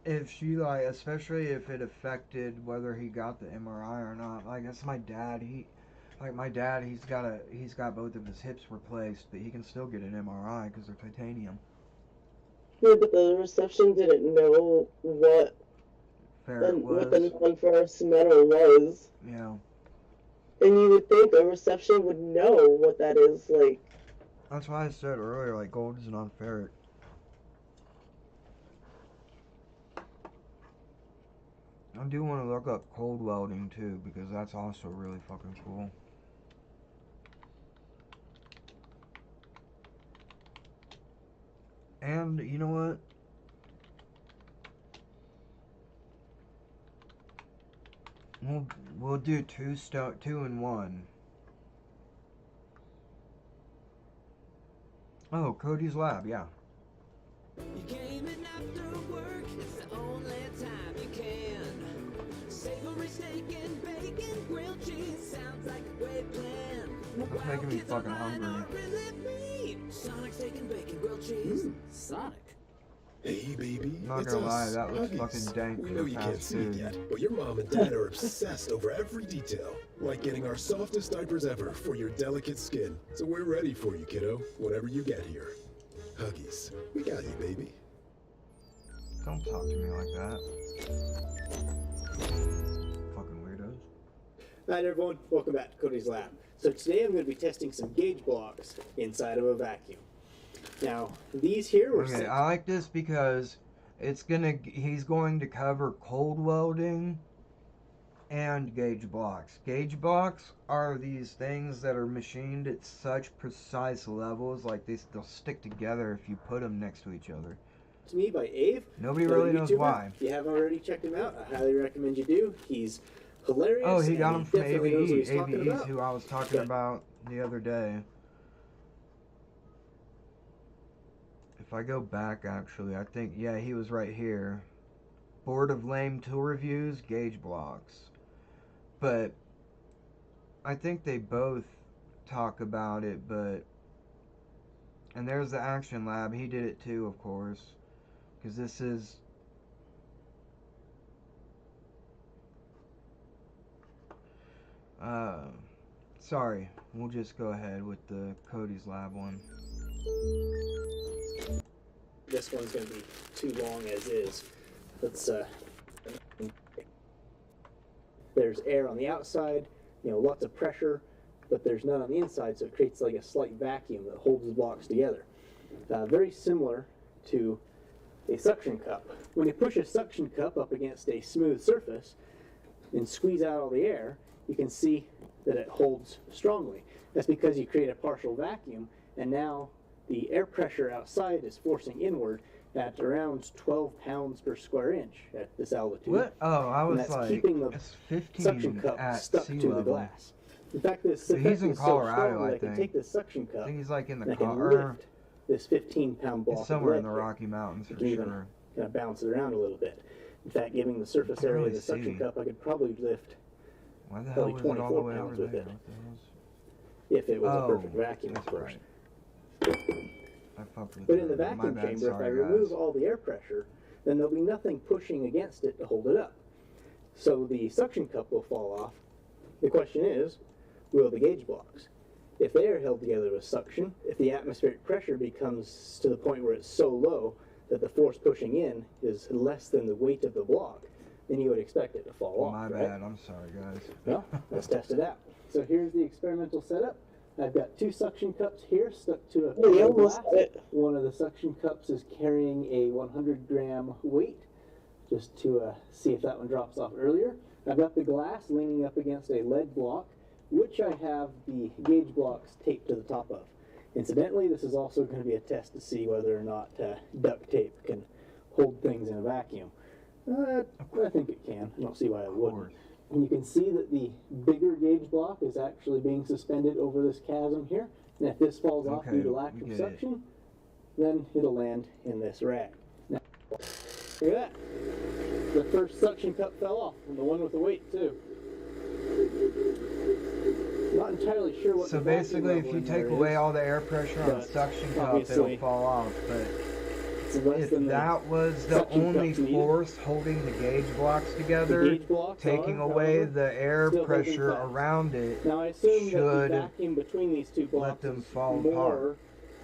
if she, like, especially if it affected whether he got the MRI or not. Like, that's my dad. My dad, he's got both of his hips replaced, but he can still get an MRI because they're titanium. Yeah, but the reception didn't know what What the non-ferrous metal was. Yeah. And you would think a reception would know what that is, like. That's why I said earlier, like, gold is non-ferric. I do want to look up cold welding too, because that's also really fucking cool. And you know what? We'll do two in one. Oh, Cody's Lab, yeah. You came in after work, it's the only time you can. Savory steak and bacon, grilled cheese sounds like a great plan. That's making me fucking hungry. Sonic steak and bacon, grilled cheese. Sonic. Hey, baby. I'm not it's gonna us, lie, that was Huggies. fucking dank We for know you can't fast see it food. yet, but your mom and dad are obsessed over every detail, like getting our softest diapers ever for your delicate skin. So we're ready for you, kiddo, whenever you get here. Huggies, we got you, baby. Don't talk to me like that. Fucking weirdos. Hi everyone, welcome back to Cody's Lab. So today I'm going to be testing some gauge blocks inside of a vacuum. Now, these here were Okay, sent. I like this because he's going to cover cold welding and gauge blocks. Gauge blocks are these things that are machined at such precise levels, like they'll stick together if you put them next to each other. To me by Ave. Nobody another really knows YouTuber. why. If you haven't already checked him out, I highly recommend you do. He's hilarious. Oh, he got them and from definitely knows what he's AVE. talking AVE's about. who I was talking about the other day. If I go back, actually, I think, yeah, he was right here. Board of Lame Tool Reviews, gauge blocks. But I think they both talk about it, but... And there's the Action Lab. He did it too, of course. Because this is... Sorry. We'll just go ahead with the Cody's Lab one. This one's going to be too long as is. Let's, there's air on the outside, lots of pressure, but there's none on the inside, so it creates like a slight vacuum that holds the blocks together. Very similar to a suction cup. When you push a suction cup up against a smooth surface and squeeze out all the air, you can see that it holds strongly. That's because you create a partial vacuum, and now the air pressure outside is forcing inward at around 12 pounds per square inch at this altitude. What? Oh, I And was that's like, keeping the it's 15 suction cup at stuck sea to level. the glass. In fact, this So he's in is so Colorado, strong that I I can think. take this suction cup. I think he's like in the and I can car. lift this 15-pound block. It's somewhere of in the lead here. Rocky Mountains You for can even sure. kind of bounce it around a little bit. In fact, given the surface can't area really of the suction see. cup, I could probably lift Why the hell probably was it all the 24 way over pounds there? with it. What the hell's... If it was Oh, a perfect vacuum, that's of course. I fucked with But that. in the My vacuum bad, chamber, if I sorry, remove guys. all the air pressure, then there'll be nothing pushing against it to hold it up. So the suction cup will fall off. The question is, will the gauge blocks? If they are held together with suction, if the atmospheric pressure becomes to the point where it's so low that the force pushing in is less than the weight of the block, then you would expect it to fall off. My right? bad, I'm sorry, guys. Well, let's test it out. So here's the experimental setup. I've got two suction cups here stuck to a piece of glass. One of the suction cups is carrying a 100-gram weight, just to see if that one drops off earlier. I've got the glass leaning up against a lead block, which I have the gauge blocks taped to the top of. Incidentally, this is also going to be a test to see whether or not duct tape can hold things in a vacuum. I think it can. I don't see why it wouldn't. And you can see that the bigger gauge block is actually being suspended over this chasm here. And if this falls off due to lack of suction, then it'll land in this rack. Now, look at that. The first suction cup fell off, and the one with the weight too. Not entirely sure what So the vacuum basically, if level you in take there away is, all the air pressure on the but suction cup, obviously it'll fall off. But less if than the that was the suction only cups needed. force holding the gauge blocks together, gauge blocks taking are, away however, the air still holding pressure fast. around it Now I assume that should the vacuum between these two blocks them is fall more apart.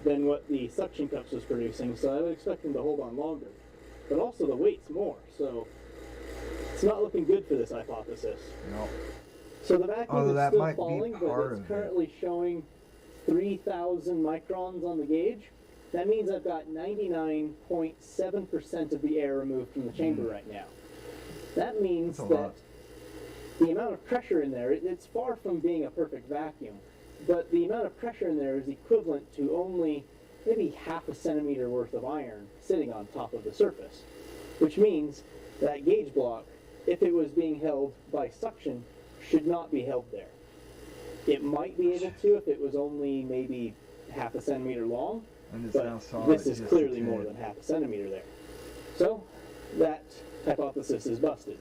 than what the suction cups was producing, so I would expect them to hold on longer. But also the weight's more, so it's not looking good for this hypothesis. No. So the vacuum Although is that still might be falling, but part it's of it. currently showing 3,000 microns on the gauge. That means I've got 99.7% of the air removed from the chamber right now. That means That's a that lot. the amount of pressure in there, it's far from being a perfect vacuum, but the amount of pressure in there is equivalent to only maybe half a centimeter worth of iron sitting on top of the surface, which means that gauge block, if it was being held by suction, should not be held there. It might be able to if it was only maybe half a centimeter long, And it's but now solid, this is just a clearly more tip. than half a centimeter there. So that hypothesis is busted.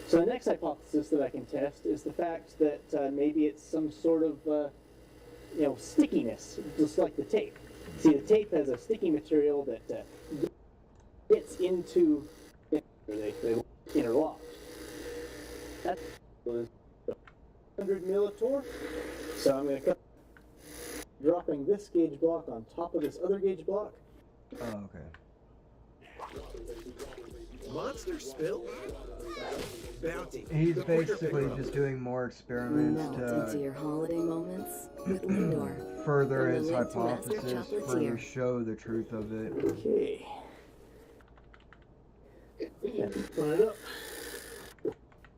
So the next hypothesis that I can test is the fact that maybe it's some sort of stickiness, just like the tape. See, the tape has a sticky material that gets into they interlock. That's 100 millitorr. So I'm going to cut, dropping this gauge block on top of this other gauge block. Oh, okay. Monster spill? Bounty. He's basically just doing more experiments Melt into your holiday moments with Lindor. further From his the lid to master hypothesis, chocolatier. further show the truth of it. Okay. And put it up.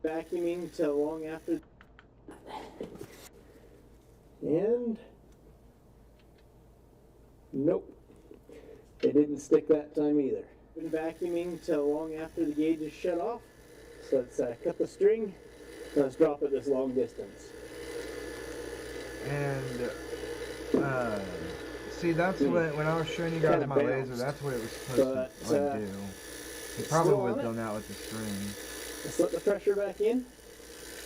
Vacuuming till long after. And nope, it didn't stick that time either. Been vacuuming till long after the gauge is shut off. So let's cut the string. Let's drop it this long distance. And see, that's what when I was showing you guys Kinda my bounced. laser, that's what it was supposed to do. He probably still would on have it. done that with the string. Let's let the pressure back in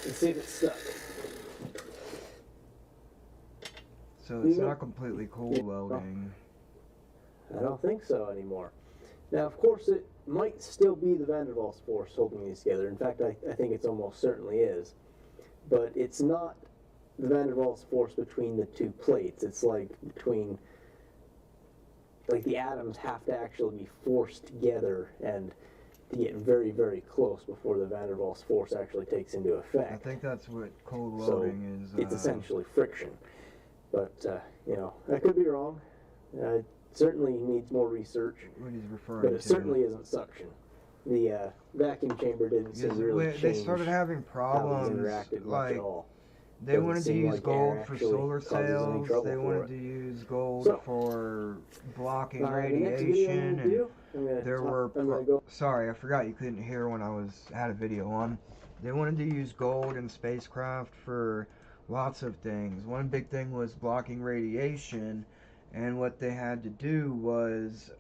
and see if it's stuck. So it's Nope. not completely cold welding. I don't think so anymore. Now, of course, it might still be the Van der Waals force holding these together. In fact, I think it's almost certainly is. But it's not the Van der Waals force between the two plates. It's like between, like the atoms have to actually be forced together and to get very, very close before the Van der Waals force actually takes into effect. I think that's what cold So welding is. it's essentially friction. But, I could be wrong. It certainly needs more research. What he's referring But it to. certainly isn't suction. The vacuum chamber didn't seem Because really they change started having how these problems. interacted much Like at all. they Doesn't wanted to seem use like gold air for actually solar causes any sails. trouble They for wanted it. to use gold So, for blocking the next video I'm radiation. gonna do, I'm gonna There talk- were I'm gonna go. sorry, I forgot you couldn't hear when I had a video on. They wanted to use gold in spacecraft for lots of things. One big thing was blocking radiation, and what they had to do was,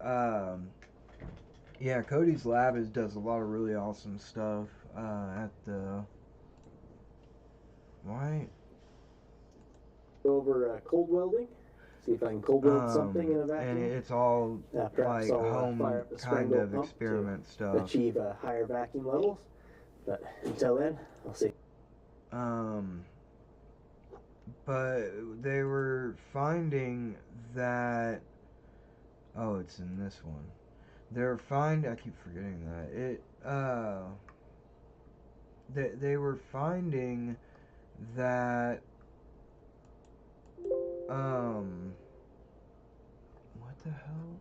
yeah, Cody's lab does a lot of really awesome stuff at the... Why? Go over cold welding. See if I can cold weld something in a vacuum. And it's all perhaps like I'll home fire up the kind Springville of pump experiment to stuff. achieve higher vacuum levels. But until then, I'll see. But they were finding that... Oh, it's in this one. They're I keep forgetting that. They were finding that... What the hell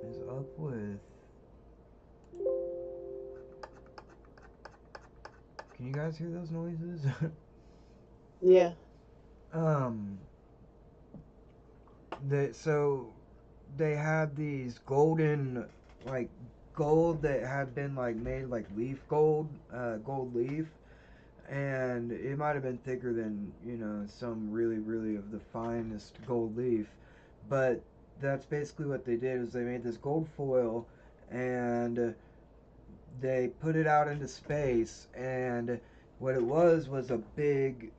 is up with... Can you guys hear those noises? Yeah. So they had these golden, like, gold that had been, like, made like leaf gold, gold leaf, and it might have been thicker than, you know, some really, really of the finest gold leaf, but that's basically what they did, is they made this gold foil, and they put it out into space, and what it was a big,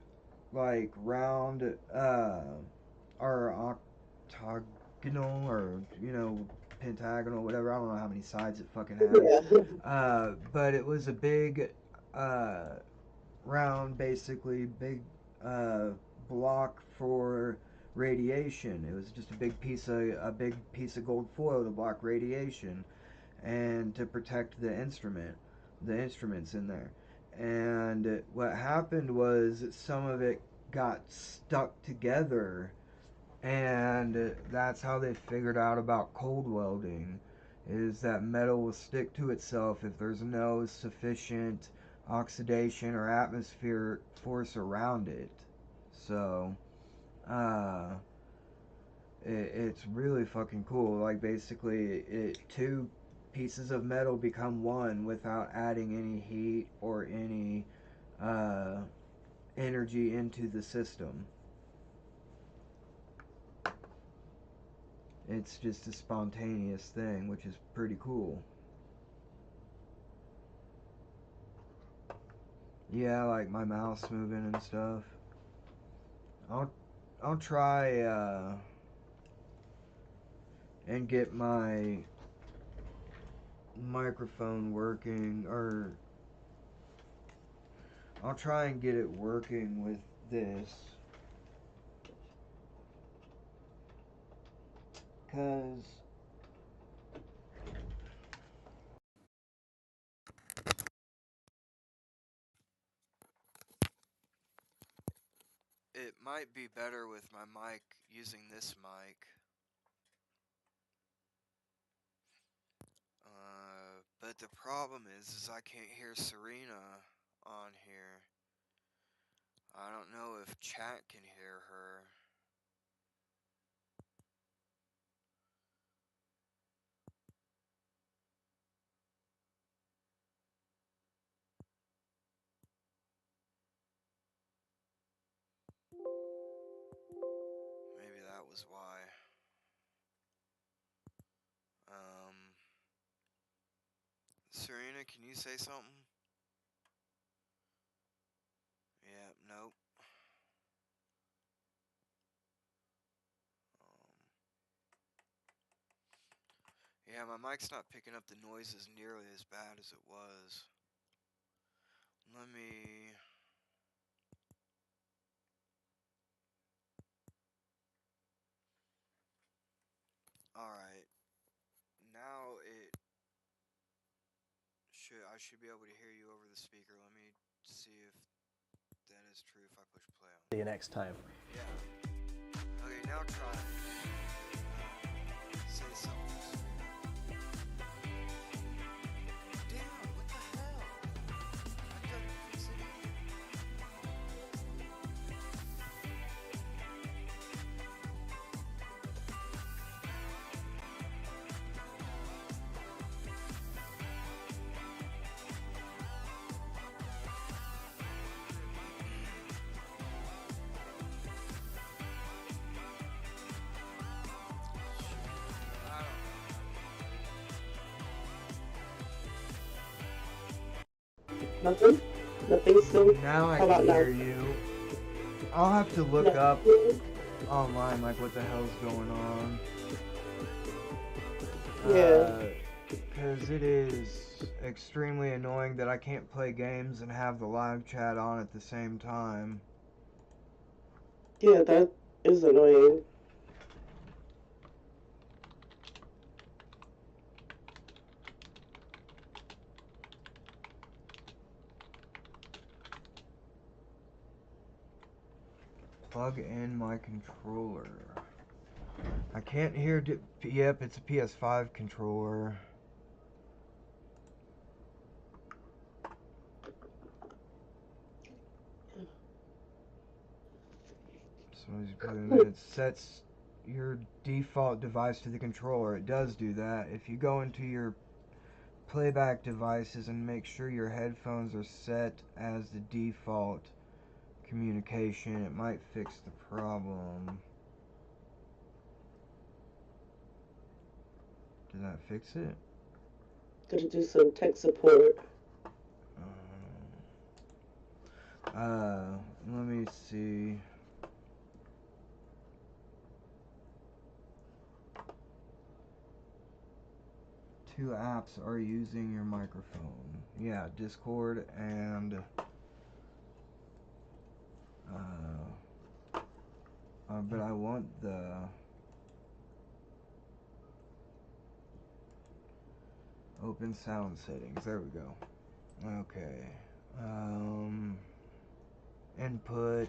like, round, or octagonal, or, you know, pentagonal, whatever, I don't know how many sides it fucking had, but it was a big, round, basically, big, block for radiation. It was just a big piece of gold foil to block radiation, and to protect the instruments in there. And what happened was some of it got stuck together, and that's how they figured out about cold welding, is that metal will stick to itself if there's no sufficient oxidation or atmosphere force around it. So it's really fucking cool. Like, basically, two pieces of metal become one without adding any heat or any energy into the system. It's just a spontaneous thing, which is pretty cool. Yeah, like my mouse moving and stuff. I'll try and get my microphone working, or I'll try and get it working with this, cause it might be better with my mic using this mic. But the problem is I can't hear Serena on here. I don't know if chat can hear her. Maybe that was why. Serena, can you say something? Yeah, nope. Yeah, my mic's not picking up the noises nearly as bad as it was. Let me... Alright. Now I should be able to hear you over the speaker. Let me see if that is true if I push play on. See you next time. Yeah. Okay, now try. Say something. Damn, what the hell? I couldn't fix it. Nothing? Nothing still? Now I How about can hear now? you. I'll have to look up online, like, what the hell's going on. Yeah. Because it is extremely annoying that I can't play games and have the live chat on at the same time. Yeah, that is annoying. Plug in my controller. I can't hear. Yep, it's a PS5 controller. So as you plug it in, it sets your default device to the controller. It does do that. If you go into your playback devices and make sure your headphones are set as the default communication, it might fix the problem. Did that fix it? Gotta do some tech support. Let me see. Two apps are using your microphone. Yeah, Discord and but I want the open sound settings. There we go. Okay. Input.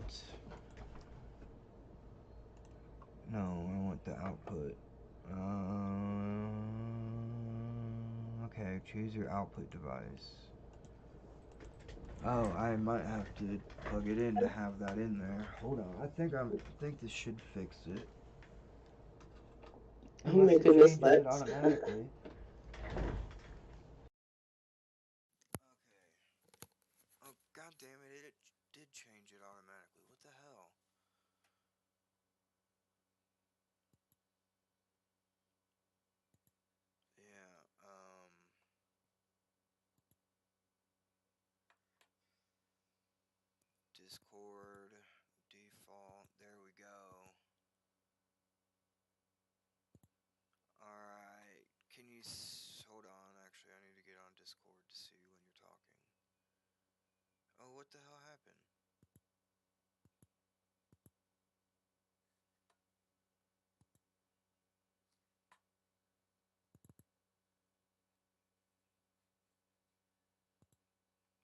No, I want the output. Okay, choose your output device. Oh, I might have to plug it in to have that in there. Hold on, I think this should fix it. Oh my goodness, Unless it Lex. changes it automatically. Oh, god damn it, it did change it automatically. What the hell? Yeah, Discord, default, there we go. Alright, can you hold on, actually, I need to get on Discord to see when you're talking. Oh, what the hell happened?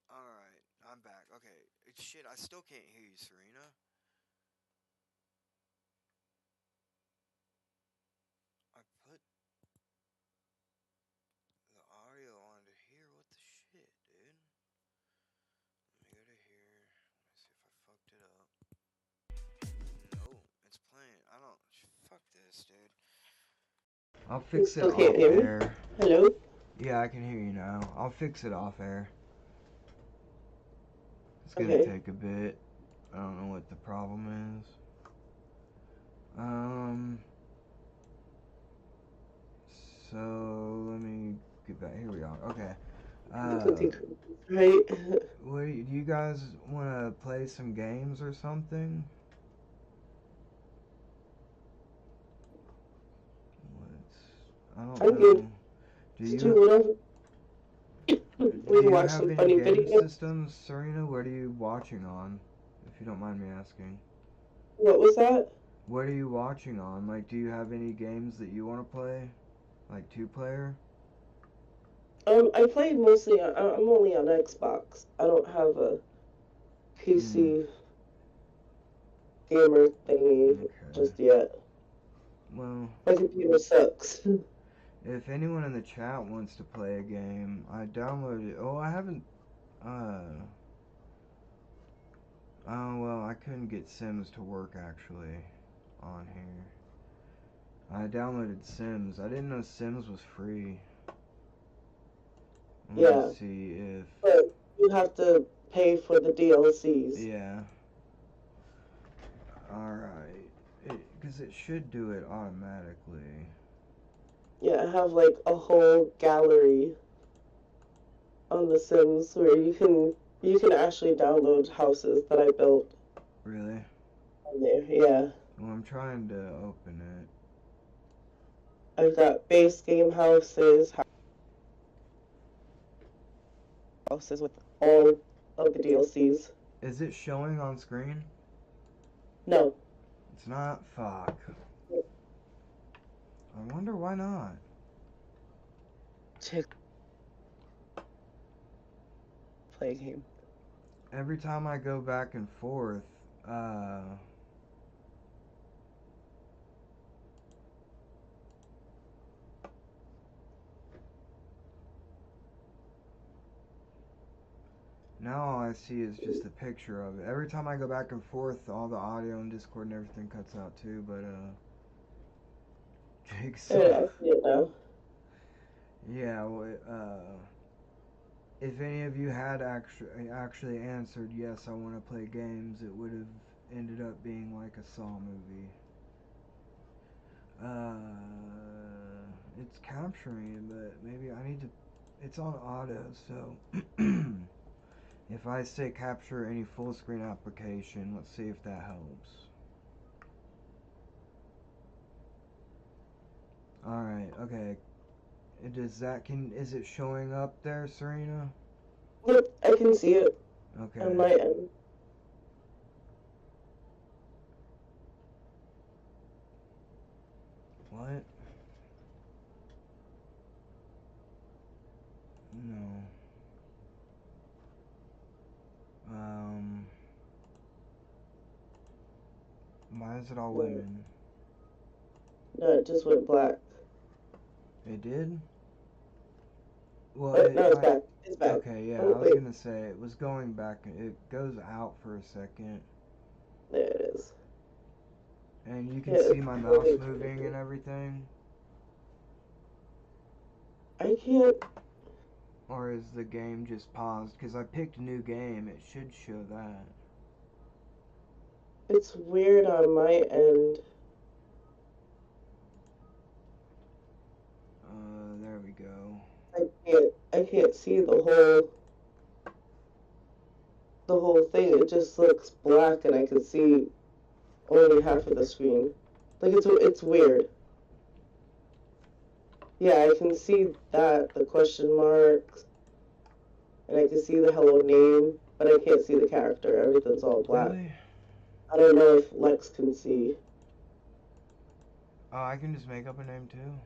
Alright, I'm back. Okay, shit, I still can't hear you, Serena. I put the audio on to hear. What the shit, dude? Let me go to here. Let me see if I fucked it up. No, it's playing. I don't. Fuck this, dude. I'll fix it Okay, off hear me? air. Hello? Yeah, I can hear you now. I'll fix it off air. It's gonna Okay. take a bit. I don't know what the problem is. So let me get back. Here we are. Okay. Right? What do you guys want to play some games or something? I don't I'm know. good. Do Just you do whatever. do We can you watch have some any funny game videos. systems, Serena? What are you watching on? If you don't mind me asking. What was that? What are you watching on? Like, do you have any games that you want to play? Like 2-player? I play mostly on, I'm only on Xbox. I don't have a PC gamer thingy just yet. Well, My computer sucks. if anyone in the chat wants to play a game, I downloaded. Oh, I haven't. Oh well, I couldn't get Sims to work actually on here. I downloaded Sims. I didn't know Sims was free. Let Yeah. me see if. But you have to pay for the DLCs. Yeah. Alright. Because it should do it automatically. Yeah, I have like a whole gallery. on The Sims where you can actually download houses that I built. Really? On there, yeah. Well, I'm trying to open it. I've got base game houses with all of the DLCs. Is it showing on screen? No. It's not? Fuck. I wonder why not. Play a game. Every time I go back and forth, now all I see is just a picture of it. Every time I go back and forth, all the audio and Discord and everything cuts out too, but Jigsaw. Yeah, I see it now. Yeah, well, if any of you had actually answered yes, I want to play games, it would have ended up being like a Saw movie. It's capturing, but maybe I need to. It's on auto, so if I say capture any full screen application, let's see if that helps. Alright, okay. Is it showing up there, Serena? Yep, I can see it. Okay. On my end. What? No. Why is it all women? No, it just went black. It did? Well, No, it's back. It's back. Okay, yeah, I was gonna say, it was going back, it goes out for a second. There it is. And you can see my mouse moving and everything? I can't... Or is the game just paused? Because I picked a new game, it should show that. It's weird on my end. There we go. I can't see the whole thing. It just looks black and I can see only half of the screen. Like it's weird. Yeah, I can see that, the question marks, and I can see the hello name, but I can't see the character. Everything's all black. Really? I don't know if Lex can see. Oh, I can just make up a name too.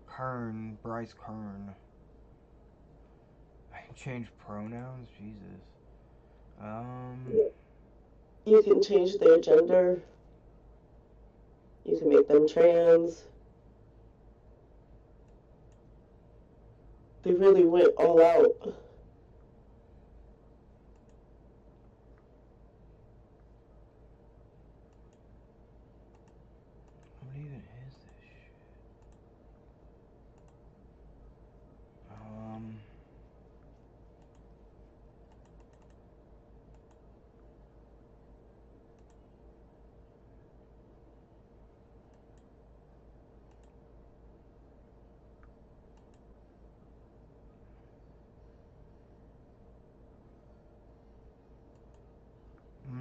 Kern, Bryce Kern. I can change pronouns? Jesus. You can change their gender. You can make them trans. They really went all out. What even is this shit?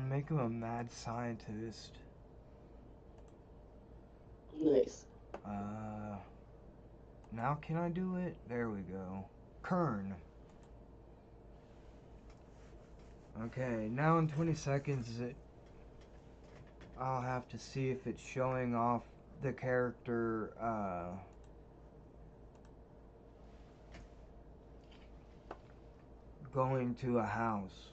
Make him a mad scientist. Nice. Now can I do it? There we go. Kern. Okay, now in 20 seconds I'll have to see if it's showing off the character, going to a house.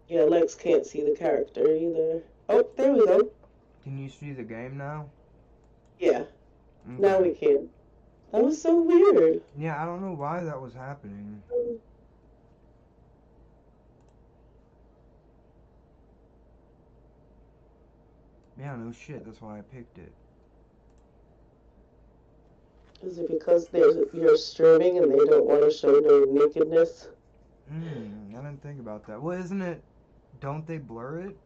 Yeah, Lex can't see the character either. Oh, there we go. Can you see the game now? Yeah. Okay. Now we can. That was so weird. Yeah, I don't know why that was happening. Yeah, no shit, that's why I picked it. Is it because you're streaming and they don't want to show no nakedness? I didn't think about that. Well, isn't it... Don't they blur it?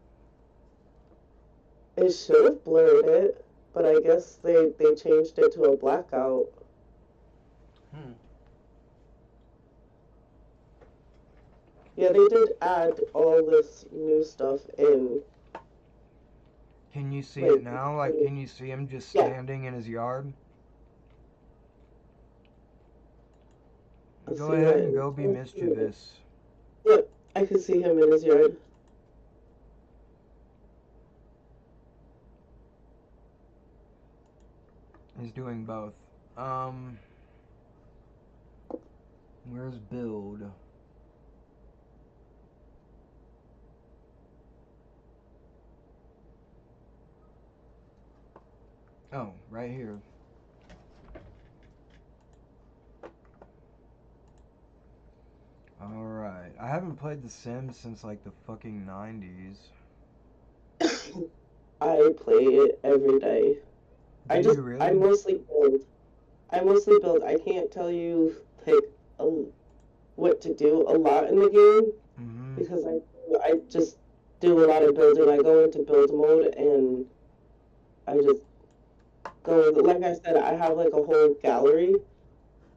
They should have blurred it, but I guess they changed it to a blackout. Yeah, they did add all this new stuff in. Can you see it now? Like, can you see him just standing in his yard? Go ahead and go be mischievous. Yep, I can see him in his yard. He's doing both. Where's build? Oh, right here. Alright. I haven't played The Sims since like the fucking 90s. I play it every day. Do you really? I mostly build. I can't tell you like what to do a lot in the game because I just do a lot of building. I go into build mode and I just go. Like I said, I have like a whole gallery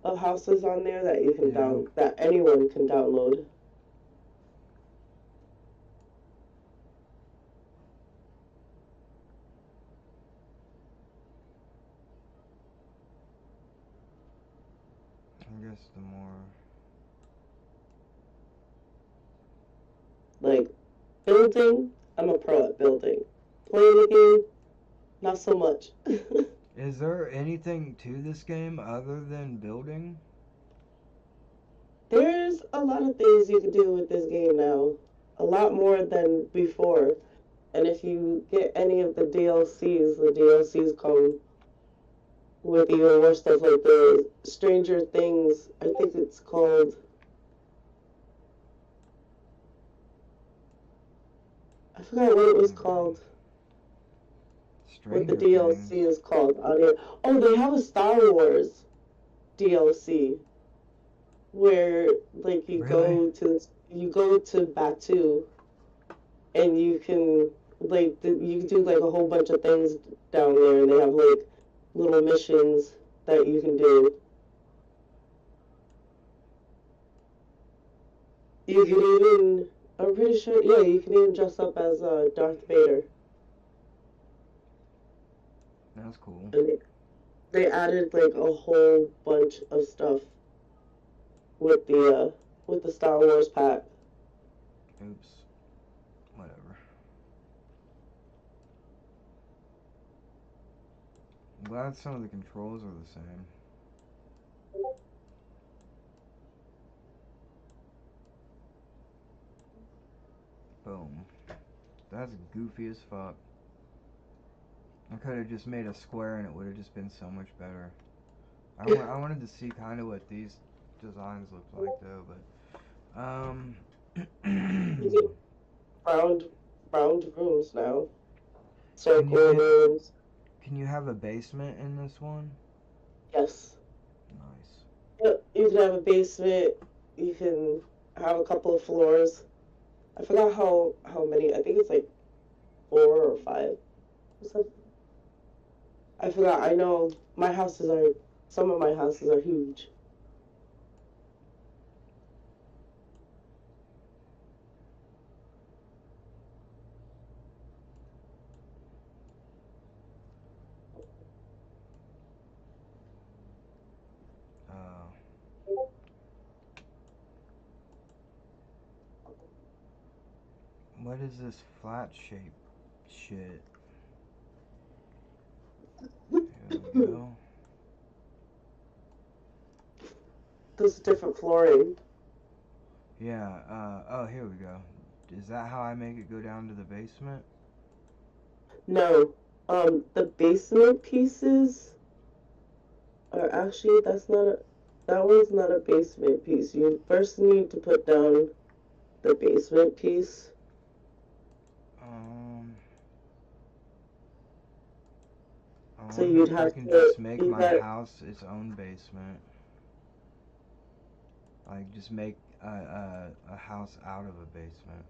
of houses on there that you can that anyone can download. I guess the more... Like, building, I'm a pro at building. Playing the game, not so much. Is there anything to this game other than building? There's a lot of things you can do with this game now. A lot more than before. And if you get any of the DLCs come with even more stuff, like the Stranger Things, I think it's called... I forgot what it was called. What the DLC is called. Oh, they have a Star Wars DLC where, like, you go to Batu, and you can you can do like a whole bunch of things down there, and they have like little missions that you can do. You can even, I'm pretty sure, yeah, you can even dress up as Darth Vader. That's cool. And they added like a whole bunch of stuff with the Star Wars pack. Oops. Whatever. I'm glad some of the controls are the same. Boom. That's goofy as fuck. I could have just made a square and it would have just been so much better. I wanted to see kind of what these designs look like though, but round rooms now. Circle rooms. Can you have a basement in this one? Yes. Nice. Yep, you can have a basement. You can have a couple of floors. I forgot how many. I think it's like 4 or 5 or something. I forgot. I know some of my houses are huge. What is this flat shape shit? Here we go. There's different flooring. Yeah, oh, here we go. Is that how I make it go down to the basement? No. The basement pieces are actually, that one's not a basement piece. You first need to put down the basement piece. I So wonder you'd if have I can to just make do my that. house its own basement. Like, just make a house out of a basement.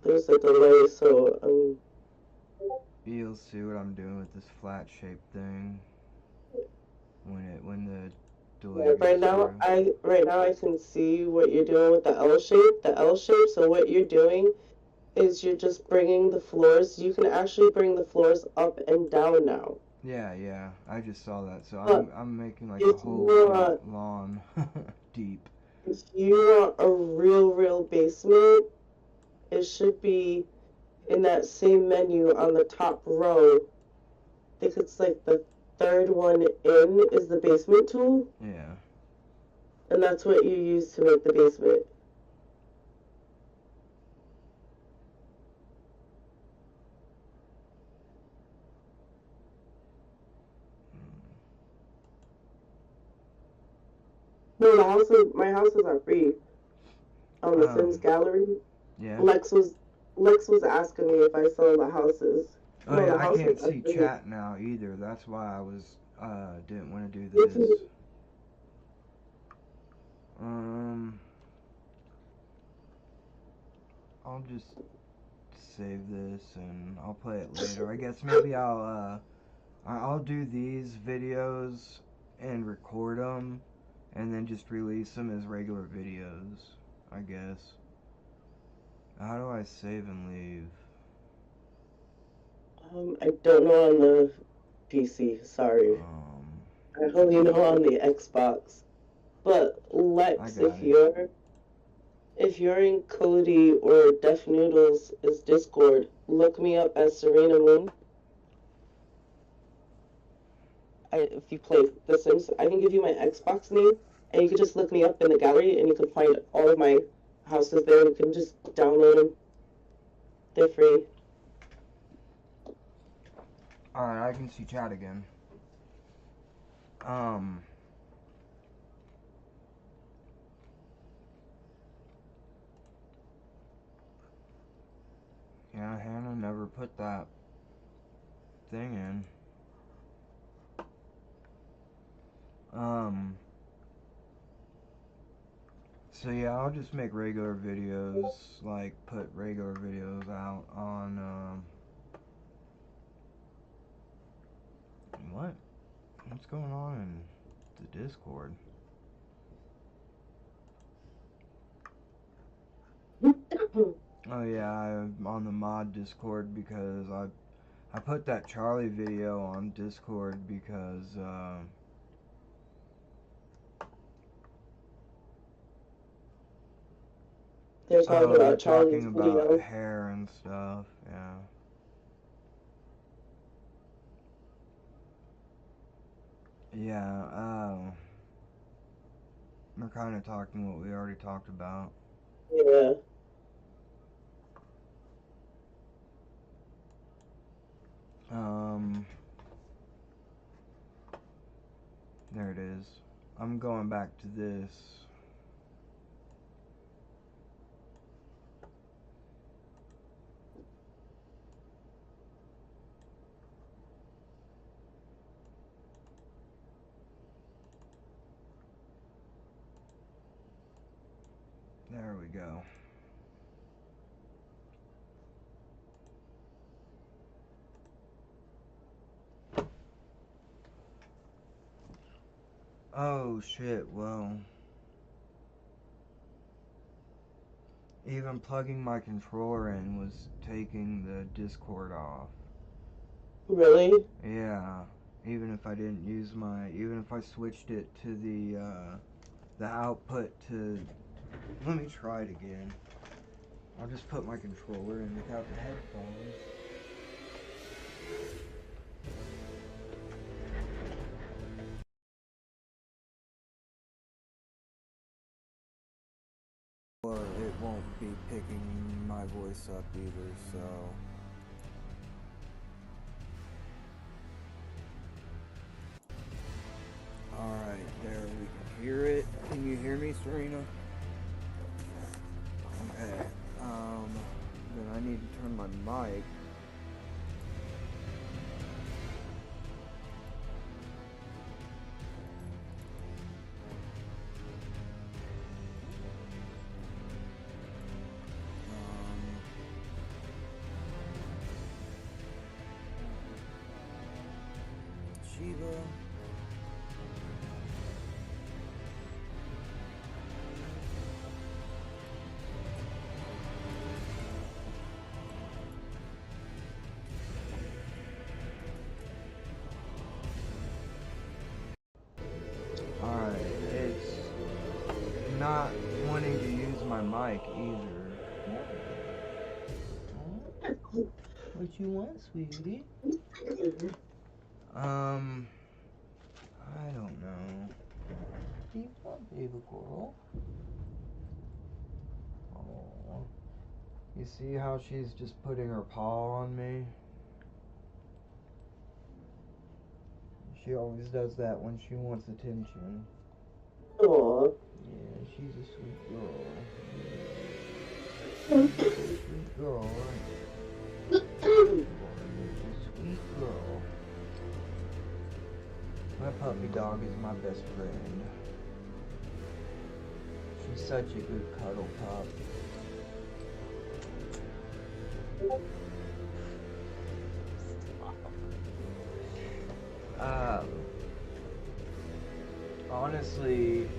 There's a delay, so You'll see what I'm doing with this flat shaped thing. when the delay. Yeah, right now I can see what you're doing with the L shape. The L shape. So what you're doing is you're just bringing the floors. You can actually bring the floors up and down now. Yeah, I just saw that. So But I'm making like a if whole you want, lawn deep. if you want a real basement, it should be in that same menu on the top row. I think it's like the third one in is the basement tool, Yeah. and that's what you use to make the basement. No, my houses are free on the Sims gallery. Yeah. Lex was asking me if I sold the houses. Oh No, yeah, the I houses can't are see free. chat now either. That's why I was didn't want to do This this. is- I'll just save this and I'll play it later. I guess maybe I'll do these videos and record them and then just release them as regular videos, I guess. How do I save and leave? I don't know on the PC. Sorry. I only know on the Xbox. But Lex, if you're in Cody or Def Noodles' Discord, look me up as Serena Moon. If you play The Sims, I can give you my Xbox name, and you can just look me up in the gallery, and you can find all of my houses there. You can just download them. They're free. Alright, I can see chat again. Yeah, Hannah never put that thing in. So yeah, I'll just make regular videos, like put regular videos out on, what's going on in the Discord? Oh yeah, I'm on the mod Discord because I put that Charlie video on Discord because They're talking about Charlie's talking about video. hair and stuff, yeah. Yeah, we're kind of talking what we already talked about. Yeah. There it is. I'm going back to this. There we go. Oh shit, well. Even plugging my controller in was taking the Discord off. Really? Yeah. Even if I didn't use even if I switched it to the output to, let me try it again. I'll just put my controller in without the headphones. Well, it won't be picking my voice up either, so. Alright, there we can hear it. Can you hear me, Serena? Okay, then I need to turn my mic. What you want, sweetie? I don't know. What do you want, baby girl? Oh. You see how she's just putting her paw on me? She always does that when she wants attention. Aww. Yeah, she's a sweet girl. Sweet girl, right? Sweet girl. My puppy dog is my best friend. She's such a good cuddle pup. Honestly,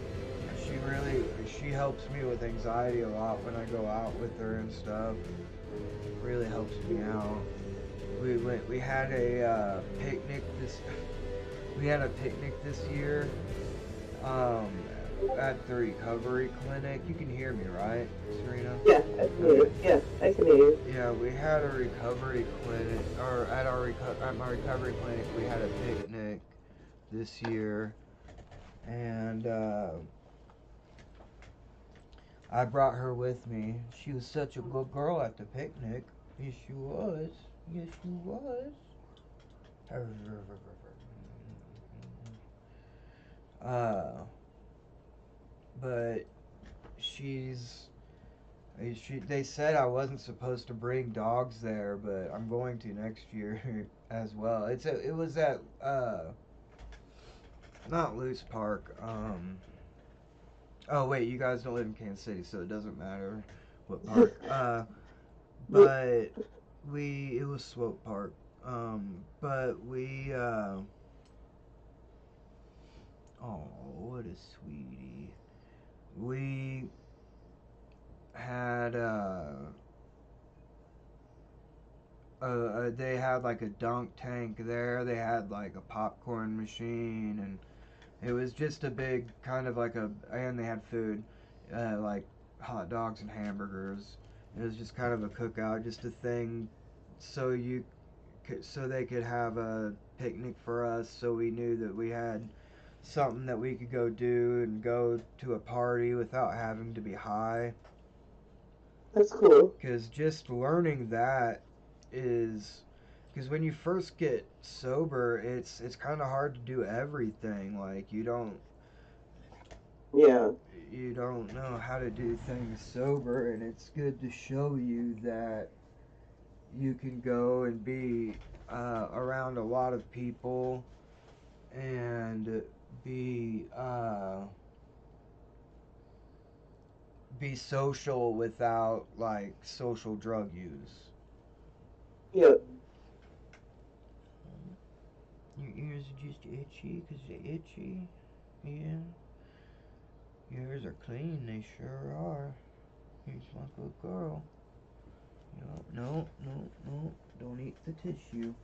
she helps me with anxiety a lot when I go out with her and stuff. Really helps me out. We had a picnic this year at the recovery clinic. You can hear me, right, Serena? Yeah, I can hear you. Yeah, I can hear you. Yeah, we had a recovery clinic, or at my recovery clinic, we had a picnic this year, and I brought her with me. She was such a good girl at the picnic. Yes, she was. Yes, she was. But they said I wasn't supposed to bring dogs there, but I'm going to next year as well. It was at not Loose Park. Oh wait, you guys don't live in Kansas City, so it doesn't matter what park. But it was Swope Park. But we oh, what a sweetie. We had they had like a dunk tank there. They had like a popcorn machine, and it was just a big kind of like and they had food, like hot dogs and hamburgers. It was just kind of a cookout, just a thing, so they could have a picnic for us, so we knew that we had something that we could go do and go to a party without having to be high. That's cool. Because just learning that is, because when you first get sober, it's kind of hard to do everything. Like you don't know how to do things sober, and it's good to show you that you can go and be around a lot of people and be social without like social drug use. Yep. Your ears are just itchy because they're itchy. Yeah. Your ears are clean, they sure are. You're my good girl. No, don't eat the tissue.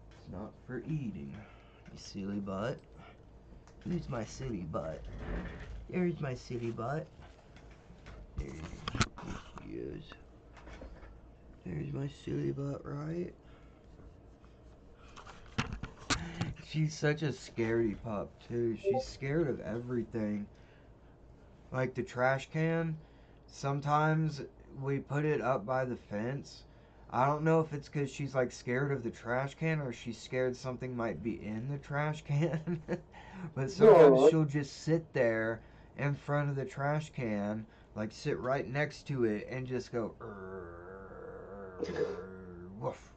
It's not for eating. You silly butt. Who's my silly butt? There's my silly butt. There she is. There's my silly butt, right? She's such a scaredy pup, too. She's scared of everything. Like the trash can, sometimes we put it up by the fence. I don't know if it's because she's like scared of the trash can or she's scared something might be in the trash can. But sometimes she'll just sit there in front of the trash can, like sit right next to it and just go, woof,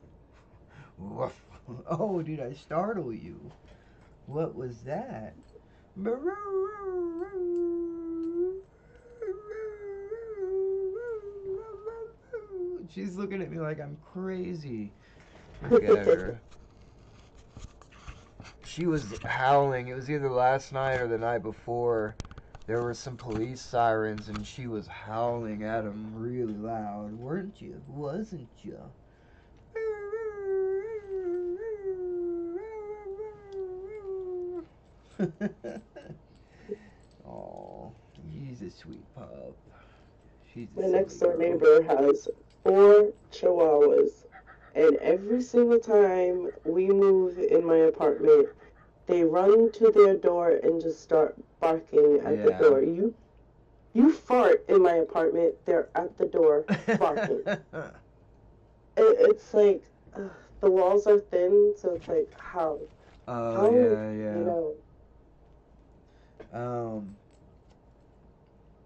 woof. Oh, did I startle you? What was that? She's looking at me like I'm crazy. Look at her. She was howling. It was either last night or the night before. There were some police sirens and she was howling at them really loud. Weren't you? Wasn't you? Oh, she's a sweet pup. My next door neighbor has 4 chihuahuas. and every single time we move in my apartment, they run to their door and just start barking at the door. You fart in my apartment, they're at the door barking. It's like the walls are thin, so it's like how? Oh, yeah. You know.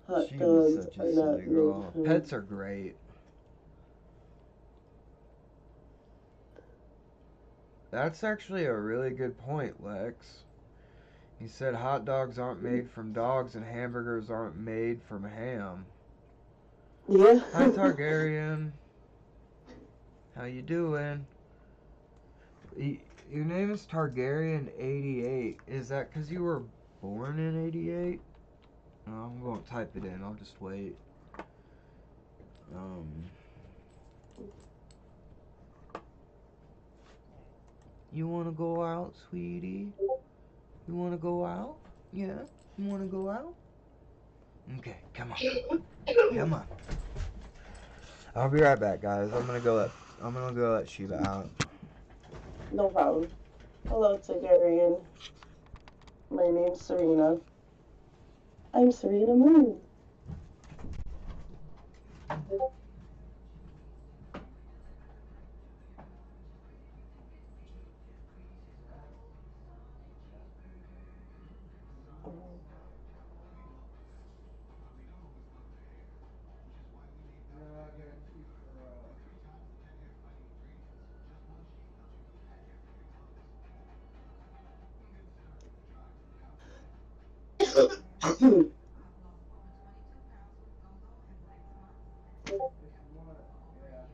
Hot She dogs was such are a not silly girl. made for- Pets are great. That's actually a really good point, Lex. He said hot dogs aren't made from dogs and hamburgers aren't made from ham. Yeah. Hi, Targaryen. How you doing? Your name is Targaryen88. Is that because you were born in 88? No, I'm going to type it in. I'll just wait. You want to go out, sweetie? You want to go out? Yeah? You want to go out? Okay, come on. Come on. I'll be right back, guys. I'm gonna go let Shiva out. No problem. Hello, Targaryen. My name's Serena. I'm Serena Moon.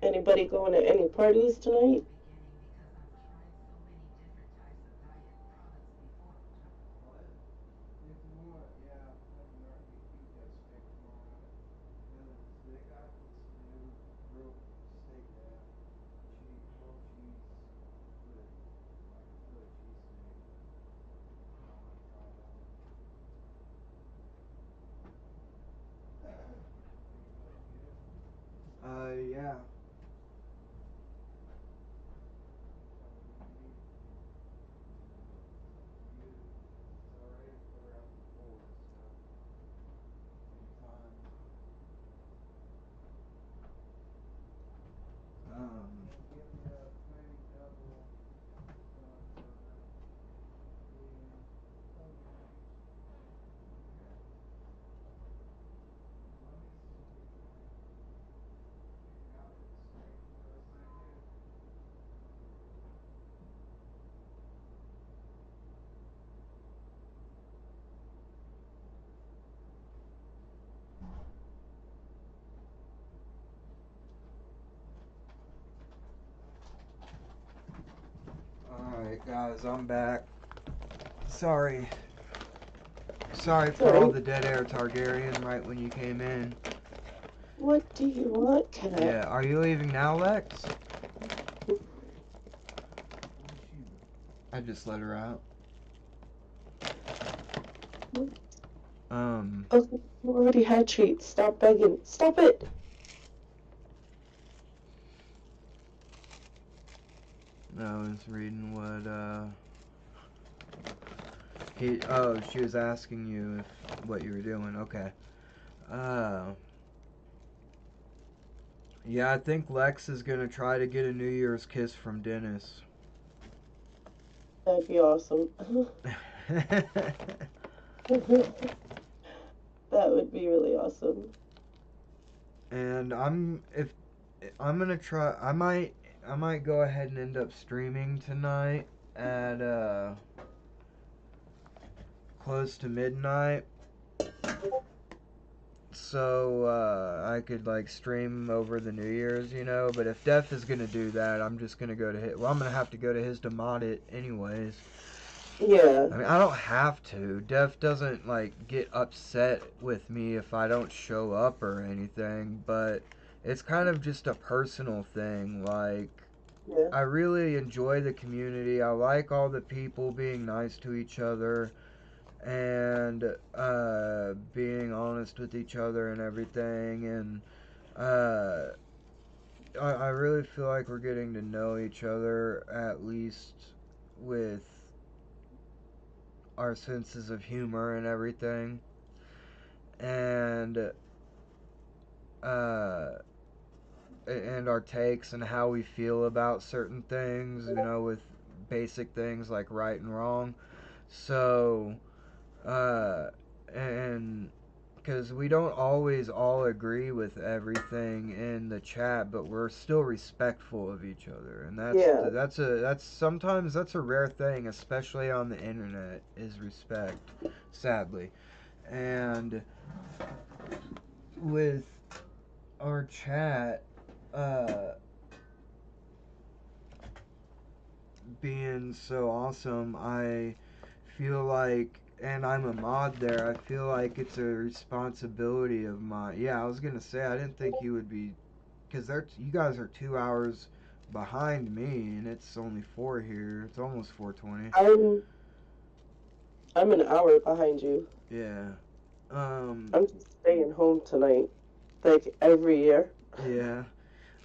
Anybody going to any parties tonight? Yeah. Alright, guys, I'm back. Sorry for all the dead air, Targaryen, right when you came in. What do you want, Cat? Yeah, are you leaving now, Lex? I just let her out. Oh, you already had treats. Stop begging. Stop it! I was reading what, she was asking you what you were doing. Okay. Yeah, I think Lex is gonna try to get a New Year's kiss from Dennis. That'd be awesome. That would be really awesome. And I'm gonna try. I might go ahead and end up streaming tonight at close to midnight, so I could like stream over the New Year's, you know. But if Def is gonna do that, I'm just gonna go to his. Well, I'm gonna have to go to his to mod it anyways. Yeah. I mean, I don't have to. Def doesn't like get upset with me if I don't show up or anything, but it's kind of just a personal thing. Like, yeah. I really enjoy the community. I like all the people being nice to each other and being honest with each other and everything. And I really feel like we're getting to know each other, at least with our senses of humor and everything. And our takes and how we feel about certain things, you know, with basic things like right and wrong. So, and because we don't always all agree with everything in the chat, but we're still respectful of each other, and that's sometimes that's a rare thing, especially on the internet, is respect, sadly. And with our chat being so awesome, I feel like, and I'm a mod there, I feel like it's a responsibility of mine. Yeah, I was gonna say, I didn't think you would be, because you guys are 2 hours behind me, and it's only 4 here. It's almost 4:20. I'm an hour behind you. Yeah. I'm just staying home tonight, like every year. Yeah.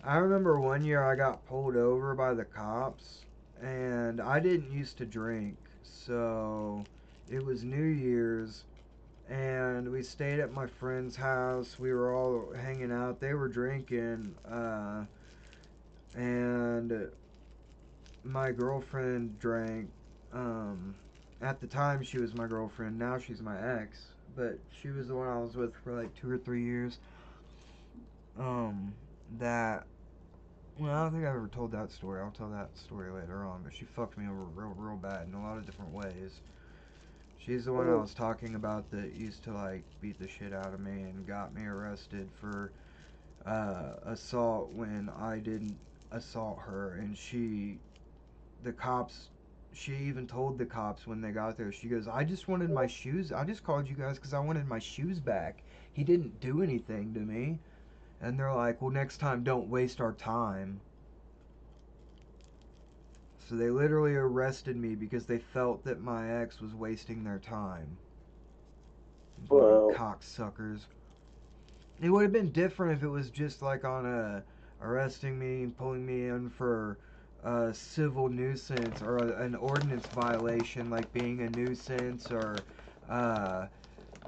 I remember one year I got pulled over by the cops, and I didn't used to drink, so it was New Year's, and we stayed at my friend's house. We were all hanging out. They were drinking, and my girlfriend drank. At the time, she was my girlfriend. Now she's my ex, but she was the one I was with for like 2 or 3 years. Well, I don't think I've ever told that story. I'll tell that story later on, but she fucked me over real bad in a lot of different ways. She's the one I was talking about that used to, like, beat the shit out of me and got me arrested for assault when I didn't assault her. And she even told the cops when they got there, she goes, I just wanted my shoes. I just called you guys because I wanted my shoes back. He didn't do anything to me. And they're like, well, next time don't waste our time. So they literally arrested me because they felt that my ex was wasting their time. Cocksuckers. It would have been different if it was just like on arresting me and pulling me in for a civil nuisance or an ordinance violation, like being a nuisance or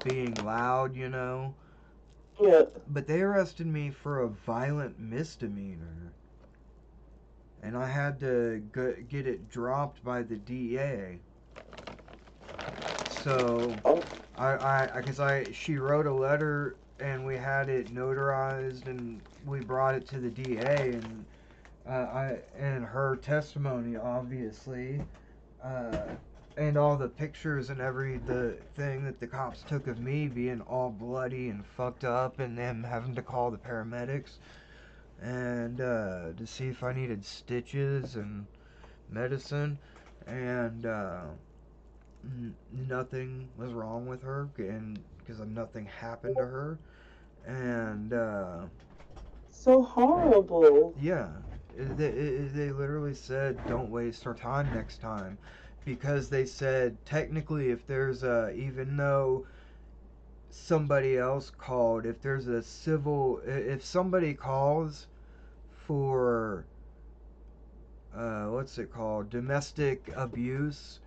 being loud, you know. Yeah. But they arrested me for a violent misdemeanor, and I had to get it dropped by the DA. So she wrote a letter and we had it notarized and we brought it to the DA, and her testimony, obviously, and all the pictures and the thing that the cops took of me being all bloody and fucked up, and them having to call the paramedics and to see if I needed stitches and medicine, and nothing was wrong with her, and because nothing happened to her, and so horrible. Yeah, they literally said don't waste our time next time. Because they said, technically, if there's even though somebody else called, if there's a if somebody calls for, what's it called, domestic abuse,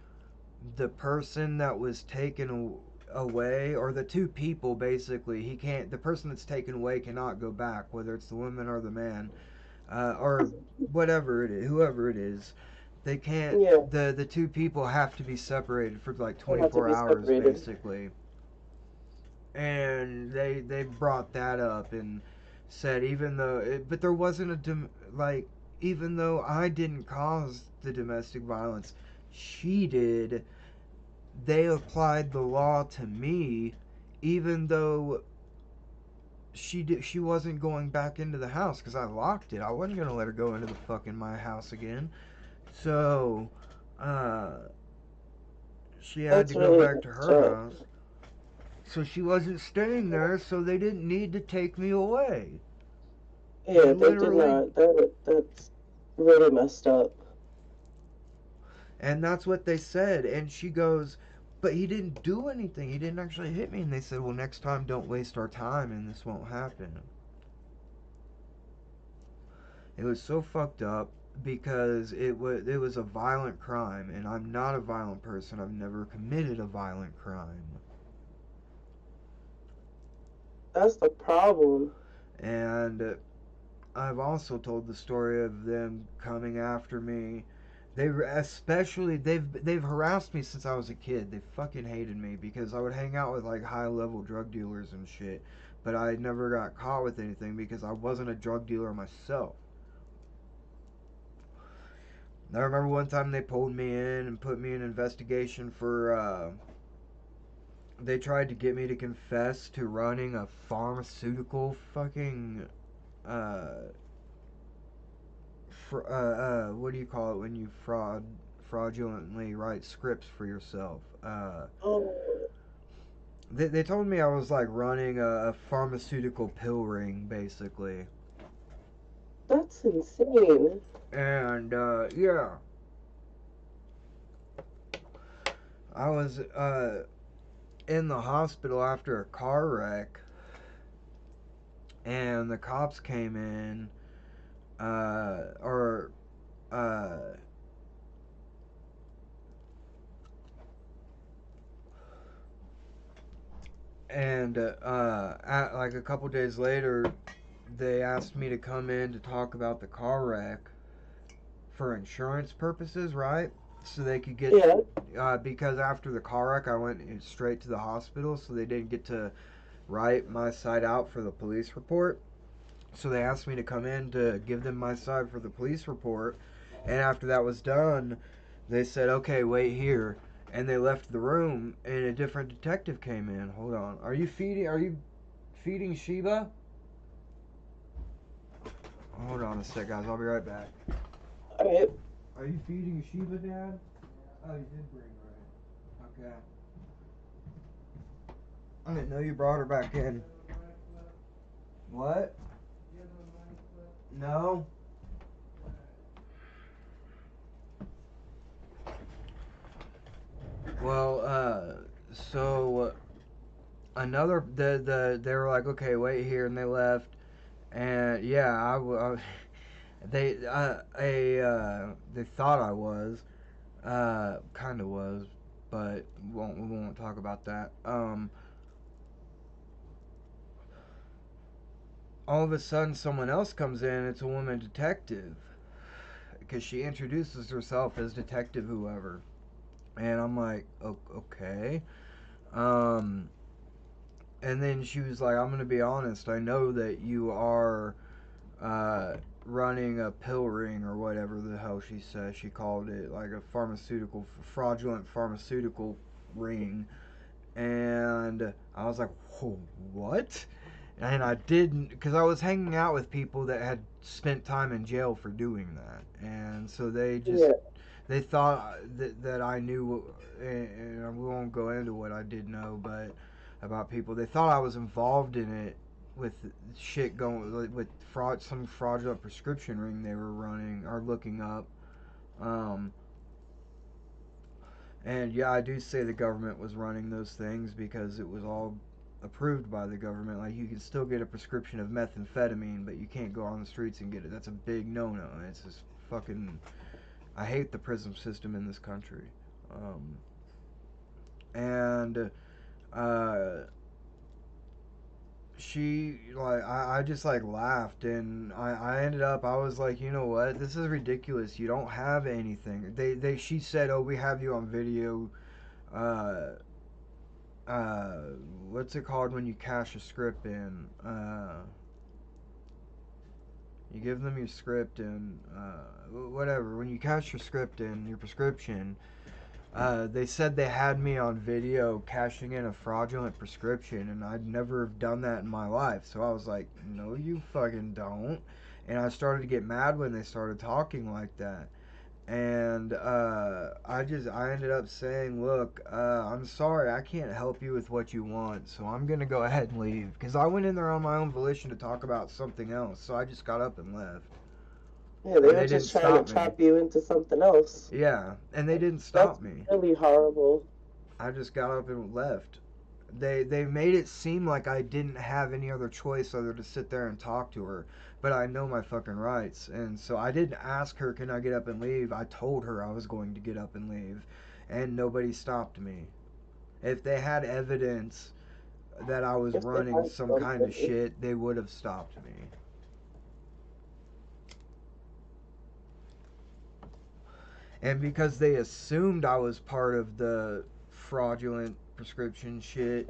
the person that was taken away, or the two people, basically, the person that's taken away cannot go back, whether it's the woman or the man, or whatever it is, whoever it is. They can't. Yeah. The two people have to be separated for like 24 hours, basically. And they brought that up and said but there wasn't even though I didn't cause the domestic violence, she did. They applied the law to me, even though she wasn't going back into the house because I locked it. I wasn't gonna let her go into the fucking my house again. So, she had to go back to her house. So she wasn't staying there, so they didn't need to take me away. Yeah, they did not. That's really messed up. And that's what they said. And she goes, but he didn't do anything. He didn't actually hit me. And they said, well, next time don't waste our time and this won't happen. It was so fucked up because it was a violent crime, and I'm not a violent person. I've never committed a violent crime. That's the problem. And I've also told the story of them coming after me. They've harassed me since I was a kid. They fucking hated me because I would hang out with like high-level drug dealers and shit, but I never got caught with anything because I wasn't a drug dealer myself. I remember one time they pulled me in and put me in investigation for they tried to get me to confess to running a pharmaceutical fucking what do you call it when you fraudulently write scripts for yourself? They told me I was like running a pharmaceutical pill ring, basically. That's insane. And yeah, I was in the hospital after a car wreck, and the cops came in, like a couple days later, they asked me to come in to talk about the car wreck for insurance purposes, right? So they could get, because after the car wreck, I went straight to the hospital, so they didn't get to write my side out for the police report. So they asked me to come in to give them my side for the police report, and after that was done, they said, okay, wait here, and they left the room, and a different detective came in. Hold on. Are you feeding Sheba? Hold on a sec, guys. I'll be right back. Alright. Are you feeding Sheba, Dad? Oh, you did bring her in. Okay. I didn't know you brought her back in. What? No? Well, so another they were like, okay, wait here, and they left, and yeah, they thought I was, kind of was, but we won't talk about that. All of a sudden, someone else comes in. It's a woman detective, because she introduces herself as Detective whoever, and I'm like, okay. And then she was like, I'm gonna be honest, I know that you are running a pill ring or whatever the hell she said. She called it like a fraudulent pharmaceutical ring. And I was like, whoa, what? And I didn't, because I was hanging out with people that had spent time in jail for doing that. And so they just, they thought that I knew, and we won't go into what I did know, but about people. They thought I was involved in it with shit going, with some fraudulent prescription ring they were running or looking up. And yeah, I do say the government was running those things because it was all approved by the government. Like, you can still get a prescription of methamphetamine, but you can't go on the streets and get it. That's a big no-no. It's just fucking, I hate the prison system in this country. She, like, I just, like, laughed, and I ended up, I was like, you know what, this is ridiculous, you don't have anything. She said, oh, we have you on video, what's it called when you cash a script in, you give them your script and, whatever, when you cash your script in, your prescription, they said they had me on video cashing in a fraudulent prescription, and I'd never done that in my life. So I was like, no, you fucking don't. And I started to get mad when they started talking like that. And I ended up saying, look, I'm sorry, I can't help you with what you want, so I'm going to go ahead and leave. Because I went in there on my own volition to talk about something else, so I just got up and left. Yeah, they were just trying to trap you into something else. Yeah, and they didn't stop me. That's really horrible. I just got up and left. They made it seem like I didn't have any other choice other to sit there and talk to her. but I know my fucking rights. And so I didn't ask her, can I get up and leave? I told her I was going to get up and leave, and nobody stopped me. If they had evidence that I was running some kind of shit, they would have stopped me. And because they assumed I was part of the fraudulent prescription shit,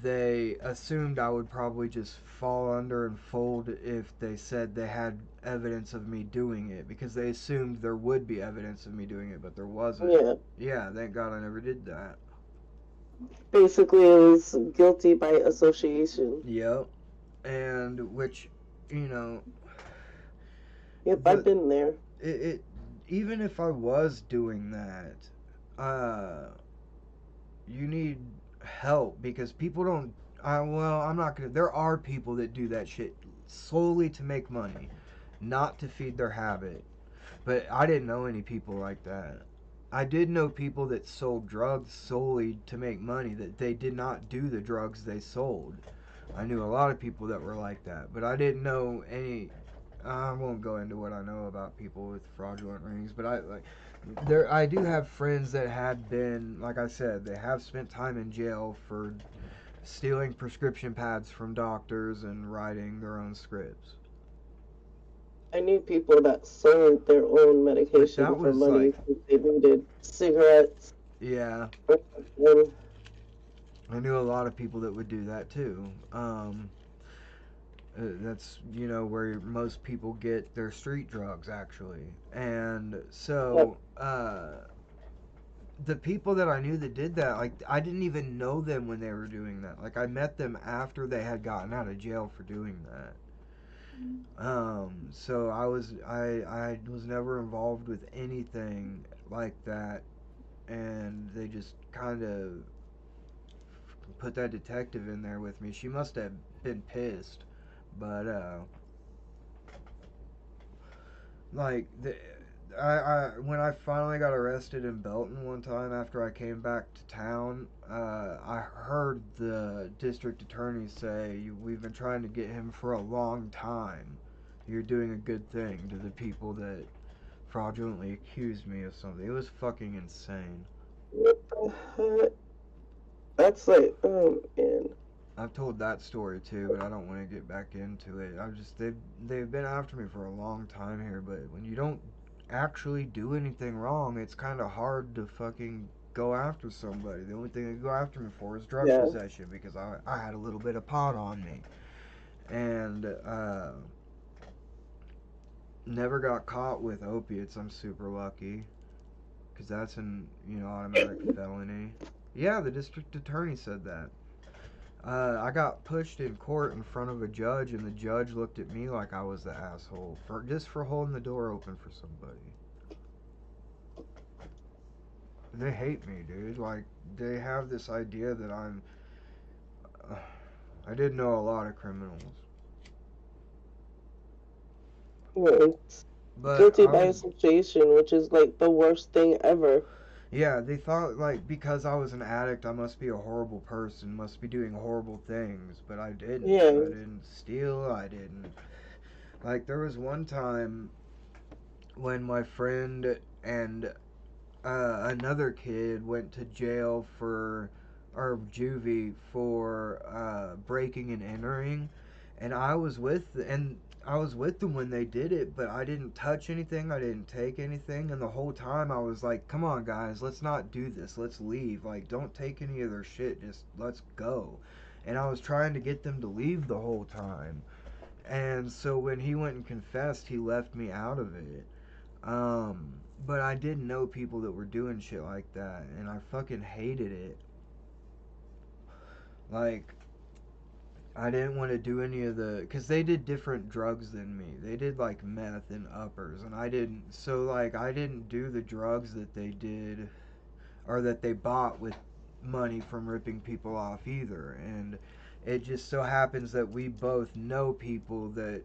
they assumed I would probably just fall under and fold if they said they had evidence of me doing it, because they assumed there would be evidence of me doing it, but there wasn't. Yeah. Yeah, thank God I never did that. Basically, it was guilty by association. Yep. And which, you know... Yep, I've been there. Even if I was doing that, you need help, because people don't, well, I'm not gonna, there are people that do that shit solely to make money, not to feed their habit. But I didn't know any people like that. I did know people that sold drugs solely to make money, that they did not do the drugs they sold. I knew a lot of people that were like that, but I didn't know any. I won't go into what I know about people with fraudulent rings, but I do have friends that had been, like I said, they have spent time in jail for stealing prescription pads from doctors and writing their own scripts. I knew people that sold their own medication for money because they needed cigarettes. Yeah. I knew a lot of people that would do that too. That's, you know, where most people get their street drugs, actually. And so, the people that I knew that did that, like, I didn't even know them when they were doing that. Like, I met them after they had gotten out of jail for doing that. So I was never involved with anything like that, and they just kind of put that detective in there with me. She must have been pissed. But like when I finally got arrested in Belton one time after I came back to town, I heard the district attorney say, "We've been trying to get him for a long time. You're doing a good thing," to the people that fraudulently accused me of something. It was fucking insane. That's like, oh man. I've told that story too, but I don't want to get back into it. They've been after me for a long time here, but when you don't actually do anything wrong, it's kind of hard to fucking go after somebody. The only thing they go after me for is drug possession, because I had a little bit of pot on me, and never got caught with opiates. I'm super lucky, because that's an automatic felony. Yeah, the district attorney said that. I got pushed in court in front of a judge, and the judge looked at me like I was the asshole for holding the door open for somebody. They hate me, dude. Like, they have this idea that I'm... I did know a lot of criminals. But guilty by association, which is like the worst thing ever. Yeah, they thought, like, because I was an addict, I must be a horrible person, must be doing horrible things, but I didn't. Yeah. I didn't steal, I didn't... Like, there was one time when my friend and another kid went to jail or juvie for breaking and entering, and I was with them when they did it, but I didn't touch anything, I didn't take anything, and the whole time I was like, come on guys, let's not do this, let's leave, like, don't take any of their shit, just let's go. And I was trying to get them to leave the whole time, and so when he went and confessed, he left me out of it. But I didn't know people that were doing shit like that, and I fucking hated it. Like, I didn't want to do any of because they did different drugs than me. They did, like, meth and uppers, and I didn't, so, like, I didn't do the drugs that they did, or that they bought with money from ripping people off either, and it just so happens that we both know people that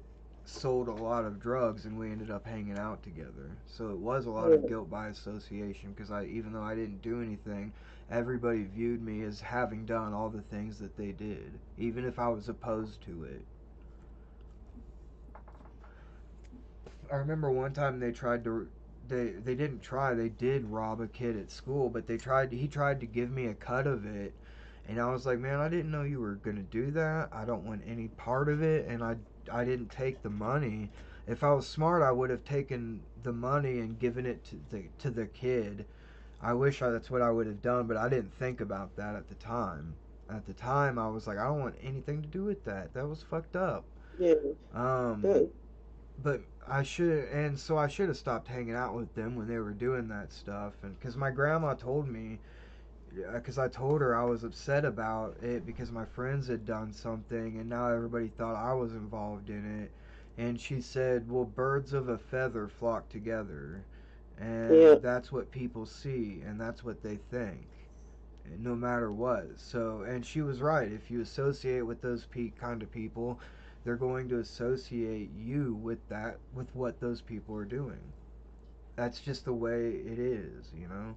sold a lot of drugs, and we ended up hanging out together. So it was a lot of guilt by association, because even though I didn't do anything, everybody viewed me as having done all the things that they did, even if I was opposed to it. I remember one time they tried to, they didn't try, they did rob a kid at school, but he tried to give me a cut of it, and I was like, man, I didn't know you were gonna do that. I don't want any part of it, and I didn't take the money. If I was smart, I would have taken the money and given it to the kid. I wish that's what I would have done, but I didn't think about that at the time. At the time, I was like, I don't want anything to do with that. That was fucked up. Yeah. But I should, and so I should have stopped hanging out with them when they were doing that stuff. And because my grandma told me, because I told her I was upset about it because my friends had done something, and now everybody thought I was involved in it. And she said, well, birds of a feather flock together. And that's what people see, and that's what they think, no matter what. So, and she was right. If you associate with those kind of people, they're going to associate you with what those people are doing. That's just the way it is, you know.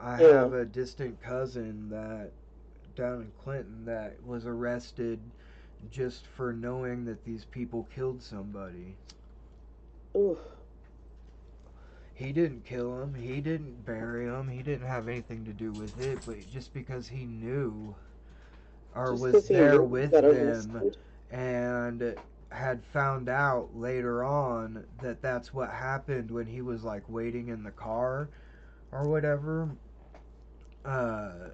I have a distant cousin that down in Clinton that was arrested just for knowing that these people killed somebody. Oof. He didn't kill him, he didn't bury him, he didn't have anything to do with it, but just because he knew or was there with them and had found out later on that that's what happened when he was like waiting in the car or whatever, and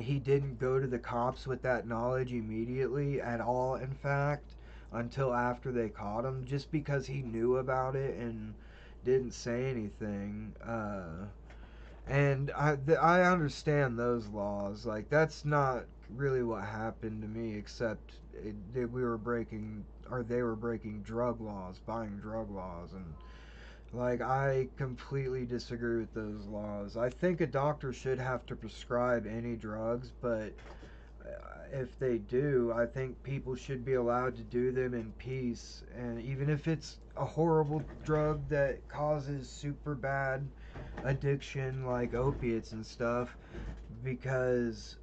he didn't go to the cops with that knowledge immediately at all, in fact, until after they caught him, just because he knew about it and didn't say anything. And I understand those laws. Like, that's not really what happened to me, except they were breaking drug laws, buying drug laws, and like, I completely disagree with those laws. I think a doctor should have to prescribe any drugs, but if they do, I think people should be allowed to do them in peace. And even if it's a horrible drug that causes super bad addiction like opiates and stuff, because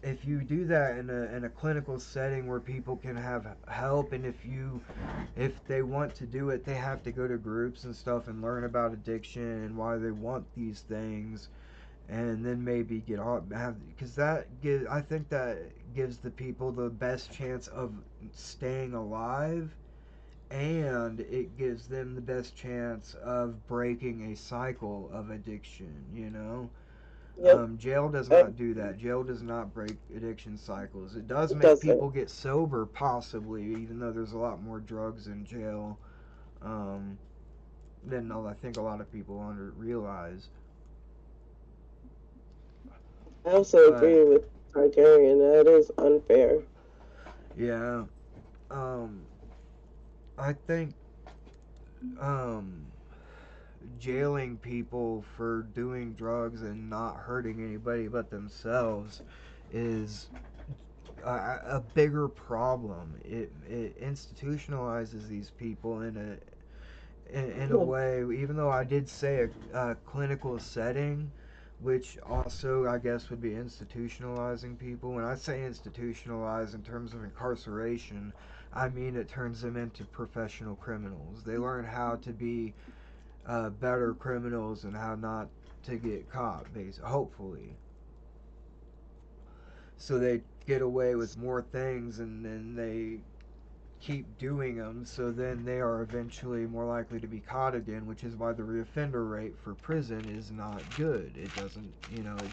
if you do that in a clinical setting where people can have help, and if they want to do it, they have to go to groups and stuff and learn about addiction and why they want these things, and then maybe get on, because I think that gives the people the best chance of staying alive, and it gives them the best chance of breaking a cycle of addiction, you know? Jail does not do that. Jail does not break addiction cycles. It does make people get sober, possibly, even though there's a lot more drugs in jail than I think a lot of people realize. I also agree with Targaryen. That is unfair. Yeah. I think jailing people for doing drugs and not hurting anybody but themselves is a bigger problem. It institutionalizes these people in a way, even though I did say a clinical setting, which also I guess would be institutionalizing people. When I say institutionalize in terms of incarceration, I mean it turns them into professional criminals. They learn how to be better criminals and how not to get caught, hopefully. So they get away with more things, and then they keep doing them, so then they are eventually more likely to be caught again, which is why the reoffender rate for prison is not good. It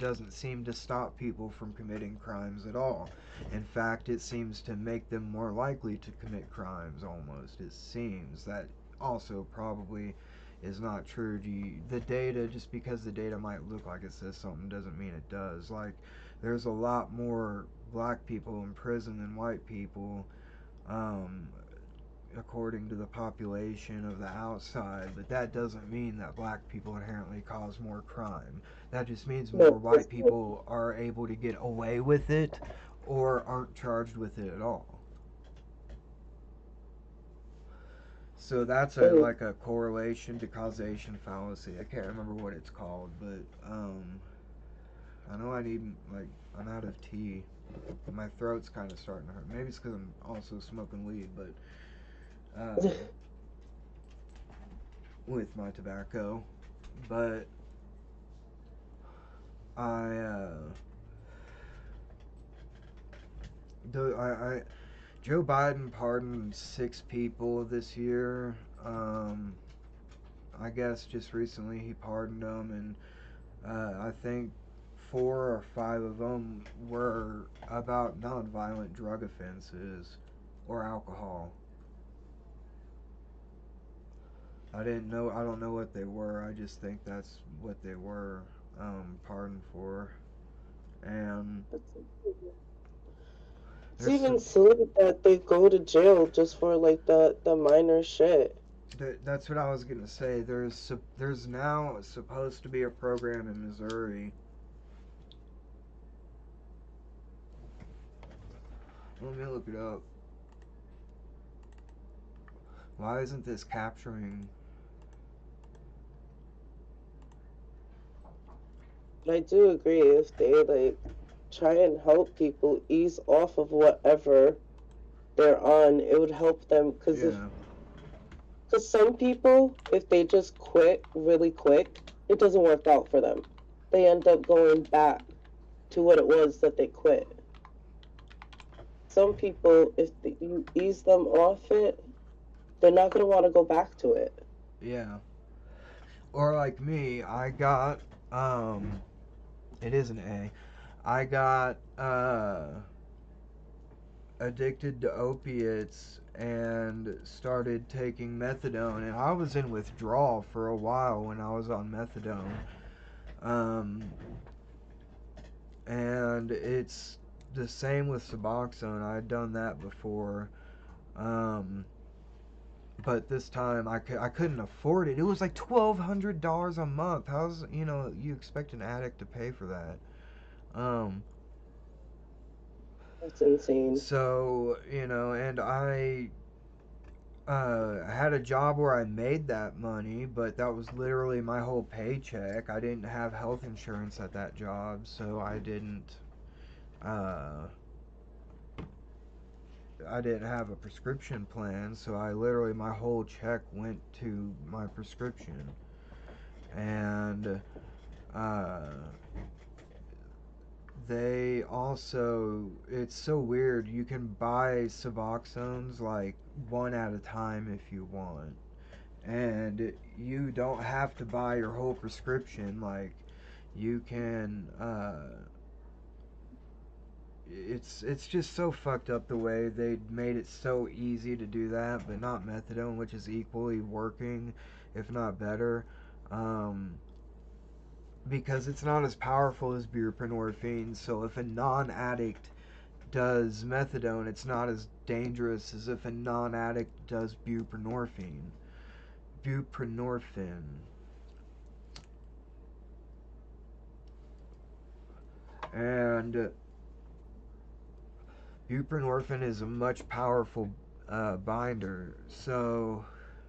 doesn't seem to stop people from committing crimes at all. In fact, it seems to make them more likely to commit crimes, almost. It seems. That also probably is not true. The data, just because the data might look like it says something doesn't mean it does. Like, there's a lot more black people in prison than white people, according to the population of the outside, but that doesn't mean that black people inherently cause more crime. That just means more white people are able to get away with it or aren't charged with it at all. So that's like a correlation to causation fallacy. I can't remember what it's called, but I know I'm out of tea. My throat's kind of starting to hurt. Maybe it's because I'm also smoking weed, but with my tobacco, but Joe Biden pardoned 6 people this year. I guess just recently he pardoned them, and I think 4 or 5 of them were about nonviolent drug offenses or alcohol. I don't know what they were. I just think that's what they were pardoned for. And it's even silly that they go to jail just for like the minor shit. That's what I was gonna say. There's now supposed to be a program in Missouri. Let me look it up. Why isn't this capturing? I do agree, if they like try and help people ease off of whatever they're on, it would help them, because some people, if they just quit really quick, it doesn't work out for them. They end up going back to what it was that they quit. Some people, if you ease them off it, they're not going to want to go back to it. Yeah. Or like me, I got it is an A. I got addicted to opiates and started taking methadone, and I was in withdrawal for a while when I was on methadone. And it's the same with Suboxone. I had done that before. But this time I couldn't afford it. It was like $1,200 a month. How's, you expect an addict to pay for that? That's insane. So, and I had a job where I made that money, but that was literally my whole paycheck. I didn't have health insurance at that job, so I didn't have a prescription plan, so my whole check went to my prescription. And they also, it's so weird, you can buy Suboxones like one at a time if you want, and you don't have to buy your whole prescription. Like, you can it's just so fucked up the way they made it so easy to do that, but not methadone, which is equally working, if not better, because it's not as powerful as buprenorphine. So if a non-addict does methadone, it's not as dangerous as if a non-addict does buprenorphine. And buprenorphine is a much powerful binder, so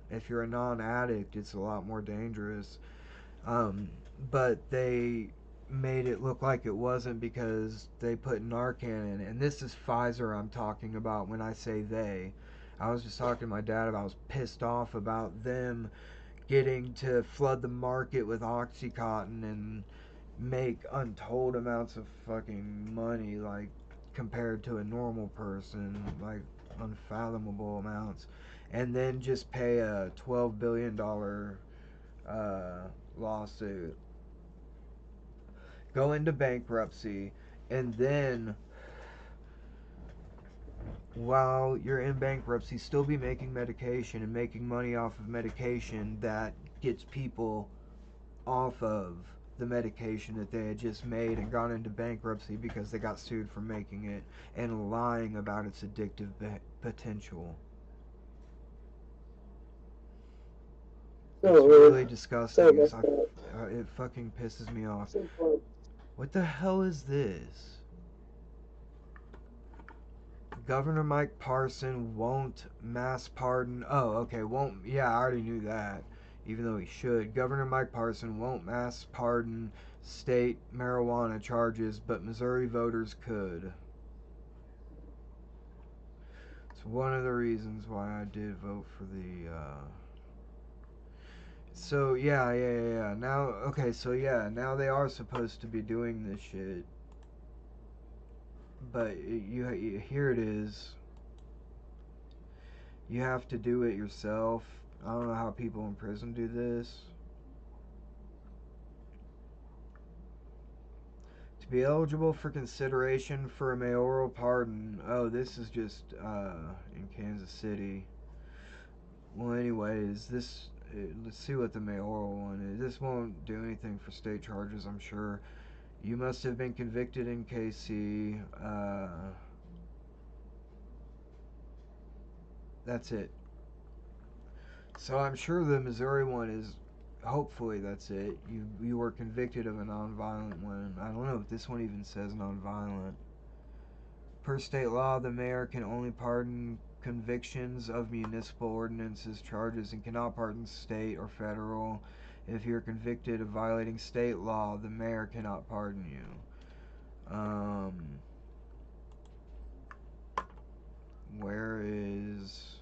if you're a non-addict, it's a lot more dangerous. But they made it look like it wasn't because they put Narcan in it. And this is Pfizer I'm talking about when I say they. I was just talking to my dad about, I was pissed off about them getting to flood the market with Oxycontin and make untold amounts of fucking money, like, compared to a normal person, like unfathomable amounts, and then just pay a $12 billion lawsuit, go into bankruptcy, and then while you're in bankruptcy still be making medication and making money off of medication that gets people off of the medication that they had just made and gone into bankruptcy because they got sued for making it and lying about its addictive potential. It's really disgusting. It fucking pisses me off. What the hell is this? Governor Mike Parson won't mass pardon. Oh, okay, won't. Yeah, I already knew that. Even though he should. Governor Mike Parson won't mass pardon state marijuana charges, but Missouri voters could. It's one of the reasons why I did vote for the, So, yeah. Now, okay, so yeah, now they are supposed to be doing this shit. But here it is. You have to do it yourself. I don't know how people in prison do this. To be eligible for consideration for a mayoral pardon. Oh, this is just in Kansas City. Well, anyways, this let's see what the mayoral one is. This won't do anything for state charges, I'm sure. You must have been convicted in KC. That's it. So I'm sure the Missouri one is, hopefully that's it. You were convicted of a nonviolent one. I don't know if this one even says nonviolent. Per state law, the mayor can only pardon convictions of municipal ordinances charges and cannot pardon state or federal. If you're convicted of violating state law, the mayor cannot pardon you. Where is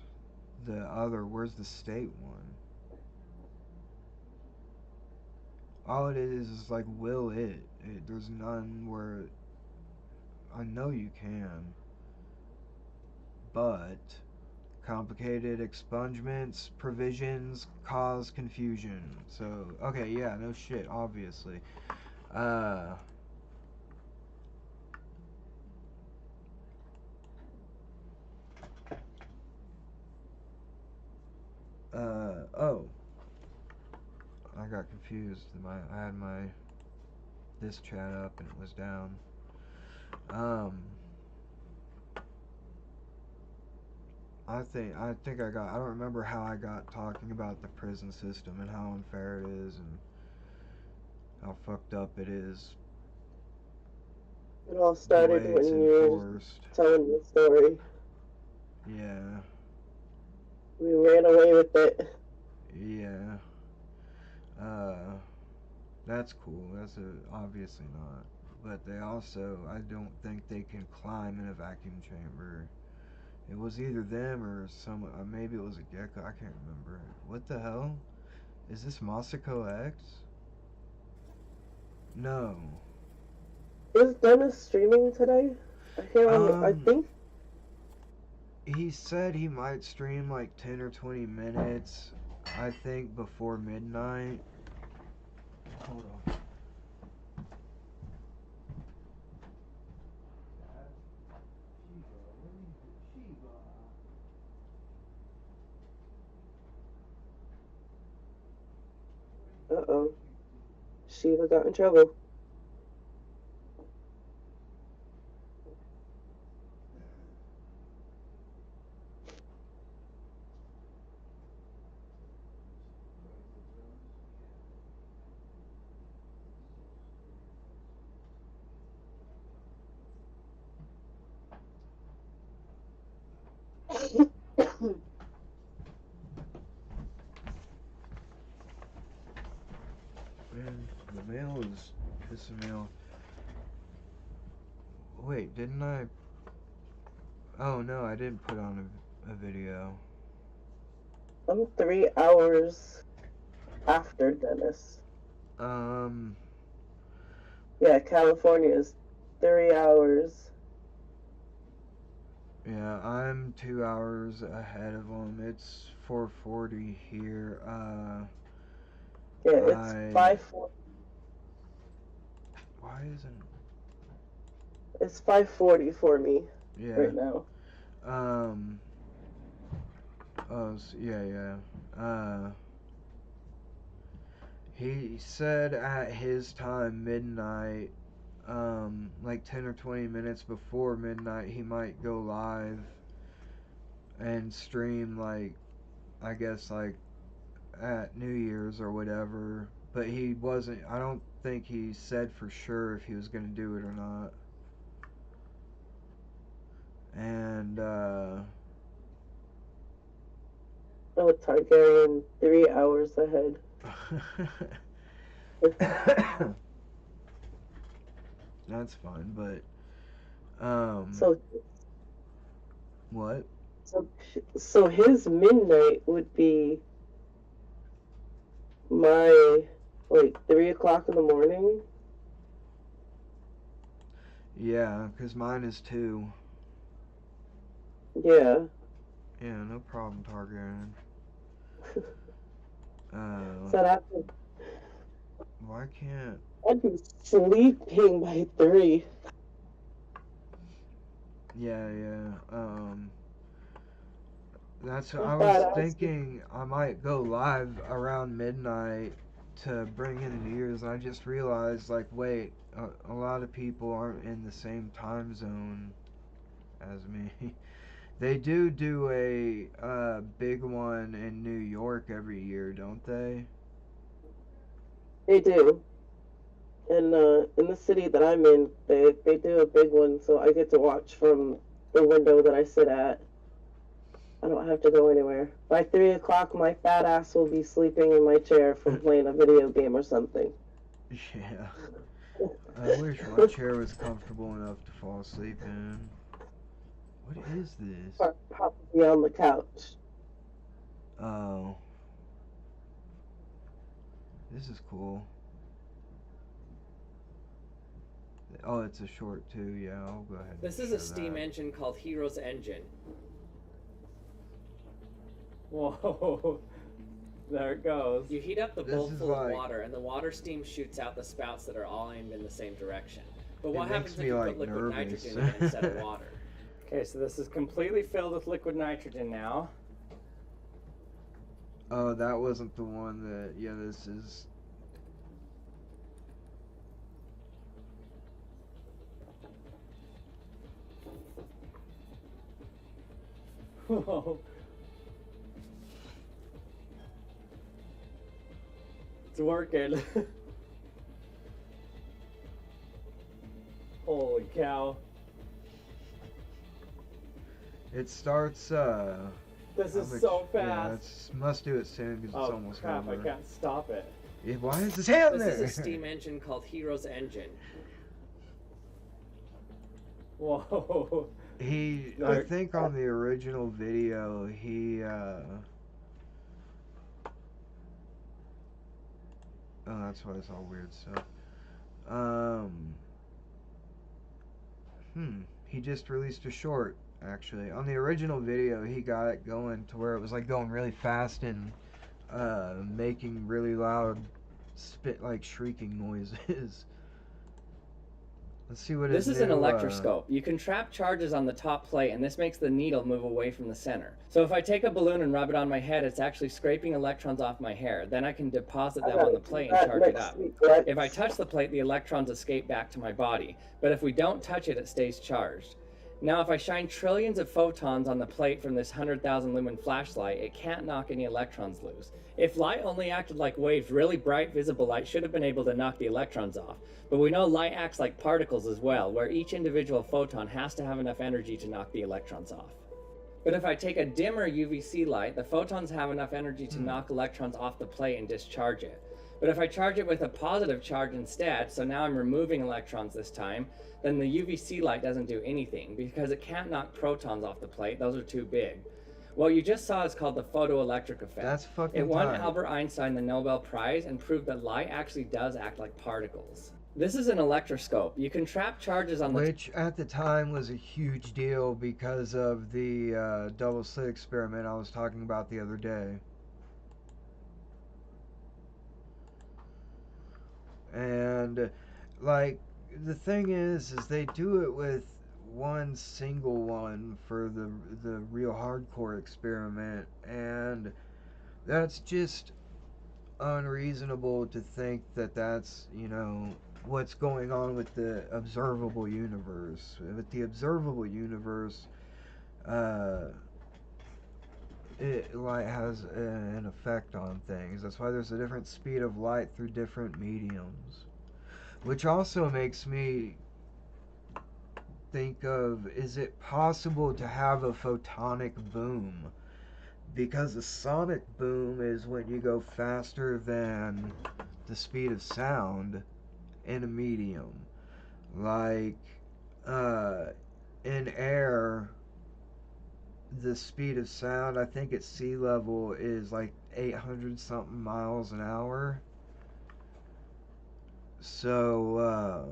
the other? Where's the state one? All it is like, will it? There's none where I know you can. But complicated expungements provisions cause confusion. So, okay, yeah, no shit, obviously. Oh. I got confused. I had this chat up and it was down. I don't remember how I got talking about the prison system and how unfair it is and how fucked up it is. It all started when you were telling the story. Yeah. We ran away with it. Yeah. That's cool. That's obviously not. But they also, I don't think they can climb in a vacuum chamber. It was either them or maybe it was a gecko. I can't remember. What the hell? Is this Masako X? No. Is Dennis streaming today? I can't remember. I think. He said he might stream like 10 or 20 minutes, I think, before midnight. Hold on. Uh-oh. Shiva got in trouble. Man, the mail is pissing me off. Wait, didn't I? Oh no, I didn't put on a video. I'm 3 hours after Dennis. Yeah, California is 3 hours. Yeah, I'm 2 hours ahead of them. It's 4:40 here. Yeah, it's 5:40. Why isn't? It's 5:40 for me right now. Yeah. He said at his time, midnight, like 10 or 20 minutes before midnight, he might go live and stream, like, I guess, like, at New Year's or whatever. But he wasn't, I don't think he said for sure if he was going to do it or not. And, Oh, Targaryen, 3 hours ahead. That's fine, but So what? So his midnight would be my, like, 3 o'clock in the morning. Yeah, because mine is 2. Yeah. Yeah, no problem, Targaryen. So that Why can't... I'd be sleeping by 3. Yeah. That's what I was thinking. I might go live around midnight to bring in the New Year's, and I just realized, like, wait, a lot of people aren't in the same time zone as me. They do a big one in New York every year, don't they? They do. And in the city that I'm in, they do a big one, so I get to watch from the window that I sit at. I don't have to go anywhere. By 3 o'clock, my fat ass will be sleeping in my chair from playing a video game or something. Yeah. I wish my chair was comfortable enough to fall asleep in. What is this? Or probably on the couch. Oh. This is cool. Oh, it's a short too. Yeah, I'll go ahead. This is a steam engine called Hero's Engine. Whoa. There it goes. You heat up the bowl full of water, and the water steam shoots out the spouts that are all aimed in the same direction. But what happens if you put liquid nitrogen in instead of water? Okay, so this is completely filled with liquid nitrogen now. Oh, that wasn't the one that... Yeah, this is... Whoa. It's working. Holy cow. It starts, This is so fast. Yeah, it's, must do it soon because it's almost crap, over. I can't stop it. Yeah, why is his hand there? This is a steam engine called Hero's Engine. Whoa. I think on the original video, oh, that's why it's all weird stuff. He just released a short, actually. On the original video, he got it going to where it was like going really fast and making really loud shrieking noises. Let's see what This is an electroscope. You can trap charges on the top plate, and this makes the needle move away from the center. So if I take a balloon and rub it on my head, it's actually scraping electrons off my hair. Then I can deposit them on the plate and charge it up. If I touch the plate, the electrons escape back to my body. But if we don't touch it, it stays charged. Now, if I shine trillions of photons on the plate from this 100,000 lumen flashlight, it can't knock any electrons loose. If light only acted like waves, really bright visible light should have been able to knock the electrons off. But we know light acts like particles as well, where each individual photon has to have enough energy to knock the electrons off. But if I take a dimmer UVC light, the photons have enough energy to knock electrons off the plate and discharge it. But if I charge it with a positive charge instead, so now I'm removing electrons this time, then the UVC light doesn't do anything because it can't knock protons off the plate. Those are too big. What you just saw is called the photoelectric effect. That's fucking It won tight. Albert Einstein the Nobel Prize and proved that light actually does act like particles. This is an electroscope. You can trap charges on the... Which at the time was a huge deal because of the double slit experiment I was talking about the other day. And like the thing is they do it with one single one for the real hardcore experiment, and that's just unreasonable to think that that's, you know, what's going on with the observable universe. With the observable universe, light has an effect on things. That's why there's a different speed of light through different mediums. Which also makes me think of, is it possible to have a photonic boom? Because a sonic boom is when you go faster than the speed of sound in a medium. Like, in air, the speed of sound, I think at sea level, is like 800 something miles an hour. So,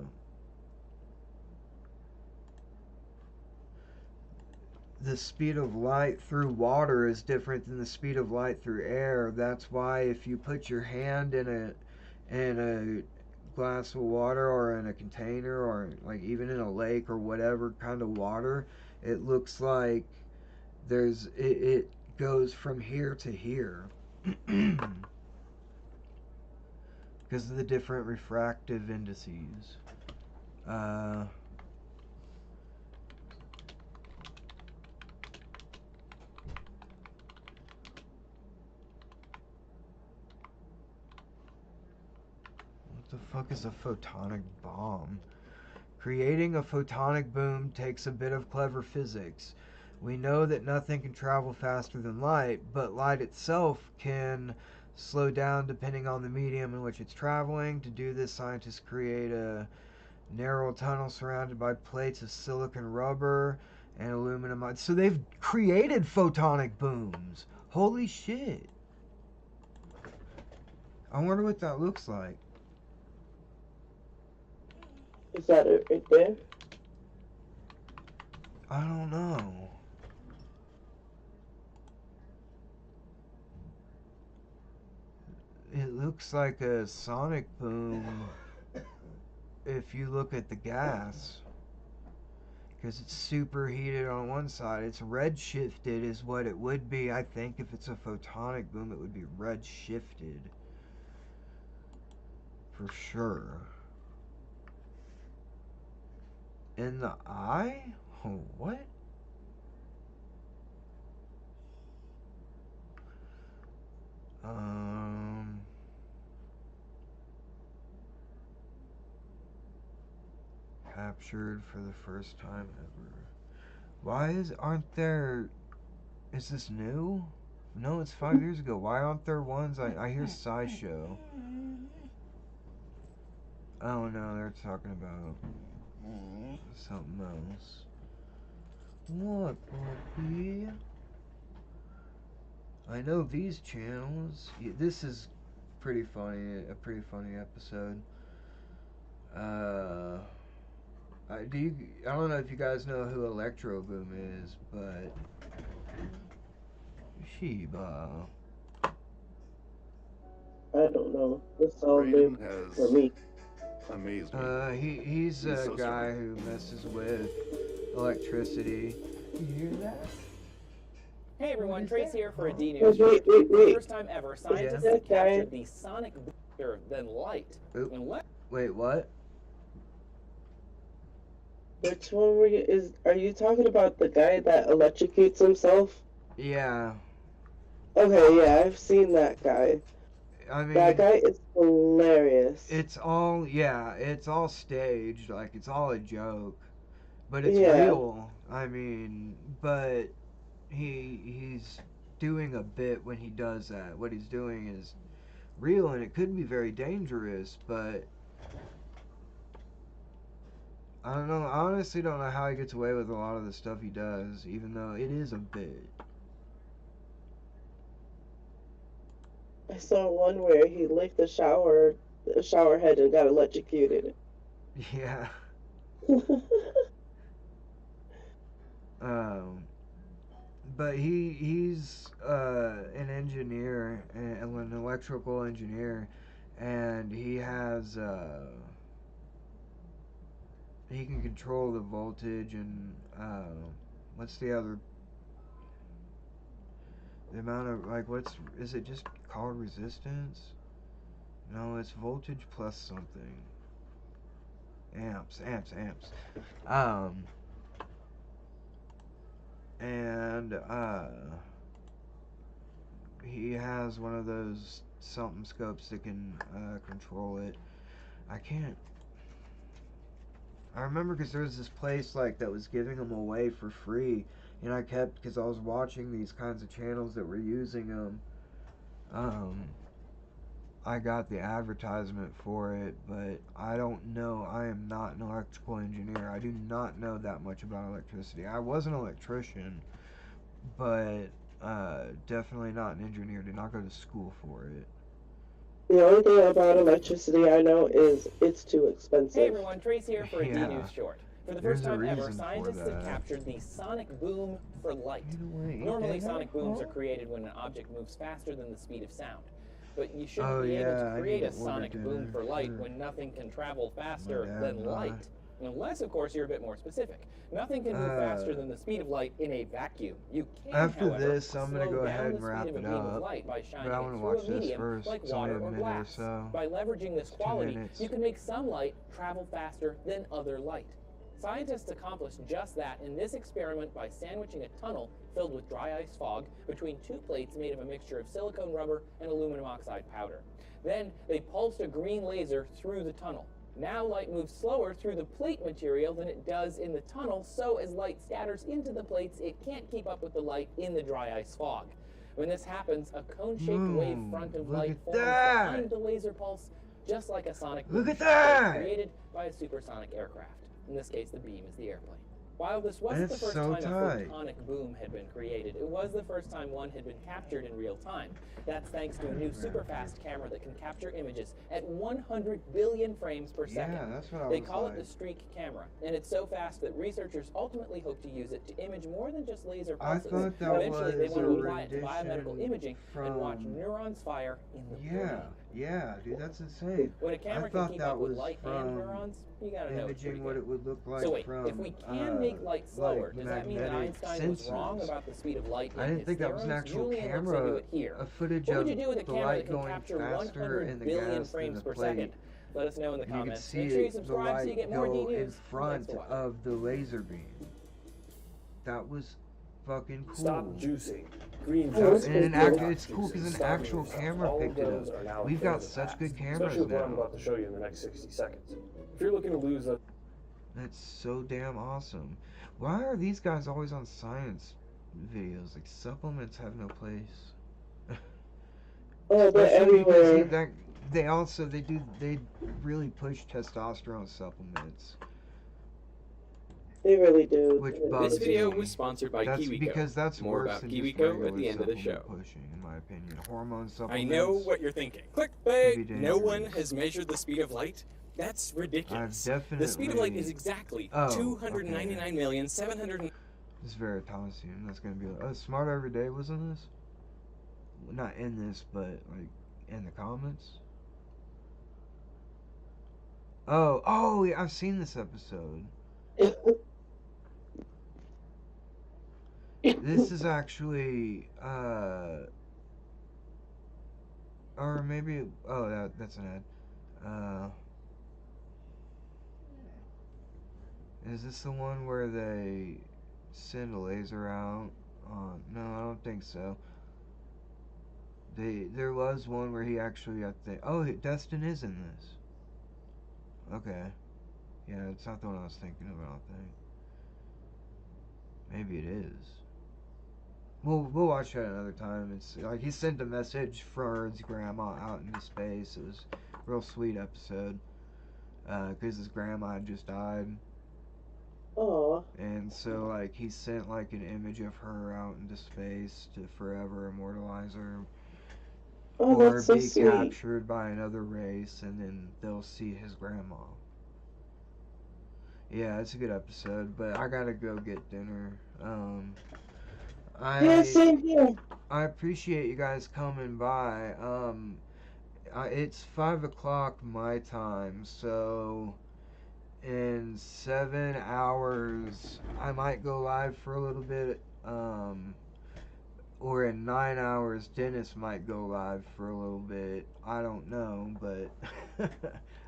the speed of light through water is different than the speed of light through air. That's why if you put your hand in a glass of water or in a container or like even in a lake or whatever kind of water, it looks like it goes from here to here because of the different refractive indices. What the fuck is a photonic bomb? Creating a photonic boom takes a bit of clever physics. We know that nothing can travel faster than light, but light itself can slow down depending on the medium in which it's traveling. To do this, scientists create a narrow tunnel surrounded by plates of silicon rubber and aluminum. So they've created photonic booms. Holy shit. I wonder what that looks like. Is that it right there? I don't know. It looks like a sonic boom if you look at the gas. Because it's superheated on one side. It's redshifted is what it would be. I think if it's a photonic boom, it would be redshifted. For sure. In the eye? Oh, what? Captured for the first time ever. Why is this new? No, it's 5 years ago. Why aren't there ones? I hear SciShow. Oh no, they're talking about something else. What, puppy? I know these channels. This is pretty funny. A pretty funny episode. I don't know if you guys know who Electro Boom is, but Sheba. I don't know. This all new for me. Amazed me. He's a guy who messes with electricity. You hear that? Hey everyone, Trace here for a D News. Wait. First time ever, scientists have captured the sonic bigger than light. Wait, what? Which one are you talking about the guy that electrocutes himself? Yeah. Okay, yeah, I've seen that guy. I mean, that guy is hilarious. It's all staged, like it's all a joke. But it's real. I mean, but he's doing a bit when he does that. What he's doing is real and it could be very dangerous, but I don't know. I honestly don't know how he gets away with a lot of the stuff he does, even though it is a bit. I saw one where he licked the shower head and got electrocuted. Yeah. But he's an engineer, an electrical engineer, and he has he can control the voltage and what's the other, the amount of, like, is it just called resistance? No, it's voltage plus something. Amps. And he has one of those something scopes that can control it. I remember because there was this place like that was giving them away for free, and I kept, because I was watching these kinds of channels that were using them. I got the advertisement for it, but I don't know. I am not an electrical engineer. I do not know that much about electricity. I was an electrician, but definitely not an engineer. Did not go to school for it. The only thing about electricity I know is it's too expensive. Hey everyone, Trace here for a Yeah. D-News Short. For the There's first a time ever, reason for scientists have that. captured the sonic boom for light. Normally, sonic booms are created when an object moves faster than the speed of sound. But you shouldn't Oh, be able yeah, to I create need a to order sonic boom dinner, for light sure. when nothing can travel faster Yeah, than bye. light. Unless, of course, you're a bit more specific. Nothing can move faster than the speed of light in a vacuum. You can, After however, this, I'm gonna slow go down ahead the and speed wrap of a it beam of up. light by But shining I it want to through watch a this medium first. like It's only water a or minute or glass. so. By leveraging this 2 quality, minutes. you can make some light travel faster than other light. Scientists accomplished just that in this experiment by sandwiching a tunnel filled with dry ice fog between 2 plates made of a mixture of silicone rubber and aluminum oxide powder. Then they pulsed a green laser through the tunnel. Now light moves slower through the plate material than it does in the tunnel, so as light scatters into the plates, it can't keep up with the light in the dry ice fog. When this happens, a cone-shaped wave front of look light at forms that! behind the laser pulse, just like a sonic Look boom at that! created by a supersonic aircraft. In this case, the beam is the airplane. While this wasn't That's the first so time tight. a photonic boom had been created, it was the first time one had been captured in real time. That's thanks to a new super-fast camera that can capture images at 100 billion frames per second. Yeah, that's what I They was call like. it the Streak camera, and it's so fast that researchers ultimately hope to use it to image more than just laser I pulses. thought that Eventually, they was want a to apply it to biomedical rendition imaging and watch from- neurons fire in the brain. Yeah, dude, that's insane. When a camera I can thought keep that up with was light and from neurons, you gotta know it's pretty imaging what good. it would look like So wait, from if we can make light slower, like does that mean that magnetic Einstein was wrong sensors. about the speed of light in I didn't his think that was an theorems? actual Julian looks into camera, it here. a footage What of would you do with a the camera light that can going capture faster 100 and the billion gas than frames the per plate. second? Let us know in the You can comments. see Make sure you the subscribe so you light get more go D-News. in front Thanks for watching. of the laser beam. That was fucking cool. Stop juicing. Green That's- juice and is an good. it's cool because an Stop actual yourself. camera All of picked it those are now up. a We've thing got of the such past, good cameras especially what I'm now. about to show you in the next 60 seconds. If you're looking to lose a That's so damn awesome. Why are these guys always on science videos? Like supplements have no place. Oh, they're Especially because everywhere. they really push testosterone supplements. They really do. Which This bugs video me. was sponsored by That's KiwiCo. because that's More worse about than just KiwiCo at regular the end of the supplement show. pushing, in my opinion. Hormone I supplements. know what you're thinking. Could Clickbait! be No one dangerous. has measured the speed of light? That's ridiculous. I've The speed of light definitely- is exactly Oh, 299,700. This is Veritasium. That's gonna be like, oh, Smart Every Day was in this? Well, not in this, but like in the comments. Oh, yeah, I've seen this episode. This is actually, or maybe, oh, that's an ad. Is this the one where they send a laser out? No, I don't think so. There was one where he actually, I think, oh, Destin is in this. Okay. Yeah, it's not the one I was thinking of, I don't think. Maybe it is. We'll watch that another time. It's like he sent a message for his grandma out into space. It was a real sweet episode. Because his grandma had just died. Aw. And so, like, he sent, like, an image of her out into space to forever immortalize her. Oh, or that's so be sweet. captured by another race, and then they'll see his grandma. Yeah, it's a good episode, but I gotta go get dinner. Yeah, same here. I appreciate you guys coming by. It's 5 o'clock my time, so in 7 hours I might go live for a little bit. Or in 9 hours Dennis might go live for a little bit. I don't know, but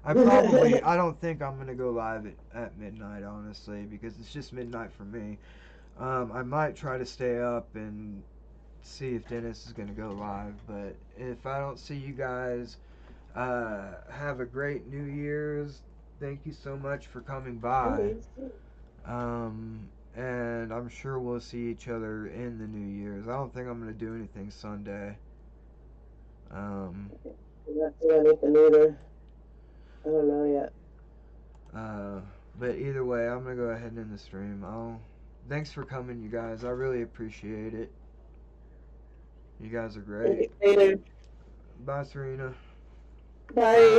I don't think I'm gonna go live at midnight, honestly, because it's just midnight for me. I might try to stay up and see if Dennis is gonna go live, but if I don't see you guys, have a great New Year's. Thank you so much for coming by. And I'm sure we'll see each other in the New Year's. I don't think I'm gonna do anything Sunday. I'm not doing anything either. I don't know yet. But either way, I'm gonna go ahead and end the stream. I'll Thanks for coming, you guys. I really appreciate it. You guys are great. Later. Bye, Serena. Bye.